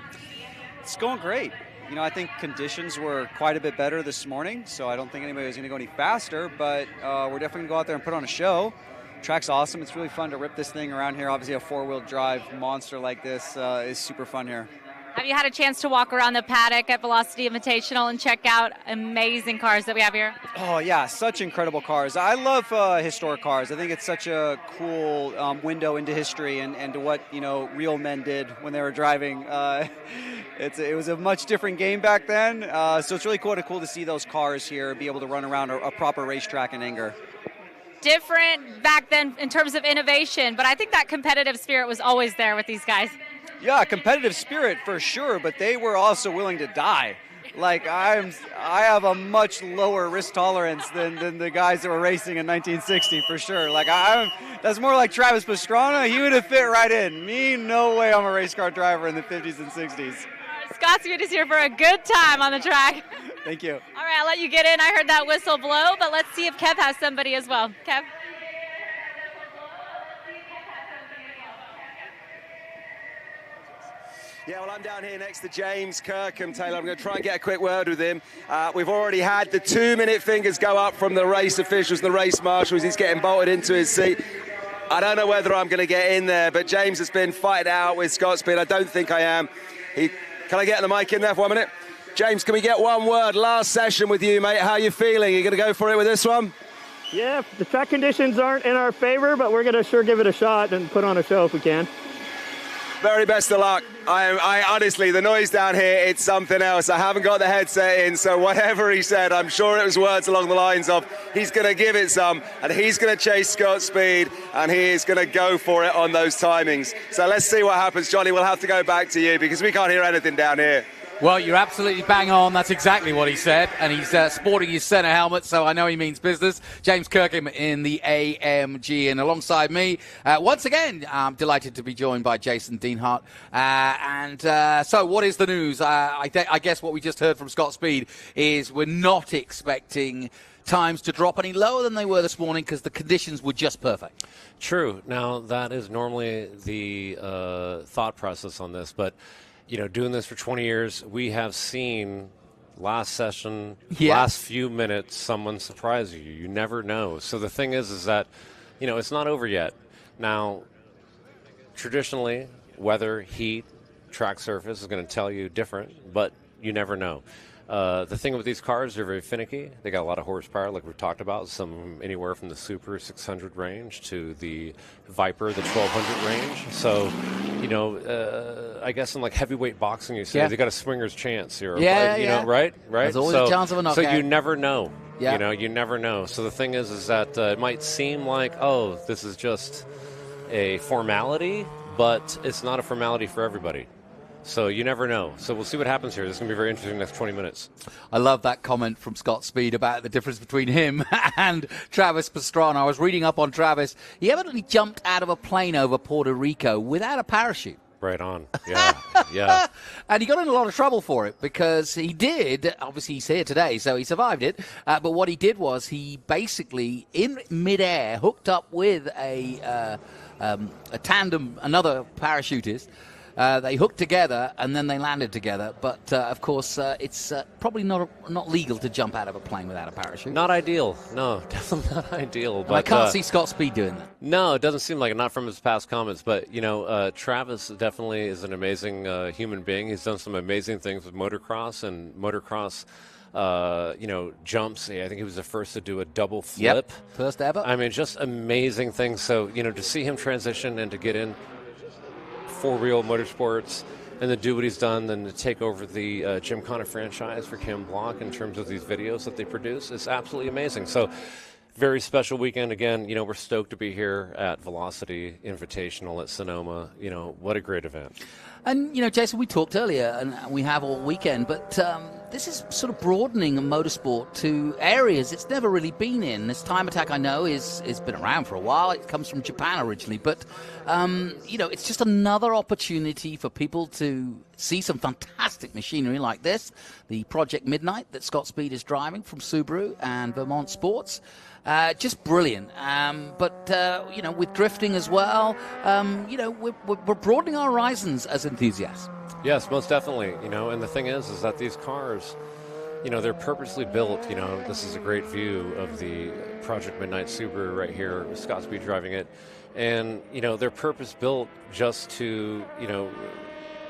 It's going great. I think conditions were quite a bit better this morning, so I don't think anybody was going to go any faster, but we're definitely going to go out there and put on a show. Track's awesome. It's really fun to rip this thing around here. Obviously, a four-wheel drive monster like this is super fun here. Have you had a chance to walk around the paddock at Velocity Invitational and check out amazing cars that we have here? Oh, yeah, such incredible cars. I love historic cars. I think it's such a cool window into history and to what, real men did when they were driving. It was a much different game back then, so it's really cool to see those cars here, be able to run around a proper racetrack in anger. Different back then in terms of innovation, but I think that competitive spirit was always there with these guys. Yeah, competitive spirit for sure, but they were also willing to die. Like I have a much lower risk tolerance than the guys that were racing in 1960 for sure. That's more like Travis Pastrana. He would have fit right in. Me, no way. I'm a race car driver in the 50s and 60s. Scott Speed is here for a good time on the track. Thank you. All right, I'll let you get in. I heard that whistle blow, but let's see if Kev has somebody as well. Kev? Yeah, well, I'm down here next to James Kirkham, Taylor. I'm going to try and get a quick word with him. We've already had the 2-minute fingers go up from the race officials, the race marshals. He's getting bolted into his seat. I don't know whether I'm going to get in there, but James has been fighting out with Scott Speed. I don't think I am. Can I get the mic in there for 1 minute? James, can we get one word? Last session with you, mate. How are you feeling? You going to go for it with this one? Yeah, the track conditions aren't in our favor, but we're going to sure give it a shot and put on a show if we can. Very best of luck. I honestly, the noise down here, it's something else. I haven't got the headset in, so whatever he said, I'm sure it was words along the lines of he's going to give it some, and he's going to chase Scott Speed, and he is going to go for it on those timings. So let's see what happens. Johnny, we'll have to go back to you because we can't hear anything down here. Well, you're absolutely bang on. That's exactly what he said. And he's sporting his centre helmet, so I know he means business. James Kirkham in the AMG. And alongside me, once again, I'm delighted to be joined by Jason Deanhart. So what is the news? I guess what we just heard from Scott Speed is we're not expecting times to drop any lower than they were this morning because the conditions were just perfect. True. Now, that is normally the thought process on this, but you know, doing this for 20 years, we have seen last session, last few minutes, someone surprise you. You never know. So the thing is that, you know, it's not over yet. Now, traditionally, weather, heat, track surface is going to tell you different, but you never know. The thing with these cars, they're very finicky. They got a lot of horsepower, like we've talked about, some anywhere from the Super 600 range to the Viper, the 1200 range. So, you know, I guess in like heavyweight boxing, you say they got a swinger's chance here. You know, right? There's always a chance of a knockout. So you never know. Yeah. You know, you never know. So the thing is that it might seem like, oh, this is just a formality, but it's not a formality for everybody. So you never know. So we'll see what happens here. This is going to be very interesting the next 20 minutes. I love that comment from Scott Speed about the difference between him and Travis Pastrana. I was reading up on Travis. He evidently jumped out of a plane over Puerto Rico without a parachute. Right on. Yeah. Yeah. And he got in a lot of trouble for it because he did. Obviously, he's here today, so he survived it. But what he did was he basically, in midair, hooked up with a tandem, another parachutist. They hooked together and then they landed together. But, of course, it's probably not legal to jump out of a plane without a parachute. Not ideal. No, definitely not ideal. But I can't see Scott Speed doing that. No, it doesn't seem like it, not from his past comments. But, you know, Travis definitely is an amazing human being. He's done some amazing things with motocross and motocross. You know, jumps. I think he was the first to do a double flip. Yep. First ever. I mean, just amazing things. So, you know, to see him transition and to get in for real motorsports and to do what he's done, then to take over the Jim Connor franchise for Kim Block in terms of these videos that they produce is absolutely amazing. So very special weekend. Again, you know, we're stoked to be here at Velocity Invitational at Sonoma. You know, what a great event. And, you know, Jason, we talked earlier, and we have all weekend, but this is sort of broadening motorsport to areas it's never really been in. This time attack, I know, is been around for a while. It comes from Japan originally, but, you know, it's just another opportunity for people to see some fantastic machinery like this. The Project Midnight that Scott Speed is driving from Subaru and Vermont Sports. Just brilliant. But you know, with drifting as well, you know, we're broadening our horizons as enthusiasts. Yes, most definitely. You know, and the thing is that these cars, you know, they're purposely built. You know, this is a great view of the Project Midnight Subaru right here, with Scott Speed driving it. And, you know, they're purpose built just to, you know,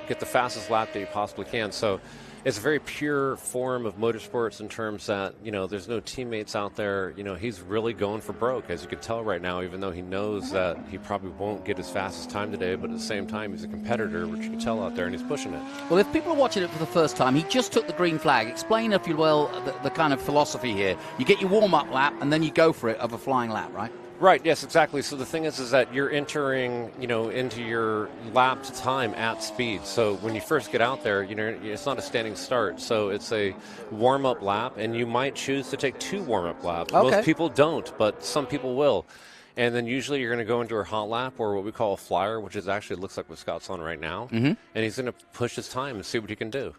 get the fastest lap that you possibly can. So it's a very pure form of motorsports in terms that, you know, there's no teammates out there. You know, he's really going for broke, as you can tell right now, even though he knows that he probably won't get his fastest time today. But at the same time, he's a competitor, which you can tell out there, and he's pushing it. Well, if people are watching it for the first time, he just took the green flag. Explain, if you will, the kind of philosophy here. You get your warm-up lap, and then you go for it of a flying lap, right? Right, yes, exactly. So the thing is that you're entering, you know, into your lap time at speed. So when you first get out there, you know, it's not a standing start. So it's a warm-up lap, and you might choose to take 2 warm-up laps. Okay. Most people don't, but some people will. And then usually you're going to go into a hot lap or what we call a flyer, which is actually looks like what Scott's on right now. And he's going to push his time and see what he can do.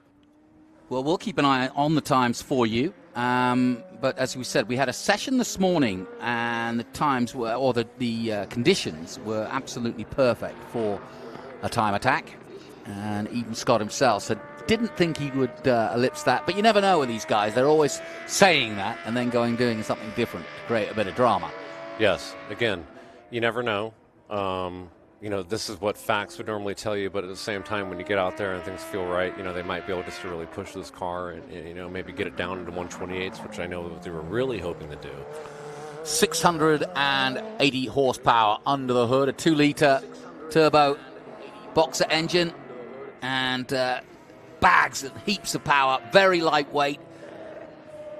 Well, we'll keep an eye on the times for you. But as we said, we had a session this morning, and the times were, or the conditions were absolutely perfect for a time attack. And even Scott himself said didn't think he would ellipse that. But you never know with these guys; they're always saying that and then doing something different to create a bit of drama. Yes. Again, you never know. You know, this is what facts would normally tell you, but at the same time, when you get out there and things feel right, you know, they might be able just to really push this car and you know, maybe get it down into 128s, which I know they were really hoping to do. 680 horsepower under the hood, a 2-liter turbo boxer engine, and bags and heaps of power, very lightweight.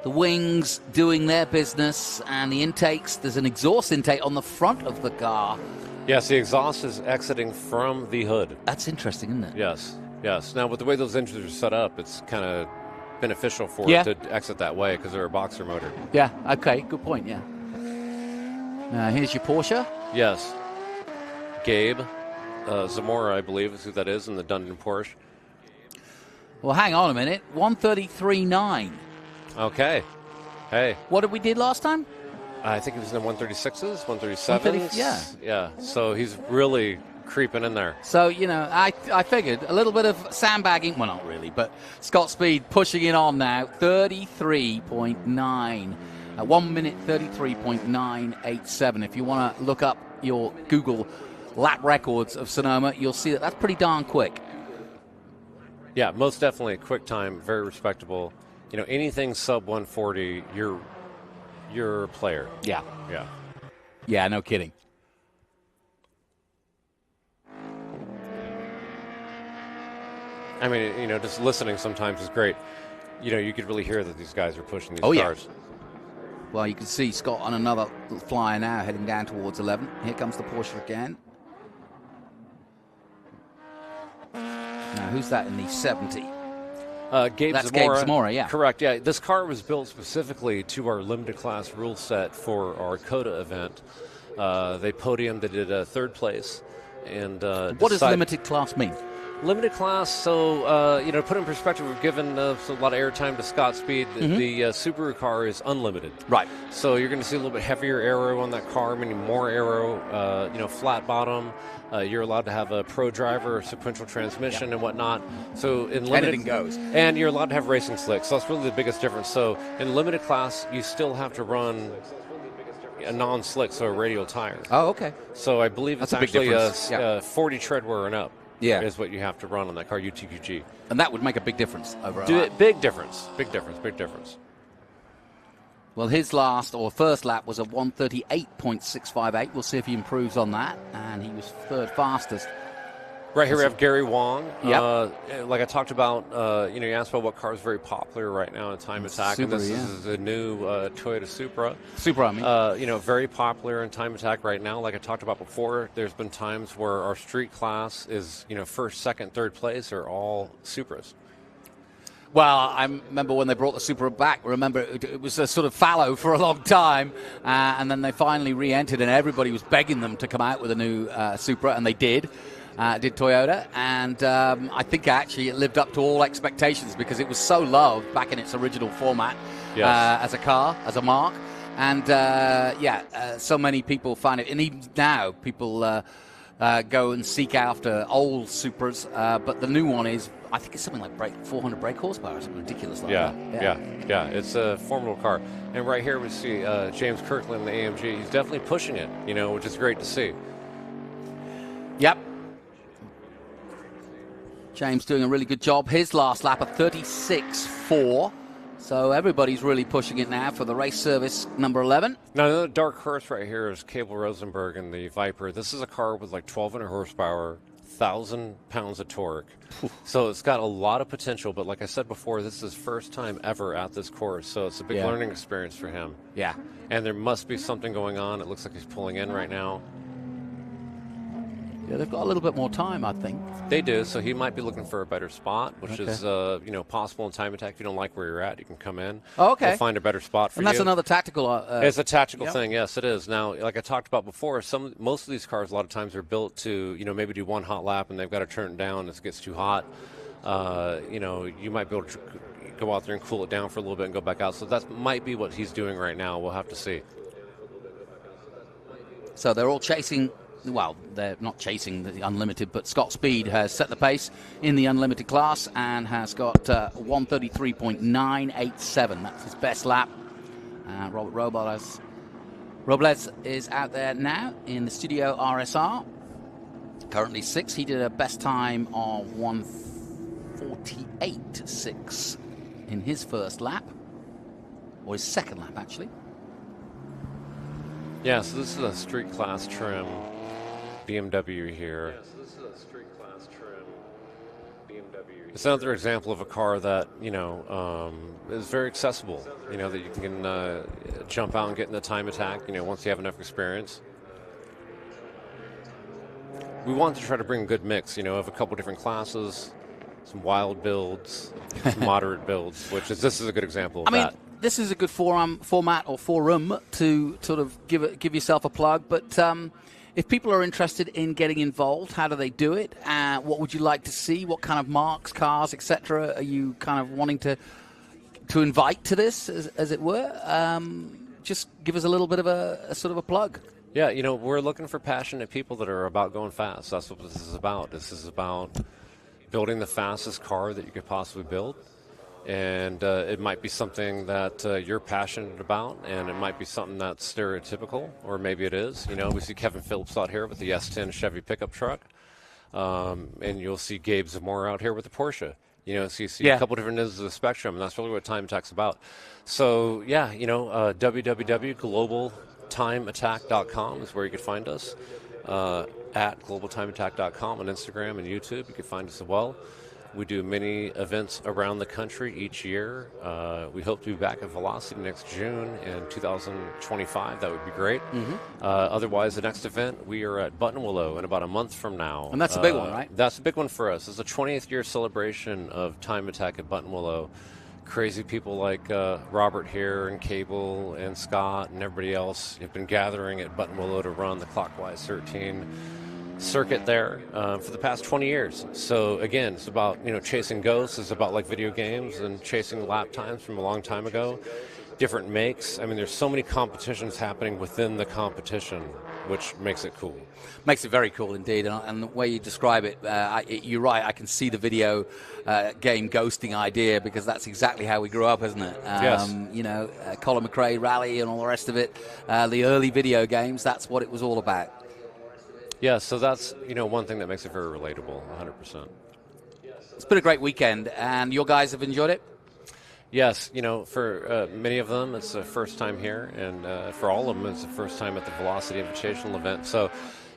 The wings doing their business, and the intakes, there's an exhaust intake on the front of the car. Yes, the exhaust is exiting from the hood. That's interesting, isn't it? Yes, yes. Now, with the way those engines are set up, it's kind of beneficial for it to exit that way because they're a boxer motor. Yeah, okay, good point, yeah. Here's your Porsche. Yes. Gabe Zamora, I believe, is who that is in the Dundon Porsche. Well, hang on a minute. 133.9. Okay. Hey. What did we did last time? I think it was in the 136s, 137s. Yeah. Yeah. So he's really creeping in there. So, you know, I figured a little bit of sandbagging. Well, not really, but Scott Speed pushing it on now. 33.9. 1 minute 33.987. If you want to look up your Google lap records of Sonoma, you'll see that that's pretty darn quick. Yeah, most definitely a quick time, very respectable. You know, anything sub 140, you're a player. Yeah. Yeah. Yeah, no kidding. I mean, you know, just listening sometimes is great. You know, you could really hear that these guys are pushing these cars. Well, you can see Scott on another flyer now, heading down towards 11. Here comes the Porsche again. Now, who's that in the 70? Gabe That's Zamora. Gabe Zamora, yeah. Correct, yeah. This car was built specifically to our limited class rule set for our COTA event. They podiumed, they did third place. And what does limited class mean? Limited class, so, you know, to put it in perspective, we've given a lot of airtime to Scott Speed. The Subaru car is unlimited. Right. So you're going to see a little bit heavier aero on that car, meaning more aero, you know, flat bottom. You're allowed to have a pro driver, sequential transmission and whatnot. So in limited, anything goes. And you're allowed to have racing slicks. So that's really the biggest difference. So in limited class, you still have to run a non-slick, so a radial tire. Oh, okay. So I believe it's That's a big actually difference. a 40 tread wear and up. Yeah. Is what you have to run on that car, UTQG. And that would make a big difference over a lap. Big difference. Big difference. Big difference. Well, his last or first lap was a 138.658. We'll see if he improves on that. And he was third fastest. Right here we have Gary Wong. Yep. Like I talked about, you know, you asked about what car is very popular right now in time attack. Supra, and this is a new Toyota Supra. Supra, I mean. You know, very popular in time attack right now. Like I talked about before, there's been times where our street class is, you know, first, second, third place are all Supras. Well, I remember when they brought the Supra back. Remember, it was a sort of fallow for a long time, and then they finally re-entered, and everybody was begging them to come out with a new Supra, and they did. Did Toyota, and I think actually it lived up to all expectations because it was so loved back in its original format as a car, as a mark, and so many people find it, and even now people go and seek after old Supras, but the new one is, I think it's something like 400 brake horsepower, something ridiculous like that. Yeah. It's a formidable car, and right here we see James Kirkland, the AMG. He's definitely pushing it, you know, which is great to see. Yep. James doing a really good job. His last lap of 36.4. So everybody's really pushing it now for the race service number 11. Now, another dark horse right here is Cable Rosenberg and the Viper. This is a car with like 1,200 horsepower, 1,000 pounds of torque. So it's got a lot of potential. But like I said before, this is his first time ever at this course. So it's a big learning experience for him. Yeah. And there must be something going on. It looks like he's pulling in right now. Yeah, they've got a little bit more time, I think. They do, so he might be looking for a better spot, which is possible in time attack. If you don't like where you're at, you can come in. Oh, okay. We'll find a better spot for you. And that's another tactical. It's a tactical thing, yes, it is. Now, like I talked about before, most of these cars a lot of times are built to maybe do one hot lap and they've got to turn it down if it gets too hot. You might be able to go out there and cool it down for a little bit and go back out. So that might be what he's doing right now. We'll have to see. So they're all chasing. Well, they're not chasing the unlimited, but Scott Speed has set the pace in the unlimited class and has got 133.987. That's his best lap. Robert Robles is out there now in the Studio RSR. Currently 6th. He did a best time of 1:48.6 in his first lap, or his second lap, actually. Yeah, so this is a street class trim BMW here. It's another example of a car that, is very accessible, that you can jump out and get in the time attack, once you have enough experience. We want to try to bring a good mix, of a couple different classes, some wild builds, some moderate builds, this is a good example of that. This is a good forum to sort of give yourself a plug, but if people are interested in getting involved, how do they do it? What would you like to see? What kind of marks, cars, etc. are you kind of wanting to invite to this, as it were? Just give us a little bit of a sort of a plug. Yeah, we're looking for passionate people that are about going fast. That's what this is about. This is about building the fastest car that you could possibly build. And it might be something that you're passionate about, and it might be something that's stereotypical, or maybe it is. We see Kevin Phillips out here with the S10 Chevy pickup truck, and you'll see Gabe Zamora out here with the Porsche. So you see a couple different ends of the spectrum, and that's really what Time Attack's about. So, www.globaltimeattack.com is where you can find us. At globaltimeattack.com on Instagram and YouTube, you can find us as well. We do many events around the country each year. We hope to be back at Velocity next June in 2025. That would be great. Mm-hmm. Otherwise, the next event, we are at Buttonwillow in about a month from now. And that's a big one, right? That's a big one for us. It's the 20th year celebration of Time Attack at Buttonwillow. Crazy people like Robert here and Cable and Scott and everybody else have been gathering at Buttonwillow to run the Clockwise 13 circuit there for the past 20 years. So again, it's about chasing ghosts. It's about like video games and chasing lap times from a long time ago. Different makes. I mean, there's so many competitions happening within the competition, which makes it cool. Makes it very cool indeed, and the way you describe it, you're right. I can see the video game ghosting idea, because that's exactly how we grew up, isn't it? Yes. Colin McRae Rally and all the rest of it. The early video games, that's what it was all about. Yeah, so that's one thing that makes it very relatable, 100%. It's been a great weekend, and your guys have enjoyed it? Yes, for many of them, it's the first time here, and for all of them, it's the first time at the Velocity Invitational event. So,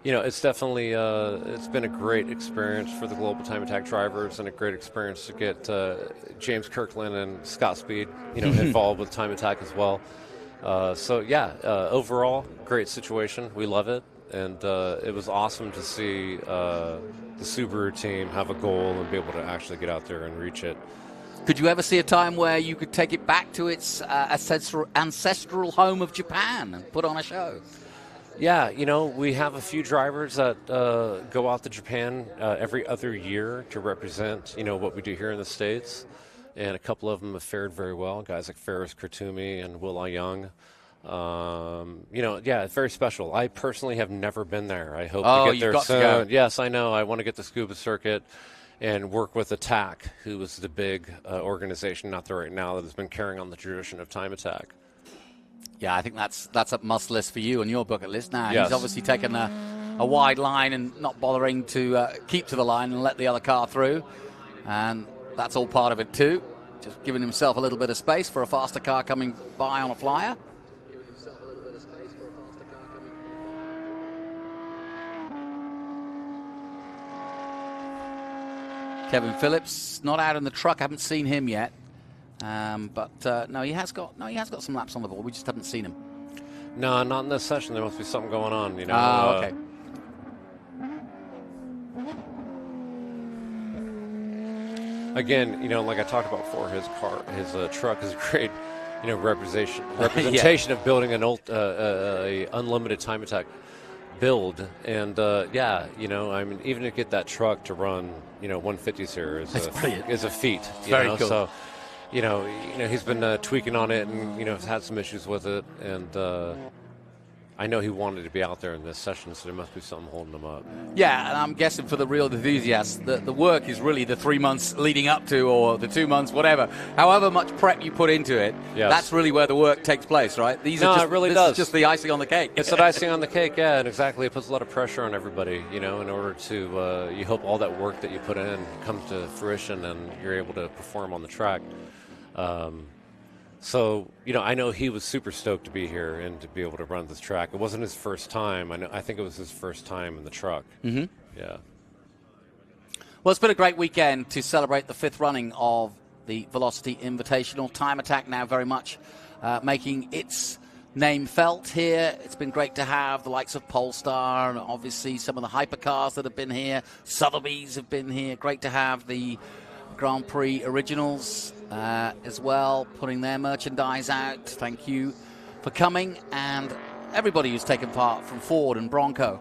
it's definitely it's been a great experience for the Global Time Attack drivers, and a great experience to get James Kirkland and Scott Speed, involved with Time Attack as well. Overall, great situation. We love it. And it was awesome to see the Subaru team have a goal and be able to actually get out there and reach it. Could you ever see a time where you could take it back to its ancestral home of Japan and put on a show? Yeah, we have a few drivers that go out to Japan every other year to represent, what we do here in the States. And a couple of them have fared very well, guys like Ferris Kurtumi and Will I Young. It's very special. I personally have never been there. I hope to get there soon. Yes, I know. I want to get the scuba circuit and work with Attack, who is the big organization out there right now that has been carrying on the tradition of Time Attack. Yeah, I think that's a must list for you on your bucket list now. Yes. He's obviously taken a wide line and not bothering to keep to the line and let the other car through. And that's all part of it too. Just giving himself a little bit of space for a faster car coming by on a flyer. Kevin Phillips not out in the truck. I haven't seen him yet, but no, he has got some laps on the board. We just haven't seen him. No, not in this session. There must be something going on. Oh, okay. again, like I talked about before, his truck is great, representation of building an a unlimited time attack build. And even to get that truck to run 150s here is a feat. Very cool. So he's been tweaking on it, and has had some issues with it, and I know he wanted to be out there in this session, so there must be something holding him up. Yeah, and I'm guessing for the real enthusiasts, the work is really the 3 months leading up to, or the 2 months, whatever. However much prep you put into it, that's really where the work takes place, right? It really does. Is just the icing on the cake. It's the icing on the cake, yeah, and exactly. It puts a lot of pressure on everybody, in order to, you hope all that work that you put in comes to fruition and you're able to perform on the track. So, I know he was super stoked to be here and to be able to run this track. It wasn't his first time. I think it was his first time in the truck. Mm-hmm. Yeah. Well, it's been a great weekend to celebrate the 5th running of the Velocity Invitational. Time Attack now very much making its name felt here. It's been great to have the likes of Polestar and obviously some of the hypercars that have been here. Sotheby's have been here. Great to have the Grand Prix Originals as well, putting their merchandise out. Thank you for coming, and everybody who's taken part from Ford and Bronco.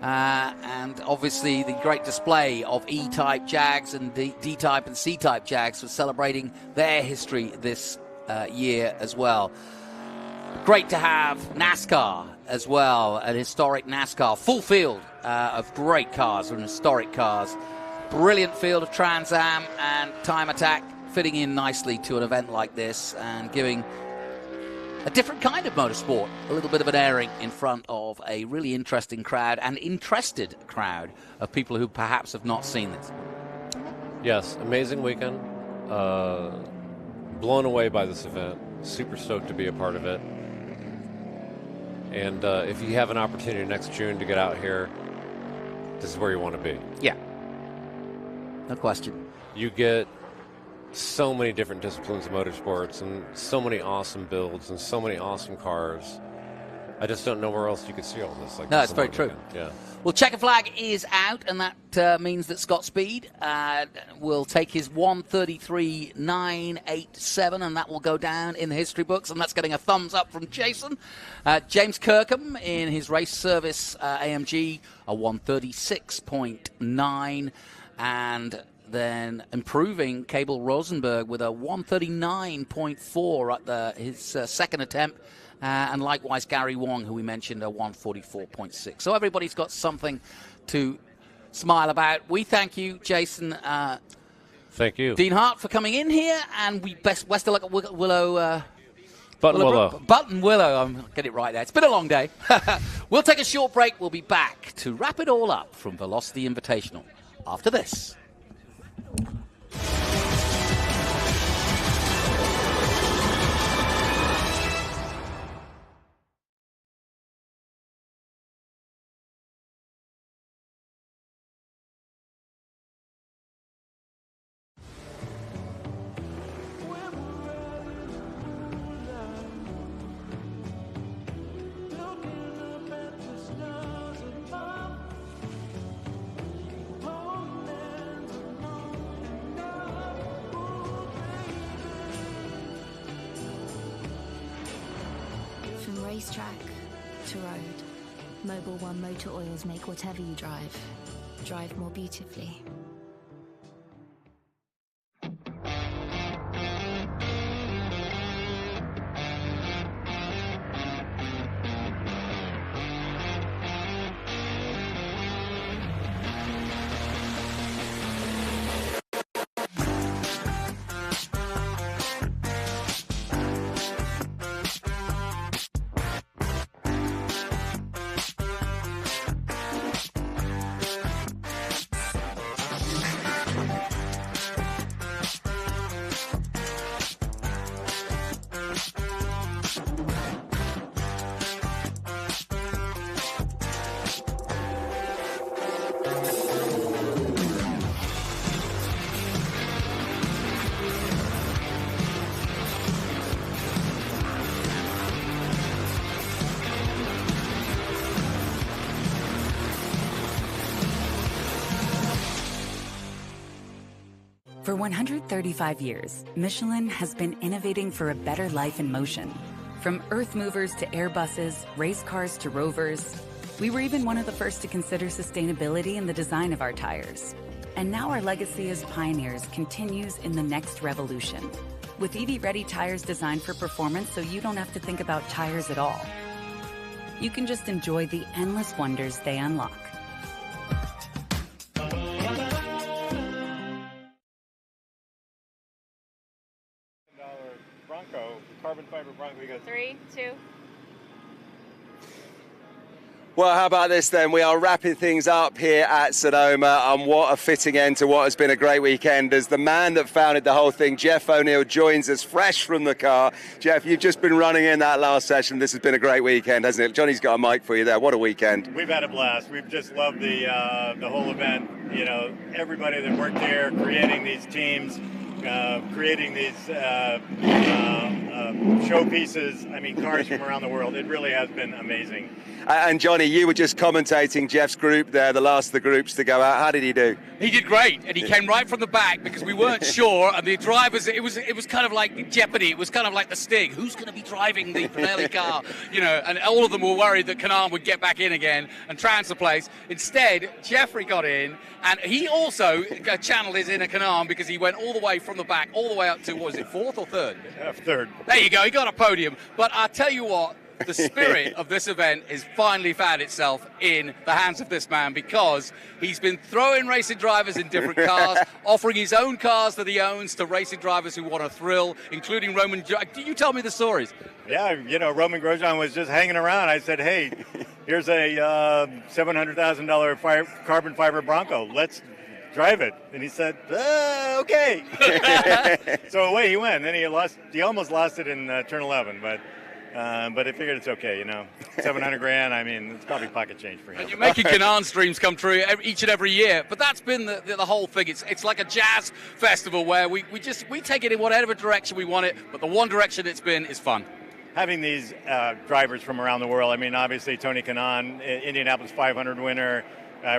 And obviously the great display of E-Type Jags and D-Type and C-Type Jags for celebrating their history this year as well. Great to have NASCAR as well, an historic NASCAR, full field of great cars and historic cars. Brilliant field of Trans Am and Time Attack fitting in nicely to an event like this and giving a different kind of motorsport a little bit of an airing in front of a really interesting crowd and interested crowd of people who perhaps have not seen this. Yes, amazing weekend. Blown away by this event. Super stoked to be a part of it. And if you have an opportunity next June to get out here, this is where you want to be. Yeah. No question. You get so many different disciplines of motorsports and so many awesome builds and so many awesome cars. I just don't know where else you could see all this. No, it's very true. Yeah. Well, Checker Flag is out, and that means that Scott Speed will take his 1:33.987, and that will go down in the history books, and that's getting a thumbs up from Jason. James Kirkham in his race service AMG, a 1:36.9, and then improving Cable Rosenberg with a 1:39.4 at his second attempt. And likewise, Gary Wong, who we mentioned, a 1:44.6. So everybody's got something to smile about. We thank you, Jason. Thank you. Dean Hart, for coming in here. And we best of luck at Willow. Button Willow. I'm get it right there. It's been a long day. We'll take a short break. We'll be back to wrap it all up from Velocity Invitational after this. Racetrack to road, Mobil 1 Motor Oils make whatever you drive more beautifully. For 135 years, Michelin has been innovating for a better life in motion. From earth movers to Airbuses, race cars to rovers, we were even one of the first to consider sustainability in the design of our tires. And now our legacy as pioneers continues in the next revolution. With EV-ready tires designed for performance so you don't have to think about tires at all. You can just enjoy the endless wonders they unlock. Bronco, carbon fiber Bronco. We got 3, 2. Well, how about this then? We are wrapping things up here at Sonoma, and what a fitting end to what has been a great weekend as the man that founded the whole thing, Jeff O'Neill, joins us fresh from the car. Jeff, you've just been running in that last session. This has been a great weekend, hasn't it? Johnny's got a mic for you there. What a weekend. We've had a blast. We've just loved the whole event. You know, everybody that worked here, creating these teams, creating these showpieces. I mean, cars from around the world. It really has been amazing. And Johnny, you were just commentating Jeff's group there, the last of the groups to go out. How did he do? He did great, and he came right from the back because we weren't sure. And the drivers, it was kind of like Jeopardy. It was kind of like the Stig. Who's going to be driving the Pinelli car? You know, and all of them were worried that Kanaan would get back in again and transfer place. Instead, Jeffrey got in, and he also channeled his inner Kanaan because he went all the way from the back, all the way up to, what was it, 4th or 3rd? 3rd. There you go. He got a podium. But I tell you what, the spirit of this event has finally found itself in the hands of this man because he's been throwing racing drivers in different cars, offering his own cars that he owns to racing drivers who want a thrill, including Roman. Do you tell me the stories? Yeah, you know, Roman Grosjean was just hanging around. I said, hey, here's a $700,000 carbon fiber Bronco. Let's drive it. And he said, okay. So away he went. Then he almost lost it in turn 11, but I figured it's okay, you know. $700,000, I mean, it's probably pocket change for him. And you're making Kanaan's dreams come true each and every year. But that's been the whole thing. It's like a jazz festival where we take it in whatever direction we want it, but the one direction it's been is fun. Having these drivers from around the world, I mean, obviously Tony Kanaan, Indianapolis 500 winner,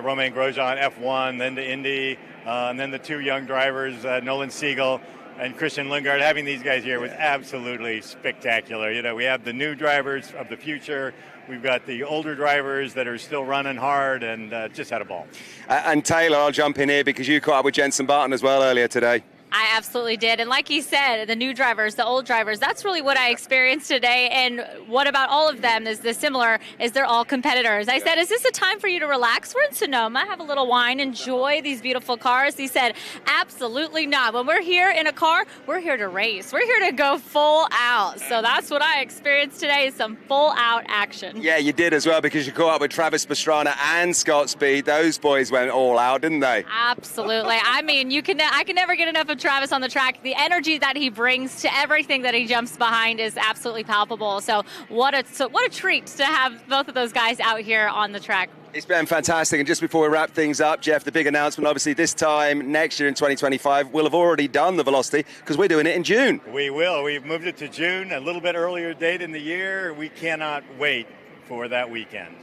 Romain Grosjean, F1, then to Indy, and then the two young drivers, Nolan Siegel and Christian Lundgaard. Having these guys here was absolutely spectacular. You know, we have the new drivers of the future. We've got the older drivers that are still running hard and just had a ball. And Taylor, I'll jump in here because you caught up with Jenson Button as well earlier today. I absolutely did. And like he said, the new drivers, the old drivers, that's really what I experienced today. And what about all of them is the similar, is they're all competitors. I said, is this a time for you to relax? We're in Sonoma, have a little wine, enjoy these beautiful cars. He said, absolutely not. When we're here in a car, we're here to race. We're here to go full out. So that's what I experienced today, is some full out action. Yeah, you did as well because you caught up with Travis Pastrana and Scott Speed. Those boys went all out, didn't they? Absolutely. I mean, I can never get enough of Travis on the track. The energy that he brings to everything that he jumps behind is absolutely palpable. So what a treat to have both of those guys out here on the track. It's been fantastic. And just before we wrap things up, Jeff, the big announcement, obviously this time next year in 2025, we'll have already done the Velocity because we're doing it in June. We will. We've moved it to June, a little bit earlier date in the year. We cannot wait for that weekend.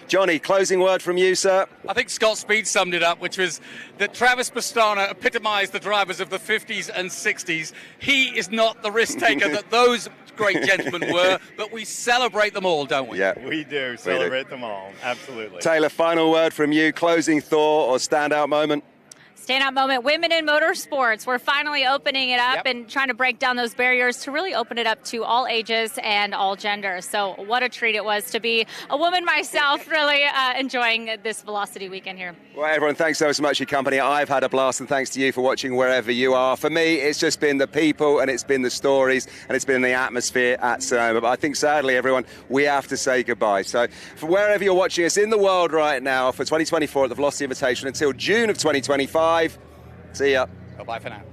Johnny, closing word from you, sir. I think Scott Speed summed it up, which was that Travis Pastrana epitomized the drivers of the 50s and 60s. He is not the risk taker that those great gentlemen were, but we celebrate them all, don't we? Yeah, we do celebrate them all. Absolutely. Taylor, final word from you, closing thought or standout moment? Standout moment, women in motorsports. We're finally opening it up and trying to break down those barriers to really open it up to all ages and all genders. So what a treat it was to be a woman myself, really enjoying this Velocity weekend here. Well, everyone, thanks so much for your company. I've had a blast, and thanks to you for watching wherever you are. For me, it's just been the people, and it's been the stories, and it's been the atmosphere at Sonoma. But I think, sadly, everyone, we have to say goodbye. So for wherever you're watching us in the world right now for 2024 at the Velocity Invitational until June of 2025, see ya. Bye for now.